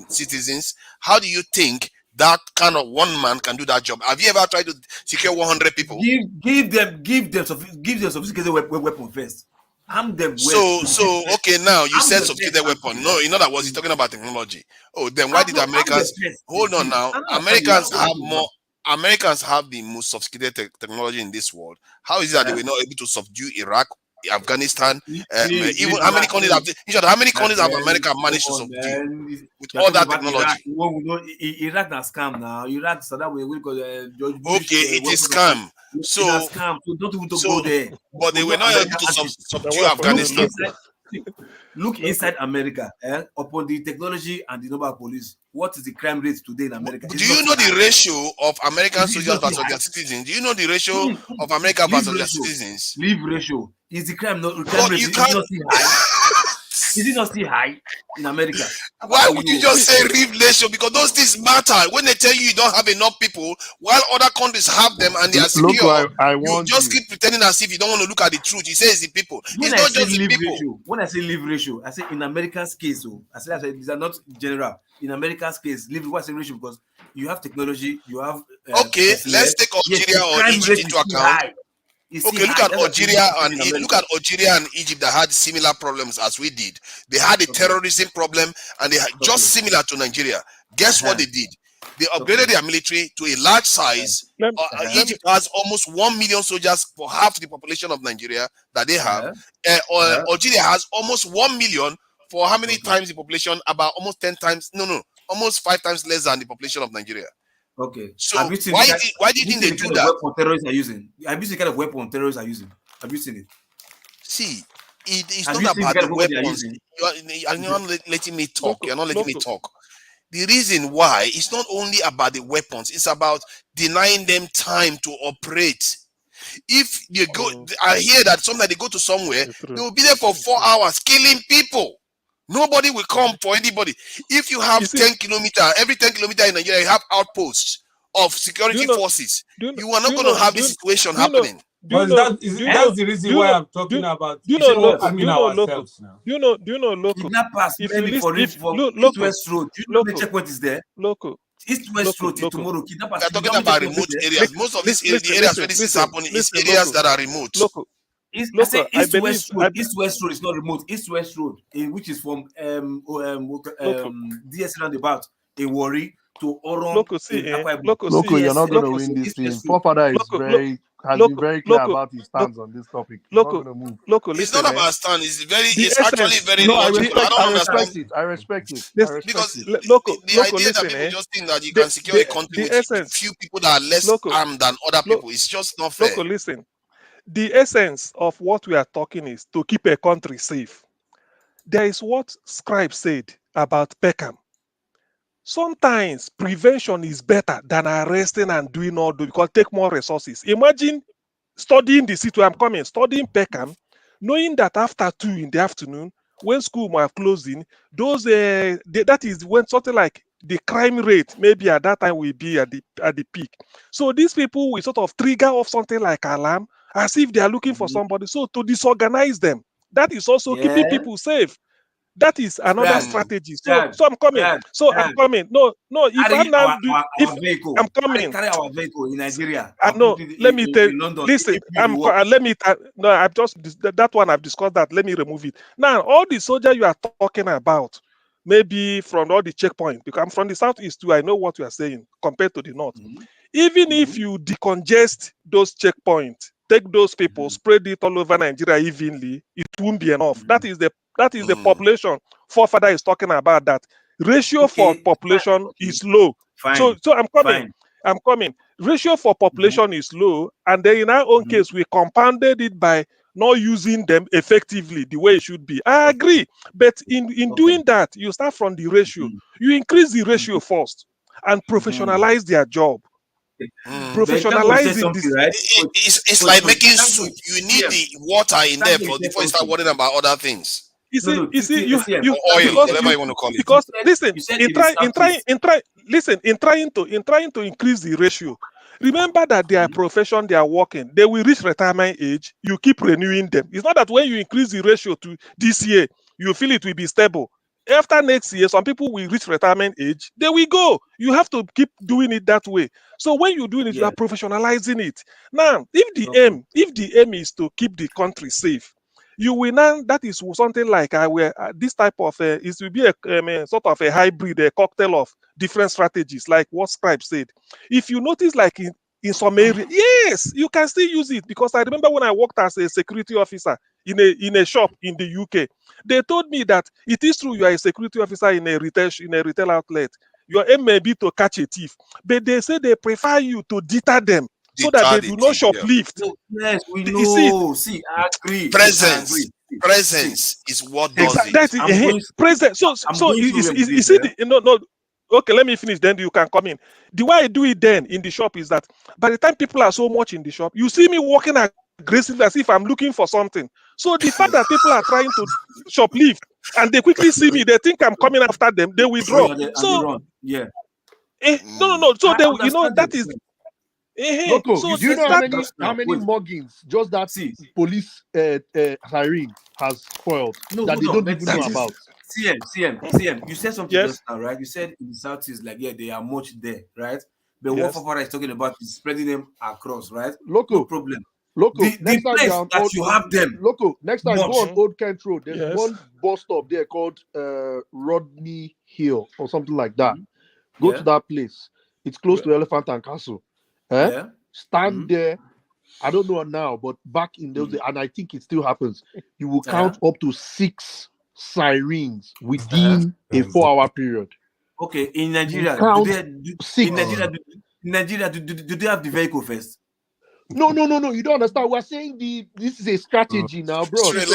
citizens? How do you think that kind of one man can do that job? Have you ever tried to secure 100 people? Give them sophisticated weapon first. Arm them. Okay, now you said sophisticated weapon. No, in other words, you're talking about technology. Oh, then why did Americans hold on now? Americans have the most sophisticated technology in this world. How is it that they were not able to subdue Iraq, Afghanistan, even how many countries have America managed to subdue with all that technology? Iraq has scam now. Iraq so that way we got okay, it is scam. So don't even go there. But they were not able to subdue Afghanistan. Look inside America, upon the technology and the number of police. What is the crime rate today in America? Do you know the ratio of American soldiers versus their citizens? Do you know the ratio of America versus their citizens? Leave ratio. Is the crime rate is not still high? Is it not still high in America? Why would you just say leave ratio? Because those things matter. When they tell you don't have enough people, while other countries have them and they are secure, you just keep pretending as if you don't want to look at the truth. You say it's the people. It's not just the people. When I say leave ratio, I say in America's case, I say these are not general. In America's case, leave ratio because you have technology, you have. Okay, let's take Algeria or Egypt into account. Okay, look at Algeria and Egypt that had similar problems as we did. They had a terrorism problem and they had just similar to Nigeria. Guess what they did? They upgraded their military to a large size. Egypt has almost 1 million soldiers for half the population of Nigeria that they have. Algeria has almost 1 million for how many times the population? About almost 10 times. Almost 5 times less than the population of Nigeria. Okay. So why do you think they do that? Weapon terrorists are using. Have you seen the kind of weapon terrorists are using? Have you seen it? See, it's not about the weapons. You're not letting me talk. You're not letting me talk. The reason why it's not only about the weapons, it's about denying them time to operate. If you go, I hear that sometimes they go to somewhere, they will be there for 4 hours killing people. Nobody will come for anybody. If you have 10 kilometers, every 10 kilometers in Nigeria, you have outposts of security forces. You are not going to have this situation happening. But that's the reason why I'm talking about arming ourselves now. Do you know local? Kidnappers mainly for East-West Road. Do you know the checkpoint is there? Local. East-West Road tomorrow. Kidnappers. We're talking about remote areas. Most of these areas where this is happening is areas that are remote. East-West Road is not remote. East-West Road, which is from DS roundabout in Warri to Oron. Local, you're not going to win this thing. Forefather has been very clear about his stance on this topic. It's not about stand. It's actually very logical. I respect it. Because the idea that people just think that you can secure a country with few people that are less armed than other people, it's just not fair. Listen. The essence of what we are talking is to keep a country safe. There is what Scribe said about Peckham. sometimes prevention is better than arresting and doing all those because take more resources. Imagine studying the city where I'm coming, studying Peckham, knowing that after 2 in the afternoon, when school are closing, those that is when something like the crime rate maybe at that time will be at the peak. So these people will sort of trigger off something like alarm as if they are looking for somebody. So to disorganize them, that is also keeping people safe. That is another strategy. So I'm coming. I'm coming. No, if I'm Carry not do, our if vehicle. I'm coming, Carry our vehicle in Nigeria. I And know. put it Let me tell. in London. Listen, no. I've just that one. I've discussed that. Let me remove it. Now, all the soldiers you are talking about, maybe from all the checkpoints, because I'm from the southeast too. I know what you are saying compared to the north. Even if you decongest those checkpoints, take those people, spread it all over Nigeria evenly, it won't be enough. That is the population forefather is talking about. That ratio for population is low. So I'm coming. I'm coming. Ratio for population is low, and then in our own case, we compounded it by not using them effectively the way it should be. I agree, but in doing that, you start from the ratio. You increase the ratio first and professionalize their job. Professionalizing this. Right? It's like making soup. You need the water in there before you start worrying about other things. You see, or because oil, whatever you want to call it. Because listen, in trying to increase the ratio, remember that their profession, they are working, they will reach retirement age. You keep renewing them. It's not that when you increase the ratio to this year, you feel it will be stable. After next year, some people will reach retirement age. They will go. You have to keep doing it that way. So when you're doing it, you are professionalizing it. Now, if the aim is to keep the country safe, you will now, that is something like this type of it will be a sort of a hybrid, a cocktail of different strategies, like what Scribe said. If you notice, like in some areas, yes, you can still use it, because I remember when I worked as a security officer in a shop in the UK, they told me that it is true you are a security officer in a retail outlet. Your aim may be to catch a thief, but they say they prefer you to deter them so that they do not shoplift. Yes, we know. You see, I agree. Presence is what does it. Presence. So you see, no. Okay, let me finish. Then you can come in. The way I do it then in the shop is that by the time people are so much in the shop, you see me walking aggressively as if I'm looking for something. So the fact that people are trying to shoplift and they quickly see me, they think I'm coming after them, they withdraw. So yeah. No. So they, that is. Loco, so do you know how many muggings just that police hiring has spoiled that they don't even know about? CM, you said something just now, right? You said in the Southeast, like, they are much there, right? But what Fafara is talking about is spreading them across, right? Loco, no problem. Loco, the next time place that you have them. Loco, next time go on Old Kent Road. There's one bus stop there called Rodney Hill or something like that. Go to that place. It's close to Elephant and Castle. Stand there. I don't know now, but back in those days, and I think it still happens, you will count up to 6 sirens within a 4-hour period. Okay, in Nigeria, do they have the vehicle first? No. You don't understand. We're saying this is a strategy now, bro. Sri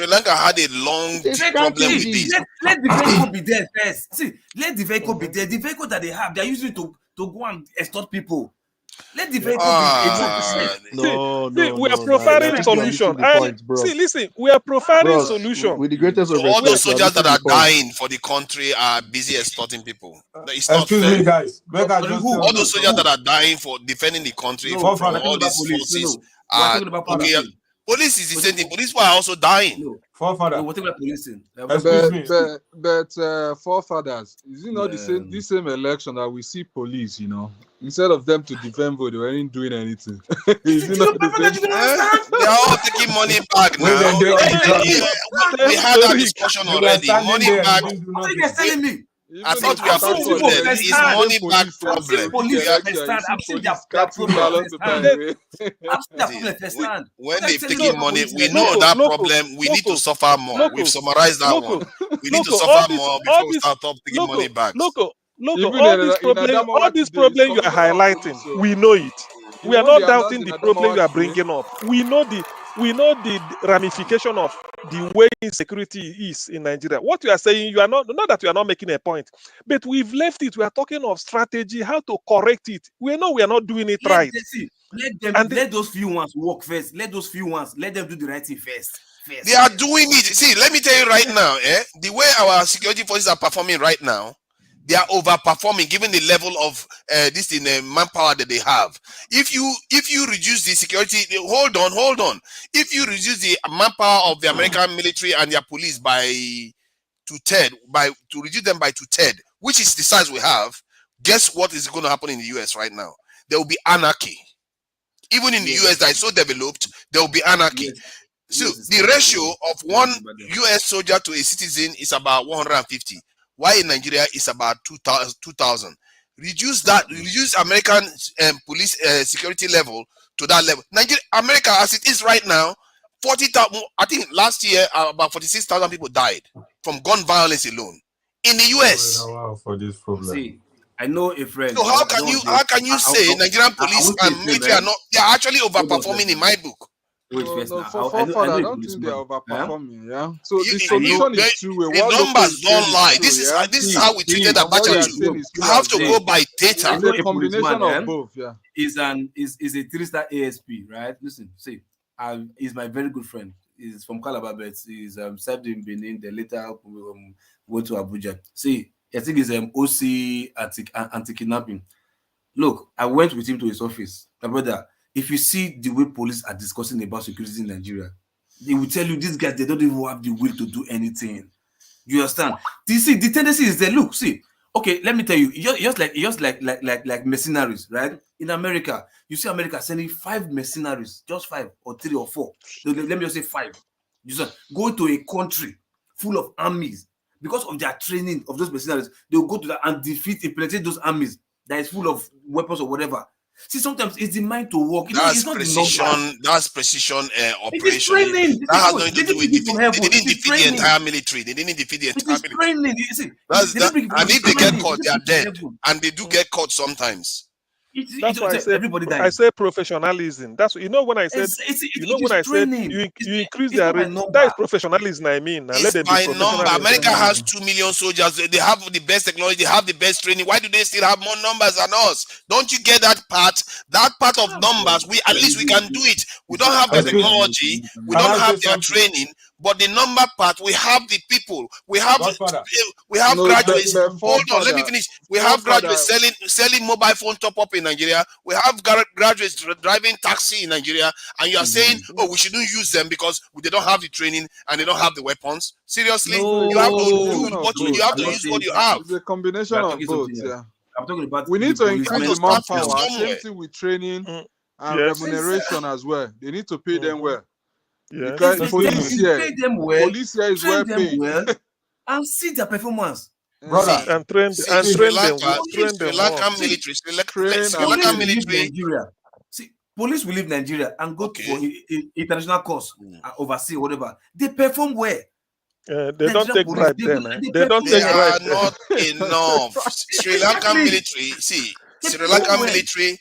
Lanka had a long problem with this. Let the vehicle be there first. See, let the vehicle be there. The vehicle that they have, they're using to go and extort people. Let the vehicle be. No. We are profiling solution. Listen, we are profiling solution. With the greatest of all those soldiers that are dying for the country are busy extorting people. It's not Excuse fair. me, guys. All those soldiers that are dying for defending the country from all these forces are police is the same thing. Police are also dying. Forefather. Excuse me. But forefathers, is it not the same election that we see police, instead of them to defend vote, they weren't doing anything. Is it not the same? They are all taking money back now. We had that discussion already. Money back. What are you guys telling me? I thought we are put to them. It's money back problem. When they've taken money, we know that problem. We need to suffer more. We've summarized that one. We need to suffer more before we start taking money back. All this problem you are highlighting, we know it. We are not doubting the problem you are bringing up. We know We know the ramification of the way insecurity is in Nigeria. What you are saying, you are not that you are not making a point, but we've left it. We are talking of strategy, how to correct it. We know we are not doing it right. Let those few ones work first. Let those few ones let them do the right thing first. They are doing it. See, let me tell you right now, the way our security forces are performing right now, they are overperforming given the level of this in manpower that they have. If you reduce the security, hold on. If you reduce the manpower of the American military and their police to reduce them by 2/3, which is the size we have, guess what is going to happen in the US right now? There will be anarchy. Even in the US that is so developed, there will be anarchy. So the ratio of one US soldier to a citizen is about 150. While in Nigeria is about 2,000. Reduce American police security level to that level. America, as it is right now, 40,000. I think last year about 46,000 people died from gun violence alone in the US. For this problem. See, I know a friend. So how can you say Nigerian police and military are not? They are actually overperforming in my book. I don't think they are overperforming. Yeah. So the solution is two-way. The numbers don't lie. This is how we treated Abacha too. You have to go by data. It's a combination of both. Yeah. Is a 3-star ASP, right? Listen, see, he's my very good friend. He's from Calabar, but he's served in Benin. Then later went to Abuja. See, I think he's OC anti-kidnapping. Look, I went with him to his office. My brother, if you see the way police are discussing about security in Nigeria, they will tell you these guys, they don't even have the will to do anything. You understand? The tendency is there. Look, see, okay, let me tell you, just like mercenaries, right? In America, you see America sending 5 mercenaries, just 5 or 3 or 4. Let me just say 5. You see, go to a country full of armies. Because of their training of those mercenaries, they'll go to that and penetrate those armies that is full of weapons or whatever. See, sometimes it's the mind to work. That's precision. That's precision operation. That has nothing to do with defeat. They didn't defeat the entire military. They didn't defeat the entire military. And if they get caught, they are dead. And they do get caught sometimes. That's why I say professionalism. That's when I said you increase their rate. That is professionalism. I mean, let them by number. America has 2 million soldiers. They have the best technology. They have the best training. Why do they still have more numbers than us? Don't you get that part? That part of numbers, at least we can do it. We don't have the technology. We don't have their training. But the number part, we have the people. We have graduates. Hold on, let me finish. We have graduates selling mobile phone top up in Nigeria. We have graduates driving taxi in Nigeria, and you are saying, "Oh, we shouldn't use them because they don't have the training and they don't have the weapons." Seriously, you have to use what you have. It's a combination of both. Yeah, I'm talking about. We need to increase the manpower. Same thing with training and remuneration as well. They need to pay them well. Yeah. Because police here is well paid. And see their performance. Brother, and train them. Sri Lankan military. See, police will leave Nigeria and go for international course, overseas, whatever. They perform well. They don't take bribe then. They don't take bribe. They are not enough. Sri Lankan military. See. Sri Lankan military.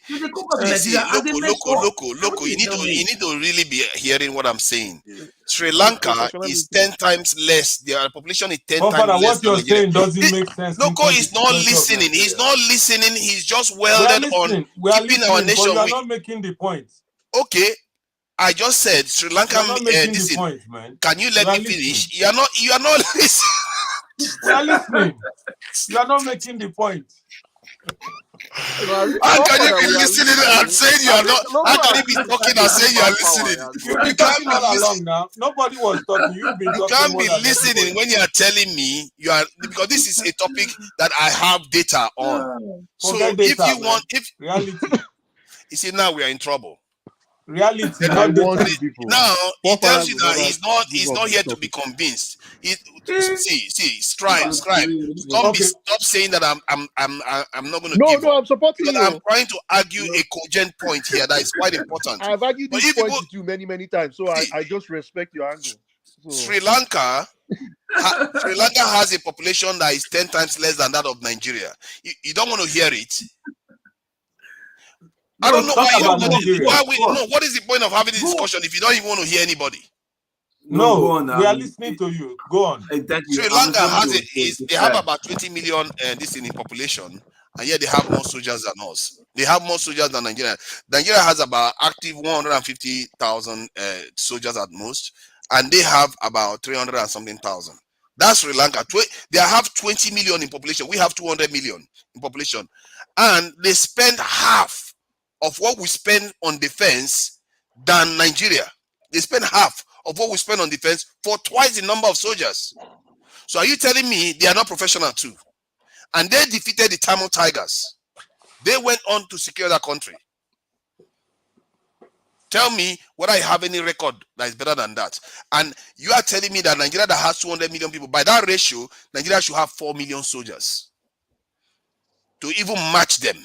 Loco. You need to really be hearing what I'm saying. Sri Lanka is 10 times less. Their population is 10 times less. What you're saying doesn't make sense. Loco is not listening. He's not listening. He's just welded on keeping our nation. But you're not making the point. Okay. I just said Sri Lanka. Can you let me finish? You are not listening. We are listening. You are not making the point. How can you be listening and saying you are not? How can you be talking and saying you are listening? You can't be along now. Nobody was talking. You can't be listening when you are telling me you are, because this is a topic that I have data on. So if you want, reality, you see, now we are in trouble. Reality. Now he tells you that he's not here to be convinced. Scribe. Stop saying that I'm not going to. No, I'm supporting you. I'm trying to argue a cogent point here that is quite important. I've argued this point with you many times, so I just respect your angle. So. Sri Lanka has a population that is 10 times less than that of Nigeria. You don't want to hear it. I don't know talk why. about Nigeria. What is the point of having this discussion if you don't even want to hear anybody? No, go on. We are listening to you. Go on. Thank you. Sri Lanka they have about 20 million this in population, and yet they have more soldiers than us. They have more soldiers than Nigeria. Nigeria has about active 150,000 soldiers at most, and they have about 300 and something thousand. That's Sri Lanka. They have 20 million in population. We have 200 million in population, and they spend half of what we spend on defense than Nigeria. They spend half of what we spend on defense for twice the number of soldiers. So are you telling me they are not professional too? And they defeated the Tamil Tigers. They went on to secure that country. Tell me whether I have any record that is better than that. And you are telling me that Nigeria that has 200 million people, by that ratio, Nigeria should have 4 million soldiers to even match them.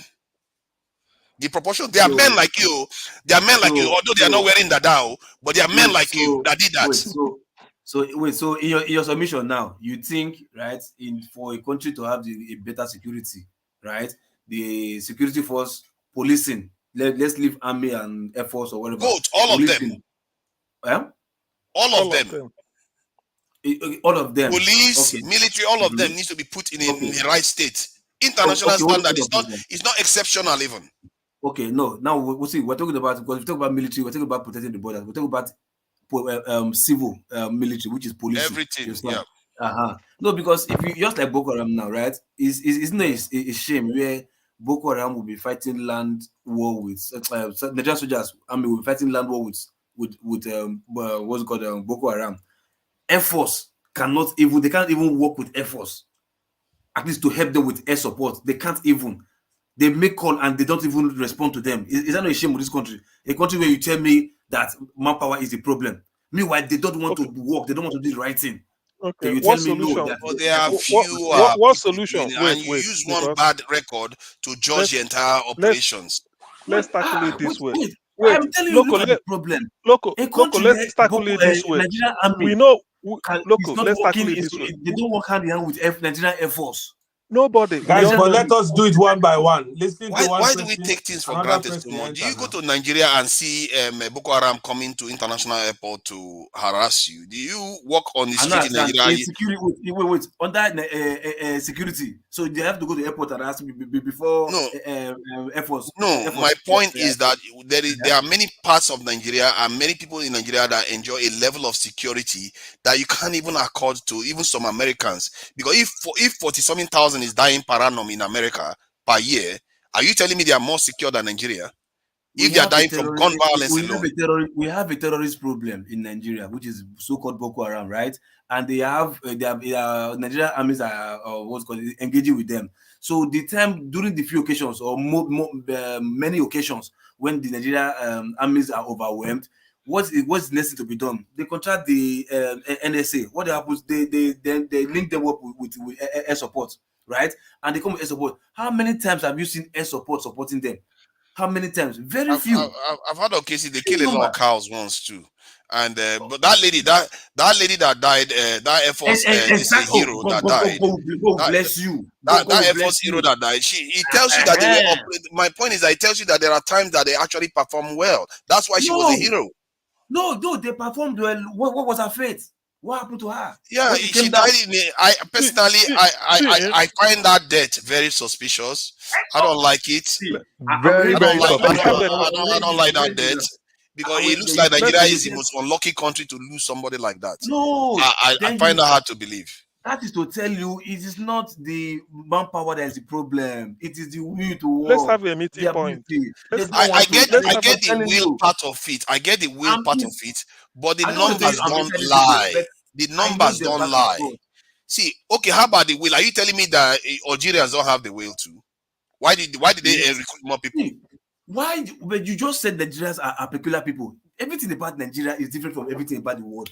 The proportion, they are men like you. They are men like you, although they are not wearing that down, but they are men like you that did that. So in your submission now, you think, right, for a country to have a better security, right, the security force, policing, let's leave army and air force or whatever. Both, all policing. Of them. All of them. All of them. Police, military, all of them needs to be put in the right state. International standard is not exceptional even. Okay, no. Now we'll see. We're talking about, because we talk about military, we're talking about protecting the borders. We're talking about civil military, which is police. Everything. Yeah. No, because if you just like Boko Haram now, right? Isn't it a shame where Boko Haram will be fighting land war with Nigerian soldiers? I mean, we're fighting land war with what's it called, Boko Haram. Air Force can't even work with Air Force, at least to help them with air support. They can't even. They make call and they don't even respond to them. Is that not a shame with this country? A country where you tell me that manpower is the problem. Meanwhile, they don't want to work. They don't want to do the right thing. Okay. You What tell me solution? no. But there are what solution? And you use one bad record to judge the entire operations. Let's tackle it this way. Wait, I'm telling you, look at the problem. Loco, let's tackle it this way. Nigerian army, we know. Let's tackle it this way. They don't work hand in hand with Nigerian Air Force. Nobody. Guys, but let us do it one by one. Why do we take things for granted so much? Do you go to Nigeria and see Boko Haram coming to international airport to harass you? Do you walk on the street in Nigeria? Wait. Under security. So they have to go to the airport and ask me before Air Force. No, my point is that there are many parts of Nigeria and many people in Nigeria that enjoy a level of security that you can't even accord to even some Americans. Because if 40-something thousand is dying per annum in America per year, are you telling me they are more secure than Nigeria? If they are dying from gun violence alone. We have a terrorist problem in Nigeria, which is so-called Boko Haram, right? And Nigerian armies are engaging with them. So the time during the few occasions or many occasions when the Nigerian armies are overwhelmed, what's necessary to be done? They contract the NSA. What happens? They link them up with air support, right? And they come with air support. How many times have you seen air support supporting them? How many times? Very few. I've heard of cases they kill a lot of cows once too. And but that lady that died, that Air Force hero that died. Bless you. That Air Force hero that died. It tells you that they were operating. My point is that it tells you that there are times that they actually perform well. That's why she was a hero. No, they performed well. What was her fate? What happened to her? Yeah, she died in I personally I find that death very suspicious. I don't like it. I don't like that death. Because it looks like Nigeria is the most unlucky country to lose somebody like that. No, I find that hard to believe. That is to tell you, it is not the manpower that is the problem. It is the will to work. Let's have a meeting point. I get the will part of it. I get the will part of it, but the numbers don't lie. The numbers don't lie. See, okay, how about the will? Are you telling me that Algerians don't have the will to? Why did they recruit more people? Why? But you just said Nigerians are peculiar people. Everything about Nigeria is different from everything about the world.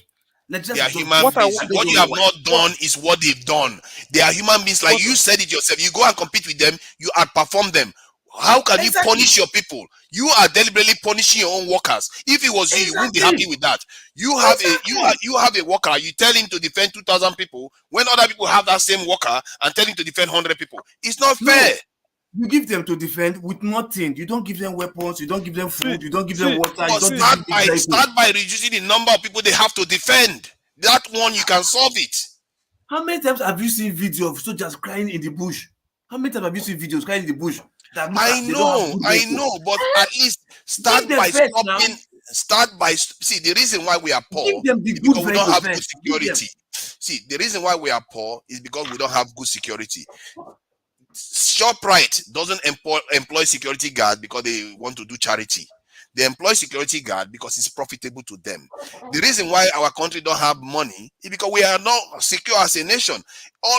They are human beings. What you have not done is what they've done. They are human beings. Like you said it yourself. You go and compete with them, you outperform them. How can you punish your people? You are deliberately punishing your own workers. If it was you, you wouldn't be happy with that. You have a worker, you tell him to defend 2,000 people when other people have that same worker and tell him to defend 100 people. It's not fair. You give them to defend with nothing. You don't give them weapons. You don't give them food. You don't give them water. But start by reducing the number of people they have to defend. That one you can solve it. How many times have you seen video of soldiers crying in the bush? How many times have you seen videos crying in the bush? I know, but at least start by stopping. See, the reason why we are poor is because we don't have good security. See, the reason why we are poor is because we don't have good security. ShopRite doesn't employ security guard because they want to do charity. They employ security guard because it's profitable to them. The reason why our country don't have money is because we are not secure as a nation.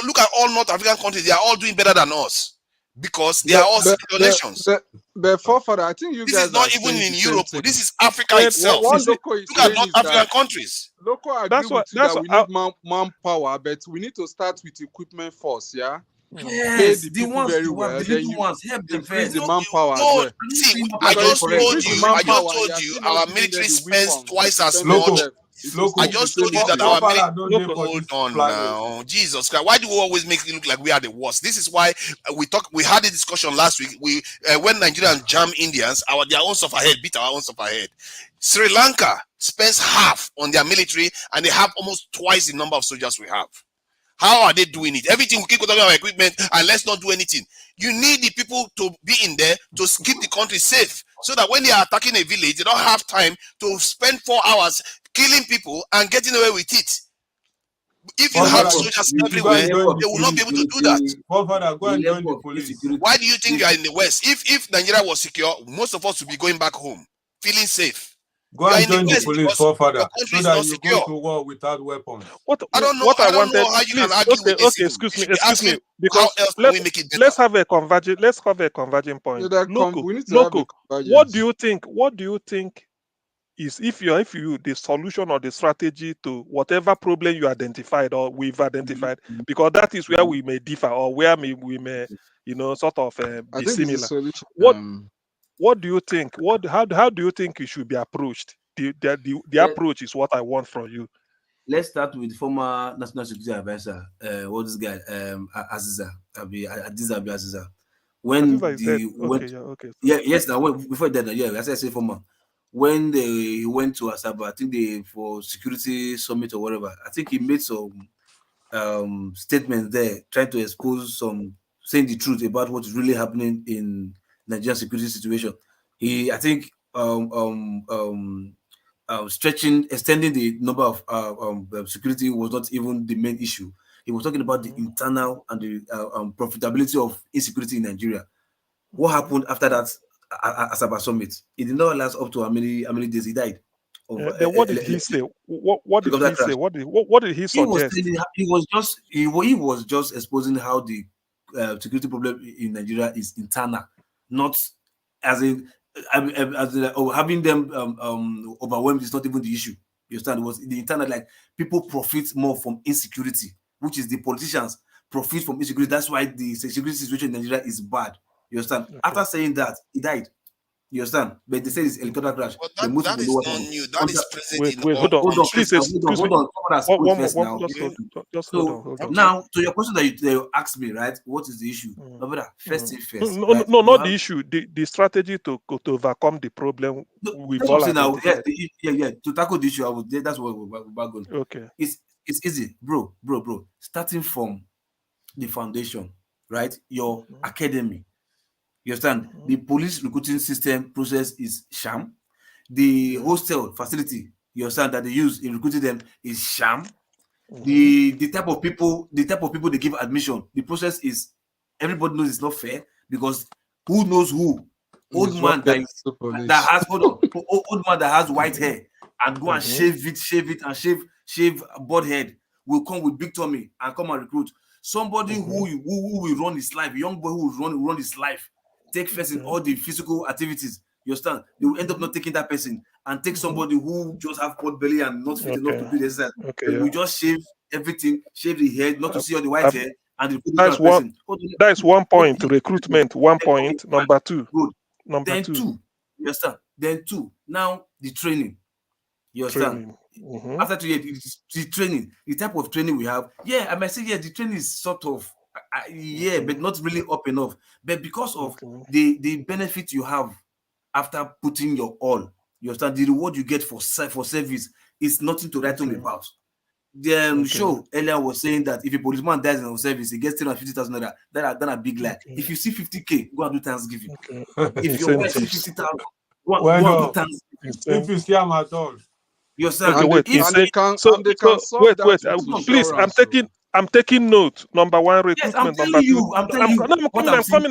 Look at all North African countries; they are all doing better than us because they are all secure nations. But forefather, I think this is not even in Europe. This is Africa itself. Look at North African countries. Local agree with you that we need manpower, but we need to start with equipment first. Yeah. Yes, pay the people very well. Then you help them first. The manpower. No, see, I just told you, our military spends twice as much. I just told you that our military. Hold on now, Jesus Christ! Why do we always make it look like we are the worst? This is why we had a discussion last week. When Nigerians jam Indians, their own sufferhead beat our own sufferhead. Sri Lanka spends half on their military, and they have almost twice the number of soldiers we have. How are they doing it? Everything we keep talking about equipment, and let's not do anything. You need the people to be in there to keep the country safe, so that when they are attacking a village, they don't have time to spend 4 hours killing people and getting away with it. If you have soldiers everywhere, they will not be able to do that. Go and join the police. Why do you think you are in the West? If Nigeria was secure, most of us would be going back home, feeling safe. Go and join the police, forefather, so that you go to war without weapons. I don't know. What I wanted. How you can argue with this. Excuse me. Because let's have a converging. Let's have a converging point. Loco, what do you think? What do you think is if you the solution or the strategy to whatever problem you identified or we've identified? Because that is where we may differ or where we may sort of be similar. What do you think? How do you think it should be approached? The approach is what I want from you. Let's start with former National Security Advisor. What's this guy? Aziza. When before that, as I say, former. When they went to Asaba, I think for security summit or whatever. I think he made some statements there, trying to expose saying the truth about what is really happening in Nigerian security situation. I think extending the number of security was not even the main issue. He was talking about the internal and the profitability of insecurity in Nigeria. What happened after that Asaba summit? It did not last up to how many days he died. What did he say? What did he say? What did he suggest? He was just exposing how the security problem in Nigeria is internal, not as having them overwhelmed is not even the issue. You understand? It was the internal, like people profit more from insecurity, which is the politicians profit from insecurity. That's why the security situation in Nigeria is bad. You understand? Okay. After saying that, he died. You understand? But they say it's helicopter crash. But that is not new. That is present in hold on. Please, hold on. Now, to your question that you asked me, right? What is the issue? First thing first. No, not the issue. The strategy to overcome the problem. To tackle the issue, that's what we're going. Okay. It's easy, bro. Starting from the foundation, right? Your academy. You understand? The police recruiting system process is sham. The hostel facility, you understand, that they use in recruiting them is sham. The type of people they give admission, the process is, everybody knows it's not fair, because who knows who? Old man that has white hair and go and shave it and shave bald head will come with big tummy and come and recruit somebody who will run his life, a young boy who will run his life. Take first in all the physical activities. You understand? They will end up not taking that person and take somebody who just have pot belly and not fit enough to do this. We just shave everything, shave the head, not to see all the white hair. And that's one point. Recruitment. 1 point. Number two. Good. Number two. You understand? Then two. Now the training. You understand? After 2 years, the training, the type of training we have. Yeah, I might say the training is sort of Yeah, but not really up enough. But because of the benefit you have after putting your all, you understand, the reward you get for service is nothing to write home about. The show earlier was saying that if a policeman dies in our service, he gets 350,000 naira. That's a big lie. If you see 50K, go and do Thanksgiving. If your wife see 50,000, go and do Thanksgiving. If you see them at all. You understand? And wait. they can solve that Wait. with Please, insurance. I'm taking note. Number one, Yes, I'm recruitment. telling Number two, you. I'm telling you.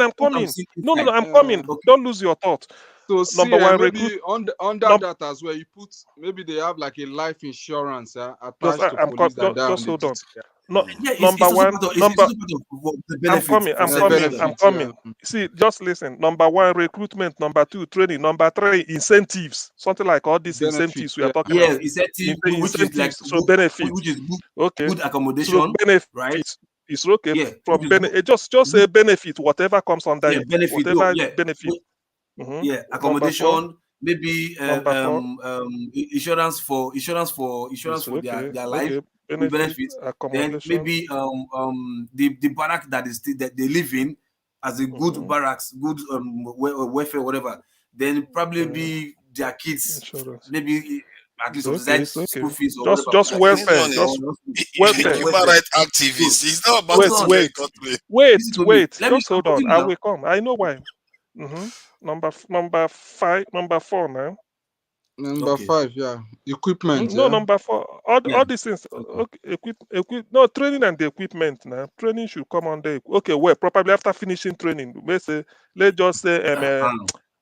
I'm coming. No, I'm coming. Don't lose your thought. So Number one, maybe under that as well, you put maybe they have like a life insurance attached to police that just hold on. No, number one, I'm benefit. coming. See, just listen. Number one, recruitment. Number two, training. Number three, incentives. Something like all these incentives we are talking about. Incentives, so benefits. Which is good, okay. good accommodation, so benefits, right? It's okay. Yeah, From just say benefit, whatever comes under it. Benefit, whatever yeah. benefit. Yeah, accommodation, maybe insurance for their life, benefits. Then maybe the barrack that they live in as a good barracks, good welfare, whatever. Then probably be their kids, maybe at least subsidized school fees or whatever. Just welfare, just welfare. Human rights activists. It's not about wait. Just hold on. I will come. I know why. Number 5, number 4 now. Number 5, yeah. Equipment. No, number 4. All these things. Okay, no, training and the equipment now. Training should come under. Okay, well, probably after finishing training, let's just say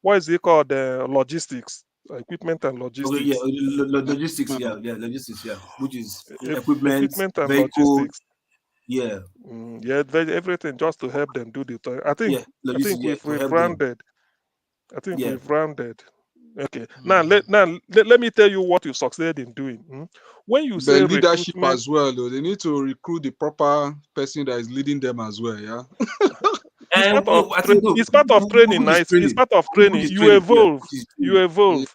what is it called? Logistics. Equipment and logistics. Okay, logistics, logistics, which is equipment and vehicle, logistics. Yeah. Everything just to help them do the thing. I think we've rounded. We've rounded. Okay. Now let me tell you what you succeeded in doing. When you say leadership as well, though, they need to recruit the proper person that is leading them as well. Yeah. It's part of training. It's part of training. You evolve. You evolve.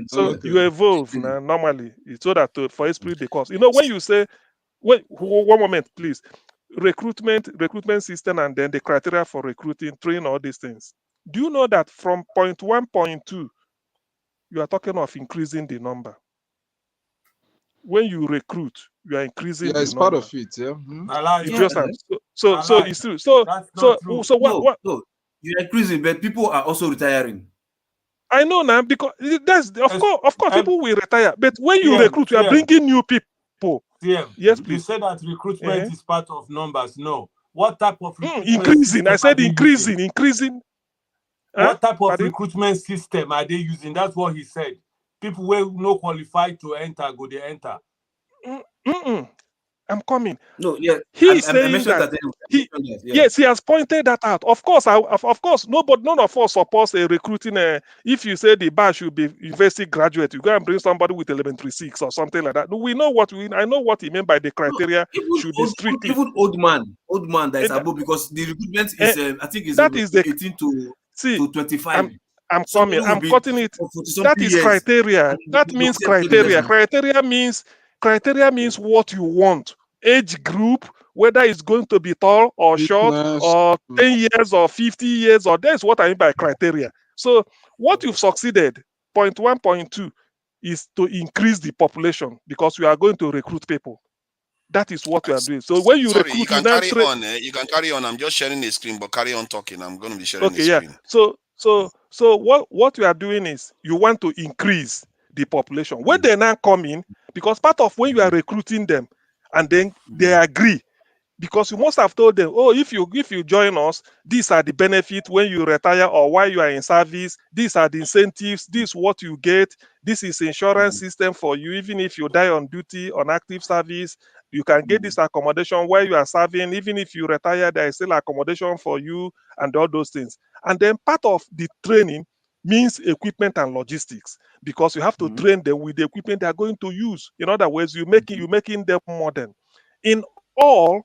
So you evolve now. Normally, it's so that for esprit de corps. When you say, wait, one moment, please. Recruitment system, and then the criteria for recruiting, training, all these things. Do you know that from point 1, point 2, you are talking of increasing the number? When you recruit, you are increasing the number. It's part of it, yeah. So it's true. So what? No, you're increasing, but people are also retiring. I know now, because that's of course people will retire. But when you recruit, you are bringing new people. Yes, please. You said that recruitment is part of numbers. No. What type of increasing? I said increasing. What type of recruitment system are they using? That's what he said. People who no qualified to enter, go they enter. I'm coming. No, yeah. He's saying that. Yes, he has pointed that out. Of course, none of us suppose a recruiting. If you say the bar should be university graduate, you go and bring somebody with elementary 6 or something like that. We know I know what he meant by the criteria. Should be strictly. Even old man that is above, because the recruitment is I think is 18 to 25. I'm coming. I'm cutting it. That is criteria. That means criteria. Criteria means what you want. Age group, whether it's going to be tall or short, or 10 years or 50 years, or that's what I mean by criteria. So what you've succeeded, point 1, point 2, is to increase the population, because you are going to recruit people. That is what you are doing. So when you recruit, you can carry on. You can carry on. I'm just sharing the screen, but carry on talking. I'm going to be sharing the screen. So what you are doing is you want to increase the population. When they now come in, because part of when you are recruiting them, and then they agree, because you must have told them, oh, if you join us, these are the benefits when you retire or while you are in service. These are the incentives. This is what you get. This is insurance system for you. Even if you die on duty, on active service, you can get this accommodation while you are serving. Even if you retire, there is still accommodation for you and all those things. And then part of the training means equipment and logistics, because you have to train them with the equipment they are going to use. In other words, you're making them modern. In all,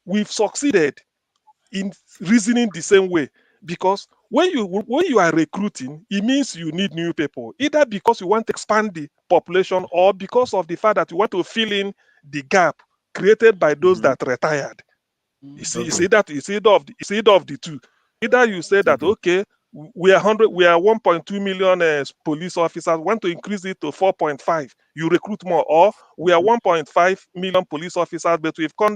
we've succeeded in reasoning the same way, because when you are recruiting, it means you need new people, either because you want to expand the population or because of the fact that you want to fill in the gap created by those that retired. You see, it's either of the two. Either you say that okay, we are 1.2 million police officers, want to increase it to 4.5, you recruit more, or we are 1.5 million police officers, but we've gone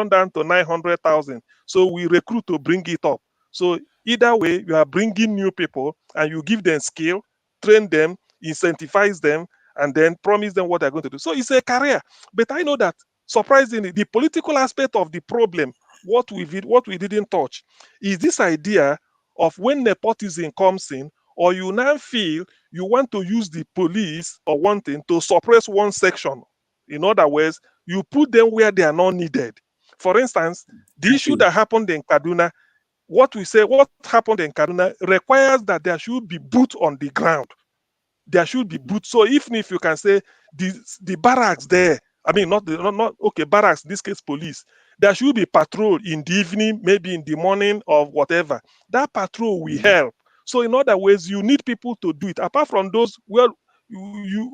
down to 900,000, so we recruit to bring it up. So either way, you are bringing new people and you give them skill, train them, incentivize them, and then promise them what they're going to do. So it's a career. But I know that surprisingly, the political aspect of the problem, what we didn't touch, is this idea of when nepotism comes in, or you now feel you want to use the police or one thing to suppress one section. In other words, you put them where they are not needed. For instance, the issue that happened in Kaduna, what happened in Kaduna requires that there should be boots on the ground. There should be boots. So even if you can say the barracks there, I mean, not barracks, in this case, police, there should be patrol in the evening, maybe in the morning or whatever. That patrol will help. So in other ways, you need people to do it. Apart from those,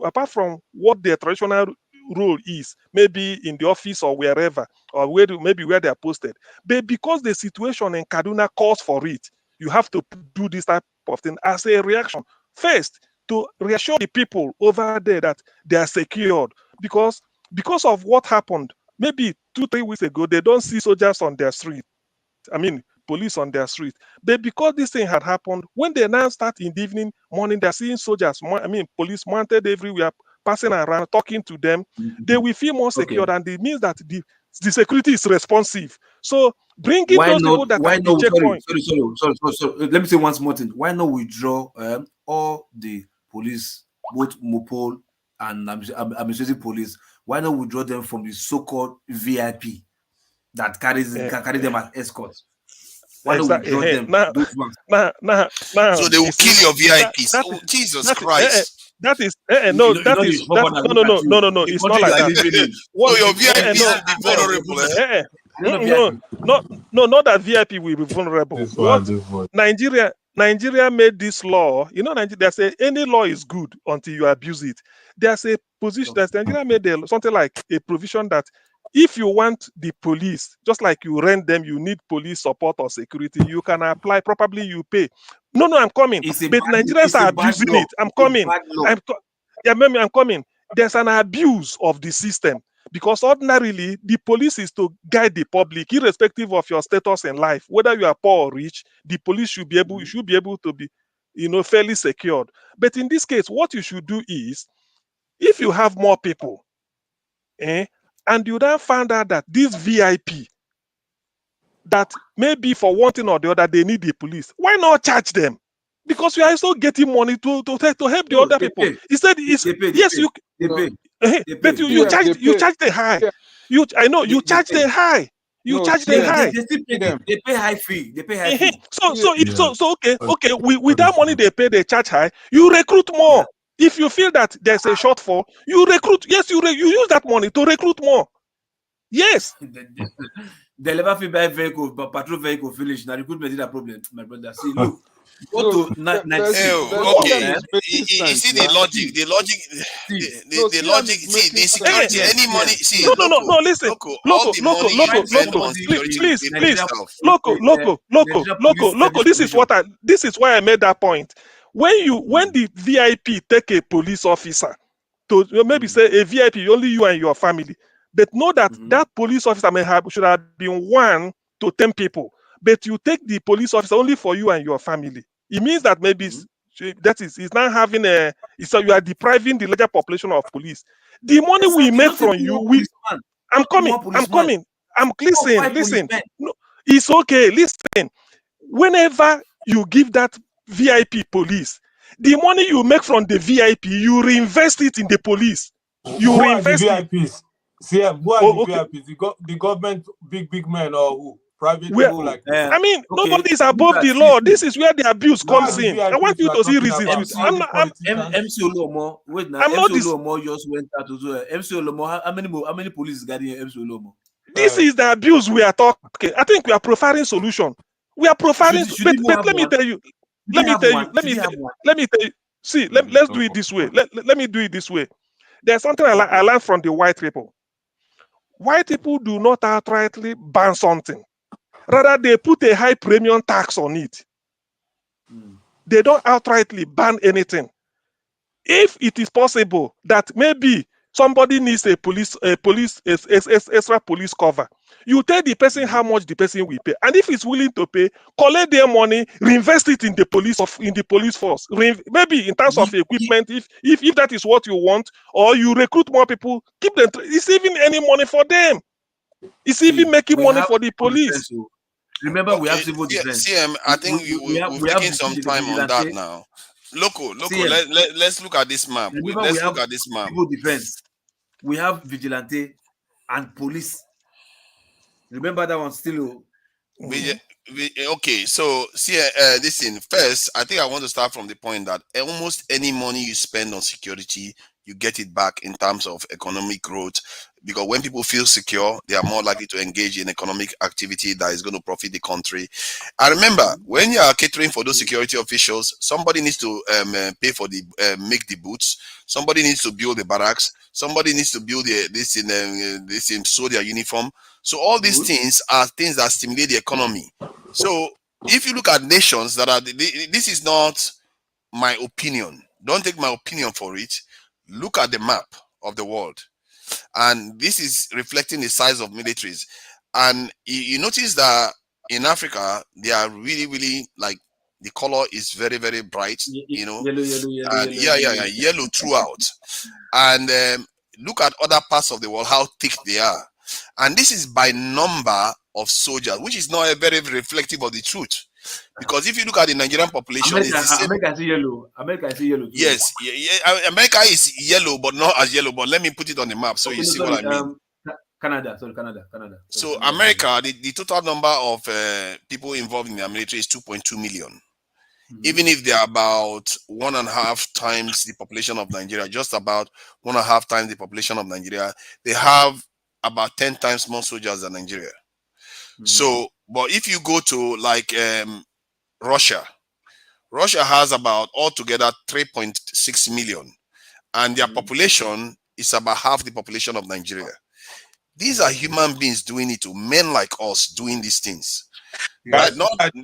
apart from what their traditional role is, maybe in the office or wherever, or maybe where they are posted. But because the situation in Kaduna calls for it, you have to do this type of thing as a reaction. First, to reassure the people over there that they are secured, because of what happened maybe 2-3 weeks ago, they don't see soldiers on their street. I mean, police on their street. But because this thing had happened, when they now start in the evening, morning, they're seeing soldiers, police mounted everywhere, passing around, talking to them, they will feel more secure, and it means that the security is responsive. So bringing those people that are the checkpoint. Sorry. Let me say one small thing. Why not withdraw all the police, both Mopol and administrative police? Why not withdraw them from the so-called VIP that carry them as escorts? Why not withdraw them? Those ones? So they will kill your VIPs. Jesus Christ. That is no. It's not like that. So your VIP will be vulnerable. Not that VIP will be vulnerable. What Nigeria made this law. You know, they say any law is good until you abuse it. There's a position that Nigeria made something like a provision that if you want the police, just like you rent them, you need police support or security, you can apply, probably you pay. No, I'm coming. But Nigerians are abusing it. I'm coming. I'm coming. There's an abuse of the system, because ordinarily the police is to guide the public, irrespective of your status in life, whether you are poor or rich. The police should be able to be, fairly secured. But in this case, what you should do is, if you have more people, and you then find out that this VIP, that maybe for one thing or the other, they need the police, why not charge them? Because you are also getting money to help the other people. Instead, you charge them high. You charge them high. You charge them high. They pay high fee. So okay. With that money they pay, they charge high. You recruit more. If you feel that there's a shortfall, you recruit. Yes, you use that money to recruit more. Yes. They never feel buy vehicle, but patrol vehicle finish. Now recruitment is a problem, my brother. See, look. You see the logic. The logic. See, the security. Any money. See. No. Listen. Loco. This is why I made that point. When the VIP take a police officer to maybe say a VIP, only you and your family, but know that that police officer should have been 1 to 10 people. But you take the police officer only for you and your family. It means that maybe it's not having so you are depriving the larger population of police. The money we make from you, I'm coming. Listen. No, it's okay. Listen. Whenever you give that VIP police, the money you make from the VIP, you reinvest it in the police. Who are the VIPs? CM, who are the VIPs? The government big men or who? Private people like nobody is above the law. This is where the abuse comes in. I want you to see reasons. MC Olomo. Wait now. MC Olomo just went out to do MC Olomo. How many police guarding MC Olomo? This is the abuse we are talking. I think we are profiling solution. We are profiling. But let me tell you. See, let's do it this way. Let me do it this way. There's something I learned from the white people. White people do not outrightly ban something. Rather, they put a high premium tax on it. They don't outrightly ban anything. If it is possible that maybe somebody needs extra police cover, you tell the person how much the person will pay, and if he's willing to pay, collect their money, reinvest it in the police force. Maybe in terms of equipment, if that is what you want, or you recruit more people, keep them. It's even any money for them. It's even making money for the police. Remember, we have civil defense. CM, I think we've taken some time on that now. Local. Let's look at this map. Let's look at this map. Civil defense. We have vigilante and police. Remember that one still. Okay, so see, listen. First, I think I want to start from the point that almost any money you spend on security, you get it back in terms of economic growth. Because when people feel secure, they are more likely to engage in economic activity that is going to profit the country. I remember when you are catering for those security officials, somebody needs to pay for the make the boots. Somebody needs to build the barracks. Somebody needs to build this in sew their uniform. So all these things are things that stimulate the economy. So if you look at nations that are, this is not my opinion. Don't take my opinion for it. Look at the map of the world. And this is reflecting the size of militaries. And you notice that in Africa, they are really, really like the color is very, very bright, yellow, yellow throughout. And look at other parts of the world, how thick they are. And this is by number of soldiers, which is not very reflective of the truth. Because if you look at the Nigerian population, America is yellow. America is yellow. Too. Yes, America is yellow, but not as yellow. But let me put it on the map so you see what I mean. Canada. So America, the total number of people involved in the military is 2.2 million. Even if they are about 1.5 times the population of Nigeria, just about 1.5 times the population of Nigeria, they have about 10 times more soldiers than Nigeria. So, but if you go to like Russia has about altogether 3.6 million, and their population is about half the population of Nigeria. These are human beings doing it, to men like us doing these things. Right?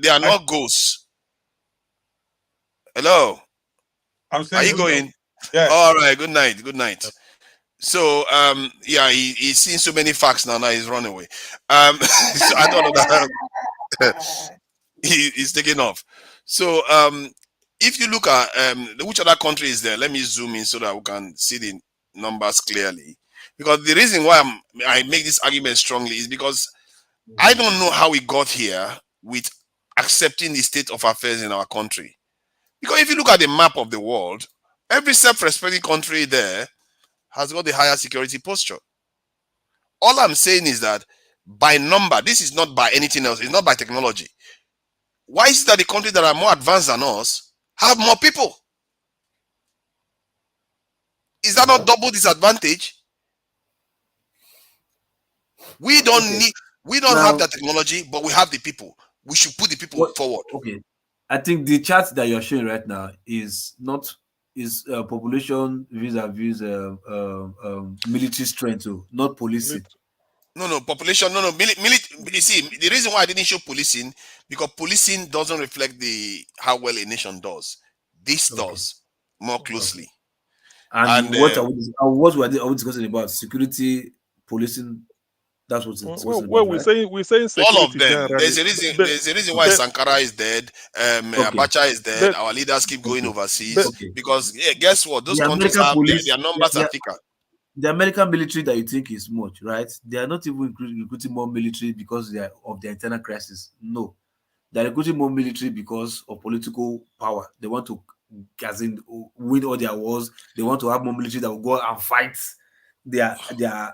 They are not ghosts. Hello. I'm saying, are you going? Yeah. All right. Good night. So he's seen so many facts now he's run away. So I don't know that he's taking off. So if you look at which other country is there, let me zoom in so that we can see the numbers clearly. Because the reason why I make this argument strongly is because I don't know how we got here with accepting the state of affairs in our country. Because if you look at the map of the world, every self-respecting country there has got the higher security posture. All I'm saying is that by number, this is not by anything else, it's not by technology. Why is it that the countries that are more advanced than us have more people? Is that not double disadvantage? We don't have that technology, but we have the people. We should put the people forward. Okay. I think the chart that you're showing right now is population vis-a-vis military strength, not policing. No, population. No. You see, the reason why I didn't show policing, because policing doesn't reflect how well a nation does. This does more closely. And what were they discussing about? Security, policing. That's what's discussing about, we're saying security. All of them. There's a reason why Sankara is dead. Abacha is dead. Our leaders keep going overseas because guess what? Those countries have their numbers are thicker. The American military that you think is much, right? They are not even recruiting more military because they are of their internal crisis. No, they are recruiting more military because of political power. They want to, win all their wars. They want to have more military that will go and fight their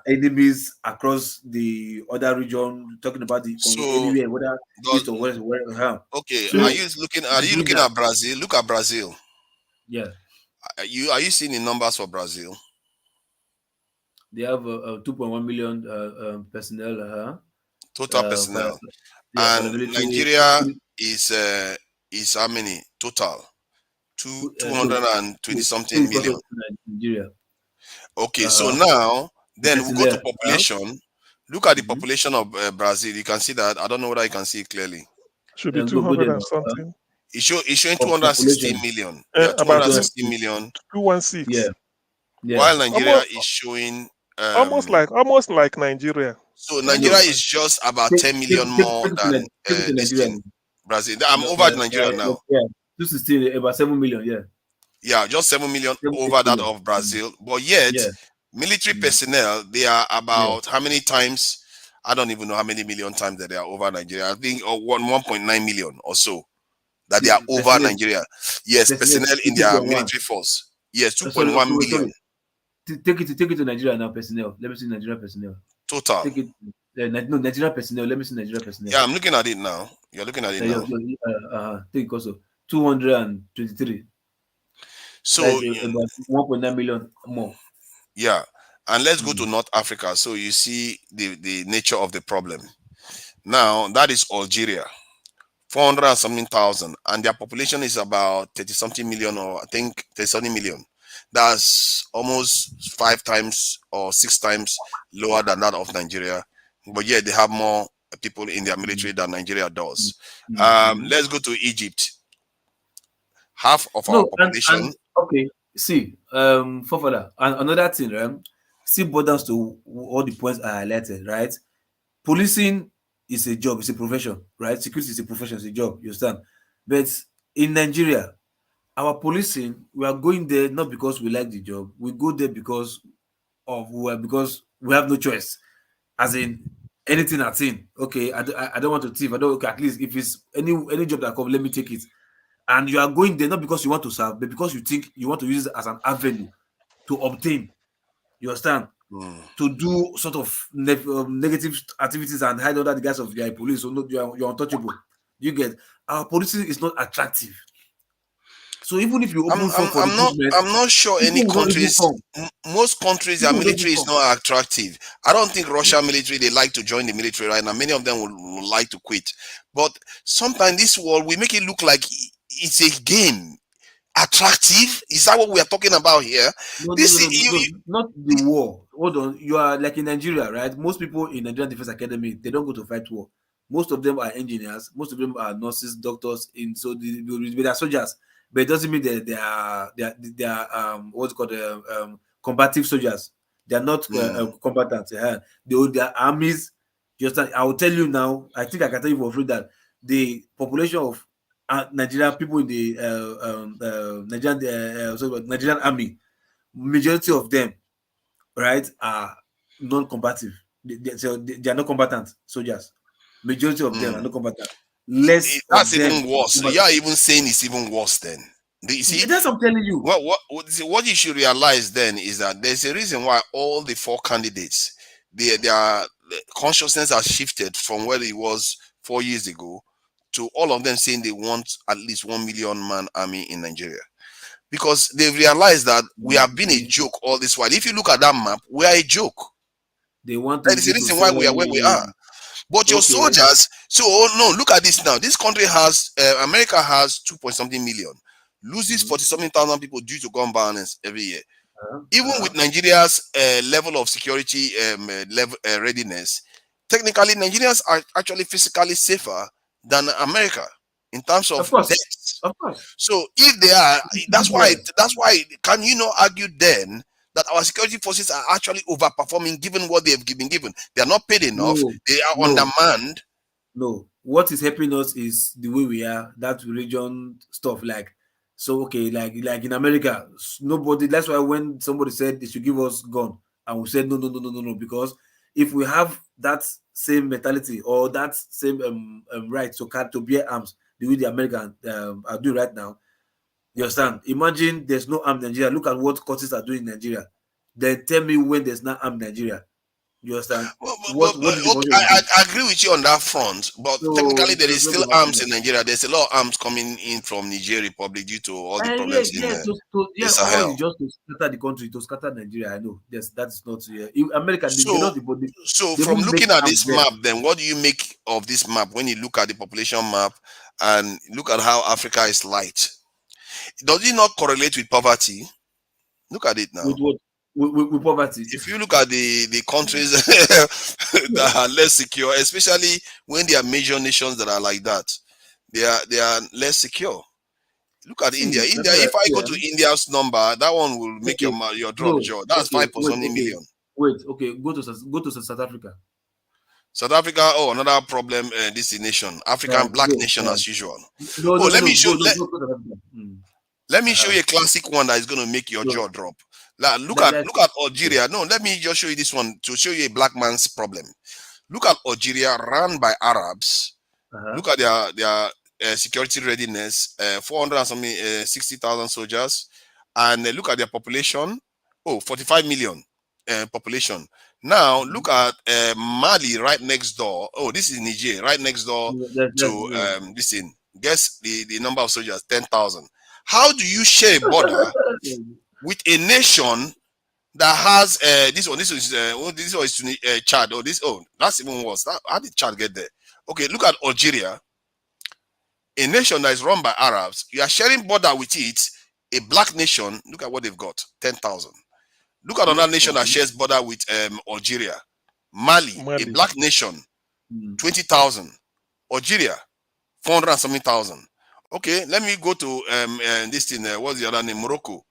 enemies across the other region. Talking about anywhere, whether east or west. Okay, so, are you looking at Brazil? Look at Brazil. Yeah. Are you seeing the numbers for Brazil? They have 2.1 million personnel. Total personnel. And Nigeria is how many total? 220 something million. Nigeria. Okay, so now then we go to population. Look at the population of Brazil. You can see that. I don't know whether you can see it clearly. Should be Go 200 there and now. something. It's showing Of 216 population. million. Yeah, About 216 million. 216. Yeah. While Nigeria is showing almost like Nigeria. so Nigeria is just about 10 million more than this thing. Brazil. I'm over Nigeria now. Yeah, 216, about 7 million. Yeah. Yeah, just 7 million over that of Brazil. But yet, military personnel, they are about how many times? I don't even know how many million times that they are over Nigeria. I think 1.9 million or so that they are over Nigeria. Yes, personnel in their military force. Yes, 2.1 million. Take it to Nigeria now, personnel. Let me see Nigeria personnel. Total. Take it. No, Nigeria personnel. Let me see Nigeria personnel. Yeah, I'm looking at it now. You're looking at it now. Take also 223. So about 1.9 million more. Yeah, and let's go to North Africa. So you see the nature of the problem. Now that is Algeria, 400 and something thousand, and their population is about 30 something million, or I think 30 something million. That's almost 5 times or 6 times lower than that of Nigeria, but yet they have more people in their military than Nigeria does. Let's go to Egypt. Half of our population. Okay, see, further, and another thing, right? Still borders to all the points I highlighted, right? Policing is a job, it's a profession, right? Security is a profession, it's a job, you understand? But in Nigeria, our policing, we are going there not because we like the job, we go there because we have no choice. As in anything at in. Okay, I don't want to thief. Okay, at least if it's any job that comes, let me take it. And you are going there not because you want to serve, but because you think you want to use it as an avenue to obtain. You understand? To do sort of negative activities and hide under the guise of your police. So no, you're untouchable. You get our policing is not attractive. So even if you open I'm not sure any countries. Most countries, their military is not attractive. I don't think Russia military, they like to join the military right now. Many of them will like to quit. But sometimes this world, we make it look like it's a game. Attractive? Is that what we are talking about here? No, not the war. Hold on. You are like in Nigeria, right? Most people in Nigerian Defense Academy, they don't go to fight war. Most of them are engineers. Most of them are nurses, doctors. They are soldiers. But it doesn't mean that they are what's called combative soldiers. They are not combatants. They are armies. Just I will tell you now. I think I can tell you for free that the population of Nigerian people in the Nigerian army, majority of them, right, are non-combative. They are not combatant soldiers. Majority of them are not combatant. That's even worse. You are even saying it's even worse then. You see, that's what I'm telling you. What you should realize then is that there's a reason why all the 4 candidates, their consciousness has shifted from where it was 4 years ago to all of them saying they want at least 1 million man army in Nigeria. Because they've realized that we have been a joke all this while. If you look at that map, we are a joke. They want that is the reason why we are where we are. But your soldiers, look at this now. This country has, America has 2 something million, loses 40 something thousand people due to gun violence every year. Even with Nigeria's level of security readiness, technically Nigerians are actually physically safer than America in terms of deaths. Of course. So if they are, that's why can you not argue then that our security forces are actually overperforming given what they have been given? They are not paid enough. They are undermanned. No, what is helping us is the way we are, that religion stuff. Like in America, nobody. That's why when somebody said they should give us gun, and we said no, because if we have that same mentality or that same right to bear arms the way the Americans are doing right now, you understand? Imagine there's no arm in Nigeria. Look at what courts are doing in Nigeria. Then tell me when there's not arm in Nigeria. You understand? I agree with you on that front, but technically there is still arms in Nigeria. There's a lot of arms coming in from Niger Republic due to all the problems in the Sahel. Just to scatter the country, to scatter Nigeria. I know. Yes, that is not America. So from looking at this map, then what do you make of this map when you look at the population map and look at how Africa is light? Does it not correlate with poverty? Look at it now. With what? With poverty. If you look at the countries that are less secure, especially when they are major nations that are like that. They are less secure. Look at India. India. If I go to India's number, that one will make your drop jaw. That's 5 million. Wait, okay, go to South Africa. South Africa, another problem. This nation, African black nation as usual. Let me show. Let me show you a classic one that is going to make your jaw drop. Look at Algeria. No, let me just show you this one to show you a black man's problem. Look at Algeria, run by Arabs. Look at their security readiness. 460,000 soldiers, and look at their population. 45 million population. Now look at Mali right next door. This is Niger right next door to this thing. Guess the number of soldiers, 10,000. How do you share a border with a nation that has this one? This is Chad. That's even worse. How did Chad get there? Okay, look at Algeria, a nation that is run by Arabs. You are sharing border with it, a black nation. Look at what they've got, 10,000. Look at another nation that shares border with Algeria, Mali, a black nation, 20,000. Algeria, 400 and something thousand. Okay, let me go to this thing. What's the other name? Morocco,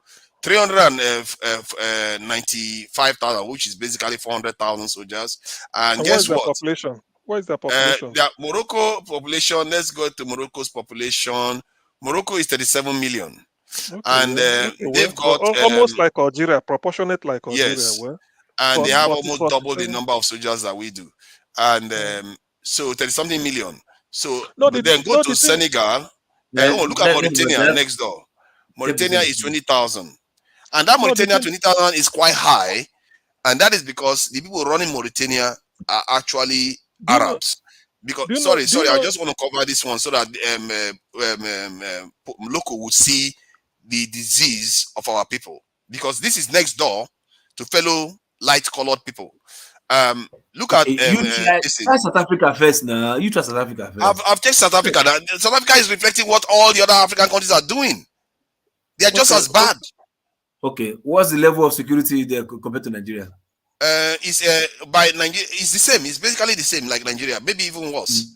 395,000, which is basically 400,000 soldiers. And guess what? Population? What is the population? The Morocco population. Let's go to Morocco's population. Morocco is 37 million. Okay, and they've got almost like Algeria, proportionate like Algeria. Yes, well, and they have almost double the number of soldiers that we do, and so 30-something million. So then go to Senegal. Look at Mauritania next door. Mauritania is 20,000, and that Mauritania 20,000 is quite high, and that is because the people running Mauritania are actually Arabs. Because sorry, I just want to cover this one so that local will see the disease of our people, because this is next door to fellow light-colored people. Look at try South Africa first now. You try South Africa first. I've checked South Africa. South Africa is reflecting what all the other African countries are doing. They are just as bad. Okay, what's the level of security there compared to Nigeria? By Nigeria, it's the same. It's basically the same like Nigeria, maybe even worse.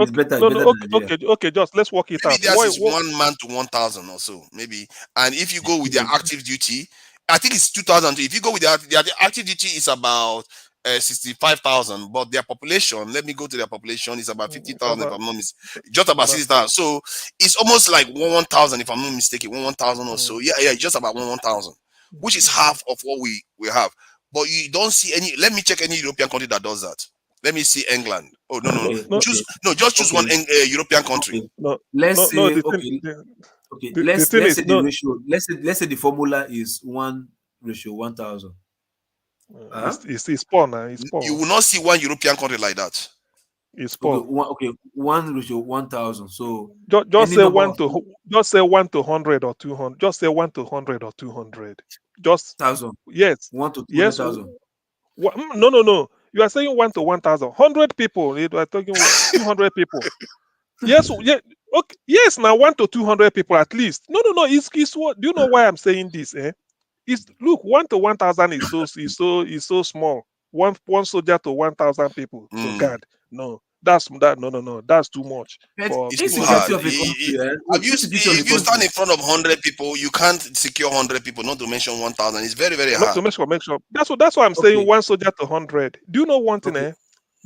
It's better. Okay, just let's work it out. Maybe is 1 man to 1,000 or so, maybe. And if you go with their active duty, I think it's 2,000. If you go with their active duty, is about 65,000. But their population, let me go to their population, is about 50,000 if I'm not mistaken. Just about 60,000. So it's almost like 1,000 if I'm not mistaken. 1,000 or so. Yeah, just about 1,000, which is half of what we have. But you don't see any. Let me check any European country that does that. Let me see England. Oh no. Choose one European country. Let's say the ratio. Let's say the formula is 1:1,000. It's poor now. It's poor. You will not see one European country like that. It's poor. Okay, 1:1,000. So just say 1 to 100 or 200. Just say 1 to 100 or 200. Just 1,000. Yes. 1 to 200,000. No. You are saying 1 to 1,000. 100 people. You are talking 200 people. Yes. Okay. Yes. Now 1 to 200 people at least. No. It's what? Do you know why I'm saying this? It's look, 1 to 1,000 is so small. One soldier to 1,000 people to guard. No. That's too much. It's too hard. If you stand in front of 100 people, you can't secure 100 people. Not to mention 1,000. It's very, very hard. Not to mention. That's why I'm saying 1 soldier to 100. Do you know one thing? Do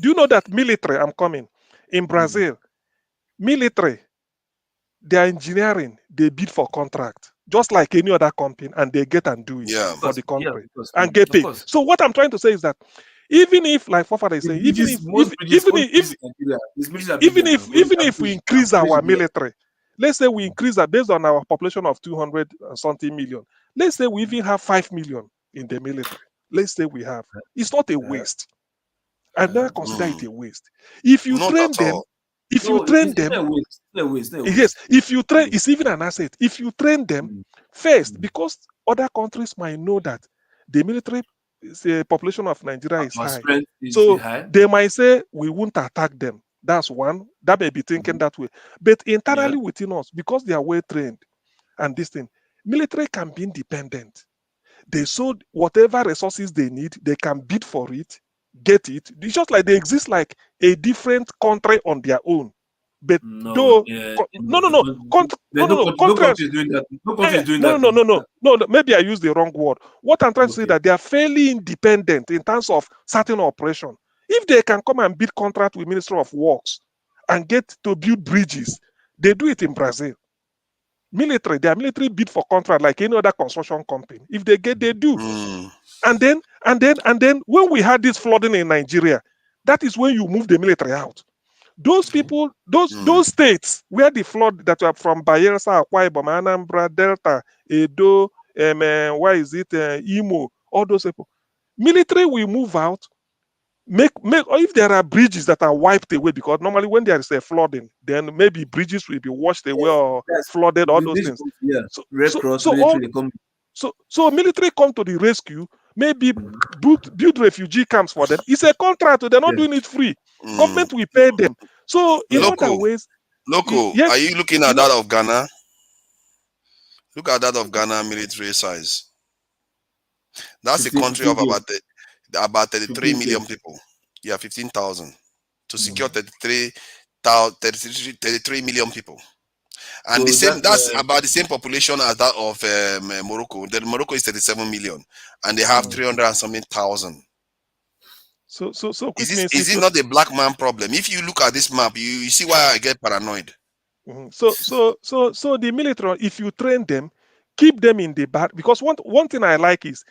you know that military? I'm coming in Brazil. Military, their engineering, they bid for contract just like any other company, and they get and do it for the country and get paid. So what I'm trying to say is that even if, like Fofana is saying, even if we increase our military, let's say we increase that based on our population of 200 and something million, let's say we even have 5 million in the military. Let's say we have. It's not a waste. I never consider it a waste. If you train them, yes, if you train, it's even an asset. If you train them first, because other countries might know that the military population of Nigeria is high. So they might say we won't attack them. That's one. That may be thinking that way. But internally within us, because they are well trained and this thing, military can be independent. They sold whatever resources they need, they can bid for it, Get it? It's just like they exist like a different country on their own. But No, though, yeah, no, no, no, there's no country, no contrast. country is doing that. No country is doing No, that. no, no, no, no, no, no. Maybe I used the wrong word. What I'm trying to say Okay. that they are fairly independent in terms of certain operation. If they can come and bid contract with Ministry of Works and get to build bridges, they do it in Brazil. Military, their military bid for contract like any other construction company. If they get, they do. And then when we had this flooding in Nigeria, that is when you move the military out. Those people, those states where the flood that are from Bayelsa, Akwa Ibom, Anambra, Delta, Edo, why is it Imo, all those people. Military will move out, or if there are bridges that are wiped away, because normally when there is a flooding, then maybe bridges will be washed away or Yes. flooded, all those things. Yeah. So, Red Cross military, they come. so military come to the rescue, maybe build refugee camps for them. It's a contract, they're not doing it free. Government will pay them. So in other ways, Loco, yes, are you looking at that of Ghana? Look at that of Ghana military size. That's a country of about 33 million people. Yeah, 15,000 to secure 33 million people. And So that's about the same population as that of Morocco. Then Morocco is 37 million, and they have 300 and something thousand. So is it not a black man problem? If you look at this map, you see why I get paranoid. So the military, if you train them, keep them in the back, because one thing I like is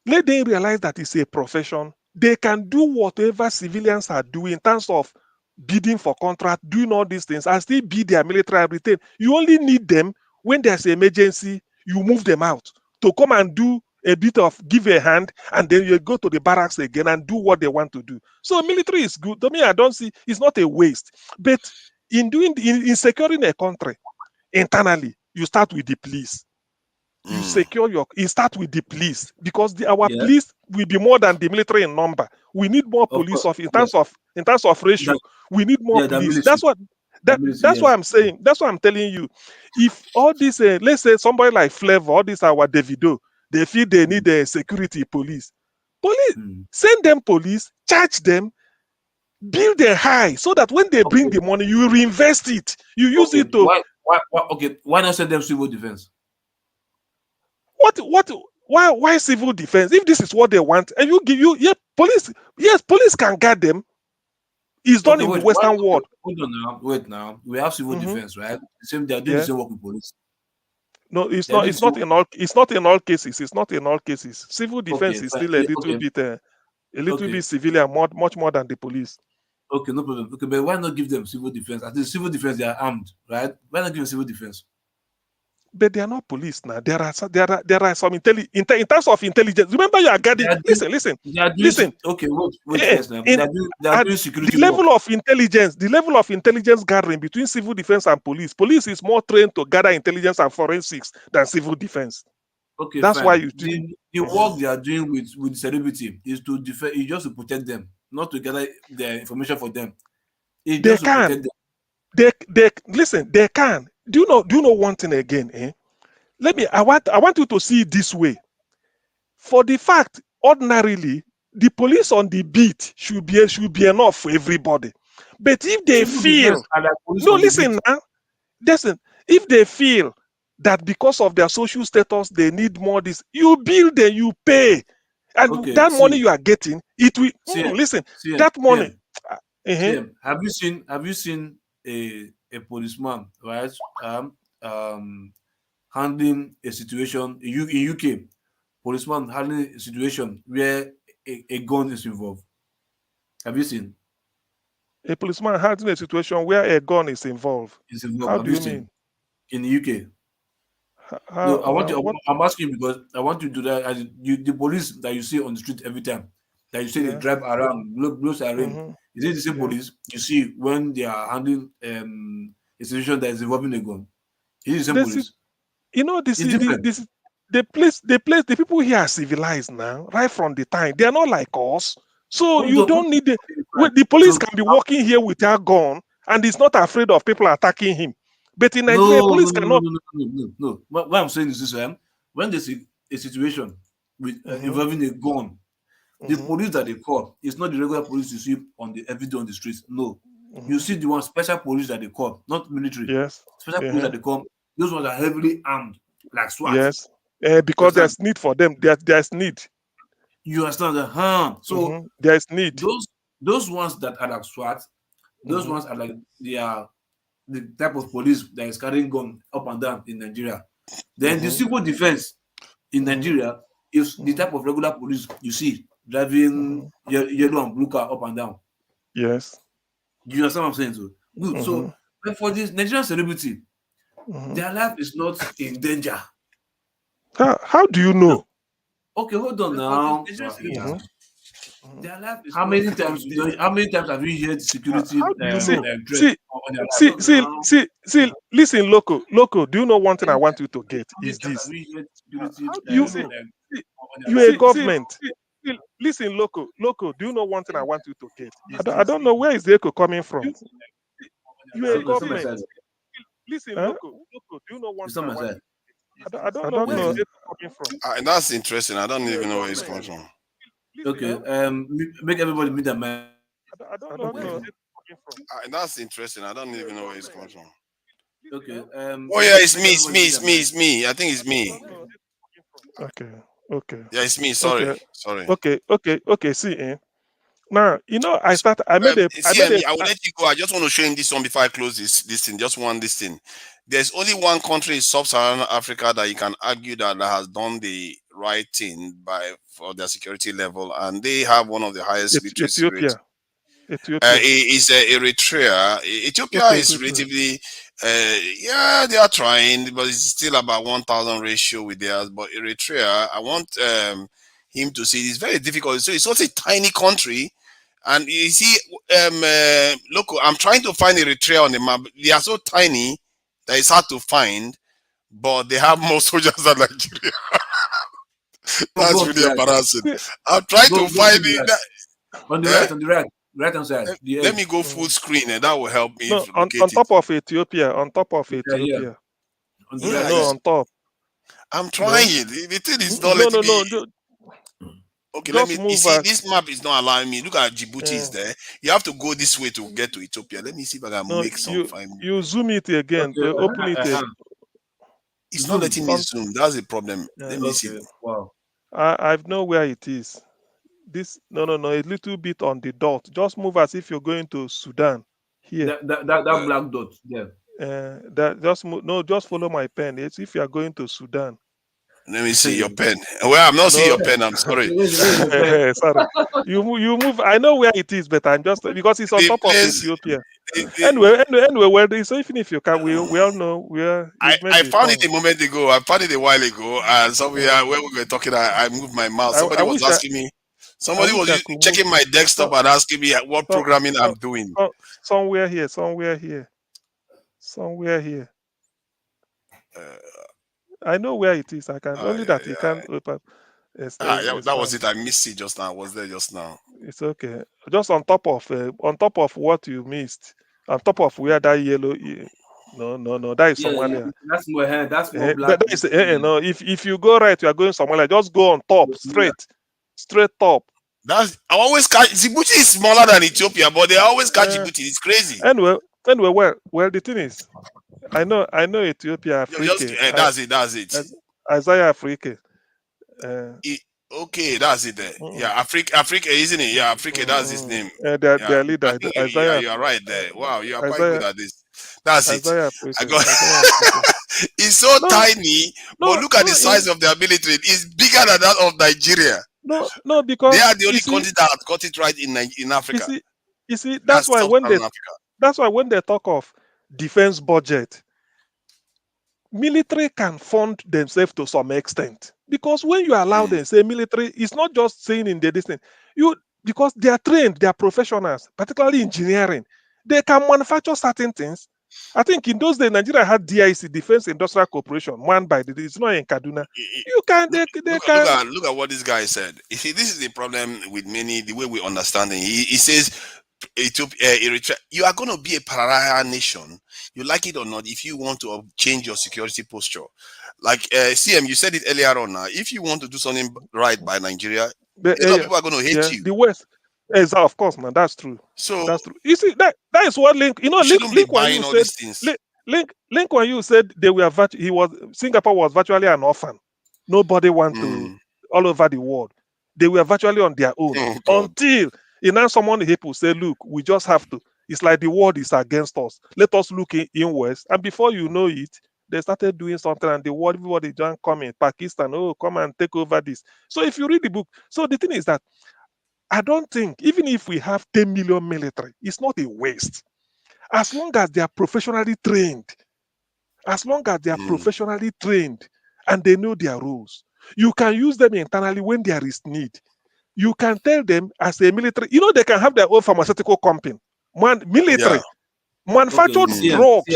let them realize that it's a profession. They can do whatever civilians are doing in terms of bidding for contract, doing all these things, and still be their military and retain. You only need them when there's an emergency, you move them out to come and do a bit of give a hand, and then you go to the barracks again and do what they want to do. So military is good. To me, I don't see it's not a waste. But in in securing a country internally, you start with the police. You secure you start with the police, because our police will be more than the military in number. We need more police in terms of ratio. We need more police. That's what that's what I'm saying. That's what I'm telling you. If all this, let's say somebody like Flavor, all this our Davido, they feel they need a security police. Send them police, charge them, build them high, so that when they bring the money, you reinvest it. You use it to why not send them civil defense? Why civil defense? If this is what they want, and police can guard them. It's done in the Western world. Hold on now, wait now. We have civil defense, right? They are doing the same work with police. No, it's not. It's not in all. It's not in all cases. It's not in all cases. Civil defense is still a little bit civilian, much more than the police. Okay, no problem. Okay, but why not give them civil defense? At least civil defense, they are armed, right? Why not give them civil defense? But they are not police now. There are some in terms of intelligence. Remember, you are guarding. Listen. Okay, wait first now. They are doing security. The level of intelligence gathering between civil defense and police. Police is more trained to gather intelligence and forensics than civil defense. Okay, that's fine. why you the work they are doing with celebrity is to defend. It's just to protect them, not to gather the information for them. It's just to protect them. They can. Do you know one thing again? I want you to see it this way. For the fact, ordinarily, the police on the beat should be enough for everybody. But if they feel if they feel that because of their social status they need more this, you build and you pay. And that money you are getting, it will that money. Have you seen a policeman, right? Handling a situation in UK, policeman handling a situation where a gun is involved. Have you seen a policeman handling a situation where a gun is involved? How do you mean? In the UK? I'm asking because I want you to do that as the police that you see on the street every time that you see they drive around, blow siren. Is it the same police you see when they are handling a situation that is involving a gun? Is it the same police? You know, the people here are civilized now, right from the time. They are not like us. So you don't need the police can be walking here with their gun and he's not afraid of people attacking him. But in Nigeria, police cannot. No. What I'm saying is this: when there's a situation with involving a gun, The police that they call is not the regular police you see on the every day on the streets. No, you see the one special police that they call, not military. Yes. Special police that they call. Those ones are heavily armed, like SWAT. Yes. Because there's need for them. There's need. You understand that? So there's need. Those ones that are like SWAT, those ones are like they are the type of police that is carrying gun up and down in Nigeria. Then the civil defense in Nigeria is the type of regular police you see driving yellow and blue car up and down. Yes. Do you understand what I'm saying? So good. So for this Nigerian celebrity, their life is not in danger. How do you know? Okay, hold on now. Their life is how many times have you heard security see, listen, Loco, do you know one thing I want you to get is this? You're a government. Listen, Loco, do you know one thing I want you to get? I don't know where is the echo coming from. You're a government. Listen, Loco, do you know one thing I want you to get? I don't know where is the echo coming from. That's interesting. I don't even know where it's coming from. Okay, make everybody meet their man. I don't know where it's coming from. That's interesting. I don't even know where it's coming from. Okay. Oh yeah, it's me. I think it's me. Okay. Yeah, it's me. Sorry. Okay. See, now I made a. I will let you go. I just want to show him this one before I close this thing. Just this thing. There's only one country in sub-Saharan Africa that you can argue that has done the right thing for their security level, and they have one of the highest literacy rates. Ethiopia. Is Eritrea. Ethiopia is relatively, they are trying, but it's still about 1,000 ratio with theirs. But Eritrea, I want him to see it's very difficult. So it's also a tiny country, and you see, look, I'm trying to find Eritrea on the map. They are so tiny that it's hard to find, but they have more soldiers than Nigeria. That's really embarrassing. I'm trying to find it. On the right hand side. Let me go full screen, and that will help me. No, on top of Ethiopia. On top of Ethiopia. On top. I'm trying. The thing is not letting me. Okay, let me. You see, this map is not allowing me. Look at Djibouti is there. You have to go this way to get to Ethiopia. Let me see if I can make some. You zoom it again. Open it again. It's not letting me zoom. That's the problem. Let me see. Wow. I know where it is. This no, a little bit on the dot. Just move as if you're going to Sudan. Here. That black dot. Yeah. Just follow my pen. It's if you are going to Sudan. Let me see your pen. Well, I'm not seeing your pen. I'm sorry. Sorry. You move. I know where it is, but I'm just because it's on top of Ethiopia. Anyway, well, so even if you can, we all know where. I found it a moment ago. I found it a while ago, and somewhere where we were talking, I moved my mouse. Somebody was asking me. Somebody was checking my desktop and asking me what programming I'm doing. Somewhere here. I know where it is. I can only that you can't open. That was it. I missed it just now. I was there just now. It's okay. Just on top of what you missed, on top of where that yellow. No. That is Somalia. That's more. That's more black. That is, no. If you go right, you are going Somalia. Just go on top, straight top. I always catch Djibouti is smaller than Ethiopia, but they always catch Djibouti. It's crazy. Anyway, well, the thing is, I know Ethiopia, Africa. That's it. Isaiah Africa. Okay, that's it there. Yeah, Africa, isn't it? Yeah, Africa, that's his name. Their leader, Isaiah. You are right there. Wow, you are quite good at this. That's Isaiah it. I got it's so tiny, but look at the size of their military. It's bigger than that of Nigeria. No, because they are the only country that got it right in Africa. You see, that's why when they talk of defense budget, military can fund themselves to some extent. Because when you allow them, say military, it's not just saying in the distance. Because they are trained, they are professionals, particularly engineering. They can manufacture certain things. I think in those days, Nigeria had DIC, Defense Industrial Corporation, manned by it's not in Kaduna. You can, they can. Look at what this guy said. You see, this is the problem with many, the way we understand it. He says, Ethiopia, Eritrea, you are going to be a pariah nation, you like it or not, if you want to change your security posture. Like CM, you said it earlier on. If you want to do something right by Nigeria, A lot of people are going to hate you. The West. Yes, of course, man. That's true. So That's true. You see, that is what Link. You know, you shouldn't be Link when buying you all said these things. Link when you said they were Singapore was virtually an orphan. Nobody want to all over the world. They were virtually on their own Oh God. until now someone people say, look, we just have to. It's like the world is against us. Let us look inwards. And before you know it, they started doing something, and the world, everybody just come in. Pakistan, oh, come and take over this. So if you read the book, so the thing is that I don't think, even if we have 10 million military, it's not a waste. As long as they are professionally trained, and they know their rules, you can use them internally when there is need. You can tell them as a military, they can have their own pharmaceutical company. Military, manufactured drugs.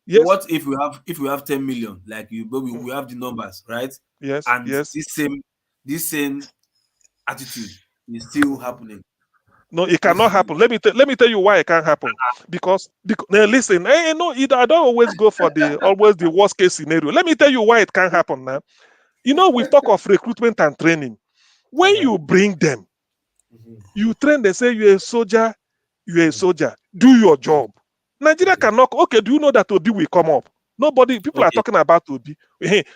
Yes. What if we have 10 million, like we have the numbers, right? Yes. And yes. this same attitude is still happening. No, it cannot happen. Let me tell you why it can't happen. Because now listen, I don't always go for always the worst case scenario. Let me tell you why it can't happen now. We talk of recruitment and training. When you bring them, you train, they say you're a soldier, do your job. Nigeria cannot. Okay, do you know that Obi will come up? People are talking about Obi.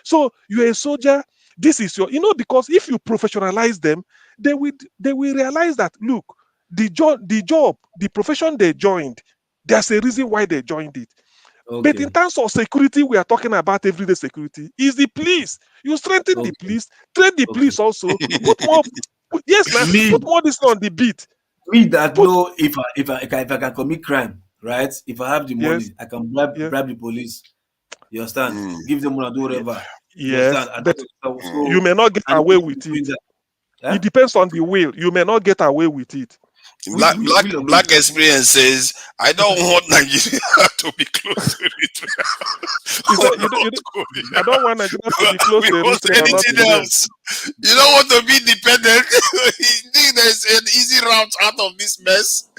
So you're a soldier. This is your, because if you professionalize them, they will realize that, look, the job, the profession they joined, there's a reason why they joined it. But in terms of security, we are talking about everyday security. Is the police? You strengthen the police, train the police also. Put more, put more this on the beat. Me that know if I can commit crime, right? If I have the money, I can bribe the police. You understand? Give them money, do whatever. Yes, but you may not get away with it. It depends on the will. You may not get away with it. Black experience says, I don't want Nigeria to be close to Eritrea. I don't want Nigeria to be close to Eritrea. Anything else. You don't want to be independent. You think there's an easy route out of this mess?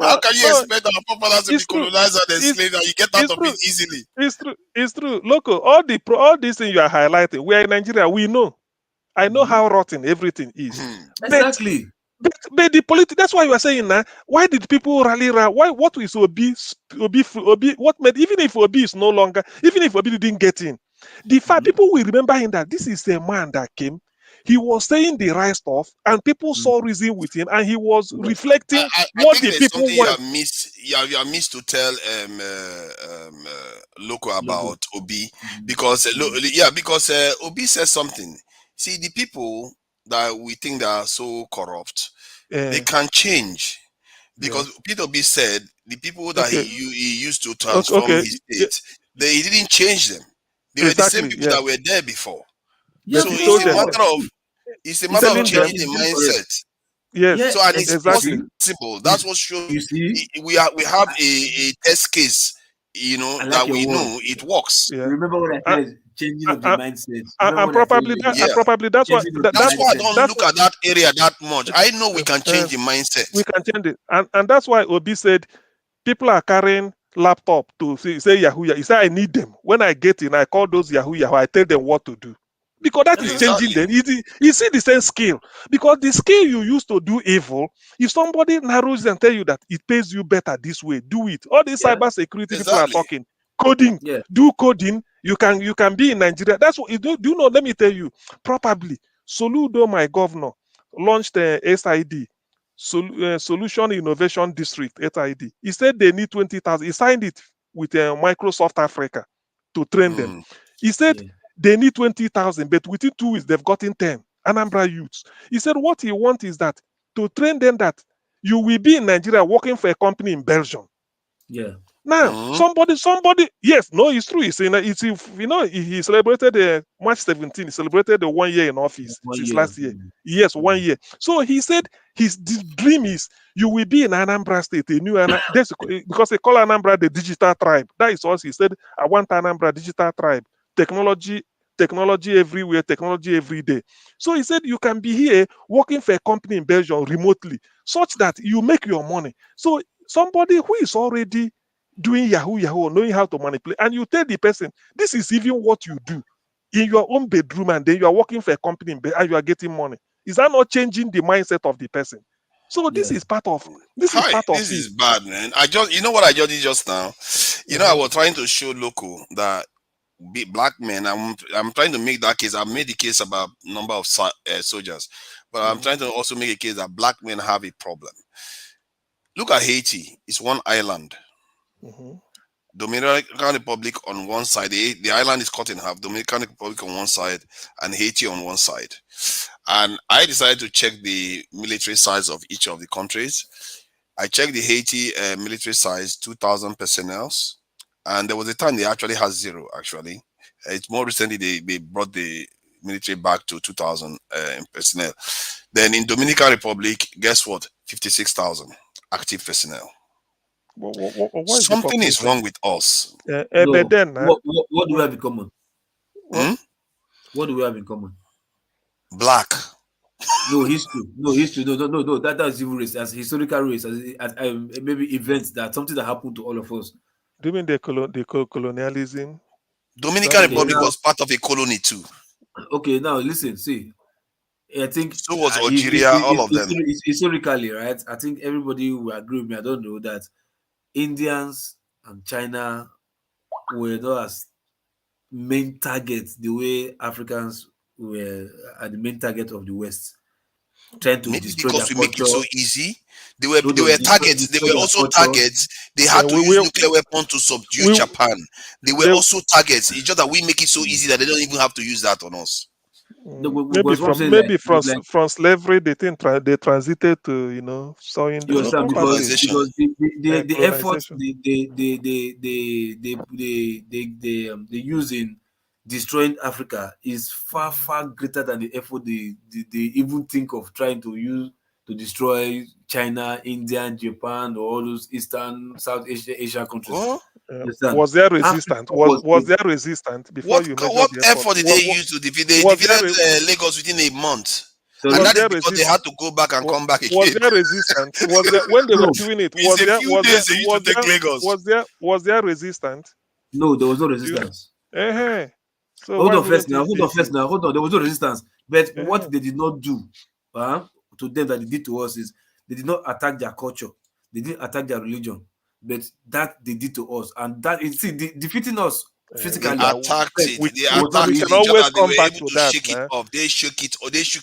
How can you expect our forefathers to be colonized and enslaved and you get out of it easily? It's true. Local, all these things you are highlighting, we are in Nigeria, we know. I know how rotten everything is. Exactly. But the politics, that's why you are saying now, why did people rally around? What is Obi, what made, even if Obi is no longer, even if Obi didn't get in, the fact people will remember him that this is a man that came, he was saying the right stuff, and people saw reason with him, and he was reflecting what the people want. You are missed to tell Loco about Obi, because Obi says something. See, the people that we think that are so corrupt, they can change, because Peter B said the people that he used to transform his state, he didn't change them. They were the same people that were there before. So it's a matter of changing the mindset. Yes. So and it's possible. That's what shows. You see, we have a test case. That we know it works. Yeah. Remember what I said? Changing of the mindset. And probably that's why I don't look at that area that much. I know we can change the mindset. We can change it, and that's why Obi said people are carrying laptop to say Yahoo. He said I need them. When I get in, I call those Yahoo. I tell them what to do. Because that is changing them. You see the same skill. Because the skill you use to do evil, if somebody narrows and tell you that it pays you better this way, do it. All these cyber security people are talking. Coding, do coding. You can be in Nigeria. That's what you do. Do you know? Let me tell you. Probably Soludo, my governor, launched a SID, Solution Innovation District, SID. He said they need 20,000. He signed it with Microsoft Africa to train them. He said they need 20,000, but within 2 weeks they've gotten 10 Anambra youths. He said what he wants is that to train them that you will be in Nigeria working for a company in Belgium. Yeah. Now, somebody, yes, no, it's true. He celebrated March 17. He celebrated the 1 year in office since last year. Yes, 1 year. So he said his dream is you will be in Anambra State, a new because they call Anambra the digital tribe. That is what he said. I want Anambra digital tribe. Technology everywhere, technology every day. So he said you can be here working for a company in Belgium remotely, such that you make your money. So somebody who is already doing Yahoo, knowing how to manipulate, and you tell the person, this is even what you do in your own bedroom, and then you are working for a company and you are getting money. Is that not changing the mindset of the person? So this is part of This is bad, man. You know what I just did just now? You know, I was trying to show local that black men. I'm trying to make that case. I made the case about number of soldiers, but I'm trying to also make a case that black men have a problem. Look at Haiti. It's one island. Dominican Republic on one side. The island is cut in half. Dominican Republic on one side and Haiti on one side. And I decided to check the military size of each of the countries. I checked the Haiti military size, 2,000 personnel. And there was a time they actually had 0, actually. It's more recently they brought the military back to 2,000 personnel. Then in Dominican Republic, guess what? 56,000 active personnel. Something is wrong with us. But then, what do we have in common? What do we have in common? Black. No history. No. That's even race, as historical race, as maybe events something that happened to all of us. Do you mean the colonialism? Dominican Republic was part of a colony too. Okay, now listen, see. I think so was Algeria, all of them. Historically, right? I think everybody will agree with me. I don't know that Indians and China were not as main targets the way Africans were at the main target of the West, trying to destroy because their we culture. make it so easy. They were targets. They were also targets. They had to use nuclear weapons to subdue Japan. They were also targets. It's just that we make it so easy that they don't even have to use that on us. Maybe from slavery, they transited to sowing because the effort they use in destroying Africa is far greater than the effort they even think of trying to use to destroy China, India, Japan, or all those South Asian countries. Was there resistance? Was there resistance before you measured what the effort? effort did they use to defeat? They defeated Lagos within a month. So and that is because they had to go back and come back again. Was there resistance? When they were doing it? Was there resistance? No, there was no resistance. So hold on first now. Hold on. There was no resistance. But what they did not do to them that they did to us is they did not attack their culture. They didn't attack their religion. But that they did to us. And that is defeating us physically. They attacked it. We can always come back to that. They shook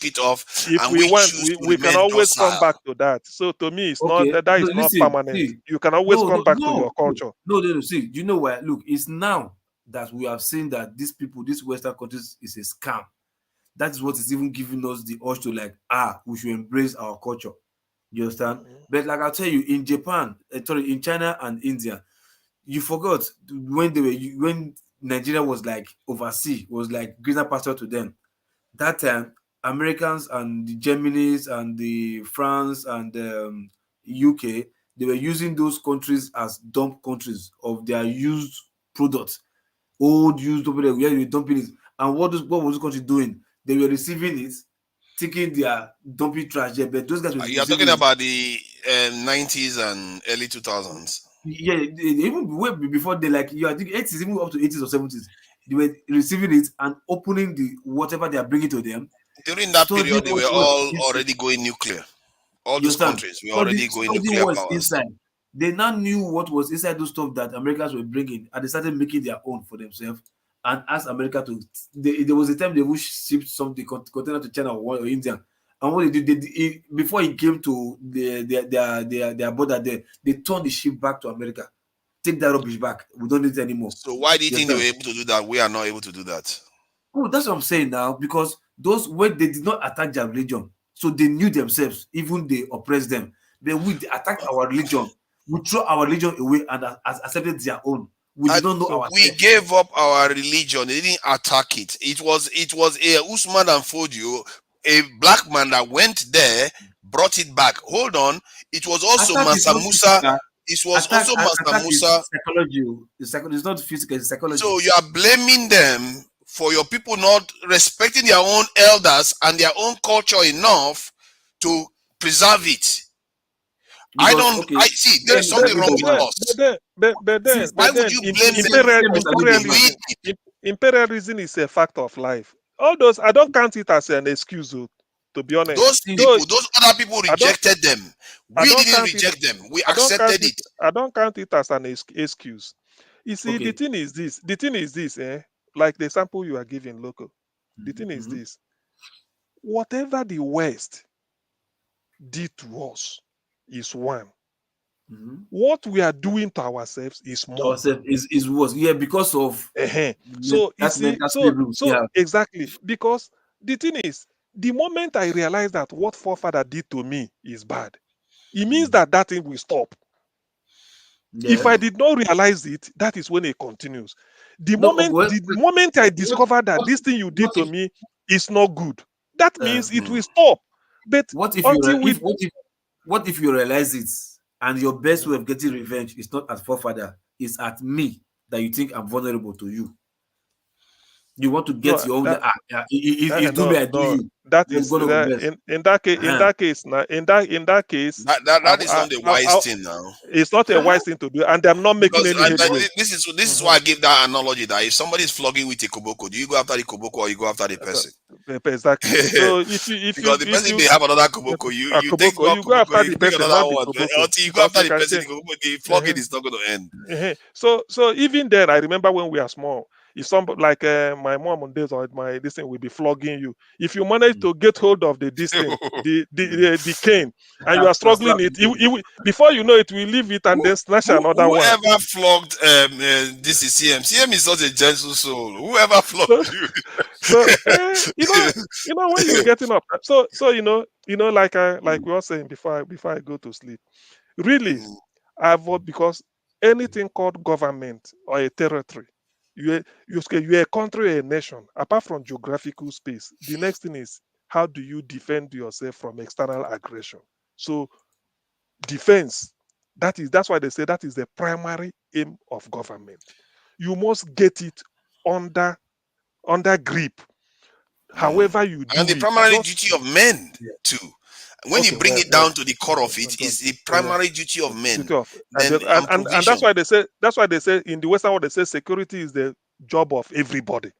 it off. If we want, we can always come back to that. So to me, it's not that is not permanent. See, you can always come back to your culture. No. See, you know why? Look, it's now that we have seen that these Western countries is a scam. That is what is even giving us the urge to we should embrace our culture. You understand? But like I'll tell you, in in China and India, you forgot when Nigeria was overseas, was greener pasture to them. That time, Americans and the Germanys and the France and the UK, they were using those countries as dump countries of their used products. Old used products, where you dumping it. And what was the country doing? They were receiving it, taking their dumping trash there. But those guys were you're talking about the 90s and early 2000s. Yeah, even way before they I think 80s, even up to 80s or 70s, they were receiving it and opening the whatever they are bringing to them. During that period, they were all already going nuclear. All those countries were already going nuclear powers. Inside. They now knew what was inside those stuff that Americans were bringing, and they started making their own for themselves and asked America to. There was a time they would ship something container to China or India. And what they did, before it came to their border there, they turned the ship back to America. Take that rubbish back. We don't need it anymore. So why do you think they were able to do that? We are not able to do that. Oh, that's what I'm saying now. Because when they did not attack their religion, so they knew themselves, even they oppressed them. Then we attacked our religion. We threw our religion away and accepted their own. We did not know ourselves. We gave up our religion. They didn't attack it. It was a Usman and Fodio, a black man that went there, brought it back. Hold on. It was also Mansa Musa. It was also Mansa Musa. Psychology. It's not physical, it's psychology. So you are blaming them for your people not respecting their own elders and their own culture enough to preserve it. Because, I see there's something wrong with us. Why would you blame imperialism is a fact of life. All those, I don't count it as an excuse. To be honest, those other people rejected them. We didn't reject them. We accepted it. I don't count it as an excuse. You see, the thing is this, like the example you are giving, local. The thing is this. Whatever the West did to us is one. What we are doing to ourselves is more. Is worse. Yeah, because of so you see, so exactly, because the thing is, the moment I realize that what forefather did to me is bad, it means that thing will stop. If I did not realize it, that is when it continues. The moment I discover that this thing you did to me is not good, that means it will stop. But what if you realize it and your best way of getting revenge is not at forefather, it's at me, that you think I'm vulnerable to you? You want to get your own. That is in that case. That is not the wise thing now. It's not a wise thing to do, and I'm not making any headway. This is why I give that analogy that if somebody is flogging with a koboko, do you go after the koboko or you go after the person? Exactly. So if the person may have another koboko, you go after the person, until you go after the person, the flogging is not going to end. So even then, I remember when we are small. If somebody like my mom on days or my this thing will be flogging you. If you manage to get hold of the cane, and you are struggling before you know it, will leave it and then snatch another one. Whoever flogged this is CM. CM is not a gentle soul. Whoever flogged you. So you know when you're getting up. So like we were saying before I go to sleep. Really, I vote because anything called government or a territory. You're a country or a nation, apart from geographical space. The next thing is, how do you defend yourself from external aggression? So defense, that's why they say that is the primary aim of government. You must get it under grip. However you do and the primary duty of men too. When you bring it down to the core of it, is the primary duty of men. And that's why they say in the Western world they say security is the job of everybody.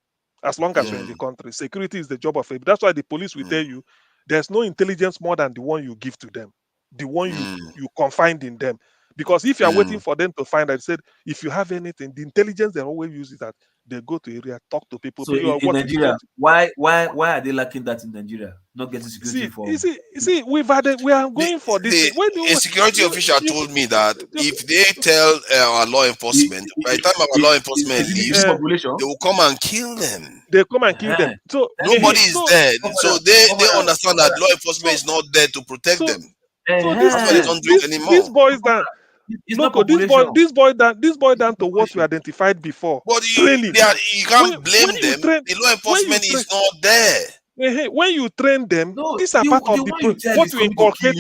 As long as you're in the country, security is the job of everybody. That's why the police will tell you there's no intelligence more than the one you give to them, the one you confide in them. Because if you are waiting for them to find out, said if you have anything, the intelligence they always use is that they go to area, talk to people. So in Nigeria, why are they lacking that in Nigeria? Not getting security for. You see, we are going for this. A security official told me that if they tell our law enforcement, by the time our law enforcement leaves, they will come and kill them. They come and kill them. So nobody is there. So they understand that law enforcement is not there to protect them. So that's why they don't do it anymore. This boys down. This boy down to what we identified before. But you can't blame them. The law enforcement is not there. When you train them, these are part of what you inculcate.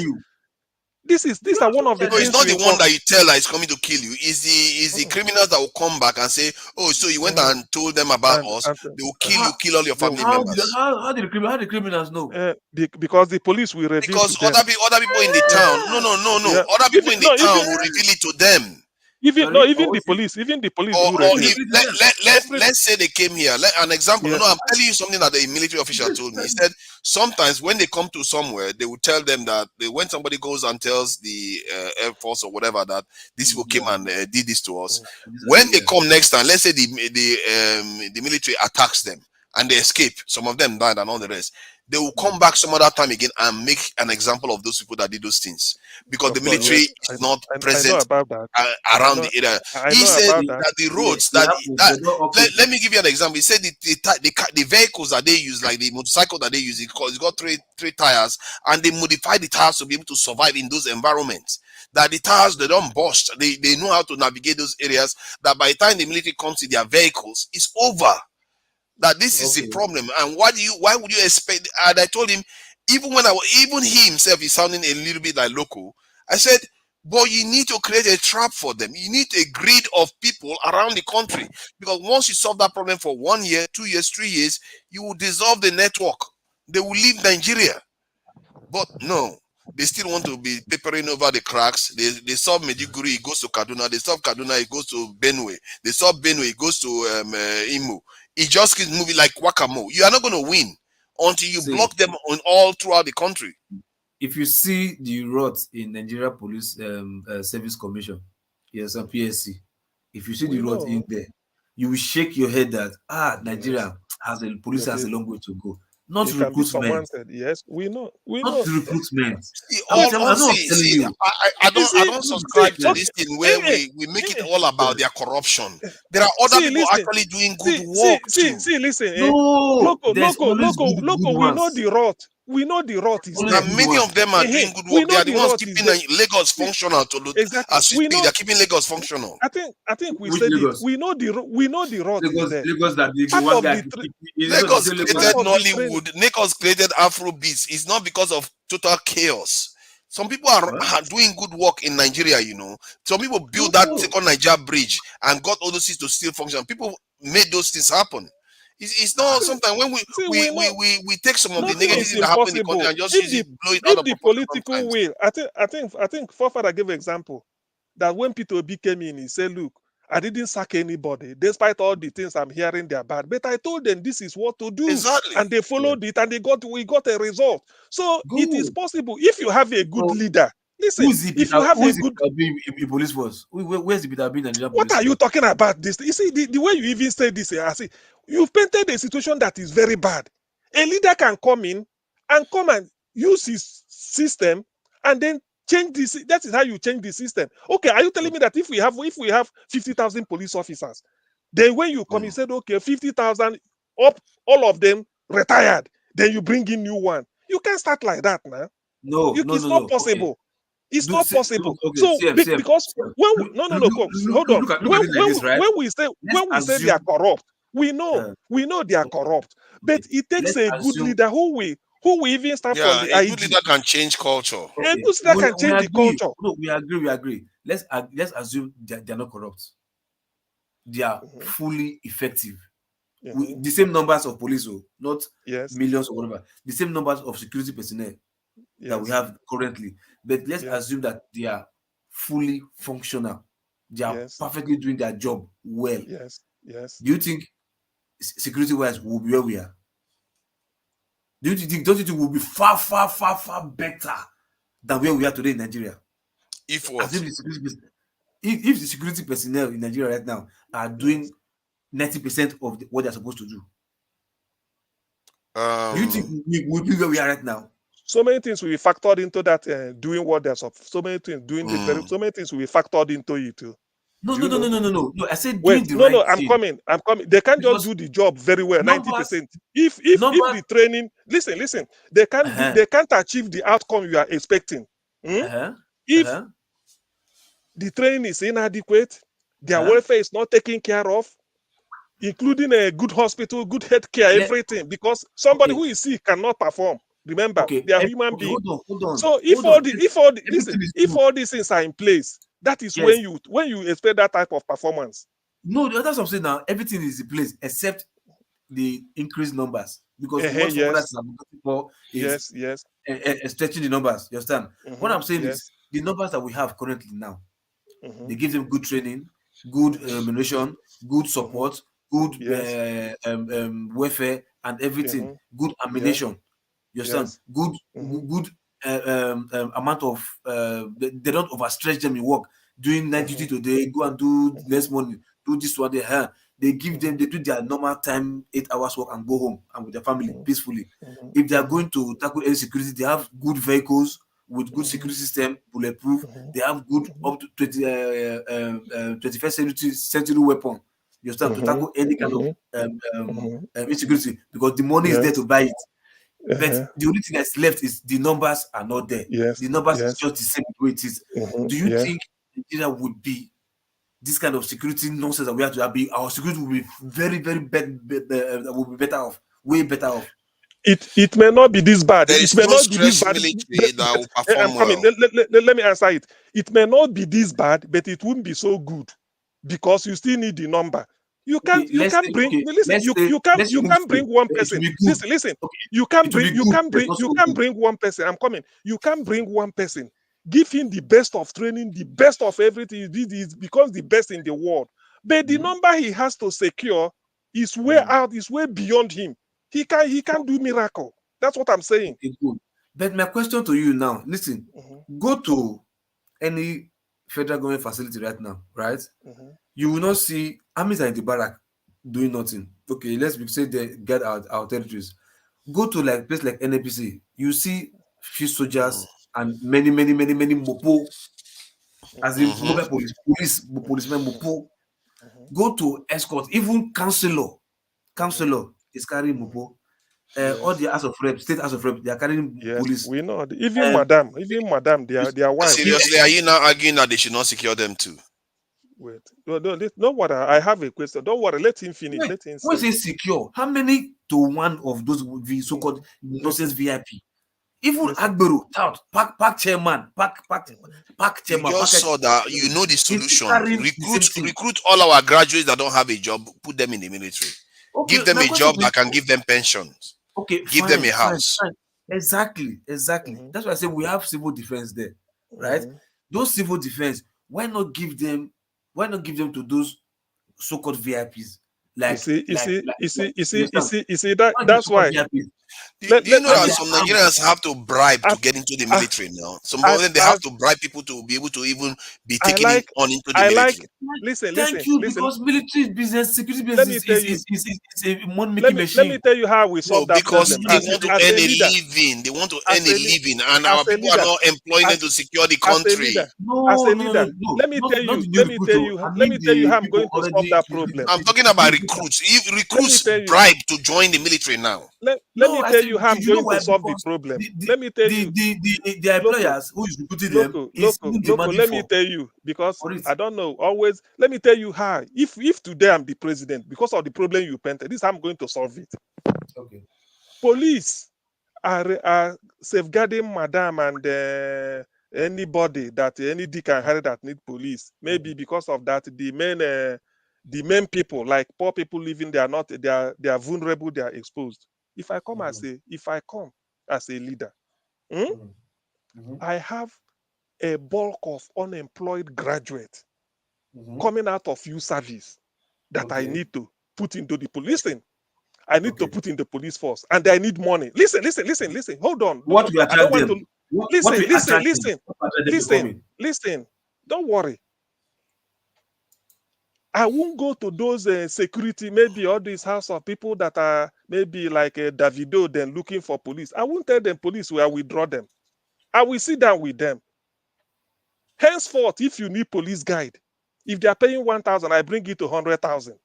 These are one of the things. It's not the one that you tell that is coming to kill you. It's the criminals that will come back and say, "Oh, so you went and told them about us? They will kill you, kill all your family members." How do the criminals know? Because the police will reveal. Because other people in the town, no. Other people in the town will reveal it to them. Even the police. Let's say they came here. An example. No, I'm telling you something that a military official told me. He said sometimes when they come to somewhere, they will tell them that when somebody goes and tells the Air Force or whatever that these people came and did this to us. When they come next time, let's say the military attacks them and they escape. Some of them died and all the rest. They will come back some other time again and make an example of those people that did those things because the military is not present around the area. He said that the roads let me give you an example. He said the vehicles that they use, like the motorcycle that they use, it's got three tires, and they modify the tires to be able to survive in those environments. That the tires, they don't burst. They know how to navigate those areas. That by the time the military comes to their vehicles, it's over. That this is a problem, and why would you expect? And I told him, even he himself is sounding a little bit like local. I said, but you need to create a trap for them. You need a grid of people around the country, because once you solve that problem for 1 year, 2 years, 3 years, you will dissolve the network. They will leave Nigeria. But no, they still want to be papering over the cracks. They solve Maiduguri, it goes to Kaduna. They solve Kaduna, it goes to Benue. They solve Benue, it goes to Imo. It just keeps moving like whack-a-mole. You are not going to win until you block them on all throughout the country. If you see the rot in Nigeria Police Service Commission, yes, and PSC, if you see the rot in there, you will shake your head that Nigeria has a police has a long way to go. Not recruitment. Yes, we know. Not recruitment. I don't subscribe to this thing where we make it all about their corruption. There are other people actually doing good work too. Listen. Loco, we know the rot. We know the rot is there. Many of them are doing good work. They are the ones keeping Lagos functional as we speak. They're keeping Lagos functional. I think we said it. We know the rot is there. Lagos created Nollywood. Lagos created Afrobeats. It's not because of total chaos. Some people are doing good work in Nigeria, you know. Some people built that second Niger bridge and got all those things to still function. People made those things happen. It's not sometimes when we take some of the negative things that happen in the country and just blow it out of the political will. I think Forefather gave an example that when Peter Obi came in, he said, "Look, I didn't sack anybody, despite all the things I'm hearing they're bad. But I told them this is what to do, and they followed it, and we got a result. So it is possible if you have a good leader." Listen, if you have a good police force, where's the Peter Obi? What are you talking about? This, you see, the way you even say this, I see you've painted a situation that is very bad. A leader can come in and use his system and then change this. That is how you change the system. Okay, are you telling me that if we have 50,000 police officers, then when you come, you said, okay, 50,000 up, all of them retired, then you bring in new one. You can't start like that, man. It's not possible. Okay. It's not possible. Okay, so because when we say they are corrupt, we know they are corrupt. But it takes a good leader who will even stand for the a good leader can change culture. Okay. A good leader can change the culture. No, we agree. Let's assume they're not corrupt. They are fully effective. The same numbers of police, not millions or whatever. The same numbers of security personnel that we have currently. But let's assume that they are fully functional. They are perfectly doing their job well. Yes. Do you think security-wise we'll be where we are? Don't you think we'll be far better than where we are today in Nigeria? If what? If the security personnel in Nigeria right now are doing 90% of what they're supposed to do, do you think we'll be where we are right now? So many things will be factored into that doing what they're supposed. So many things so many things will be factored into it too. No. I said I'm coming. They can't just do the job very well, 90%. If the training, listen, they can't achieve the outcome you are expecting. If the training is inadequate, their welfare is not taken care of, including a good hospital, good health care, everything, because somebody who is sick cannot perform. Remember, they are human beings. Hold on. So if all these things are in place, that is when you expect that type of performance. No, that's what I'm saying now. Everything is in place except the increased numbers. Because stretching the numbers. You understand? What I'm saying is the numbers that we have currently now, they give them good training, good remuneration, good support, good welfare and everything, good ammunition. You understand? Good amount of they don't overstretch them in work, doing night duty today, go and do less money, do this one day. They give them, they do their normal time, 8 hours work and go home and with their family peacefully. If they are going to tackle any security, they have good vehicles with good security system, bulletproof. They have good up to 21st century weapon. You understand? To tackle any kind of insecurity, because the money is there to buy it. But the only thing that's left is the numbers are not there. The numbers is just the same way it is. Do you think Nigeria would be this kind of security nonsense that we have to have? Our security will be very, very bad. Will be better off, way better off. It may not be this bad. There is it may no not be this bad. that will perform well. Let me answer it. It may not be this bad, but it wouldn't be so good because you still need the number. You can't bring one person. Listen. You can't bring one person. I'm coming. You can't bring one person. Give him the best of training, the best of everything. He becomes the best in the world. But the number he has to secure is way out, is way beyond him. He can't do miracle. That's what I'm saying. Okay, good. But my question to you now, listen, go to any federal government facility right now, right? You will not see armies are in the barrack doing nothing. Okay, let's say they get our territories. Go to like place like NAPC, you see few soldiers and many mopo, as in mobile policemen mopo. Go to escort, even councillor is carrying mopo. All the House of Rep, state House of Rep, they are carrying police. We know. Even madam, their wife. Seriously, are you now arguing that they should not secure them too? Wait, no worry. I have a question. Don't worry. Let him finish. Wait, let him. When say secure, how many to one of those so-called nonsense VIP? Even Agbero, tout, park chairman, park chairman. You just saw that. You know the solution. Recruit all our graduates that don't have a job. Put them in the military. Okay, give them a job that can give them pensions. Okay, give them a house. Fine. Exactly. That's why I say we have civil defense there, right? Those civil defense, why not give them to those so-called VIPs? That's why. Do you know that some Nigerians have to bribe to get into the military now? Some of them, they have to bribe people to be able to even be taken on into the military. Thank you, because military business, security business is a money-making machine. Let me tell you how we solve that because problem. they want to earn a living. They want to earn a living, and our people are not employing them to secure the country. No. Let me tell you how I'm going to solve that problem. I'm talking about recruits. If recruits bribe to join the military now. Let me tell you how I'm going to solve the problem. Let me tell you. The employers who is recruiting them is let me tell you, because I don't know always. Let me tell you how. If today I'm the president, because of the problem you painted, this is how I'm going to solve it. Okay. Police are safeguarding madam and anybody that any dick and Harry that need police. Maybe because of that, the main people, like poor people living, they are vulnerable, they are exposed. If I come as a leader, I have a bulk of unemployed graduates coming out of youth service that I need to put into the police. Listen, I need to put in the police force, and I need money. Listen. Hold on. What we attract them? Listen. Don't worry. I won't go to those security, maybe all these house of people that are maybe like Davido, then looking for police. I won't tell them police where I withdraw them. I will sit down with them. Henceforth, if you need police guide, if they are paying 1,000, I bring it to 100,000.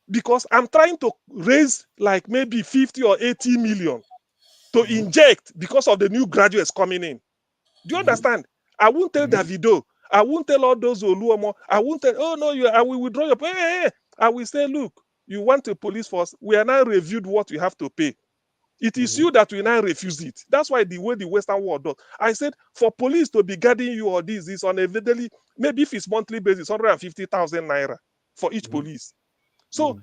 Because I'm trying to raise like maybe 50 or 80 million to inject because of the new graduates coming in. Do you understand? I won't tell Davido. I won't tell all those Oluomo. I won't tell, oh no, I will withdraw your pay. I will say, look, you want a police force. We are now reviewed what we have to pay. It is you that will now refuse it. That's why the way the Western world does. I said, for police to be guarding you or this is on a daily, maybe if it's monthly basis, 150,000 naira for each police. So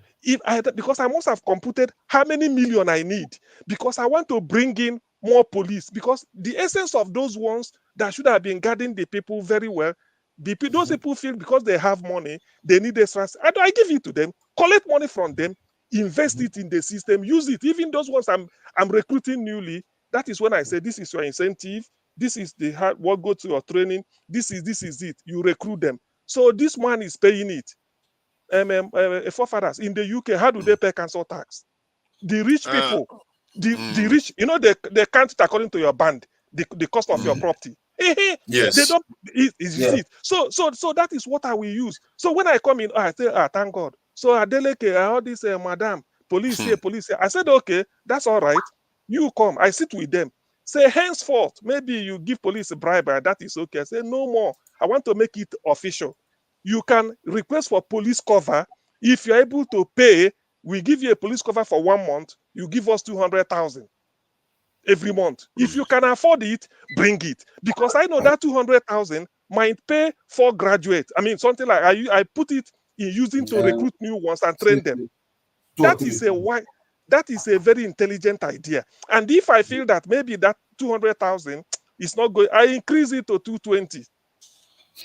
because I must have computed how many million I need, because I want to bring in more police, because the essence of those ones that should have been guarding the people very well, those people feel because they have money, they need extra. I give it to them, collect money from them, invest it in the system, use it. Even those ones I'm recruiting newly, that is when I say this is your incentive, this is the what go to your training, this is it. You recruit them. So this man is paying it. Forefathers in the UK, how do they pay council tax? The rich people, the rich, they count it according to your band, the cost of your property. Yes. They don't. It. So that is what I will use. So when I come in, I say, thank God. So Adeleke, all this, madam, police here, police here. I said, okay, that's all right. You come. I sit with them. Say, henceforth, maybe you give police a bribe, and that is okay. I say, no more. I want to make it official. You can request for police cover. If you're able to pay, we give you a police cover for 1 month. You give us 200,000 every month. If you can afford it, bring it. Because I know that 200,000 might pay for graduates. I mean, something like I put it in using to recruit new ones and train them. That is a very intelligent idea. And if I feel that maybe that 200,000 is not going, I increase it to 220.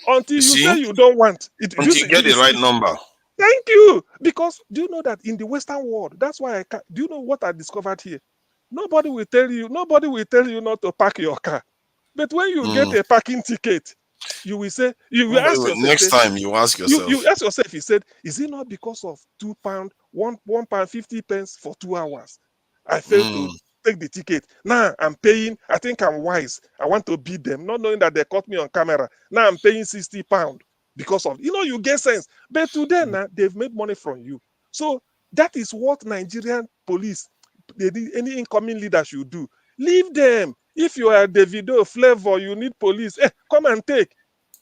Until you say you don't want it. Until you get the right number. Thank you. Because do you know that in the Western world, that's why do you know what I discovered here? Nobody will tell you not to park your car. But when you get a parking ticket, you will say, you will ask yourself, Next time you ask yourself. You ask yourself, he said, is it not because of £2, £1.50 for 2 hours? I failed to take the ticket. Now I'm paying, I think I'm wise. I want to beat them, not knowing that they caught me on camera. Now I'm paying £60 because of, you get sense. But today now, they've made money from you. So that is what Nigerian police, any incoming leader should do. Leave them. If you are Davido, Flavor, you need police, come and take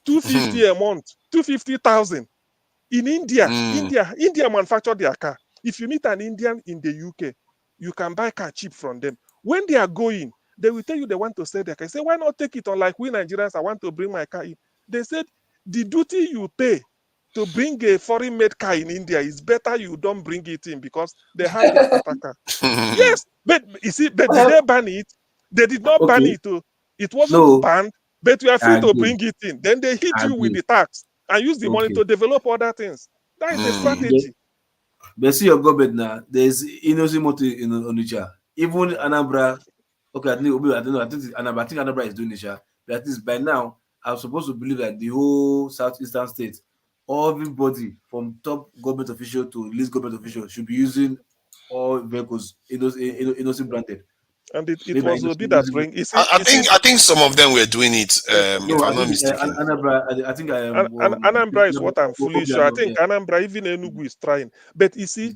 250 a month, 250,000. In India, India manufacture their car. If you meet an Indian in the UK, you can buy car cheap from them. When they are going, they will tell you they want to sell their car. Say, why not take it on like we Nigerians? I want to bring my car in. They said the duty you pay to bring a foreign-made car in India is better you don't bring it in because they have their Tata car. Yes, but you see, but did they ban it? They did not ban it. It wasn't banned, but you are free to bring it in. Then they hit you with the tax and use the money to develop other things. That is the strategy. But see your government now. There's innocent motive in Onitsha. Even Anambra. Okay, I don't know. I think Anambra is doing it. But at least by now, I'm supposed to believe that the whole southeastern states, everybody from top government official to least government official should be using all vehicles innocent branded. And it was a bit that bring. I think some of them were doing it. If I'm not mistaken, Anambra. I think Anambra is what I'm fully sure. I think Anambra, even Enugu, is trying. But you see,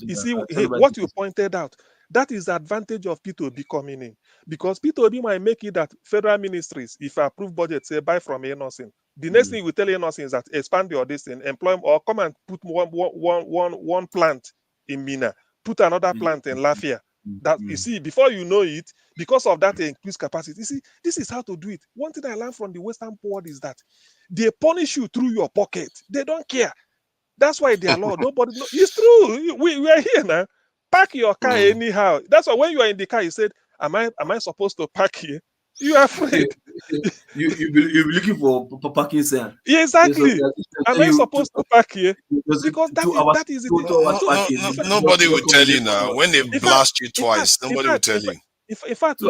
what you pointed out. That is the advantage of P2B coming in, because P2B might make it that federal ministries, if I approve budget, say buy from Enosin. The next thing we tell Enosin is that expand your distance, employ or come and put one plant in Mina, put another plant in Lafia. That you see, before you know it, because of that increased capacity. You see, this is how to do it. One thing I learned from the Western world is that they punish you through your pocket. They don't care. That's why they are law. Nobody know. It's true. We are here now. Park your car anyhow. That's why when you are in the car, you said, Am I supposed to park here? You are afraid. You'll be looking for parking sign. Yeah, exactly. Am I supposed to park here? Because that is it. Nobody will tell you now. When they blast you twice, nobody will tell you. In fact,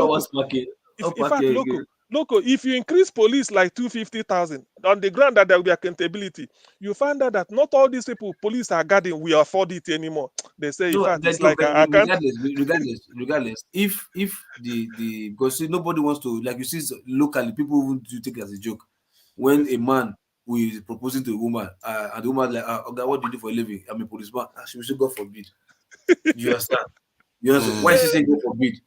local, if you increase police like 250,000 on the ground that there will be accountability, you find out that not all these people police are guarding will afford it anymore. They say, in fact, it's like I can't. Regardless, if the because nobody wants to, like you see locally, people even do take it as a joke when a man who is proposing to a woman and the woman like, okay, what do you do for a living? I'm a policeman. She will say, God forbid. You understand? Why is she saying God forbid?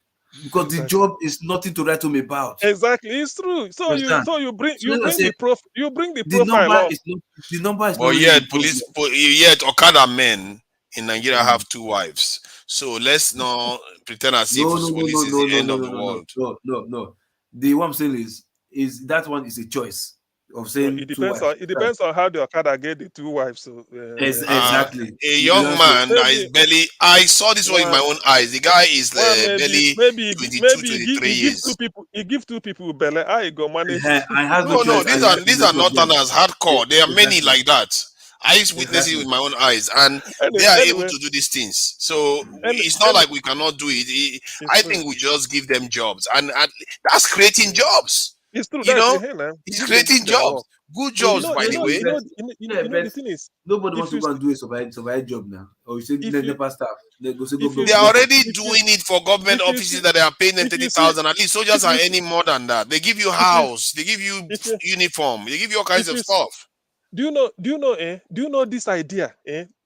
Because the job is nothing to write home about. Exactly, it's true. So you bring the profile up. The number is well, yet Okada men in Nigeria have 2 wives. So let's not pretend as if police is the end of the world. No. The what I'm saying is that one is a choice of saying it depends on how the Okada get the 2 wives. So exactly. A young man that is barely. I saw this one in my own eyes. The guy is barely 22, 23 years. He give 2 people belly. I go manage. No. These are northerners hardcore. There are many like that. I used to witness it with my own eyes, and they are able to do these things. So it's not like we cannot do it. I think we just give them jobs, and that's creating jobs. It's true. It's creating jobs. Good jobs, by the way. The thing is, nobody wants to go and do a survival job now. Or you say never staff. They are already doing it for government offices that they are paying them 30,000. At least soldiers are earning more than that. They give you house, they give you uniform, they give you all kinds of stuff. Do you know this idea?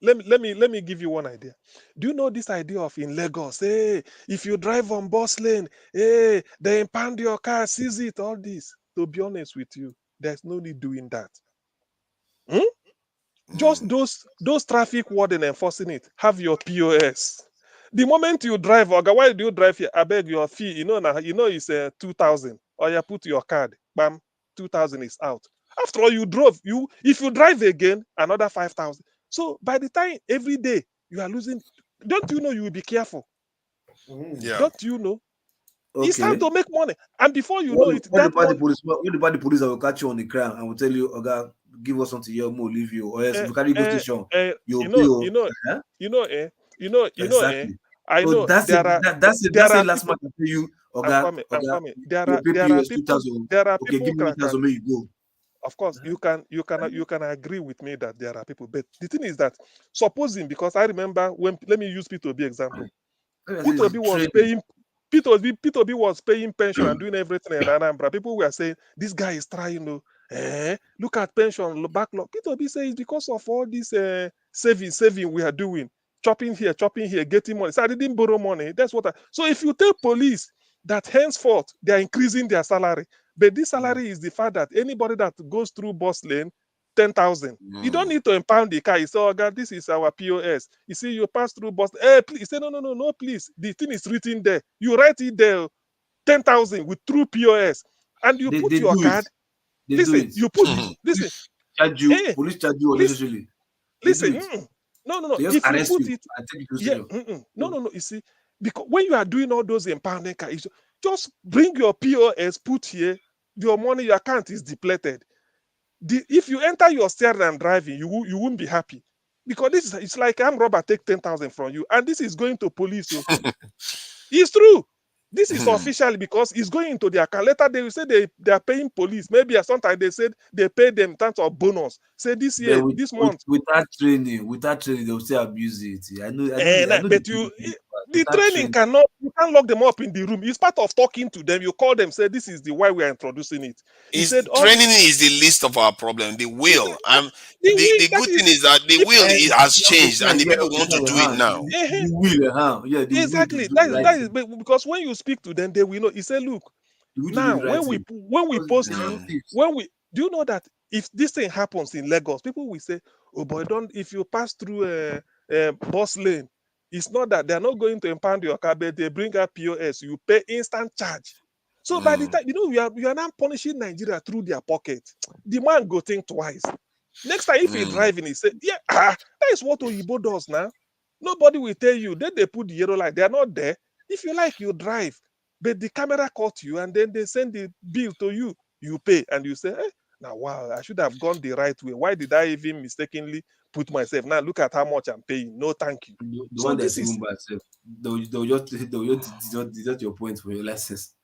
Let me give you one idea. Do you know this idea of in Lagos? If you drive on bus lane, they impound your car, seize it, all this. To be honest with you, there's no need doing that. Just those traffic warden enforcing it, have your POS. The moment you drive, why do you drive here? I beg your fee. It's 2,000. Or you put your card, bam, 2,000 is out. After all, you drove. If you drive again, another 5,000. So by the time every day you are losing, don't you know you will be careful? Yeah. Don't you know? Okay. It's time to make money, and before you know it, the police will catch you on the ground and will tell you, "Okay, give us something here, more leave you, or else if you carry go station, you'll exactly. I so know that's it. there are That's it. there That's are it. Last people. month I pay you, I'm okay, coming. you pay There your are people. 2,000. There are Okay, people give me 1,000, may you go. Of course, you can agree with me that there are people, but the thing is that supposing, because I remember when, let me use P2B example. P2B was paying P2B was paying pension and doing everything in Anambra. People were saying this guy is trying to look at pension backlog. P2B says because of all this saving we are doing, chopping here, getting money. So I didn't borrow money. That's what so if you tell police that henceforth they are increasing their salary, but this salary is the fact that anybody that goes through bus lane, 10,000. You don't need to impound the car. You say, oh God, this is our POS. You see, you pass through bus. Please. You say, no, please. The thing is written there. You write it there, 10,000 with true POS. And you put They your do card. it. They listen, do it. you put, listen. Police charge you unnecessarily. Listen, no. They just If you arrest put you it, and take you to yeah, station. no. You see, because when you are doing all those impounding cars, just bring your POS, put here, your money, your account is depleted. If you enter your steering and driving, you won't be happy, because it's like I'm robber take 10,000 from you, and this is going to police. So it's true. This is officially because it's going into their account. Later they will say they are paying police. Maybe sometimes they said they pay them in terms of bonus. Say this year, this month. Without training, they will still abuse it. I know. But the training you can't lock them up in the room. It's part of talking to them. You call them, say this is the why we are introducing it. He said Training is the least of our problem. The will. The good thing is that the will has changed and the people want to do it now. The will, yeah, the exactly. will That is because when you speak to them, they will know. He said, look, now when we post you, do you know that if this thing happens in Lagos, people will say, oh boy, don't, if you pass through a bus lane, it's not that they're not going to impound your car, but they bring up POS, you pay instant charge. So by the time, you are now punishing Nigeria through their pocket. The man go think twice. Next time, if he's driving, he say, yeah, that is what Oyibo does now. Nobody will tell you. Then they put the yellow light. They are not there. If you like, you drive. But the camera caught you, and then they send the bill to you. You pay, and you say, now, wow, I should have gone the right way. Why did I even mistakenly put myself? Now, look at how much I'm paying. No, thank you. The one that's even bad, they'll just deduct your points for your license.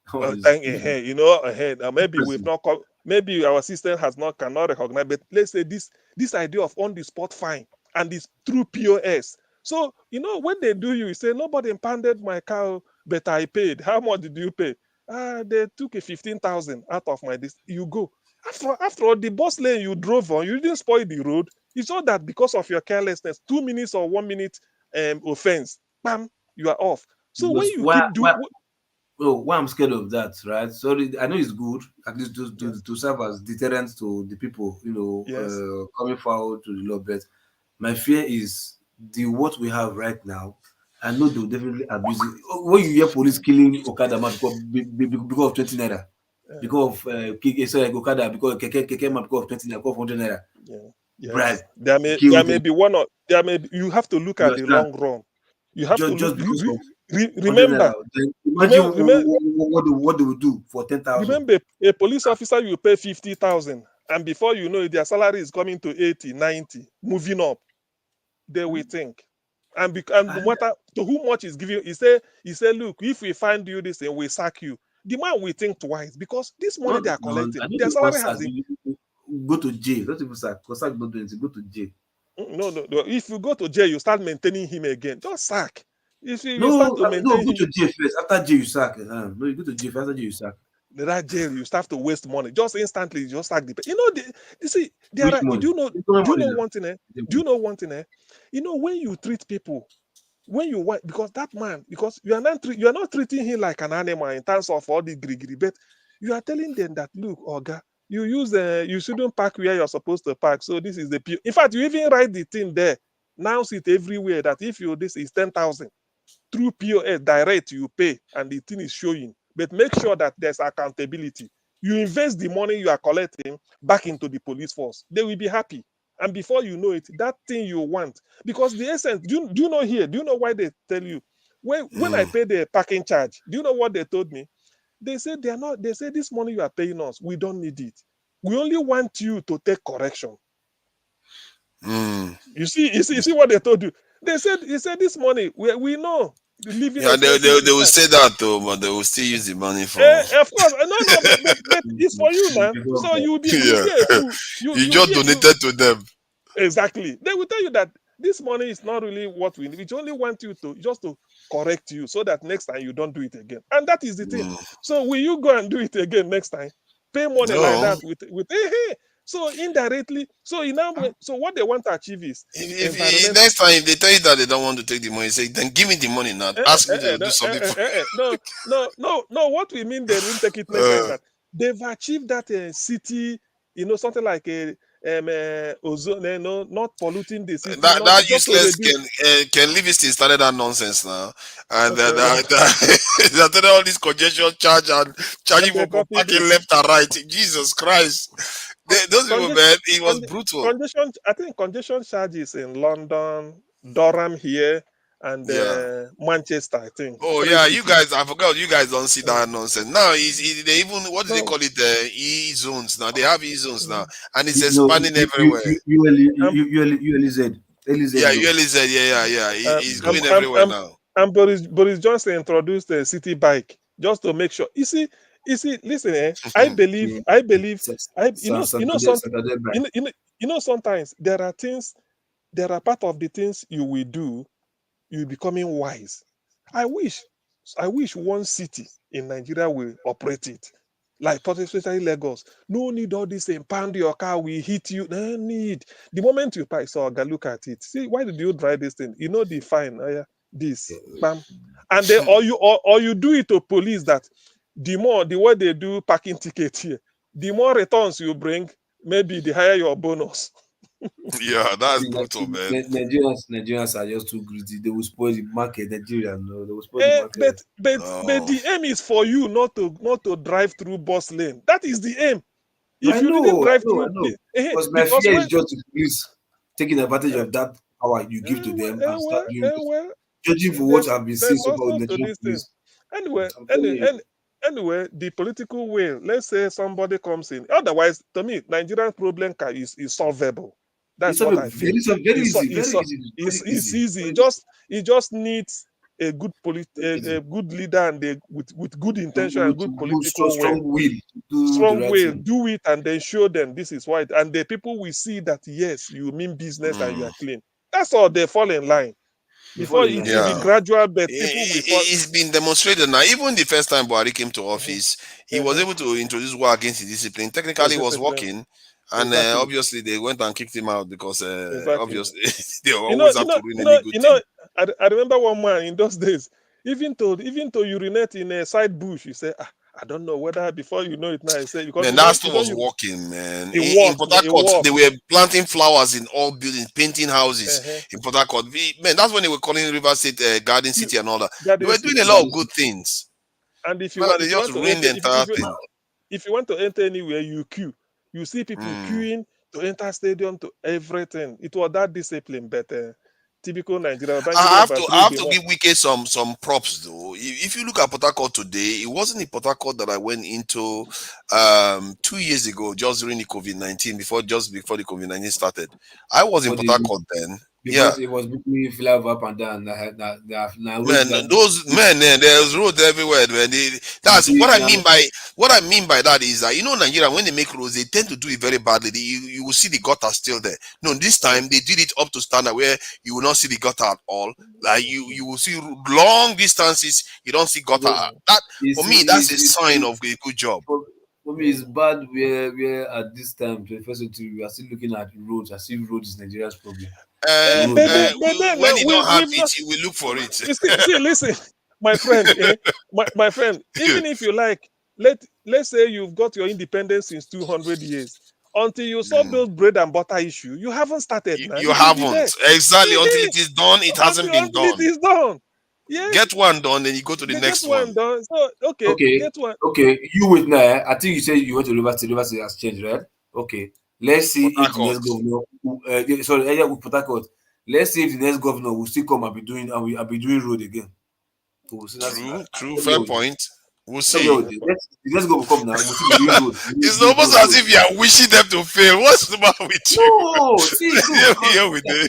Maybe our system cannot recognize, but let's say this idea of on the spot fine and this through POS. So when they do, you say nobody impounded my car, but I paid. How much did you pay? They took a 15,000 out of my this. You go after all, the bus lane you drove on, you didn't spoil the road. It's not that because of your carelessness, 2 minutes or 1 minute offense, bam, you are off. So when you keep doing. Why I'm scared of that, right? Sorry, I know it's good at least to serve as deterrent to the people, coming forward to the law. But my fear is what we have right now. I know they'll definitely abuse it. When you hear police killing Okada man because of 20 naira, because of Okada because keke man because of 20 naira, because of 100 naira. Yes. Bribe. There may be you have to look at the long run. You have to look. Remember. Imagine what they will do for 10,000. Remember, a police officer you pay 50,000, and before you know it, their salary is coming to 80, 90, moving up. They will think, and no matter to whom much is giving, he say, look, if we find you this and we sack you, the man will think twice because this money they are collecting, their salary has go to jail. Not even sack, because sack not doing it. Go to jail. No. If you go to jail, you start maintaining him again. Just sack. If you start to maintain go to jail first. After jail, you sack. No, you go to jail first. After jail, you sack. That jail, you start to waste money. Just instantly, just sack the. You see, there are. Do you know one thing? Do you know one thing? When you treat people, when you want, because that man, because you are not treating him like an animal in terms of all the grigri, but you are telling them that, look, Oga, you shouldn't park where you're supposed to park. So this is the P. In fact, you even write the thing there. Now see it everywhere that if this is 10,000 through POS direct, you pay and the thing is showing. But make sure that there's accountability. You invest the money you are collecting back into the police force. They will be happy. And before you know it, that thing you want, because the essence, do you know here? Do you know why they tell you? When I pay the parking charge, do you know what they told me? They said they say this money you are paying us, we don't need it. We only want you to take correction. You see what they told you. They said this money we know the living Yeah, expenses. they will say that though, but they will still use the money for. Of course, no, but it's for you now. So you'll be a fool. You You'll just be a fool. donated to them. Exactly. They will tell you that this money is not really what we need. We only want you to just to correct you so that next time you don't do it again. And that is the thing. So will you go and do it again next time? Pay money like that with hey. So indirectly, so what they want to achieve is if next time if they tell you that they don't want to take the money, say then give me the money now. Ask me to do something for no. What we mean they won't take it next time is that they've achieved that city, something like a ozone, not polluting the city. That useless can Livingston started that nonsense now, and they're telling all this congestion charge and charging for parking left and right. Jesus Christ, those people, man, it was brutal. I think congestion charges in London, Durham here, and Manchester, I think. Oh yeah, you guys, I forgot. You guys don't see that nonsense. Now they even what do they call it? E zones now. They have E zones now, and it's expanding everywhere. ULZ. Yeah, ULZ. Yeah. It's going everywhere now. And Boris Johnson introduced the city bike just to make sure. You see, listen, I believe, sometimes there are part of the things you will do, you're becoming wise. I wish one city in Nigeria will operate it. Like especially Lagos. No need all this impound your car, we hit you. No need. The moment you park, so look at it. See, why did you drive this thing? The fine. This. Bam. And then or you do it to police that the way they do parking ticket here, the more returns you bring, maybe the higher your bonus. Yeah, that's brutal, man. Nigerians are just too greedy. They will spoil the market. They will spoil the market. But the aim is for you not to drive through bus lane. That is the aim. If you didn't drive through, because my fear is just the police taking advantage of that power you give to them and start doing judging for what I've been seeing so far with Nigerian police. Anyway, the political will. Let's say somebody comes in. Otherwise, to me, Nigerian problem is solvable. That's what I feel. Very easy. It's easy. It just needs a good good leader and with good intention and good political strong will. Strong will. Do it and then show them this is why. And the people will see that yes, you mean business and you are clean. That's all. They fall in line. Before it will be gradual, but people will fall. It's been demonstrated now. Even the first time Buhari came to office, he was able to introduce war against the discipline. Technically, it was working. And obviously, they went and kicked him out because obviously they always have to ruin any good thing. I remember one man in those days, even to urinate in a side bush, you say, I don't know whether before you know it now. I say because man, that stuff was working, man. In Port Harcourt, they were planting flowers in all buildings, painting houses in Port Harcourt. Man, that's when they were calling River State Garden City and all that. They were doing a lot of good things. And if you they just ruined the entire thing. If you want to enter anywhere, you queue. You see people queuing to enter stadium, to everything. It was that discipline, but typical Nigeria. I have to give Wike some props though. If you look at Port Harcourt today, it wasn't in Port Harcourt that I went into 2 years ago, just during the COVID-19, before the COVID-19 started. I was in Port Harcourt then. Because it was between fly up and down. Man, there's roads everywhere, man. That's what I mean by that is that Nigeria, when they make roads, they tend to do it very badly. You will see the gutter still there. No, this time they did it up to standard where you will not see the gutter at all. Like you will see long distances, you don't see gutter. That for me, that's a sign of a good job. For me, it's bad where at this time, 21st century, we are still looking at roads as if roads is Nigeria's problem. When you don't have it, you will look for it. See, listen, my friend, my friend. Even if you like, let's say you've got your independence since 200 years. Until you solve those bread and butter issue, you haven't started. You haven't exactly until it is done. It hasn't been done. It is done. Yes. Get one done, then you go to the next one. Done. So get one. Okay, you with now. I think you said you went to River State. River State has changed, right? Okay. Let's see if the next governor. With Port Harcourt. Let's see if the next governor will still come and be doing road again. True. Fair point. We'll see. Let's go come now. We'll see the doing road. It's almost as if you are wishing them to fail. What's the matter with you? No, see, Here we do.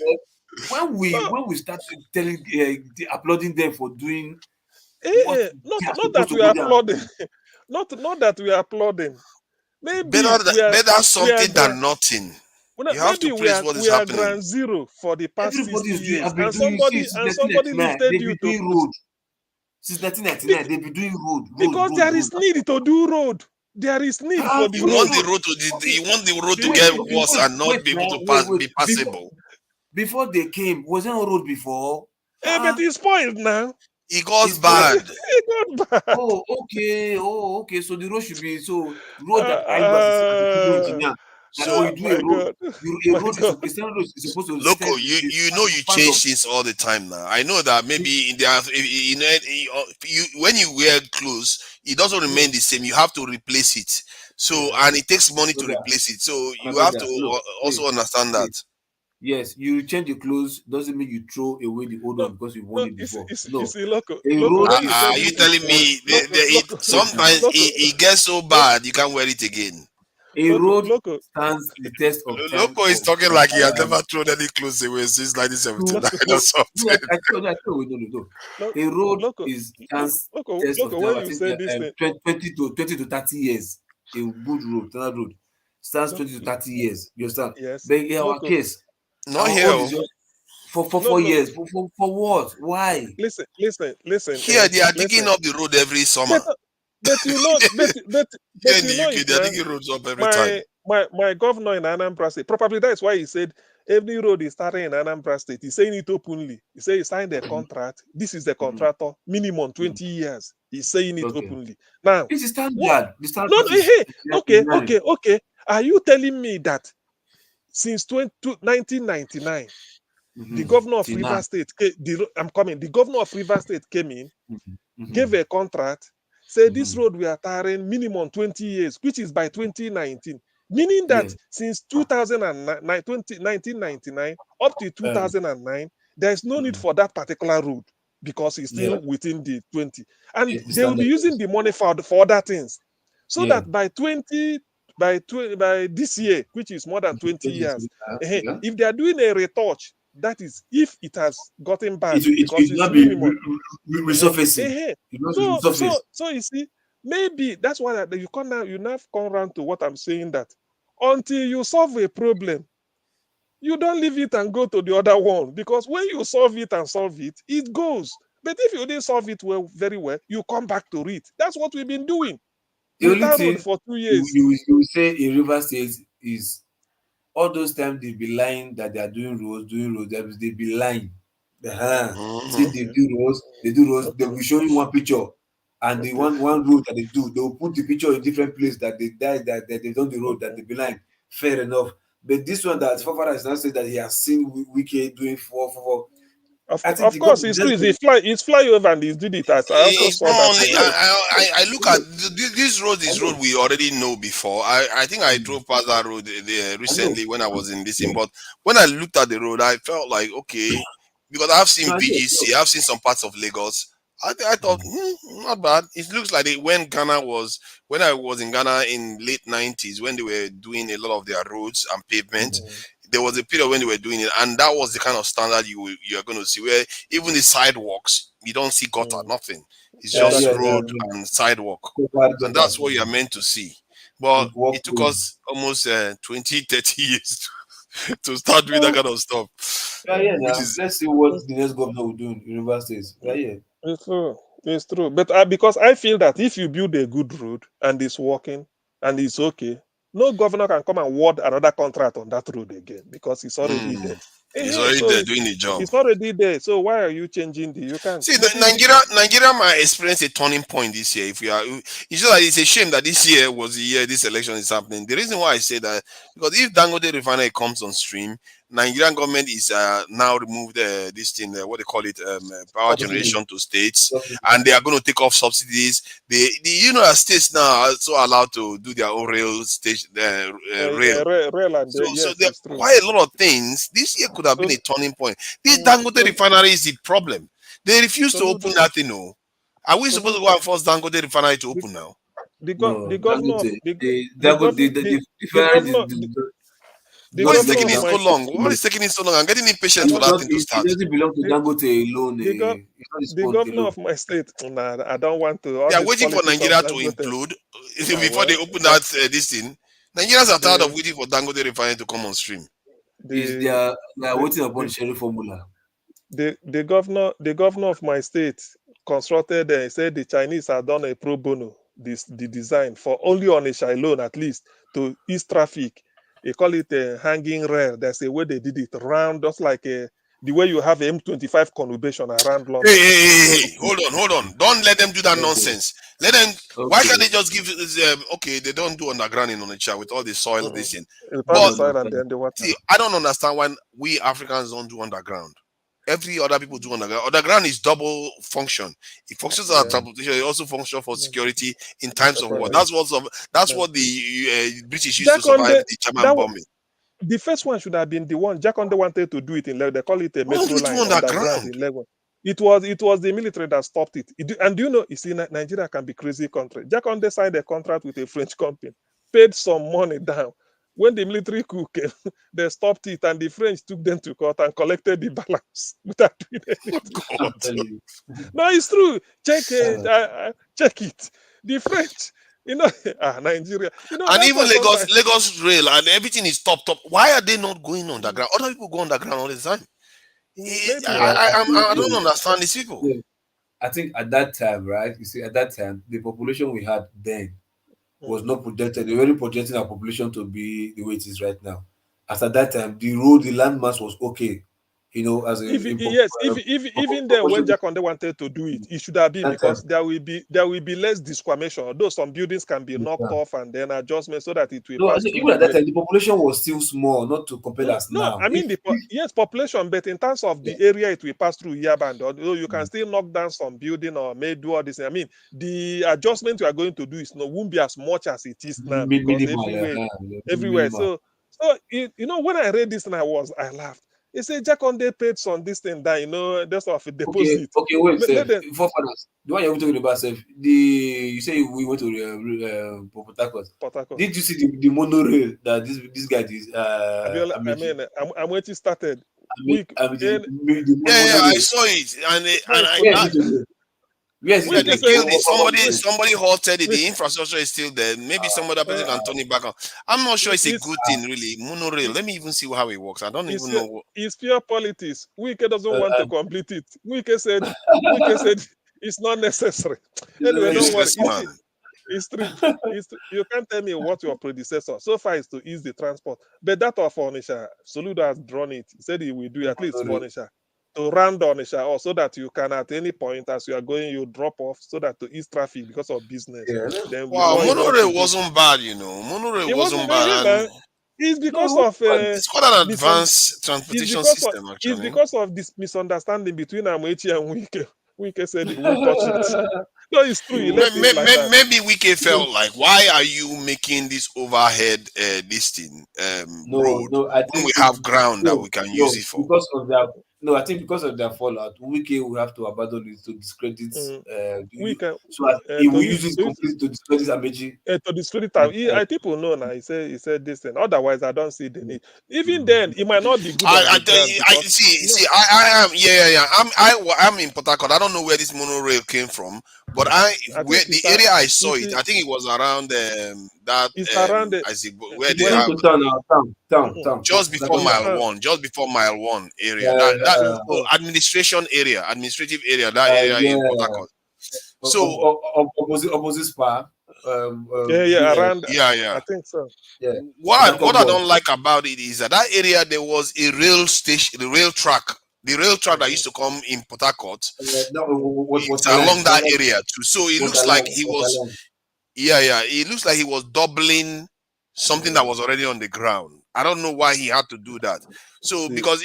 When we started telling, applauding them for doing not that we are applauding, not that we are applauding. Maybe better something than nothing. You have to praise what is happening. We are ground zero for the past 60 years, and somebody lifted you to road. Since 1999, they've been doing road. Because there is need to do road. There is need for the road. You want the road to get worse and not be able to pass, be passable. Before they came, was there no road before? But it's spoiled now. It got bad. It got bad. Oh, okay. So the road should be road that so you do a road. A road is supposed to. Loco, you know you change things all the time now. I know that maybe in when you wear clothes, it doesn't remain the same. You have to replace it. So and it takes money to replace it. So you have to also understand that. Yes, you change the clothes doesn't mean you throw away the old one because you worn it before. Are you telling me sometimes it gets so bad you can't wear it again? A road stands the test of time. Loco is talking like he has never thrown any clothes away since 1979 or something. No. A road stands test of time. I think 20 to 30 years. A good road, another road, stands 20 to 30 years. You understand? Yes. But in our case, not here. For 4 years. For what? Why? Listen. Here they are digging up the road every summer. But you know, they're digging roads up every time. My governor in Anambra State, probably that's why he said every road is starting in Anambra State. He's saying it openly. He said he signed a contract. This is the contractor, minimum 20 years. He's saying it openly. Now, this is standard. Okay. Are you telling me that since 1999, the governor of Rivers State, the governor of Rivers State came in, gave a contract, said this road we are tarring minimum 20 years, which is by 2019, meaning that since 1999 up to 2009, there is no need for that particular road because it's still within the 20, and they will be using the money for other things, so that by this year, which is more than 20 years, if they are doing a retouch, that is if it has gotten bad, because it's minimum. Resurfacing. So you see, maybe that's why you now come around to what I'm saying, that until you solve a problem, you don't leave it and go to the other one, because when you solve it, it goes. But if you didn't solve it very well, you come back to it. That's what we've been doing. The only thing for 2 years. You say in Rivers State is all those times they be lying that they are doing roads, they be lying. See, they do roads, they will show you one picture, and the one road that they do, they will put the picture in different place that they died, that they've done the road, that they be lying. Fair enough. But this one that Fafara is now saying that he has seen Wike doing for. Of course, it's true. It's fly over and he's did it. I also saw that. I look at this road. This road we already know before. I think I drove past that road recently when I was in this thing. But when I looked at the road, I felt like, okay, because I've seen BGC, I've seen some parts of Lagos. I thought, not bad. It looks like when I was in Ghana in late 90s, when they were doing a lot of their roads and pavement. There was a period when they were doing it, and that was the kind of standard you're going to see, where even the sidewalks, you don't see gutter, nothing. It's just road and sidewalk. And that's what you're meant to see. But it took us almost 20, 30 years to start doing that kind of stuff. Let's see what the next governor will do in universities. It's true. But because I feel that if you build a good road and it's working and it's okay, no governor can come and award another contract on that road again, because it's already there. He's already there doing the job. It's already there. So why are you changing you can't see Nigeria might experience a turning point this year. It's just like it's a shame that this year was the year this election is happening. The reason why I say that, because if Dangote refinery comes on stream, Nigerian government is now removed this thing, what they call it, power generation to states, and they are going to take off subsidies. The states now are also allowed to do their own rail station, rail. So there are quite a lot of things. This year could have been a turning point. This Dangote refinery is the problem. They refuse to open that thing. Are we supposed to go and force Dangote refinery to open now? The governor of the What is taking governor of it my so long? What is taking it so long? I'm getting impatient for that thing to start. It doesn't belong to Dangote alone. The governor of my state, nah, I don't want to. All They are this waiting for politics of Nigeria to Dangote. implode before they open that this thing. Nigerians are tired of waiting for Dangote refinery to come on stream. They are waiting upon the sharing formula. The governor of my state constructed and said the Chinese had done a pro bono the design for only on a alone at least to ease traffic. They call it a hanging rail. That's a way they did it round, just like the way you have M25 conurbation around London. Hey, hold on. Don't let them do that nonsense. Let them. Okay. Why can't they just give? Okay, they don't do underground in Onitsha with all the soil this thing. But the soil and then the water. See, I don't understand why we Africans don't do underground. Every other people do underground. Underground is double function. It functions as transportation. It also functions for security in times of war. That's what the British used to survive the German bombing. The first one should have been the one Jakonde wanted to do it in Lagos. They call it a metro line underground in Lagos. It was the military that stopped it. And do you know, you see, Nigeria can be crazy country. Jakonde signed a contract with a French company, paid some money down. When the military coup came, they stopped it, and the French took them to court and collected the balance without doing anything. No, it's true. Check it. Check it. The French, Nigeria. And even Lagos rail and everything is top. Why are they not going underground? Other people go underground all the time. I don't understand these people. I think at that time, right? You see, at that time, the population we had then was not projected. They weren't projecting our population to be the way it is right now. As at that time, the landmass was okay. As a even then when Jakonde wanted to do it, it should have been because there will be less discrimination. Although some buildings can be knocked off and then adjustment so that it will. No, even at that time, the population was still small, not to compare us now. I mean population, but in terms of the area it will pass through Yaband, although you can still knock down some building or may do all this. I mean, the adjustment you are going to do won't be as much as it is now because everywhere. So when I read this and I laughed. He said Jakonde paid some this thing that that's off a deposit. Okay, wait. For fathers, the one you're talking about, you say we went to Port Harcourt. Did you see the monorail that this guy is? I'm waiting started. I saw it, somebody halted it. The infrastructure is still there. Maybe some other person can turn it back on. I'm not sure it's a good thing, really. Monorail. Let me even see how it works. I don't even know. It's pure politics. Wike doesn't want to complete it. Wike said it's not necessary. Anyway, don't worry. It's true. You can't tell me what your predecessor so far is to ease the transport. But that of Onisha, Soludo has drawn it. He said he will do at least for Onisha. To round Onisha or so that you can at any point as you are going, you drop off so that to ease traffic because of business. Then monorail wasn't bad, Monorail wasn't bad. It's because of it's quite an advanced transportation system, actually. It's because of this misunderstanding between Amechi and Wike. Wike said he won't touch it. No, it's true. Maybe Wike felt like, why are you making this overhead this thing road when we have ground that we can use it for? Because of that. No, I think because of their fallout, Wike will have to abandon it to discredit. He will use it completely to discredit Amechi. To discredit him. People know now. He said this thing. Otherwise, I don't see the need. Even then, it might not be good. I'm in Port Harcourt. I don't know where this monorail came from, but the area I saw it, I think it was around that. It's around where they have town. Just before mile one area. That administrative area. That area in Port Harcourt. So opposite Spa. Around. I think so. Yeah. What I don't like about it is that area there was a rail station, the rail track that used to come in Port Harcourt. It's along that area too. So it looks like he was. It looks like he was doubling something that was already on the ground. I don't know why he had to do that. So because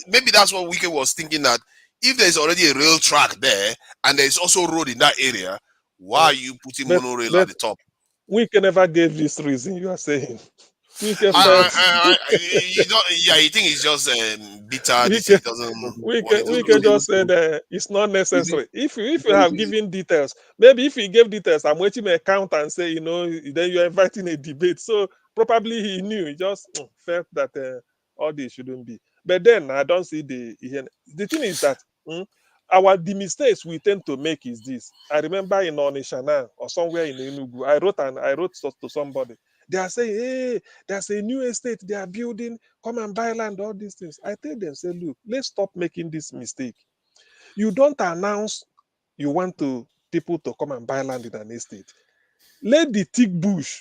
maybe that's what Wike was thinking, that if there's already a rail track there and there's also road in that area, why are you putting monorail at the top? Wike never gave this reason you are saying. You don't, yeah, you think it's just bitter. He doesn't we want can just say that it's not necessary. If you have given details, maybe if he gave details, I'm waiting my account and say, then you're inviting a debate. So probably he knew. He just felt that all this shouldn't be. But then I don't see the thing is that the mistakes we tend to make is this. I remember in Onitsha or somewhere in Enugu, I wrote to somebody. They are saying, hey, there's a new estate they are building, come and buy land, all these things. I tell them, say, look, let's stop making this mistake. You don't announce you want people to come and buy land in an estate. Let the thick bush,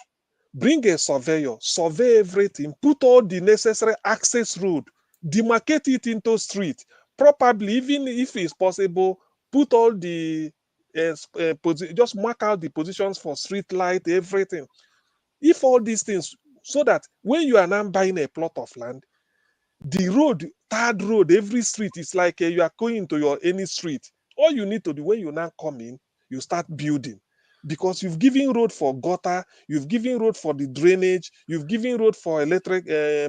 bring a surveyor, survey everything, put all the necessary access road, demarcate it into street, probably, even if it's possible, put all the, just mark out the positions for street light, everything. If all these things, so that when you are now buying a plot of land, the road, third road, every street is like you are going to your any street. All you need to do when you now come in, you start building. Because you've given road for gutter, you've given road for the drainage, you've given road for electric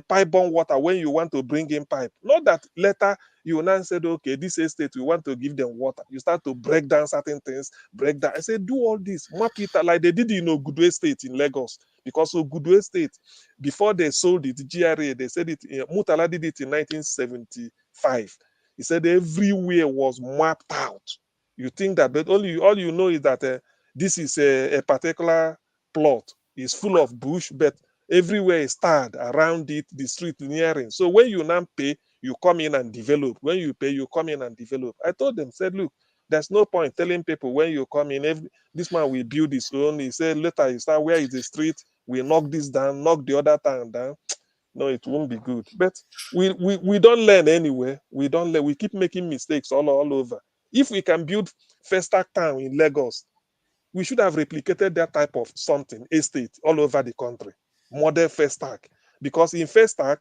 pipe-borne water when you want to bring in pipe. Not that later you now said, okay, this estate, we want to give them water. You start to break down certain things, break down. I said, do all this, map it like they did in Ogudu Estate in Lagos. Because Ogudu Estate, before they sold it, GRA, they said it, Mutala did it in 1975. He said everywhere was mapped out. You think that, but all you know is that this is a particular plot. It's full of bush, but everywhere is tarred around it, the street nearing. So when you now pay, you come in and develop. When you pay, you come in and develop. I told them, said, look, there's no point telling people when you come in, this man will build his own. He said, later you start, where is the street? We knock this down, knock the other town down. No, it won't be good. But we don't learn anyway. We don't learn. We keep making mistakes all over. If we can build Festac Town in Lagos, we should have replicated that type of something, estate, all over the country. Model Festac. Because in Festac,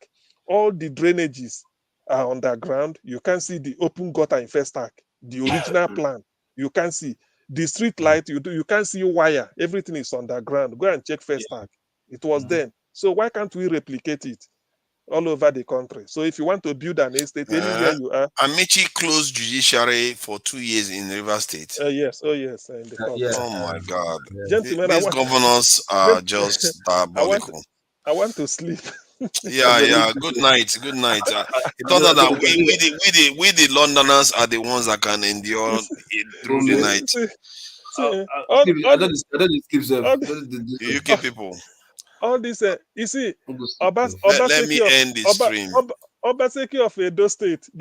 all the drainages are underground. You can see the open gutter in Festac, the original plan. You can see the street light. You can't see wire. Everything is underground. Go and check Festac. It was then. So why can't we replicate it all over the country? So if you want to build an estate anywhere you are. Amici closed judiciary for 2 years in River State. Yes, in the court. Oh my God. Gentlemen, These governors are just diabolical. I want to sleep. Yeah. Good night. It turns out that we the Londoners are the ones that can endure it through the night. UK people. All this, you see, let me end the stream. Obaseki of Edo State.